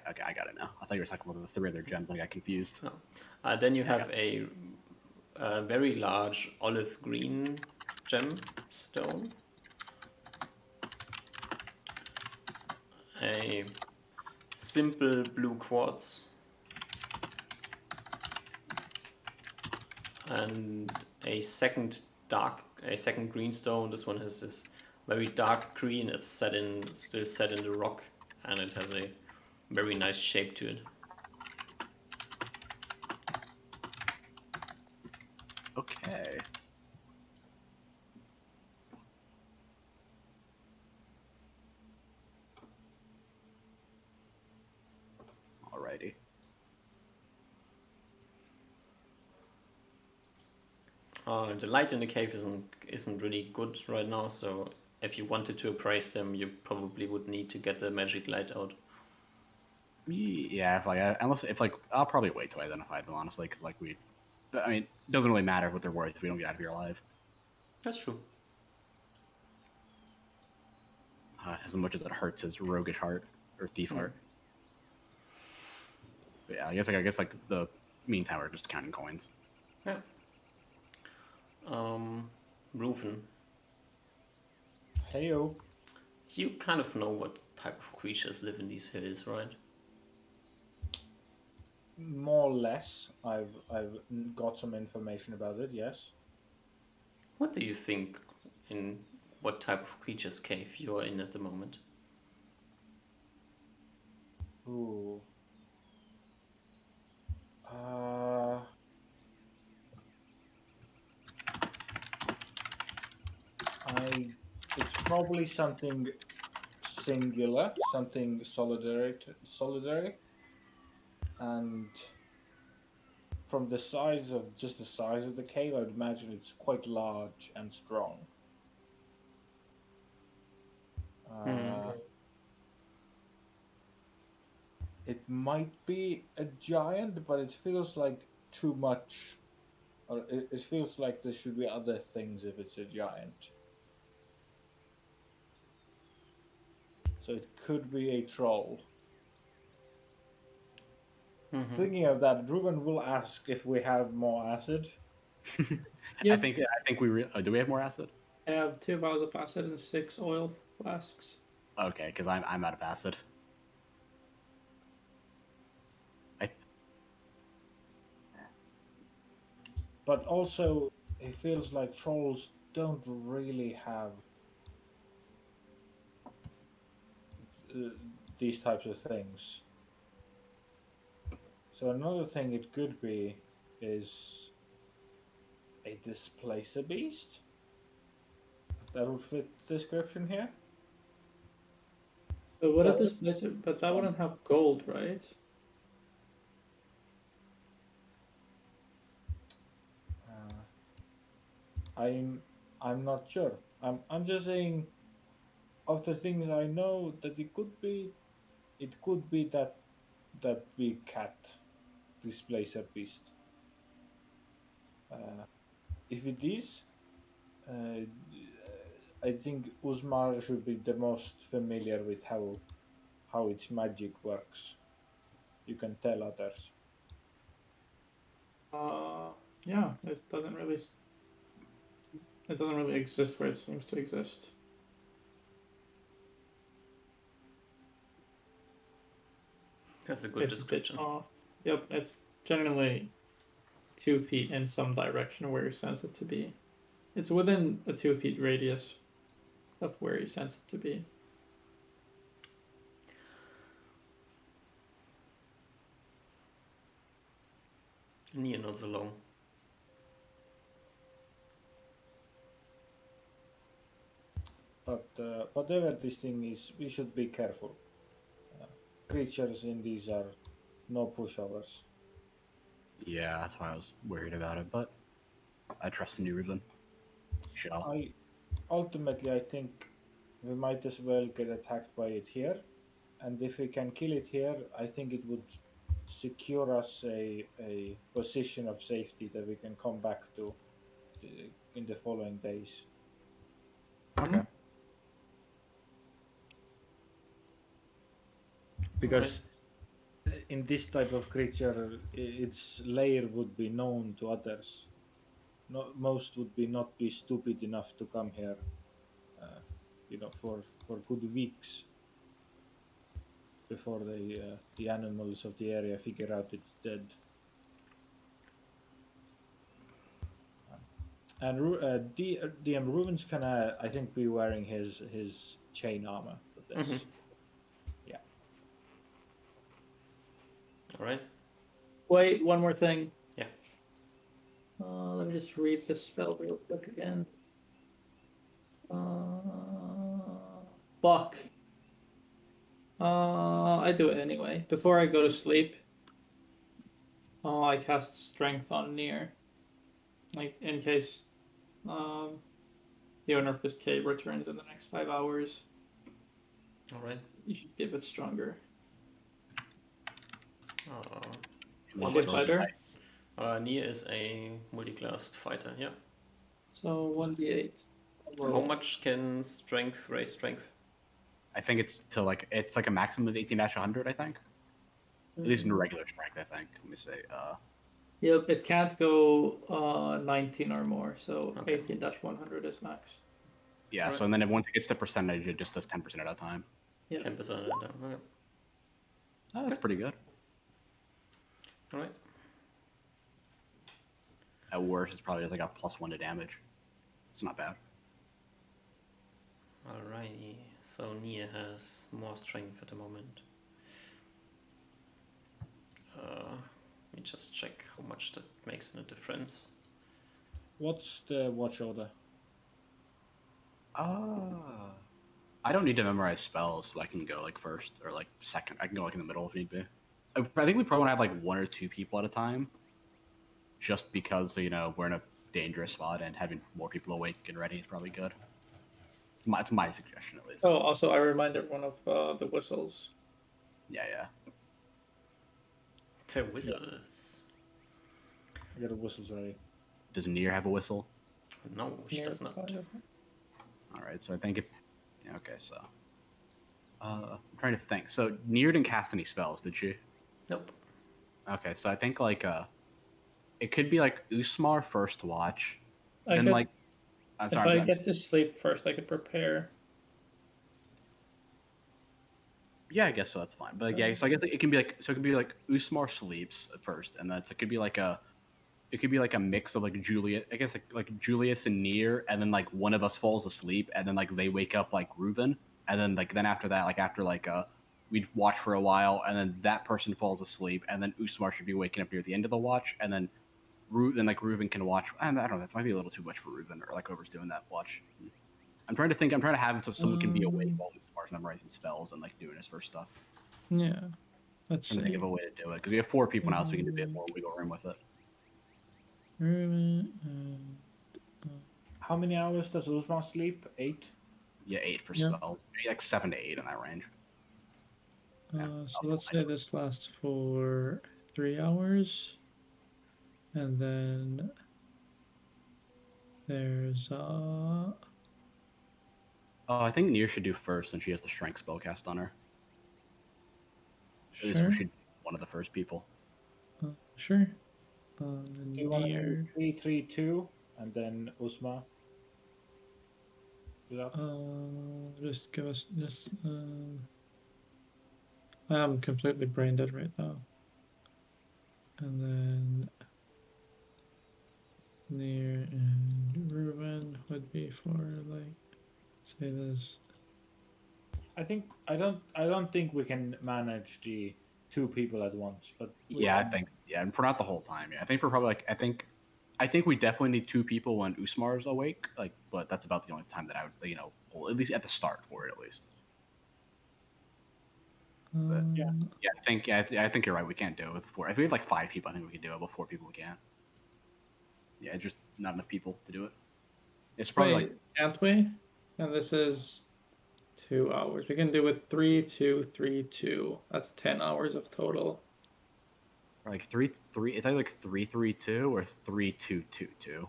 okay, I got it now. I thought you were talking about the 3 other gems. I got confused. Then you have a very large olive green gemstone, a simple blue quartz, and a second green stone. This one has this very dark green. It's still set in the rock, and it has a very nice shape to it. Okay. Alrighty. The light in the cave isn't really good right now, so if you wanted to appraise them, you probably would need to get the magic light out. Yeah, unless I'll probably wait to identify them honestly, because I mean, it doesn't really matter what they're worth if we don't get out of here alive. That's true. As much as it hurts his roguish heart or thief heart. But yeah, I guess like the meantime we're just counting coins. Yeah. Reuven, Heyo. you kind of know what type of creatures live in these hills, right? More or less. I've got some information about it. Yes. What do you think in what type of creatures cave you are in at the moment? Ooh. probably something singular, something solitary, and from the size of just the size of the cave, I would imagine it's quite large and strong. Hmm. It might be a giant, but it feels like too much. Or it feels like there should be other things if it's a giant. So it could be a troll. Hmm. Thinking of that, Ruben will ask if we have more acid. I Yep. think we do we have more acid? I have 2 vials of acid and 6 oil flasks. Okay, because I'm out of acid. I But also, it feels like trolls don't really have uh, these types of things. So another thing it could be is a displacer beast. That would fit the description here. But what if That's this place? But that wouldn't have gold, right? uh, I'm not sure. I'm just saying of the things I know that it could be that big cat displacer beast. Uh, if it is, uh, I think Usmar should be the most familiar with how its magic works. You can tell others. Uh, yeah, it doesn't really exist where it seems to exist. That's a good It's a bit description. off. Yep, it's generally 2 feet in some direction where you sense it to be. It's within a 2 feet radius of where you sense it to be. Near not so long. But whatever this thing is, we should be careful. Uh, Creatures in these are no pushovers. yeah, that's why I was worried about it, but I trust the new Riven. Shall. I ultimately I think we might as well get attacked by it here, and if we can kill it here, I think it would secure us a position of safety that we can come back to in the following days. Okay. Because in this type of creature, its lair would be known to others. No, most would be not be stupid enough to come here, uh, for good weeks before the animals of the area figure out it's dead. And DM Ruben's gonna, I think, be wearing his chain armor for Hmm. this. Yeah. All right. Wait, one more thing. Yeah. Let me just read this spell real quick again. Fuck. I do it anyway. Before I go to sleep, I cast Strength on Nier. Like, in case the owner of this cave returns in the next 5 hours, All right. you should give it stronger. Well, Which it's fighter? Nia is a multi-classed fighter. Yeah. So 1d8. How much can strength raise strength? I think it's like a maximum of 18-100. I think. At least in regular strength, I think. Let me see. Yep, it can't go 19 or more, so Okay. 18-100 is max. Yeah. Alright. So and then once it gets to percentage, it just does 10% at a time. Yeah. 10% of that. Okay. Oh, that's pretty good. All right. At worst, it's probably just like a +1 to damage. It's not bad. Alrighty. So Nia has more strength at the moment. Let me just check how much that makes a difference. What's the watch order? I don't need to memorize spells, so I can go like first or like second. I can go like in the middle if need be. I think we probably want to have like one or two people at a time, just because we're in a dangerous spot and having more people awake and ready is probably good. It's my suggestion at least. Oh, also, I remind everyone of the whistles. Yeah, yeah. The whistles. I got the whistles ready. Does Nier have a whistle? No, she Near does not. probably doesn't. All right, so I think if yeah, okay, so I'm trying to think. So Nier didn't cast any spells, did she? Nope. Okay, so I think like it could be like Usmar first watch, I then could, like I'm if sorry, I get to sleep first, I could prepare. yeah, I guess so. That's fine. But like, yeah, so I guess it can be like it could be like Usmar sleeps at first, and it could be like a mix of like Julius, I guess like Julius and Nier, and then like one of us falls asleep, and then like they wake up like Reuven, and then then after that, like after like we'd watch for a while, and then that person falls asleep, and then Usmar should be waking up near the end of the watch, and then like Reuven can watch. I don't know. That might be a little too much for Reuven, or like whoever's doing that watch. I'm trying to think. I'm trying to have it so someone can be awake while Usmar's memorizing spells and like doing his first stuff. Yeah. Let's I'm trying to think see. of a way to do it because we have 4 people now, so we can do a bit more wiggle room with it. How many hours does Uzma sleep? 8? Yeah, 8 for Yeah. spells. Maybe like 7 to 8 in that range. Yeah, So I'll let's find say it. this lasts for 3 hours, and then there's Oh, I think Nier should do first since she has the strength spell cast on her. At least sure, we should be one of the first people. sure. Do you want to do Near, 3, 3, 2, and then Uzma? Do that? just give us just. I'm completely brain dead right now. And then Near and Ruben would be for like say this. I don't think we can manage the 2 people at once, but Yeah, I think and for not the whole time. Yeah, I think for probably like I think we definitely need 2 people when Usmar's awake. Like, but that's about the only time that I would hold, at least at the start for it at least. But Yeah. yeah, I think you're right. We can't do it with 4. If we have like 5 people, I think we can do it. But 4 people, we can't. Yeah, just not enough people to do it. It's probably Wait, can't we? And this is 2 hours. We can do it 3, 2, 3, 2. That's 10 hours of total. like 3. It's either like 3-3-2 or 3-2-2-2.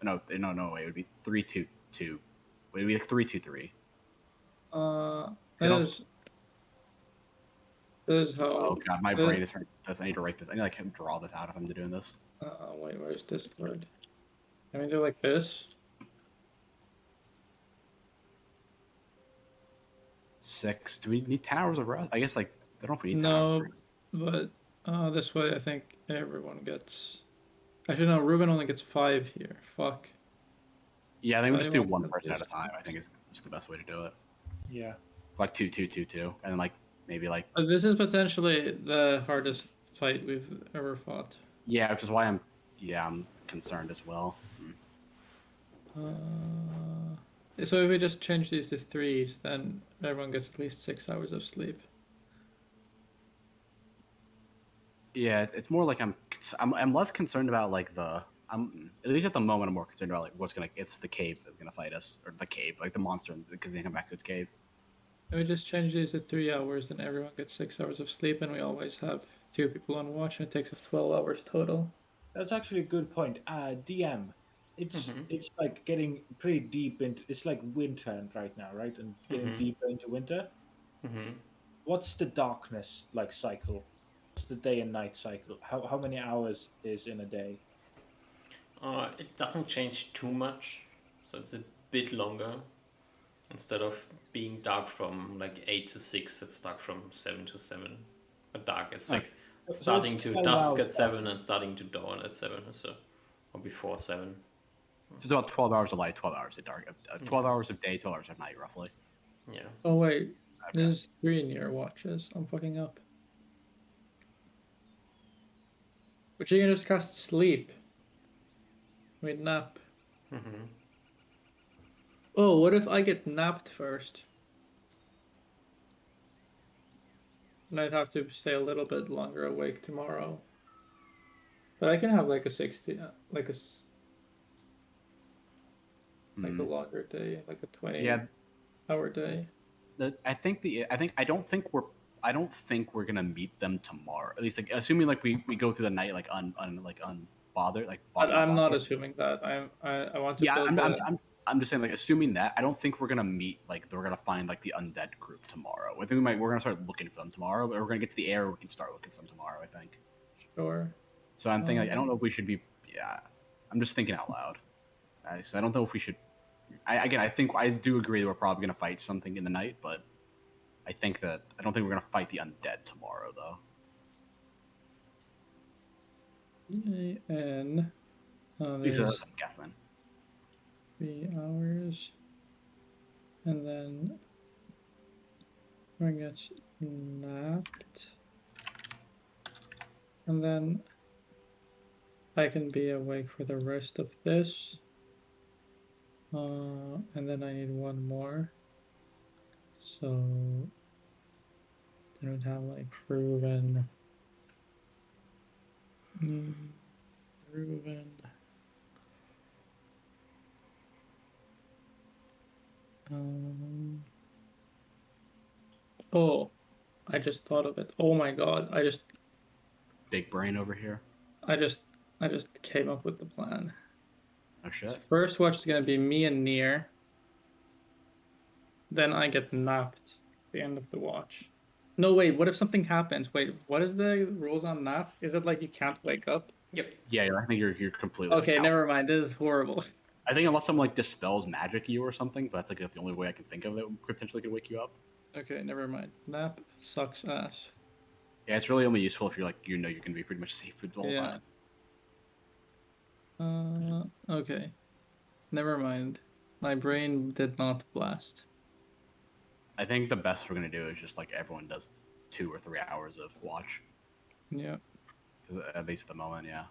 No. Wait, it would be 3-2-2. It would be like 3-2-3. That is how. Oh god, my that- brain is hurting. I need to write this. I need to like draw this out if I'm doing this. Wait, where's Discord? Can we do like this? 6. Do we need 10 hours of rest? I guess like I don't know if we need 10 hours No, of rest. but this way I think everyone gets. Actually, no, Ruben only gets 5 here. Fuck. Yeah, I think we just do Everyone one person at a gets- time. I think is just the best way to do it. yeah. Like 2-2-2-2, and then like maybe like This is potentially the hardest fight we've ever fought. yeah, which is why I'm concerned as well. So if we just change these to 3s, then everyone gets at least 6 hours of sleep. Yeah, it's more like I'm less concerned about like I'm at least at the moment I'm more concerned about like it's the cave that's gonna fight us or the cave like the monster because they come back to its cave. If we just change these to 3 hours, then everyone gets 6 hours of sleep, and we always have 2 people on watch, and it takes us 12 hours total. That's actually a good point. DM, it's like getting pretty deep into. It's like winter right now, right? And getting deeper into winter. Mm-hmm. What's the darkness like cycle? What's the day and night cycle? How many hours is in a day? It doesn't change too much, so it's a bit longer. Instead of being dark from like 8 to 6, it's dark from 7 to 7. But dark, it's like So starting it's to 12 dusk hours at 7 and starting to dawn at 7, so or before 7. So it's about 12 hours of light, 12 hours of dark, 12 hours of day, 12 hours of night, roughly. Yeah. Oh wait, Okay. there's 3 near watches. I'm fucking up. But you can just cast sleep. Wait, nap. Mm-hmm. Oh, what if I get napped first? And I'd have to stay a little bit longer awake tomorrow. But I can have like a 60, like like a Hmm. longer day, like a 20 Yeah, hour day. I don't think we're gonna meet them tomorrow. At least like assuming like we go through the night like unbothered, like But not I'm not bothered. assuming that. I want to Yeah, build I'm, I'm, the. I'm, I'm just saying, like, assuming that, I don't think we're gonna meet, like, we're gonna find like the undead group tomorrow. I think we're gonna start looking for them tomorrow, but we're gonna get to the air. We can start looking for them tomorrow. I think. Sure. So I'm thinking, like, I don't know if we should be. Yeah, I'm just thinking out loud. So I don't know if we should. Again, I think I do agree that we're probably gonna fight something in the night, but I don't think we're gonna fight the undead tomorrow, though. And At least that's there's what I'm guessing. 3 hours, and then everyone gets napped, and then I can be awake for the rest of this. And then I need one more. So then we'd have like Reuven. Reuven. Oh, I just thought of it. Oh my god! Big brain over here. I just, I just came up with the plan. Oh shit. First watch is gonna be me and Nier. Then I get napped at the end of the watch. No, wait. What if something happens? Wait, what is the rules on nap? Is it like you can't wake up? Yep. Yeah, I think you're completely Okay, like out. never mind. This is horrible. I think unless someone like dispels magic you or something, but that's like the only way I can think of that potentially could wake you up. Okay, never mind. Nap sucks ass. Yeah, it's really only useful if you're like you're gonna be pretty much safe for the whole Yeah. time. Okay. Never mind. My brain did not blast. I think the best we're gonna do is just like everyone does 2 or 3 hours of watch, Yeah. because at least at the moment, yeah,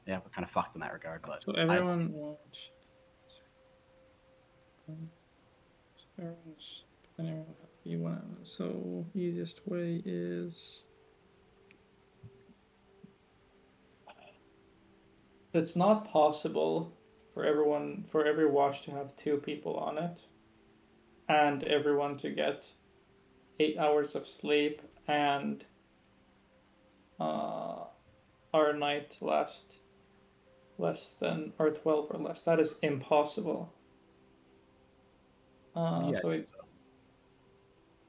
we're kind of fucked in that regard. But So everyone watched. Everyone's anyone happy one. So easiest way is it's not possible for every watch to have 2 people on it and everyone to get 8 hours of sleep and our night last less than or 12 or less. That is impossible. yeah,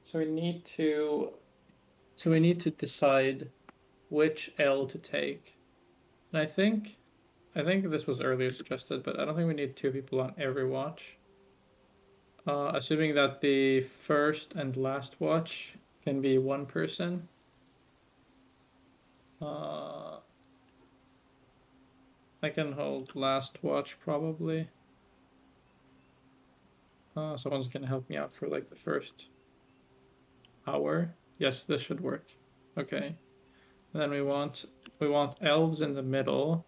So we need to decide which L to take. And I think this was earlier suggested, but I don't think we need 2 people on every watch. Assuming that the first and last watch can be one person. I can hold last watch probably. Someone's gonna help me out for like the first hour. Yes, this should work. Okay. And then we want elves in the middle.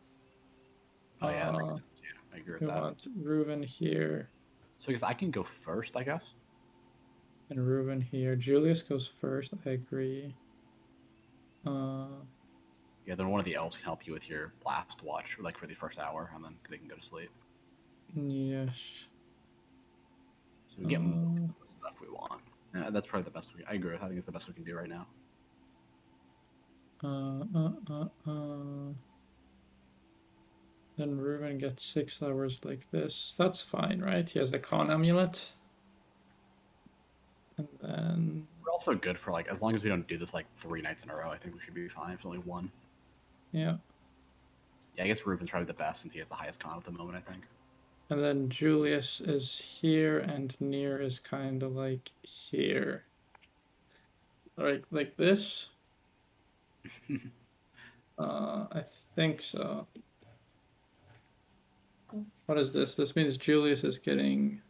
oh yeah, that makes sense. Yeah, I agree with We that. want Reuven here So I guess I can go first, I guess. and Reuven here. Julius goes first. I agree. Yeah, then one of the elves can help you with your last watch, like for the first hour, and then they can go to sleep. Yes. So we get most of the stuff we want. Yeah, that's probably the best. I agree with. I think it's the best we can do right now. Then Reuven gets 6 hours like this. That's fine, right? He has the con amulet. And then We're also good for like as long as we don't do this like 3 nights in a row. I think we should be fine. If it's only one. yeah. Yeah, I guess Reuven's probably the best since he has the highest con at the moment. I think. And then Julius is here and Nier is kind of like here. Like this? I think so. What is this? This means Julius is getting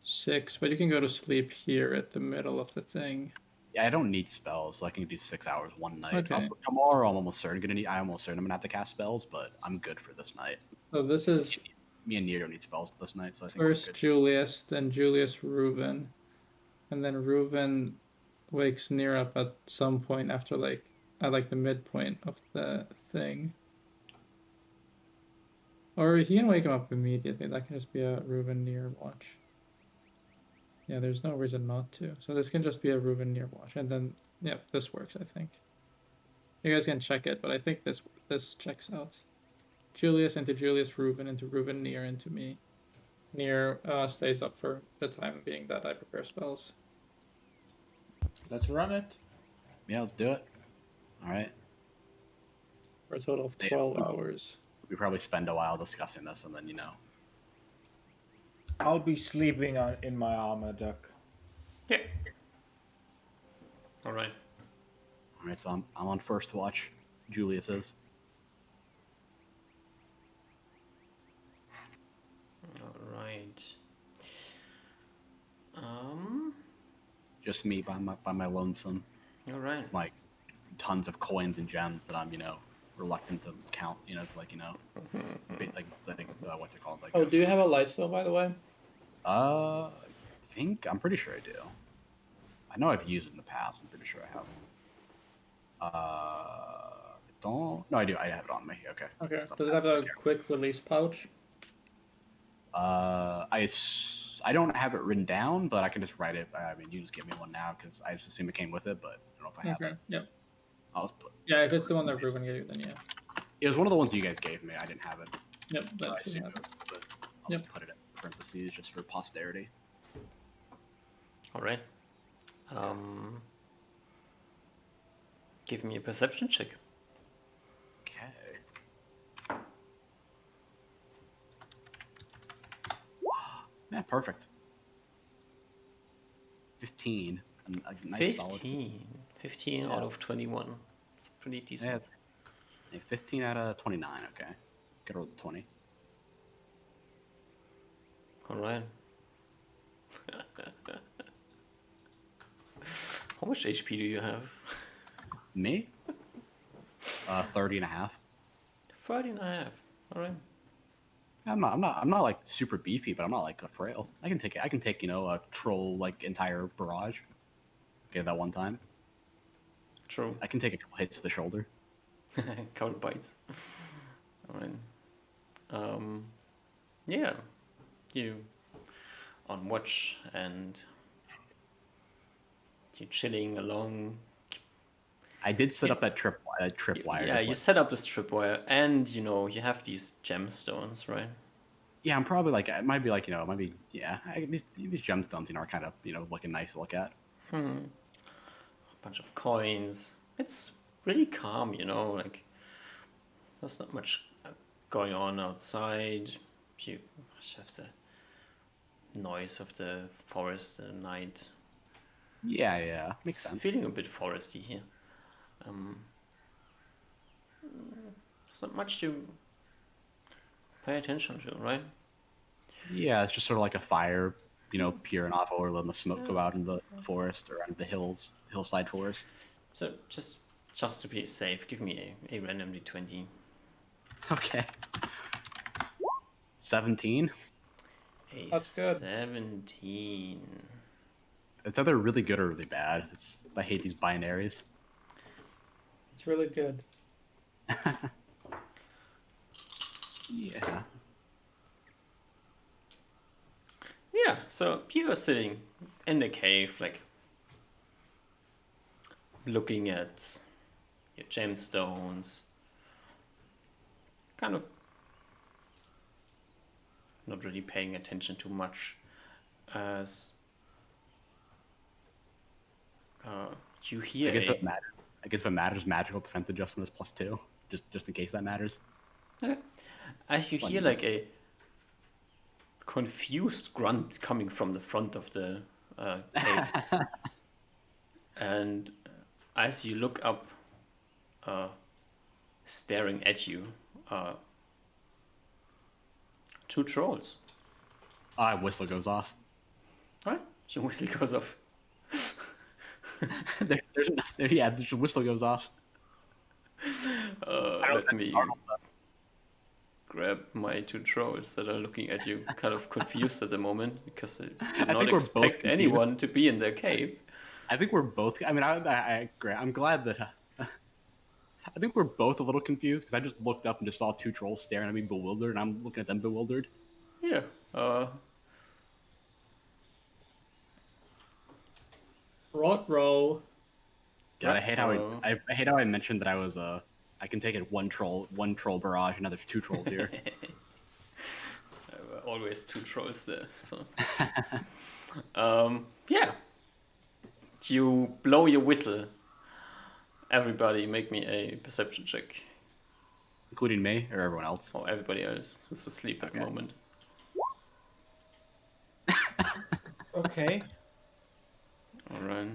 6, but you can go to sleep here at the middle of the thing. Yeah, I don't need spells, so I can do 6 hours one night. Okay. Tomorrow, I'm almost certain I'm gonna have to cast spells, but I'm good for this night. So this is me and Nier don't need spells this night, so I think we're First good. Julius, then Julius Reuven, and then Reuven wakes Nier up at some point after at like the midpoint of the thing. Or he can wake him up immediately. That can just be a Reuven Nier watch. Yeah, there's no reason not to. So this can just be a Reuven Nier watch, and then yeah, this works. I think. You guys can check it, but I think this checks out. Julius into Julius Reuven into Reuven Nier into me. Nier stays up for the time being that I prepare spells. Let's run it. Yeah, let's do it. All right. For a total of Yeah. 12 hours. We probably spend a while discussing this, and then I'll be sleeping in my armor, Duck. Yeah. All right. All right. So I'm on first watch. Julius is. All right. Just me by my lonesome. All right. Like tons of coins and gems that I'm reluctant to count. What's it called? Like. Oh, do you have a light spell, by the way? I think I'm pretty sure I do. I know I've used it in the past. I'm pretty sure I have. Don't. No, I do. I have it on me. Okay. Okay. Does it have a quick release pouch? I don't have it written down, but I can just write it. I mean, you just give me one now because I just assume it came with it, but I don't know if I have Okay. it. Yep. I'll just put. Yeah, if it's the one that Ruben gave you, then yeah. It was one of the ones you guys gave me. I didn't have it, Yep. so I That should assume have it was. But I'll Yep. just put it in parentheses just for posterity. All right. Give me a perception check. Okay. Yeah, perfect. 15. A nice solid. 15. 15 out of 21. It's pretty Yeah, decent. yeah, 15 out of 29. Okay. Gotta roll the 20. All right. How much HP do you have? Me? 30 and a half. 30 and a half. All right. I'm not like super beefy, but I'm not like a frail. I can take a troll like entire barrage. Okay, that one time. True. I can take a couple hits to the shoulder. Couple bites. All right. Yeah. You on watch and you chilling along. I did set up that tripwire. Yeah, you set up this tripwire, and you have these gemstones, right? Yeah, I'm probably like it might be like it might be these gemstones are kind of looking nice to look at. A bunch of coins. It's really calm, like there's not much going on outside. You just have the noise of the forest at night. Yeah, makes It's sense. feeling a bit foresty here. There's not much to pay attention to, right? Yeah, it's just sort of like a fire, peering off over, letting the smoke go out in the forest or out the hillside forest. So just to be safe, give me a random d20. Okay. 17. A That's good. 17. It's either really good or really bad. I hate these binaries. It's really good. Yeah. Yeah, so you are sitting in the cave, like looking at your gemstones, kind of not really paying attention too much as you hear I guess what matters, magical defense adjustment is +2, just in case that matters. as you hear like a confused grunt coming from the front of the cave. And as you look up, staring at you, two trolls. Whistle goes off. Right? Your whistle goes off. There's a whistle goes off. Let me grab my two trolls that are looking at you, kind of confused at the moment because they did I not think we're both expect confused. anyone to be in their cave. I think we're both. I mean, I'm glad that. I think we're both a little confused because I just looked up and just saw two trolls staring at me, bewildered, and I'm looking at them bewildered. Yeah. Row. God, I hate how Uh-oh. I hate how I mentioned that I was I can take it one troll barrage, and now there's two trolls here. There were always two trolls there. So. Yeah. You blow your whistle. Everybody, make me a perception check. Including me or everyone else. Or everybody else who's asleep at the Okay. moment. Okay. Alright.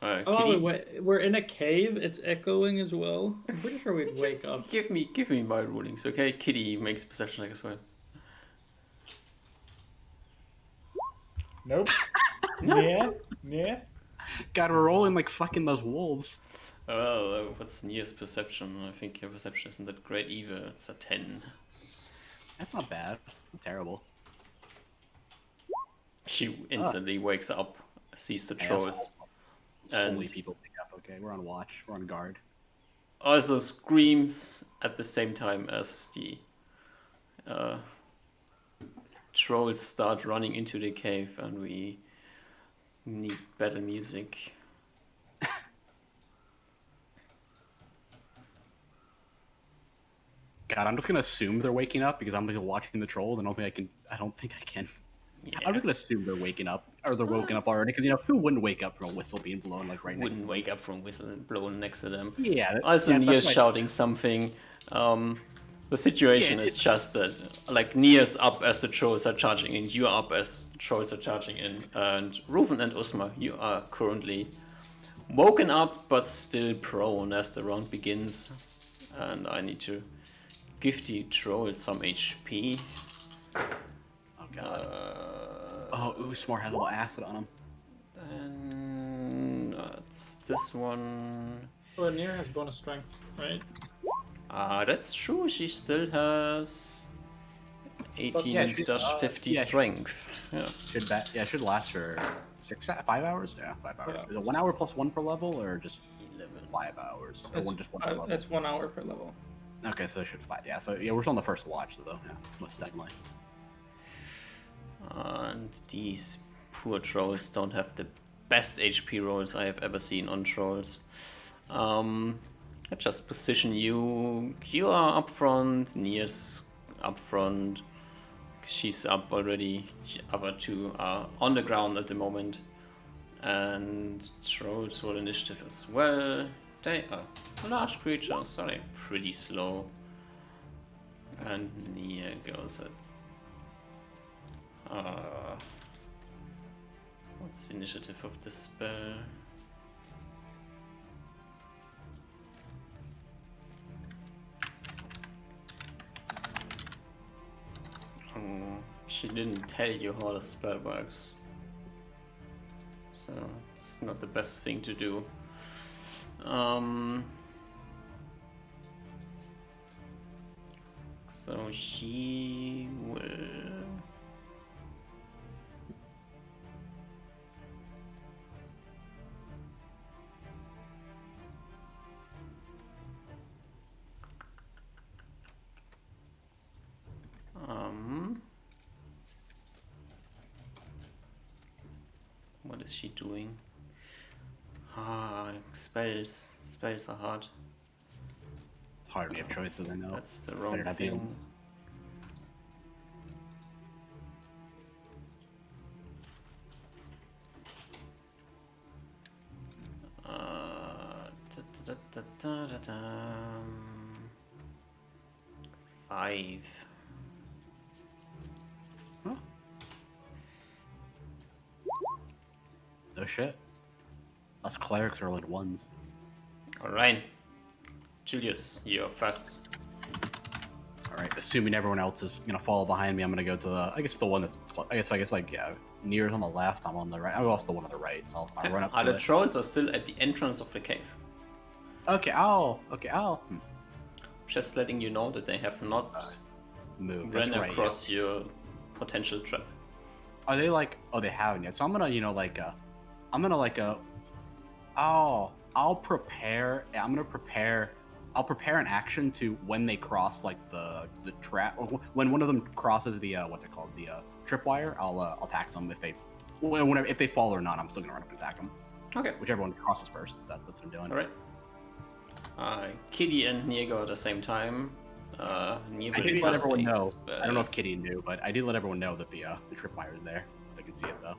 Oh, Kitty, wait, we're in a cave. It's echoing as well. I'm pretty sure we'd wake just up. give me my rulings, okay? Kitty makes a perception check as well. Nope. Yeah. God, we're rolling like fucking those wolves. Well, what's Nia's perception? I think your perception isn't that great either. It's a 10. That's not bad. Not terrible. She instantly wakes up, sees the Yeah, trolls, and Holy people pick up. Okay, we're on watch. We're on guard. also screams at the same time as the trolls start running into the cave, and we need battle music. God, I'm just gonna assume they're waking up because I'm like watching the trolls. I don't think I can. Yeah. I'm just gonna assume they're waking up or they're woken up already because who wouldn't wake up from a whistle being blown like right next Wouldn't to wake up from whistle blowing next to them. Yeah. Also, yeah, Nia's that's my- shouting something. The situation Yeah, is just that, like, Nia's up as the trolls are charging in, you're up as the trolls are charging in, and Ruven and Usma, you are currently woken up but still prone as the round begins. And I need to give the trolls some HP. Oh God. Oh, Usmar has a little acid on him. And it's this one. Well, Nier has bonus strength, right? That's true. She still has 18 yeah, she- 50 yeah, she- strength. Yeah. It should last for 5 hours. Yeah, 5 hours. Yeah. Is it 1 hour plus 1 per level or just 11. 5 hours? Or just one per level? That's 1 hour per level. Okay, so it should 5. Yeah, so yeah, we're still on the first watch though. Yeah, most definitely. And these poor trolls don't have the best HP rolls I have ever seen on trolls. I just position you. You are up front. Nia's up front. She's up already. The other two are on the ground at the moment. And trolls roll initiative as well. They are large creatures, so they're pretty slow. And Nia goes at. What's the initiative of the spell? She didn't tell you how the spell works. So it's not the best thing to do. So she will. What is she doing? Spells. Spells are hard. Hard when you have choices, I know. That's the wrong Better not be thing. Five. No shit. Us clerics are like ones. Alright. Julius, you're first. Alright, assuming everyone else is gonna follow behind me, I'm gonna go to the, I guess the one that's, I guess like, yeah, Nier's on the left, I'm on the right. I'll go off the one on the right, so I'll run up to The it. trolls are still at the entrance of the cave. Okay, ow. Just letting you know that they have not move. ran That's right. across your potential trap. Are they like? Oh, they haven't yet. So I'm gonna, I'm gonna oh, I'll prepare. I'm gonna prepare. I'll prepare an action to when they cross like the trap, or when one of them crosses the what's it called, the tripwire. I'll attack them if they, whenever, if they fall or not. I'm still gonna run up and attack them. Okay. Whichever one crosses first. That's what I'm doing. All right. Kitty and Nier go at the same time. Nier I will did let cast everyone haste, know. but- I don't know if Kitty knew, but I did let everyone know that the tripwire is there. They can see it though.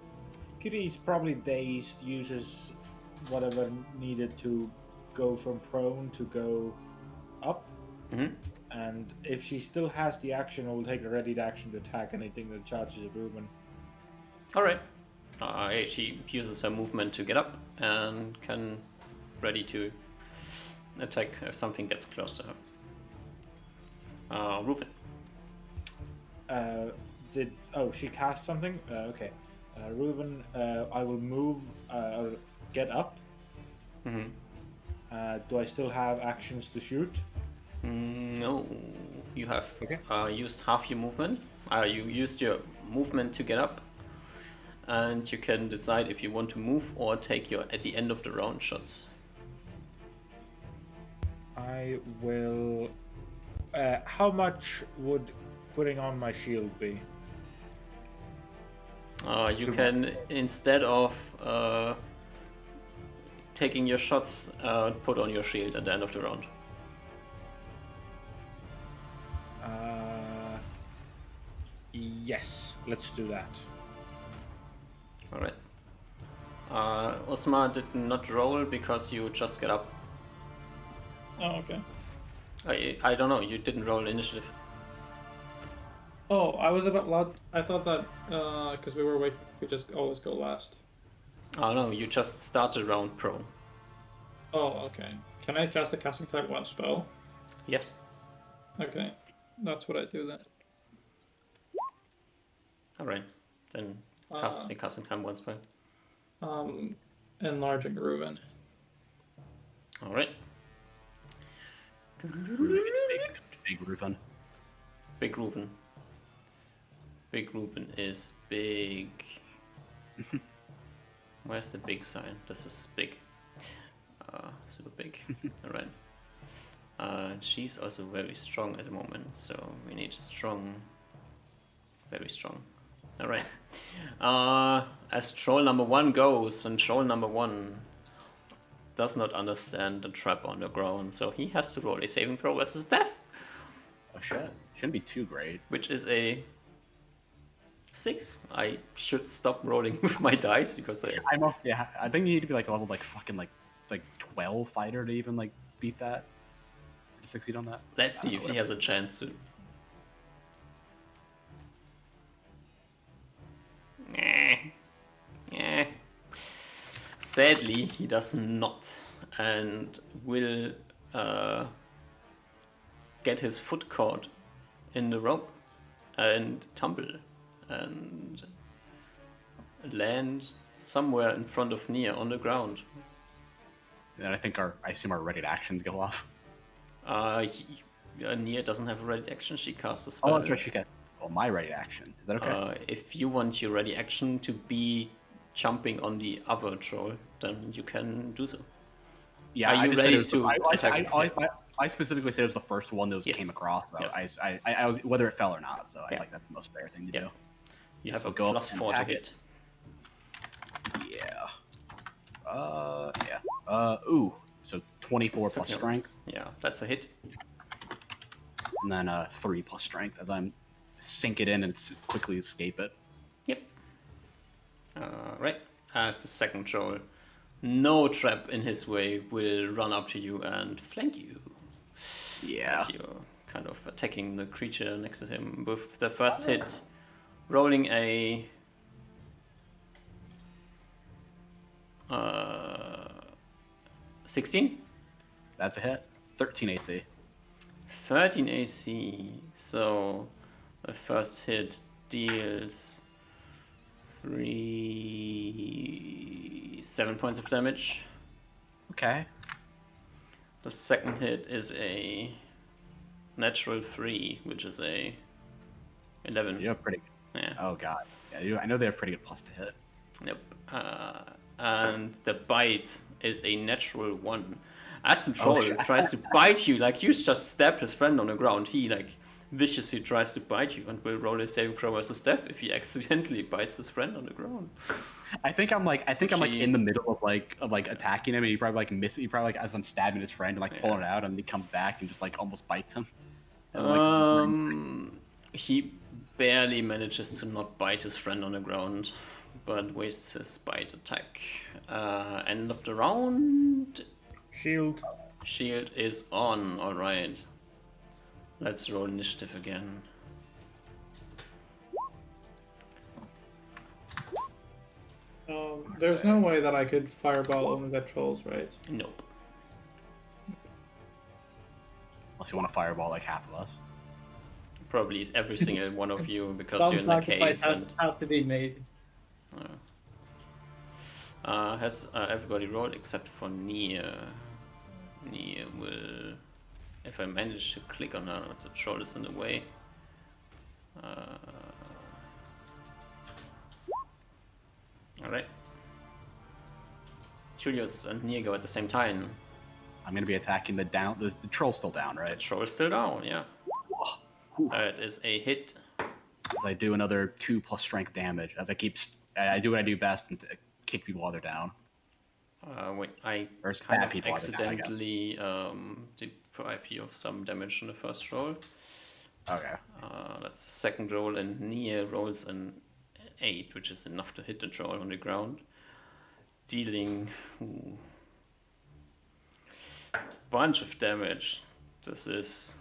Kitty's probably dazed, uses whatever needed to go from prone to go up. Mhm. And if she still has the action, it will take a ready action to attack anything that charges at Ruben. All right. She uses her movement to get up and can ready to attack if something gets close to her. Reuven. She cast something? Okay. Reuven, I will move or get up. Mm-hmm. Do I still have actions to shoot? No, you have Okay. used half your movement. You used your movement to get up, and you can decide if you want to move or take your at the end of the round shots. I will. How much would putting on my shield be? You Too can instead of taking your shots, put on your shield at the end of the round. Yes, let's do that. All right. Osmar did not roll because you just get up. Oh, okay. I don't know. You didn't roll initiative. Oh, I was about loud. I thought that because we just always go last. Oh no, you just started round pro. Oh, okay. Can I cast a casting type 1 spell? Yes. Okay, that's what I do then. All right. Then casting time one spell. Enlarging Reuven. All right. It's big Reuven. Big Reuven. Big Reuven is big. Where's the big sign? This is big. Super big. Alright. She's also very strong at the moment, so we need strong. Very strong. Alright. As troll number 1 goes, and troll number 1 does not understand the trap on the ground, so he has to roll a saving throw versus death, Oh shit. Shouldn't be too great. which is a 6. I should stop rolling with my dice because I think you need to be like a level like fucking like 12 fighter to even like beat that. To succeed on that. let's see if he has a chance to. Sadly, he does not, and will get his foot caught in the rope and tumble and land somewhere in front of Nia on the ground. And I assume our ready actions go off. Nia doesn't have a ready action. She casts a spell. Oh, that's right. She got. Well, my ready action. Is that okay? If you want your ready action to be jumping on the other troll, then you can do so. Yeah, Are I you just said ready it was to the- attack? I specifically said it was the first one that Yes. came across. So Yes. I was whether it fell or not. So I Yeah. feel like that's the most fair thing to Yeah. do. You So have a go up plus and 4 to attack hit. Yeah. Ooh. So 24 plus strength, Yeah, that's a hit. and then 3 plus strength as I'm sink it in and quickly escape it. Yep. Right. As the second troll, no trap in his way, will run up to you and flank you. Yeah. As you're kind of attacking the creature next to him with the first hit, rolling a 16, That's a hit. 13 AC. 13 AC. So the first hit deals 7 points of damage. Okay. The second hit is a natural 3, which is a 11. You have pretty. Yeah. Oh god. Yeah, I know they have pretty good plus to hit. Yep. And the bite is a natural 1. As the troll shit. tries to bite you, like you just stabbed his friend on the ground, he like viciously tries to bite you and will roll a saving throw as a death if he accidentally bites his friend on the ground. I think I'm like Actually- in the middle of like attacking him, and he probably like misses. He probably like as I'm stabbing his friend and like pulling it out, and he comes back and just like almost bites him. And, like, He barely manages to not bite his friend on the ground, but wastes his bite attack. End of the round. Shield. Shield is on, alright. Let's roll initiative again. There's no way that I could fireball only the trolls, right? Nope. unless you want to fireball like half of us. Probably is every single one of you because Some you're in the sacrifice cave and have to be made. has everybody rolled except for Nia. Nia will, if I manage to click on her, the troll is in the way. Alright. Julius and Nia go at the same time. I'm gonna be attacking the down. The troll's still down, The right? troll is still down, yeah. It is a hit. As I do another 2+ strength damage. As I I do what I do best and kick people while they're down. Wait, I Or kind stab of people while they're down, I guess. accidentally deprive you of some damage in the first roll. Okay. That's the second roll, and Nia rolls an 8, which is enough to hit the troll on the ground, dealing bunch of damage. This is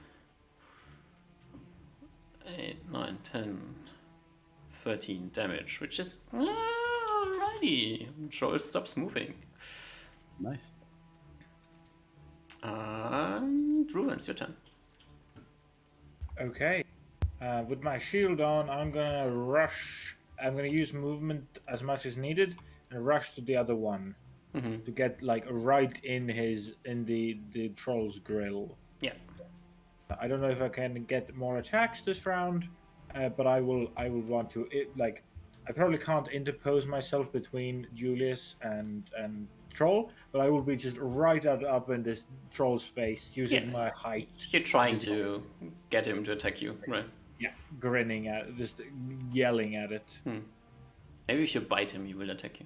8, 9, 10, 13 damage, which is alrighty. Troll stops moving. Nice. And Ruven, it's your turn. Okay. With my shield on, I'm gonna rush. I'm gonna use movement as much as needed and rush to the other one to get like right in the troll's grill. Yeah. I don't know if I can get more attacks this round, but I will want to. I probably can't interpose myself between Julius and troll, but I will be just right up in this troll's face using Yeah. my height. You're trying to get him to attack you, right? Yeah, grinning at, just yelling at it. Maybe if you bite him, he will attack you.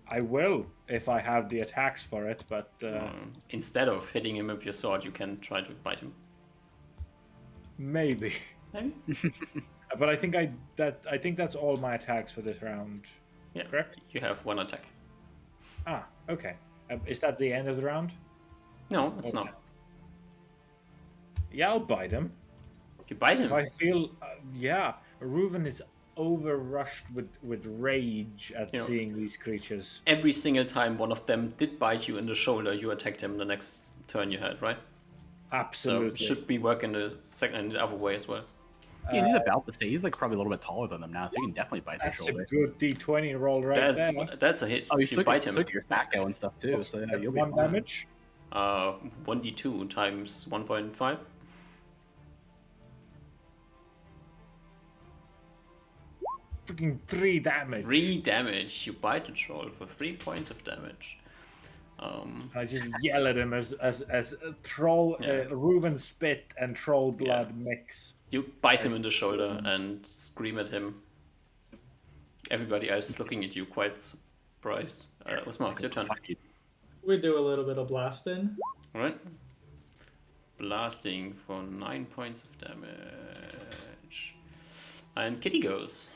I will if I have the attacks for it, but Instead of hitting him with your sword, you can try to bite him. maybe. Maybe? But I think that's all my attacks for this round. Yeah. Correct? You have one attack. Ah, okay. Is that the end of the round? No, it's Okay. not. Yeah, I'll bite him. You bite him. If I feel, Reuven is overrushed with rage at Yeah. seeing these creatures. Every single time one of them did bite you in the shoulder, you attacked him the next turn you had, right? So Absolutely. it should be working the other way as well. Yeah, he's about the same. He's like probably a little bit taller than them now, so he can definitely bite their That's a shoulder. good D20 roll right there. That's a hit. Oh, you you bite him. still get your Thaco and stuff too, so yeah, That's you'll be 1 fine. damage. 1d2 times 1.5. Freaking 3 damage. 3 damage. You bite the troll for 3 points of damage. I just yell at him as troll Reuven spit and troll blood mix. You bite him in the shoulder and scream at him. Everybody else is looking at you quite surprised. Osmar, it's your turn. We do a little bit of blasting. Alright. Blasting for 9 points of damage. And Kitty goes.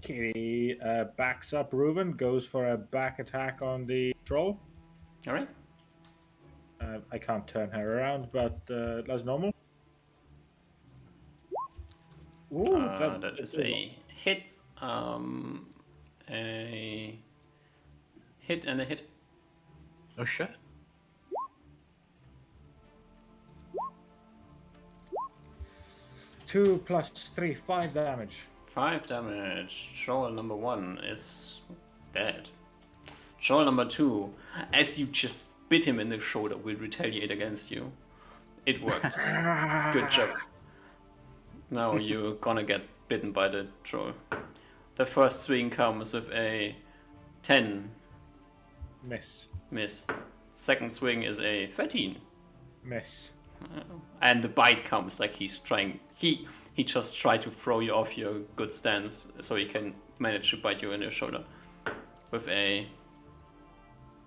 Kitty backs up Reuven, goes for a back attack on the troll. Alright. I can't turn her around, but that's normal. Ooh, That is a hit. A hit and a hit. Oh shit. Two plus 3, 5 damage. 5 damage. Troll number 1 is dead. Troll number 2, as you just bit him in the shoulder, will retaliate against you. It worked. Good job. Now you're gonna get bitten by the troll. The first swing comes with a 10 Miss. miss. Second swing is a 13. Miss. And the bite comes like he's trying. He just tried to throw you off your good stance so he can manage to bite you in your shoulder with a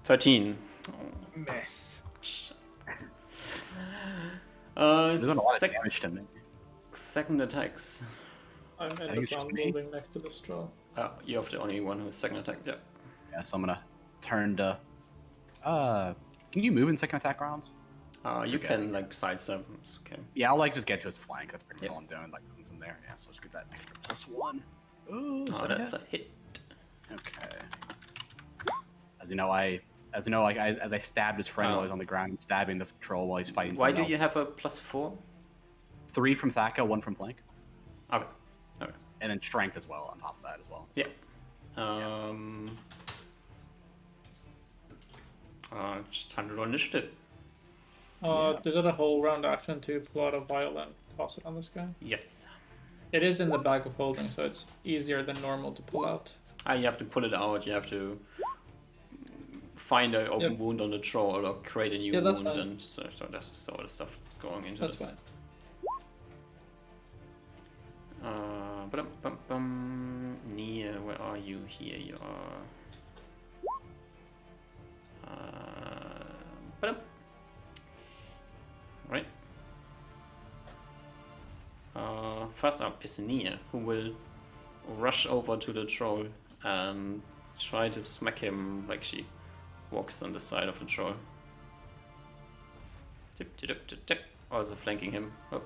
13. Miss. There's not a lot of Sec- damage to me. second attacks. I'm in think the it's just ground me. moving next to the straw. You're the only one who has second attack. Yeah. Yeah, so I'm gonna turn to. Can you move in second attack rounds? You Okay. can like sidestep. It's okay. Yeah, I'll like just get to his flank. That's pretty much Yeah. all I'm doing. Like once I'm there, yeah. So let's get that extra +1. Ooh, Oh, that's a hit. okay. As you know, as I stabbed his friend Oh. while he's on the ground, I'm stabbing this troll while he's fighting. Why someone do you else. have a +4? 3 from Thaka, 1 from flank, Okay. Okay. and then strength as well on top of that as well. Yeah. Just time to roll initiative. Is it a whole round action to pull out a vial and toss it on this guy? Yes. It is in the bag of holding, so it's easier than normal to pull out. You have to pull it out. You have to find an open Yep. wound on the troll or create a new Yeah, that's wound, fine. and so that's just all the stuff that's going into That's this. fine. Nia, where are you? Here you are. Right. First up is Nia, who will rush over to the troll and try to smack him like she walks on the side of the troll. Tip, tip, tip, tip. Also flanking him. Oh.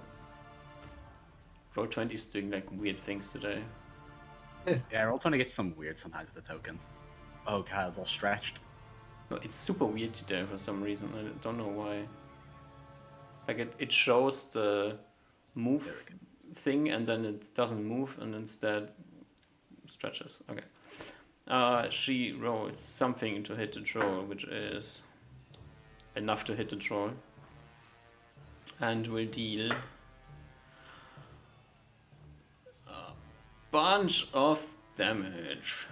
Roll 20 is doing like weird things today. Yeah, roll 20 gets some weird sometimes with the tokens. Oh god, it's all stretched. No, it's super weird today for some reason. I don't know why. Like it shows the move thing and then it doesn't move and instead stretches. Okay. She rolls something to hit the troll, which is enough to hit the troll. And will deal a bunch of damage.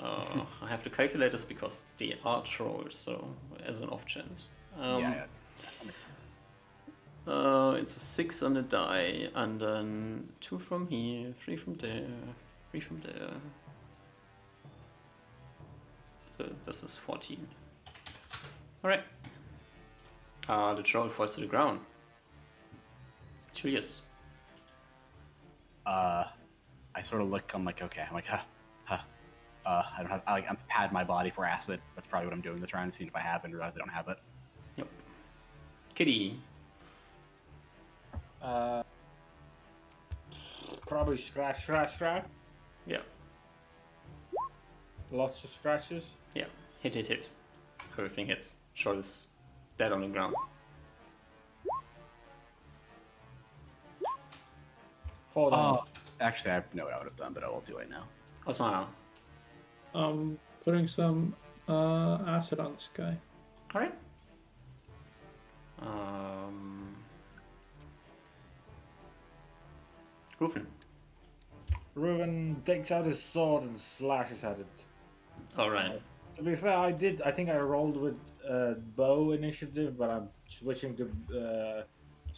I have to calculate this because they are trolls, so as an off chance. Yeah. It's a 6 on the die, and then 2 from here, 3 from there, 3 from there. So this is 14. Alright. The troll falls to the ground. Julius. I sort of look. I'm like, okay. I'm like, I don't have. I'm pad my body for acid. That's probably what I'm doing this round. Seeing if I have it and realize I don't have it. Yep. Kitty. Probably scratch. Yeah. Lots of scratches. Yeah. Hit. Everything hits. Troll is dead on the ground. Fall down. Actually, I know what I would have done, but I will do it now. Osmar. Putting some acid on this guy. Alright. Reuven. Reuven takes out his sword and slashes at it. Alright. To be fair, I think I rolled with bow initiative, but I'm switching to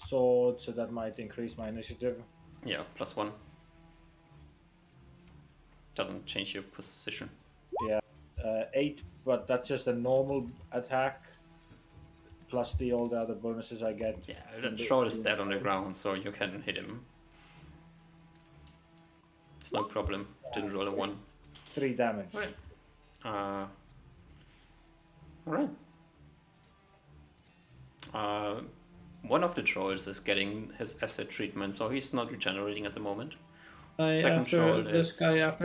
sword, so that might increase my initiative. Yeah, +1. Doesn't change your position. 8, but that's just a normal attack, plus all the other bonuses I get. Yeah, the troll is dead on the ground, so you can hit him. It's no problem. Didn't roll a 1. 3 damage. Alright. One of the trolls is getting his acid treatment, so he's not regenerating at the moment. Second troll After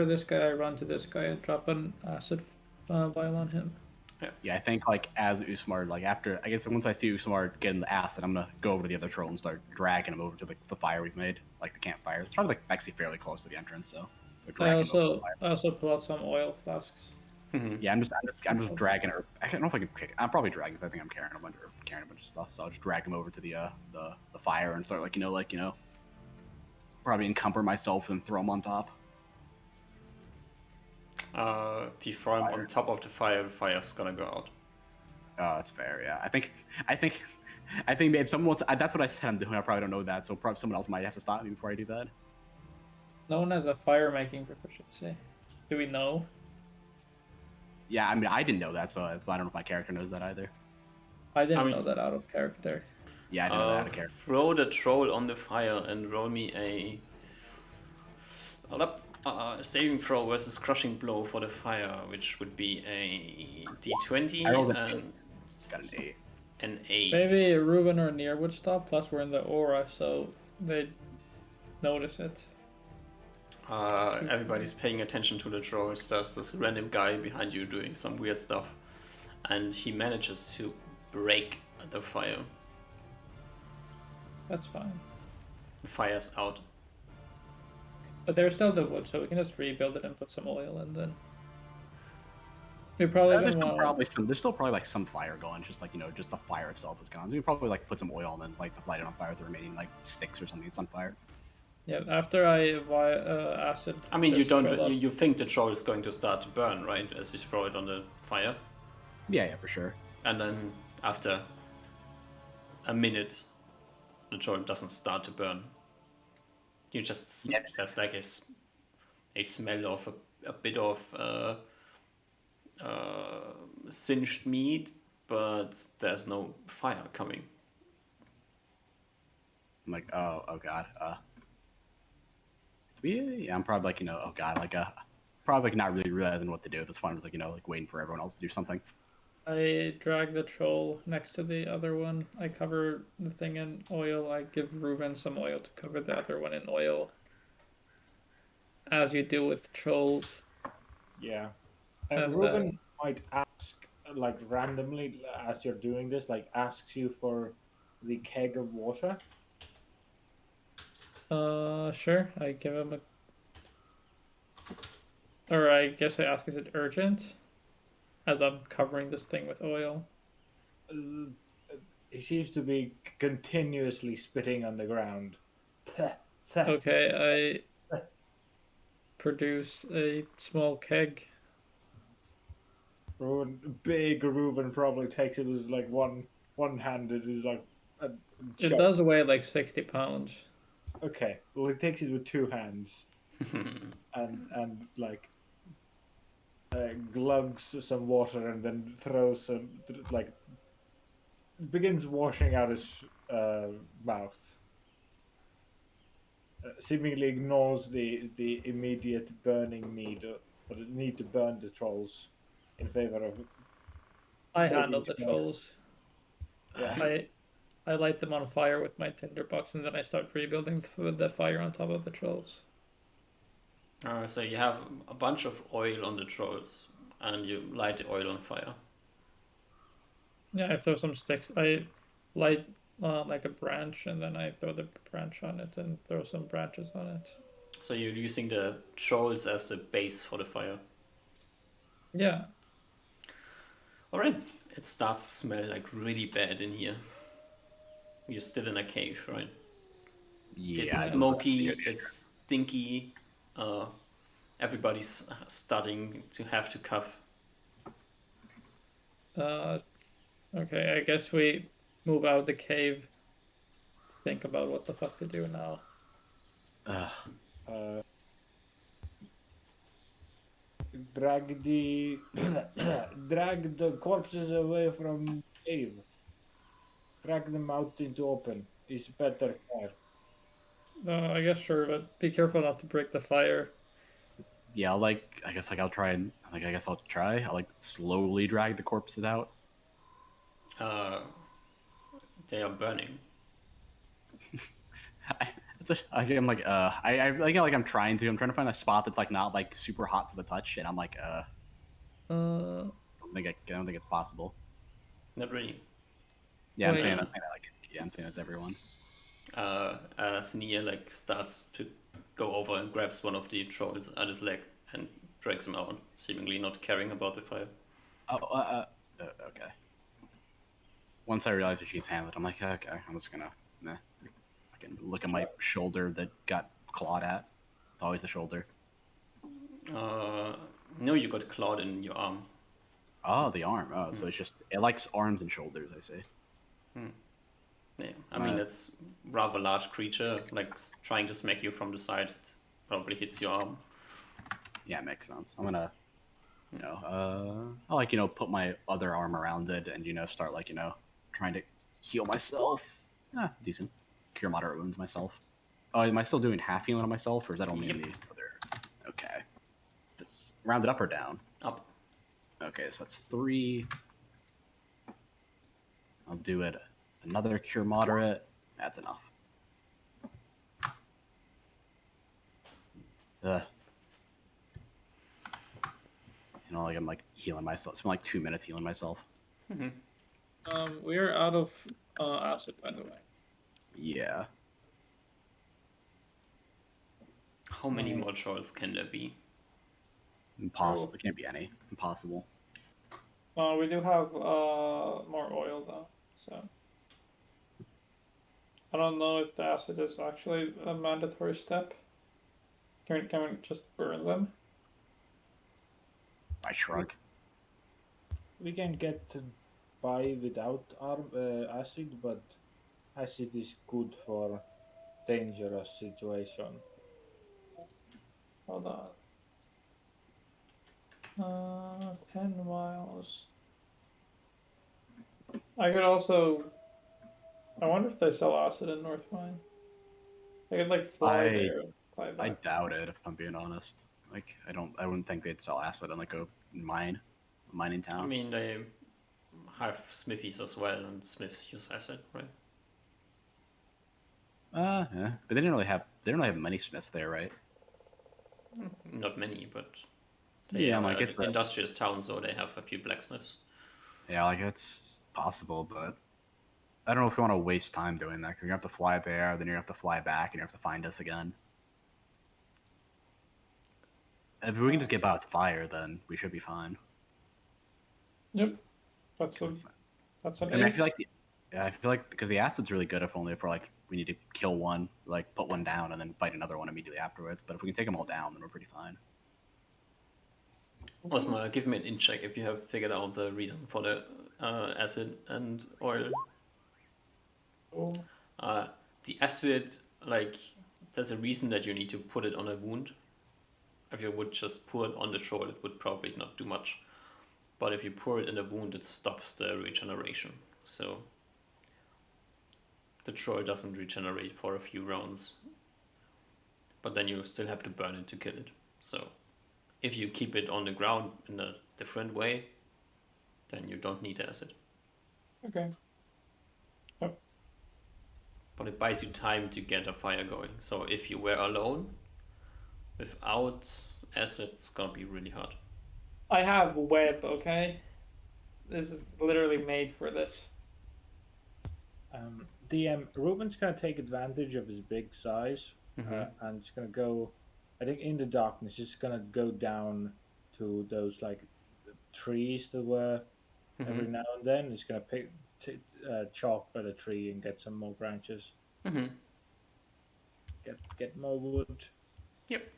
this guy, I run to this guy and drop an acid vial on him. Yeah, I think like as Usmar, like after I guess once I see Usmar getting the acid, I'm gonna go over to the other troll and start dragging him over to the fire we've made, like the campfire. It's probably like actually fairly close to the entrance, so we're I dragging him over to the fire. also pull out some oil flasks. Yeah, I'm just dragging her. I don't know if I can kick. I'm probably dragging because I think I'm carrying a bunch of stuff. So I'll just drag him over to the fire and start probably encumber myself and throw him on top. If you throw him on top of the fire's gonna go out. Oh, that's fair. Yeah, I think if someone wants, that's what I said I'm doing. I probably don't know that, so probably someone else might have to stop me before I do that. No one has a fire making proficiency. Do we know? Yeah, I mean, I didn't know that, so I don't know if my character knows that either. I didn't I mean- know that out of character. Yeah, I didn't know that out of character. Throw the troll on the fire and roll me a saving throw versus crushing blow for the fire, which would be a d20 I rolled an and 8. Got an 8. an 8. Maybe Ruben or Nier would stop. Plus, we're in the aura, so they'd notice it. Everybody's paying attention to the trolls. There's this random guy behind you doing some weird stuff, and he manages to break the fire. That's fine. The fire's out. But there's still the wood, so we can just rebuild it and put some oil in then. We probably There's don't still want. probably some. There's still probably like some fire going, just like just the fire itself is gone. So we probably like put some oil and then like light it on fire with the remaining like sticks or something. It's on fire. Yeah, after I acid. I mean, you this don't. troll up- You think the troll is going to start to burn, right? As you throw it on the fire, Yeah, for sure. and then after a minute, the troll doesn't start to burn. You just there's like a smell of a bit of singed meat, but there's no fire coming. I'm like, oh god. Yeah, I'm probably like oh god, like probably like not really realizing what to do at this point. I was like like waiting for everyone else to do something. I drag the troll next to the other one. I cover the thing in oil. I give Ruben some oil to cover the other one in oil. As you do with trolls. Yeah. And, Ruben might ask, like randomly, as you're doing this, like asks you for the keg of water. Sure. I give him a. Or I guess I ask, is it urgent? As I'm covering this thing with oil. He seems to be continuously spitting on the ground. Okay, I produce a small keg. Big Reuben probably takes it as like one-handed. Is like a It chop. does weigh like 60 pounds. Okay, well he takes it with two hands, and like glugs some water and then throws some like begins washing out his mouth. Seemingly ignores the immediate burning need or the need to burn the trolls in favor of. I Maybe handle the it's trolls. Yeah. I light them on fire with my tinderbox and then I start rebuilding with the fire on top of the trolls. So you have a bunch of oil on the trolls, and you light the oil on fire. Yeah, I throw some sticks. I light like a branch and then I throw the branch on it and throw some branches on it. So you're using the trolls as the base for the fire. Yeah. Alright, it starts to smell like really bad in here. You're still in a cave, right? Yeah. It's smoky, it's stinky. Everybody's starting to have to cough. Okay, I guess we move out of the cave. Think about what the fuck to do now. Drag the drag the corpses away from cave. Drag them out into open. Is better care. I guess sure, but be careful not to break the fire. Yeah, I guess I'll try and I guess I'll try. I'll slowly drag the corpses out. They are burning. I'm like I'm trying to find a spot that's not super hot to the touch, and I'm like Uh, I don't think it's possible. Not really. Yeah, Wait. I'm saying that's everyone. As Nia starts to go over and grabs one of the trolls at his leg and drags him out, seemingly not caring about the fire. Okay. Once I realize that she's handled, I'm like, okay, I'm just gonna I can look at my shoulder that got clawed at. It's always the shoulder. No, you got clawed in your arm. Oh, the arm. Oh, so it's just it likes arms and shoulders. I see. Yeah, I mean Right. it's rather large creature, like trying to smack you from the side. It probably hits your arm. Yeah, makes sense. I'm gonna, I like put my other arm around it and start like trying to heal myself. Decent. Cure moderate wounds myself. Oh, am I still doing half healing on myself, or is that only in Yep. the other? Okay. That's rounded up or down. Up. Okay, so that's 3. I'll do it. Another cure moderate. That's enough. Ugh. Like I'm like healing myself. It's been like 2 minutes healing myself. We are out of acid, by the way. Yeah. How many more trolls can there be? Impossible. It can't be any. Impossible. We do have more oil though, so I don't know if the acid is actually a mandatory step. Can we just burn them? I shrug. We can get by without acid, but acid is good for dangerous situation. Hold on. 10 miles. I could also. I wonder if they sell acid in North Mine. I could like fly I- there and fly I back. doubt it, if I'm being honest. Like, I wouldn't think they'd sell acid in like a mining I town. mean, they have smithies as well, and smiths use acid, right? Yeah. But they don't really have many smiths there, right? Not many, but they Yeah, are like it's an industrious town, so they have a few blacksmiths. yeah, like it's possible, but I don't know if we want to waste time doing that because you're gonna have to fly there, then you're gonna have to fly back, and you have to find us again. If we can just get by with fire, then we should be fine. Yep. That's 'Cause a it's- that's an I mean, I if. feel like I feel like because the acid's really good if only if we're like we need to kill one, like put one down, and then fight another one immediately afterwards. But if we can take them all down, then we're pretty fine. Osma, give me an in check if you have figured out the reason for the acid and oil. Oh, The acid, like, there's a reason that you need to put it on a wound. If you would just pour it on the troll, it would probably not do much. But if you pour it in a wound, it stops the regeneration. So the troll doesn't regenerate for a few rounds. But then you still have to burn it to kill it. So if you keep it on the ground in a different way, then you don't need acid. okay. But it buys you time to get a fire going. So if you were alone, without acid, it's gonna be really hard. I have web. Okay. This is literally made for this. DM Ruben's gonna take advantage of his big size, Mhm. and it's gonna go. I think in the darkness, it's gonna go down to those like trees that were every now and then. It's gonna chop at a tree and get some more branches. Mm-hmm. Get more wood. Yep.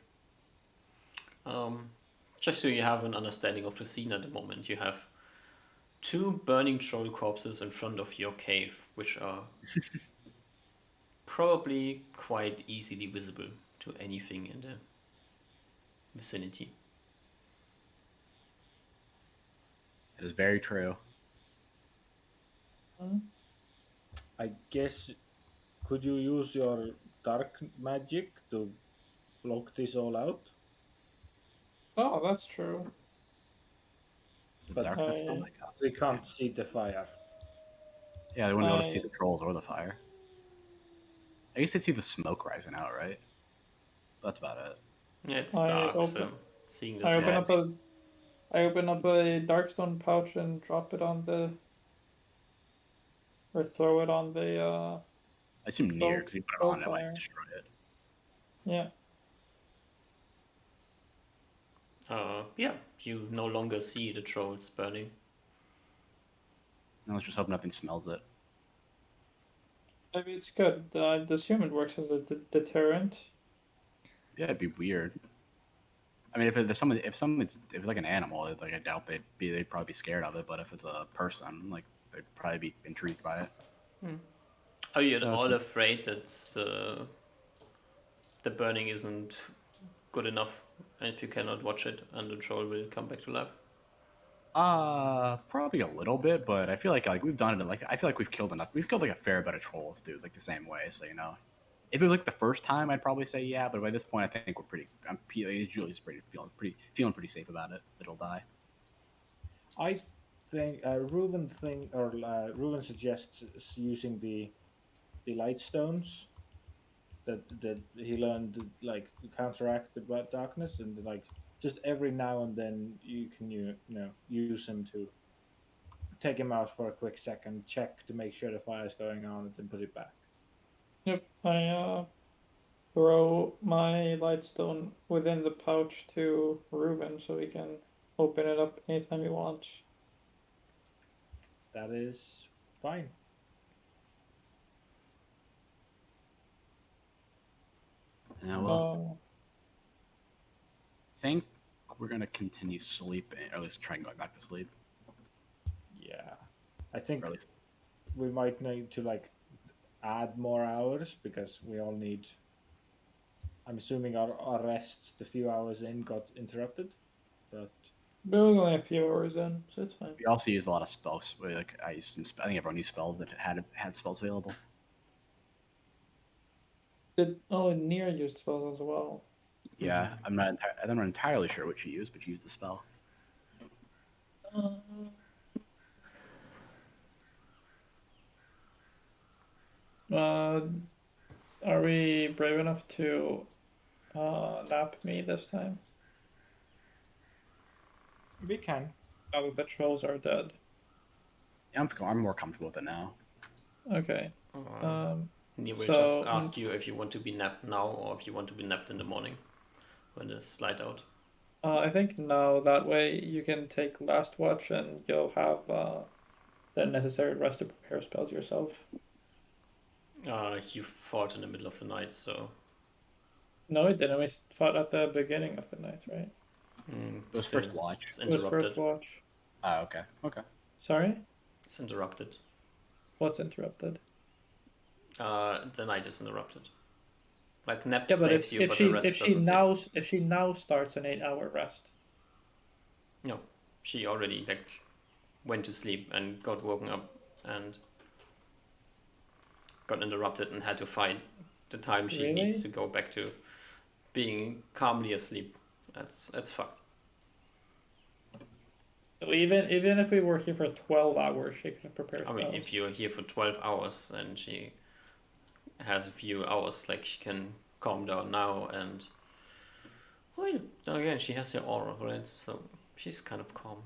Just so you have an understanding of the scene at the moment, you have 2 burning troll corpses in front of your cave, which are probably quite easily visible to anything in the vicinity. It is very true. I guess. Could you use your dark magic to block this all out? Oh, that's true. Is But darkness still like us? We can't see the fire. Yeah, they wouldn't be able to see I- the trolls or the fire. I guess they'd see the smoke rising out, right? That's about it. Yeah, it's I dark, so open- seeing the I open smoke. up I open up a darkstone pouch and drop it on the, or throw it on the. I assume near So- because you put it so on, it fire. might destroy it. Yeah. Yeah, you no longer see the trolls burning. And let's just hope nothing smells it. Maybe it's good. I assume it works as a deterrent. Yeah, it'd be weird. I mean, if it's like an animal, like I doubt they'd probably be scared of it. But if it's a person, like they'd probably be intrigued by it. Are you at No, all afraid that the burning isn't good enough, and if you cannot watch it, and the troll will come back to life? Probably a little bit, but I feel like we've done it. Like I feel like we've killed enough. We've killed like a fair bit of trolls, dude. Like the same way. So if it was like the first time, I'd probably say yeah. But by this point, I think we're pretty. Julie's feeling pretty safe about it. It'll die. I think Ruben suggests using the light stones that he learned to, like, counteract the darkness, and like just every now and then you can use him to take him out for a quick second, check to make sure the fire's going on, and then put it back. Yep, I throw my lightstone within the pouch to Ruben so he can open it up anytime he wants. That is fine. Yeah, well, I think we're gonna continue sleeping, or at least try and go back to sleep. Yeah, I think Or at least we might need to like add more hours because we all need. I'm assuming our rests, the few hours in, got interrupted, but But we're only a few hours in, so it's fine. we also used a lot of spells. Like I think everyone used spells that had spells available. Near used spells as well. Yeah, I'm not entirely sure what she used, but she used the spell. Are we brave enough to nap me this time? we can. Now that the trolls are dead. Yeah, I'm more comfortable with it now. Okay. He will So- just ask you if you want to be napped now or if you want to be napped in the morning when it's light out. I think now that way you can take last watch and you'll have the necessary rest to prepare spells yourself. You fought in the middle of the night, so No, we didn't. We fought at the beginning of the night, right? It was still, first watch. It's It was interrupted. first watch. Oh, okay. Okay. Sorry? It's interrupted. What's interrupted? The night is interrupted. Like nap Yeah, but saves you, but the rest doesn't save. if she now starts an 8-hour rest. No, she already like went to sleep and got woken up and got interrupted and had to fight the time she Really? needs to go back to being calmly asleep. That's fucked. So even if we were here for 12 hours, she could have prepared I mean, spells. if you're here for 12 hours and she has a few hours, like she can calm down now and. Well, then again, she has her aura, right? So she's kind of calm.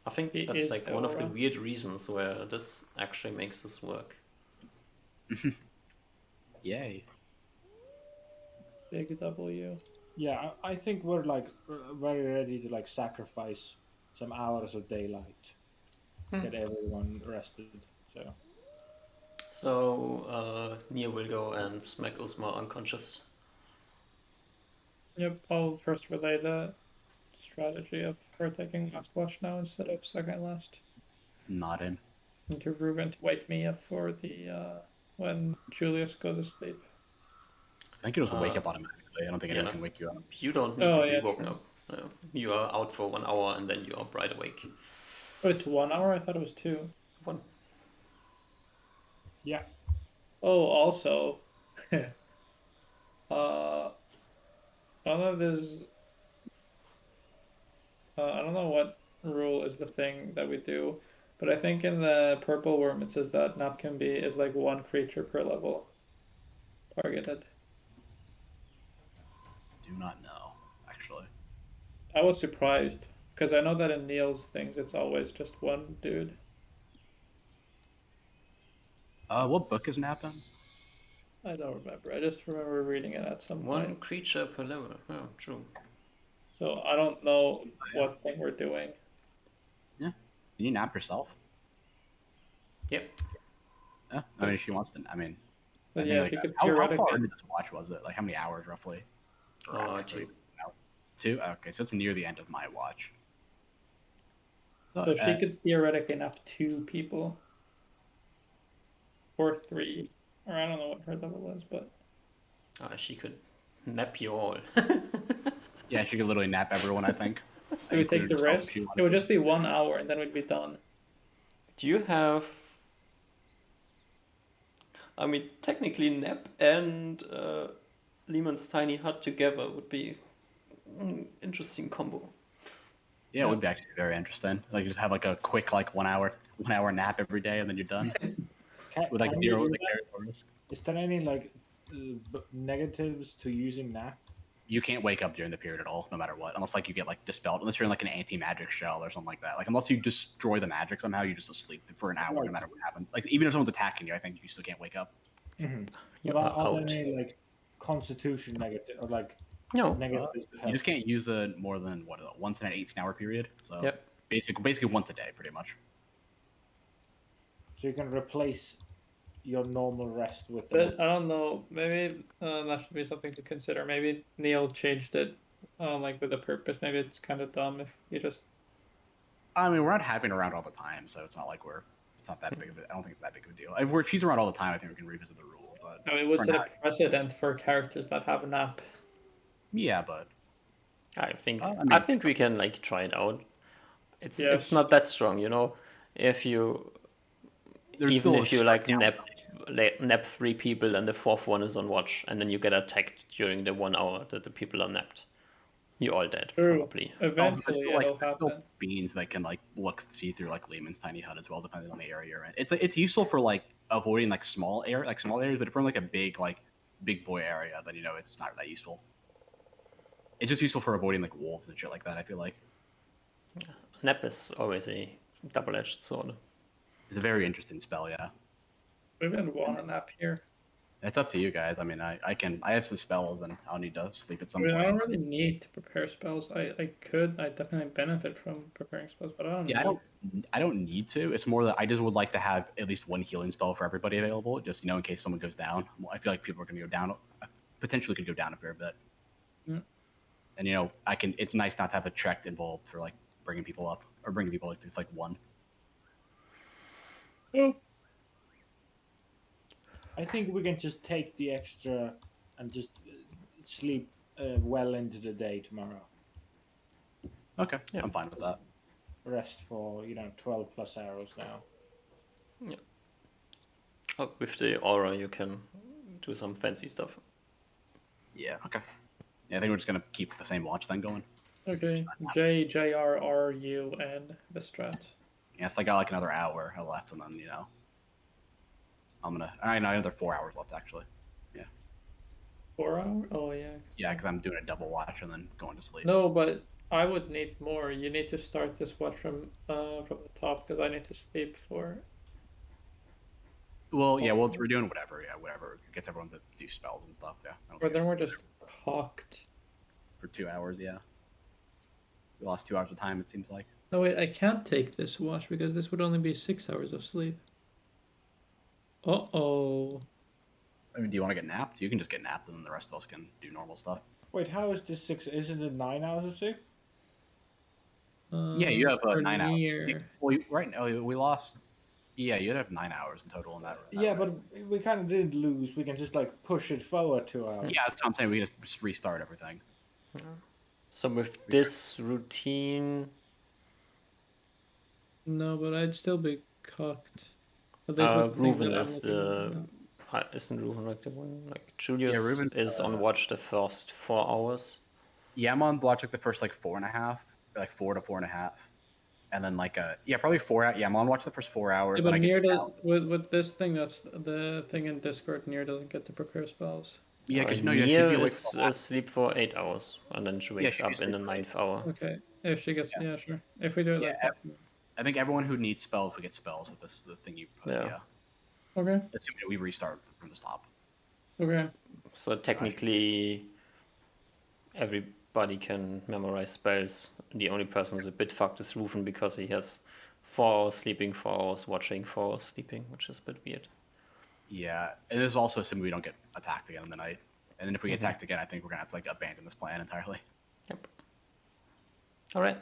I think She that's is like the one of the aura. weird reasons where this actually makes this work. Yay. Big W. Yeah, I think we're like very ready to like sacrifice some hours of daylight, get everyone rested. So So Nia will go and smack Usma unconscious. Yep, I'll first relay the strategy of her taking last watch now instead of second last. Not in. And to Ruben to wake me up for the when Julius goes to sleep. I think you just wake up automatically. I don't think anyone yeah. can wake you up. You don't need Oh, to be yeah, woken true. up. You are out for 1 hour and then you are bright awake. Oh, it's 1 hour? I thought it was 2. One. yeah, Oh, also, I don't know if there's, I don't know what rule is the thing that we do, but I think in the purple worm it says that nap can be is like 1 creature per level targeted. Do not know, actually. I was surprised because I know that in Neil's things it's always just 1 dude. What book is Nap in? I don't remember. I just remember reading it at some One point. creature per level. Oh, true. So I don't know what thing we're doing. Can you nap yourself? Yep. Yeah. I mean, if she wants to. I mean, But I yeah, think, if you could how far theoretically. into this watch was it? Like how many hours roughly? Or hours, 2. like, no. 2? Okay, so it's near the end of my watch. So she could theoretically nap 2 people. Or 3. Or I don't know what her level was, but She could nap you all. yeah, she could literally nap everyone, I think. do we take Including the herself if risk? she It wanted would to. just be 1 hour and then we'd be done. Do you have? I mean, technically, Nap and Lehman's Tiny Hut together would be interesting combo. Yeah, it would be actually very interesting. Like you just have like a quick like 1 hour nap every day, and then you're done with like Can zero you, like zero risk. is there any like negatives to using nap? You can't wake up during the period at all, no matter what, unless like you get like dispelled. Unless you're in like an anti-magic shell or something like that. Like unless you destroy the magic somehow, you're just asleep for an hour, no Right. matter what happens. Like even if someone's attacking you, I think you still can't wake up. Mm-hmm. You But are are there out. any like constitution negative or like No. negatives to You health? just can't use it more than what once in an 18-hour period. So Yep. basically once a day, pretty much. So you can replace your normal rest with the But I don't know. Maybe that should be something to consider. Maybe Neil changed it, like with a purpose. Maybe it's kind of dumb if you just. I mean, we're not having her around all the time, so it's not like it's not that big of a. I don't think it's that big of a deal. If she's around all the time, I think we can revisit the rule. But I mean, it would for set now, a precedent for characters that have a nap. yeah, but I think I I mean- think we can like try it out. It's Yes. not that strong, you know. If you there's even still if you a like strict nap 3 people and the 4th one is on watch, and then you get attacked during the 1 hour that the people are napped, you're all dead True. probably. Eventually, there's it'll still happen. beans that can like see through like Lehman's tiny hut as well, depending on the area you're in. It's useful for like avoiding like small areas, but if we're in like a big boy area, then it's not that useful. It's just useful for avoiding like wolves and shit like that. I feel like Nap is always a double-edged sword. it's a very interesting spell. Yeah, We didn't want a nap here. it's up to you guys. I mean, I have some spells and I'll need to sleep at I some mean, I point. don't really need to prepare spells. I definitely benefit from preparing spells, but I don't Yeah, know. I don't need to. It's more that I just would like to have at least one healing spell for everybody available, just in case someone goes down. I feel like people are going to go down, potentially could go down a fair bit. Yeah. And it's nice not to have a check involved for like bringing people up or bringing people like to like one. Oh, I think we can just take the extra and just sleep well into the day tomorrow. Okay, Yeah. I'm fine with that. Rest for 12 plus hours now. With the aura, you can do some fancy stuff. Yeah. Okay. Yeah, I think we're just gonna keep the same watch thing going. okay. JRRUN the strat. Yeah, so I got like another hour left, and then I know another 4 hours left actually. 4 hour? Oh yeah. Yeah, because I'm doing a double watch and then going to sleep. No, but I would need more. You need to start this watch from the top because I need to sleep for. Well, yeah, we're doing whatever. Yeah, whatever gets everyone to do spells and stuff. Yeah, I don't Or care. then we're just cocked. For 2 hours. Yeah, we lost 2 hours of time. It seems like. No wait, I can't take this watch because this would only be 6 hours of sleep. Uh-oh. I mean, do you want to get napped? You can just get napped, and then the rest of us can do normal stuff. Wait, how is this 6? Isn't it 9 hours of sleep? Yeah, you have or 9 hours. near. Well, right now we lost. Yeah, you'd have 9 hours in total in that. Yeah, but we kind of didn't lose. We can just like push it forward 2 hours. Yeah, that's what I'm saying. We just restart everything. So with this routine, No, but I'd still be cocked. But this was the thing Reuven that I'm is looking at. isn't Reuven like the one? Like Julius Reuven, is on watch the first 4 hours. Yeah, I'm on watch like the first like 4.5, like 4 to 4.5, and then like probably 4 out. Yeah, I'm on watch the first 4 hours. Yeah, and but I get near to the count. with this thing, that's the thing in Discord. Near doesn't get to prepare spells. Yeah, because you Nia should be awake is for a while. asleep for 8 hours, and then she Yeah, wakes she can up in the sleep for 8 9th hour. Okay, if she gets, Yeah. yeah, sure. If we do it like Yeah, that. I think everyone who needs spells will get spells with the thing you put. Yeah. Yeah. Okay, Assuming we restart from the top. okay. So technically, everybody can memorize spells. The only person who's a bit fucked is Reuven because he has 4 hours sleeping, 4 hours watching, 4 hours sleeping, which is a bit weird. Yeah, it is also assuming we don't get attacked again in the night. And then if we get attacked again, I think we're gonna have to like abandon this plan entirely. Yep. All right.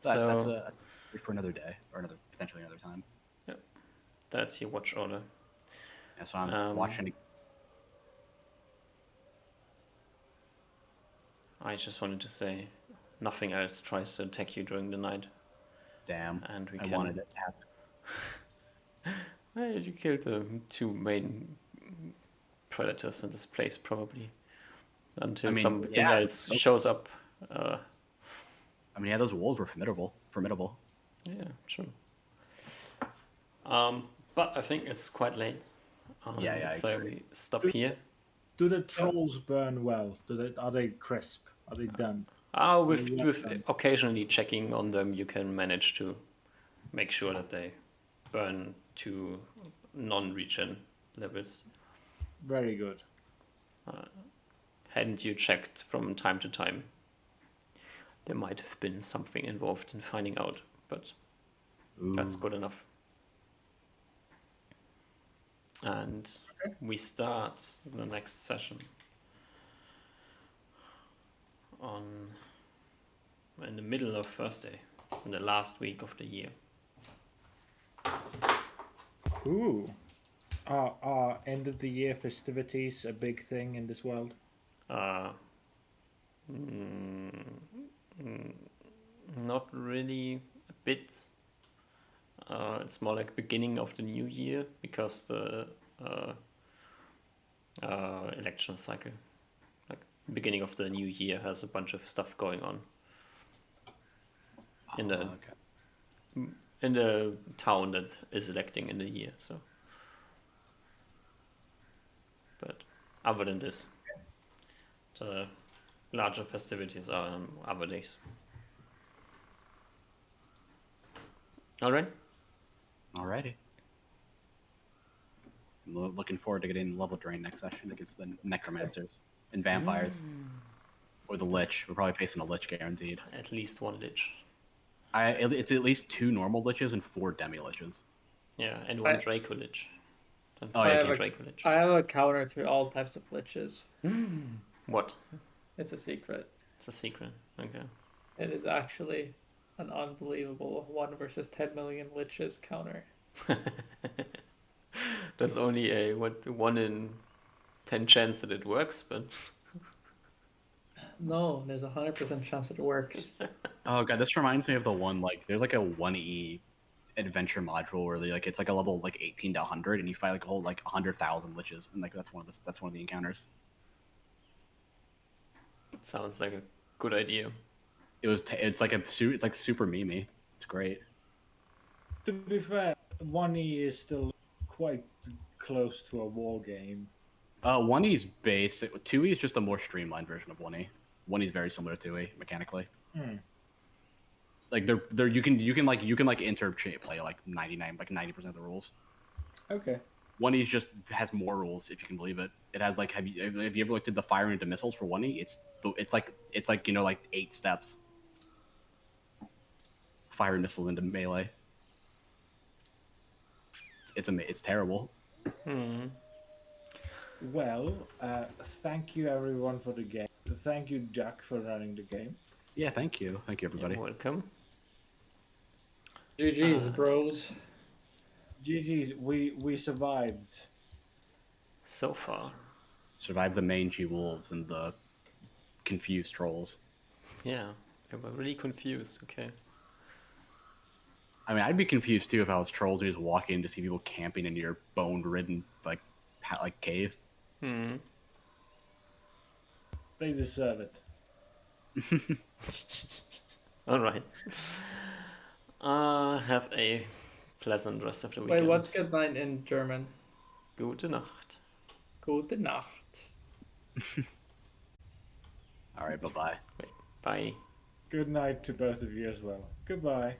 That's So a for another day or potentially another time. that's your watch order. Yeah, so I'm watching. I just wanted to say, nothing else tries to attack you during the night, Damn, and we I can. wanted it to happen. You killed the two main predators in this place, probably, until I mean, something yeah. else shows up. I mean, yeah, those wolves were formidable. Formidable. Yeah, true. But I think it's quite late. Yeah, I So agree. we stop here. Do the trolls burn well? Are they crisp? Are they done? With Yeah, done. occasionally checking on them, you can manage to make sure that they burn to non-regen levels. Very good. Hadn't you checked from time to time? There might have been something involved in finding out, but that's Ooh. good enough. And we start the next session in the middle of Thursday, in the last week of the year. Ooh. Are end of the year festivities a big thing in this world? Not really a bit. It's more like beginning of the new year because the election cycle, like beginning of the new year, has a bunch of stuff going on in the Okay. in the town that is electing in the year. So, but other than this, the larger festivities are on other days. All right. Alrighty. I'm looking forward to getting level drain next session against the necromancers and vampires, or the lich. We're probably facing a lich guaranteed. At least one lich. It's at least 2 normal liches and 4 demi liches. Yeah, and one I- Draco lich. Don't Oh, yeah, forget I the have Draco lich. I have a counter to all types of liches. What? It's a secret. It's a secret. Okay. It is actually an unbelievable 1 versus 10 million liches counter. There's only a 1 in 10 chance that it works, but No, there's a 100% chance that it works. Oh god, this reminds me of the one there's like a 1E adventure module where it's like a level 18 to 100 and you fight like a whole 100,000 liches and that's one of the encounters. it sounds like a good idea. It's like super memey. It's great. To be fair, 1E is still quite close to a war game. 1E's base. 2E is just a more streamlined version of 1E. 1E is very similar to 2E mechanically. Like you can interplay 90% of the rules. Okay. 1E just has more rules if you can believe it. It has have you ever looked at the firing into missiles for 1E? It's like 8 steps. Fire missiles into melee. It's terrible. Well, thank you everyone for the game. Thank you, Jack, for running the game. Yeah, thank you everybody. You're welcome. GG's, bros. GG's, we survived. So far. Survive the mangy wolves and the confused trolls. Yeah, they were really confused. Okay. I mean, I'd be confused too if I was trolls who just walk in to see people camping in your bone-ridden cave. They deserve it. All right. Have a pleasant rest of the weekend. Wait, what's good night in German? Gute Nacht. Gute Nacht. All right, bye-bye. Bye. Good night to both of you as well. Goodbye.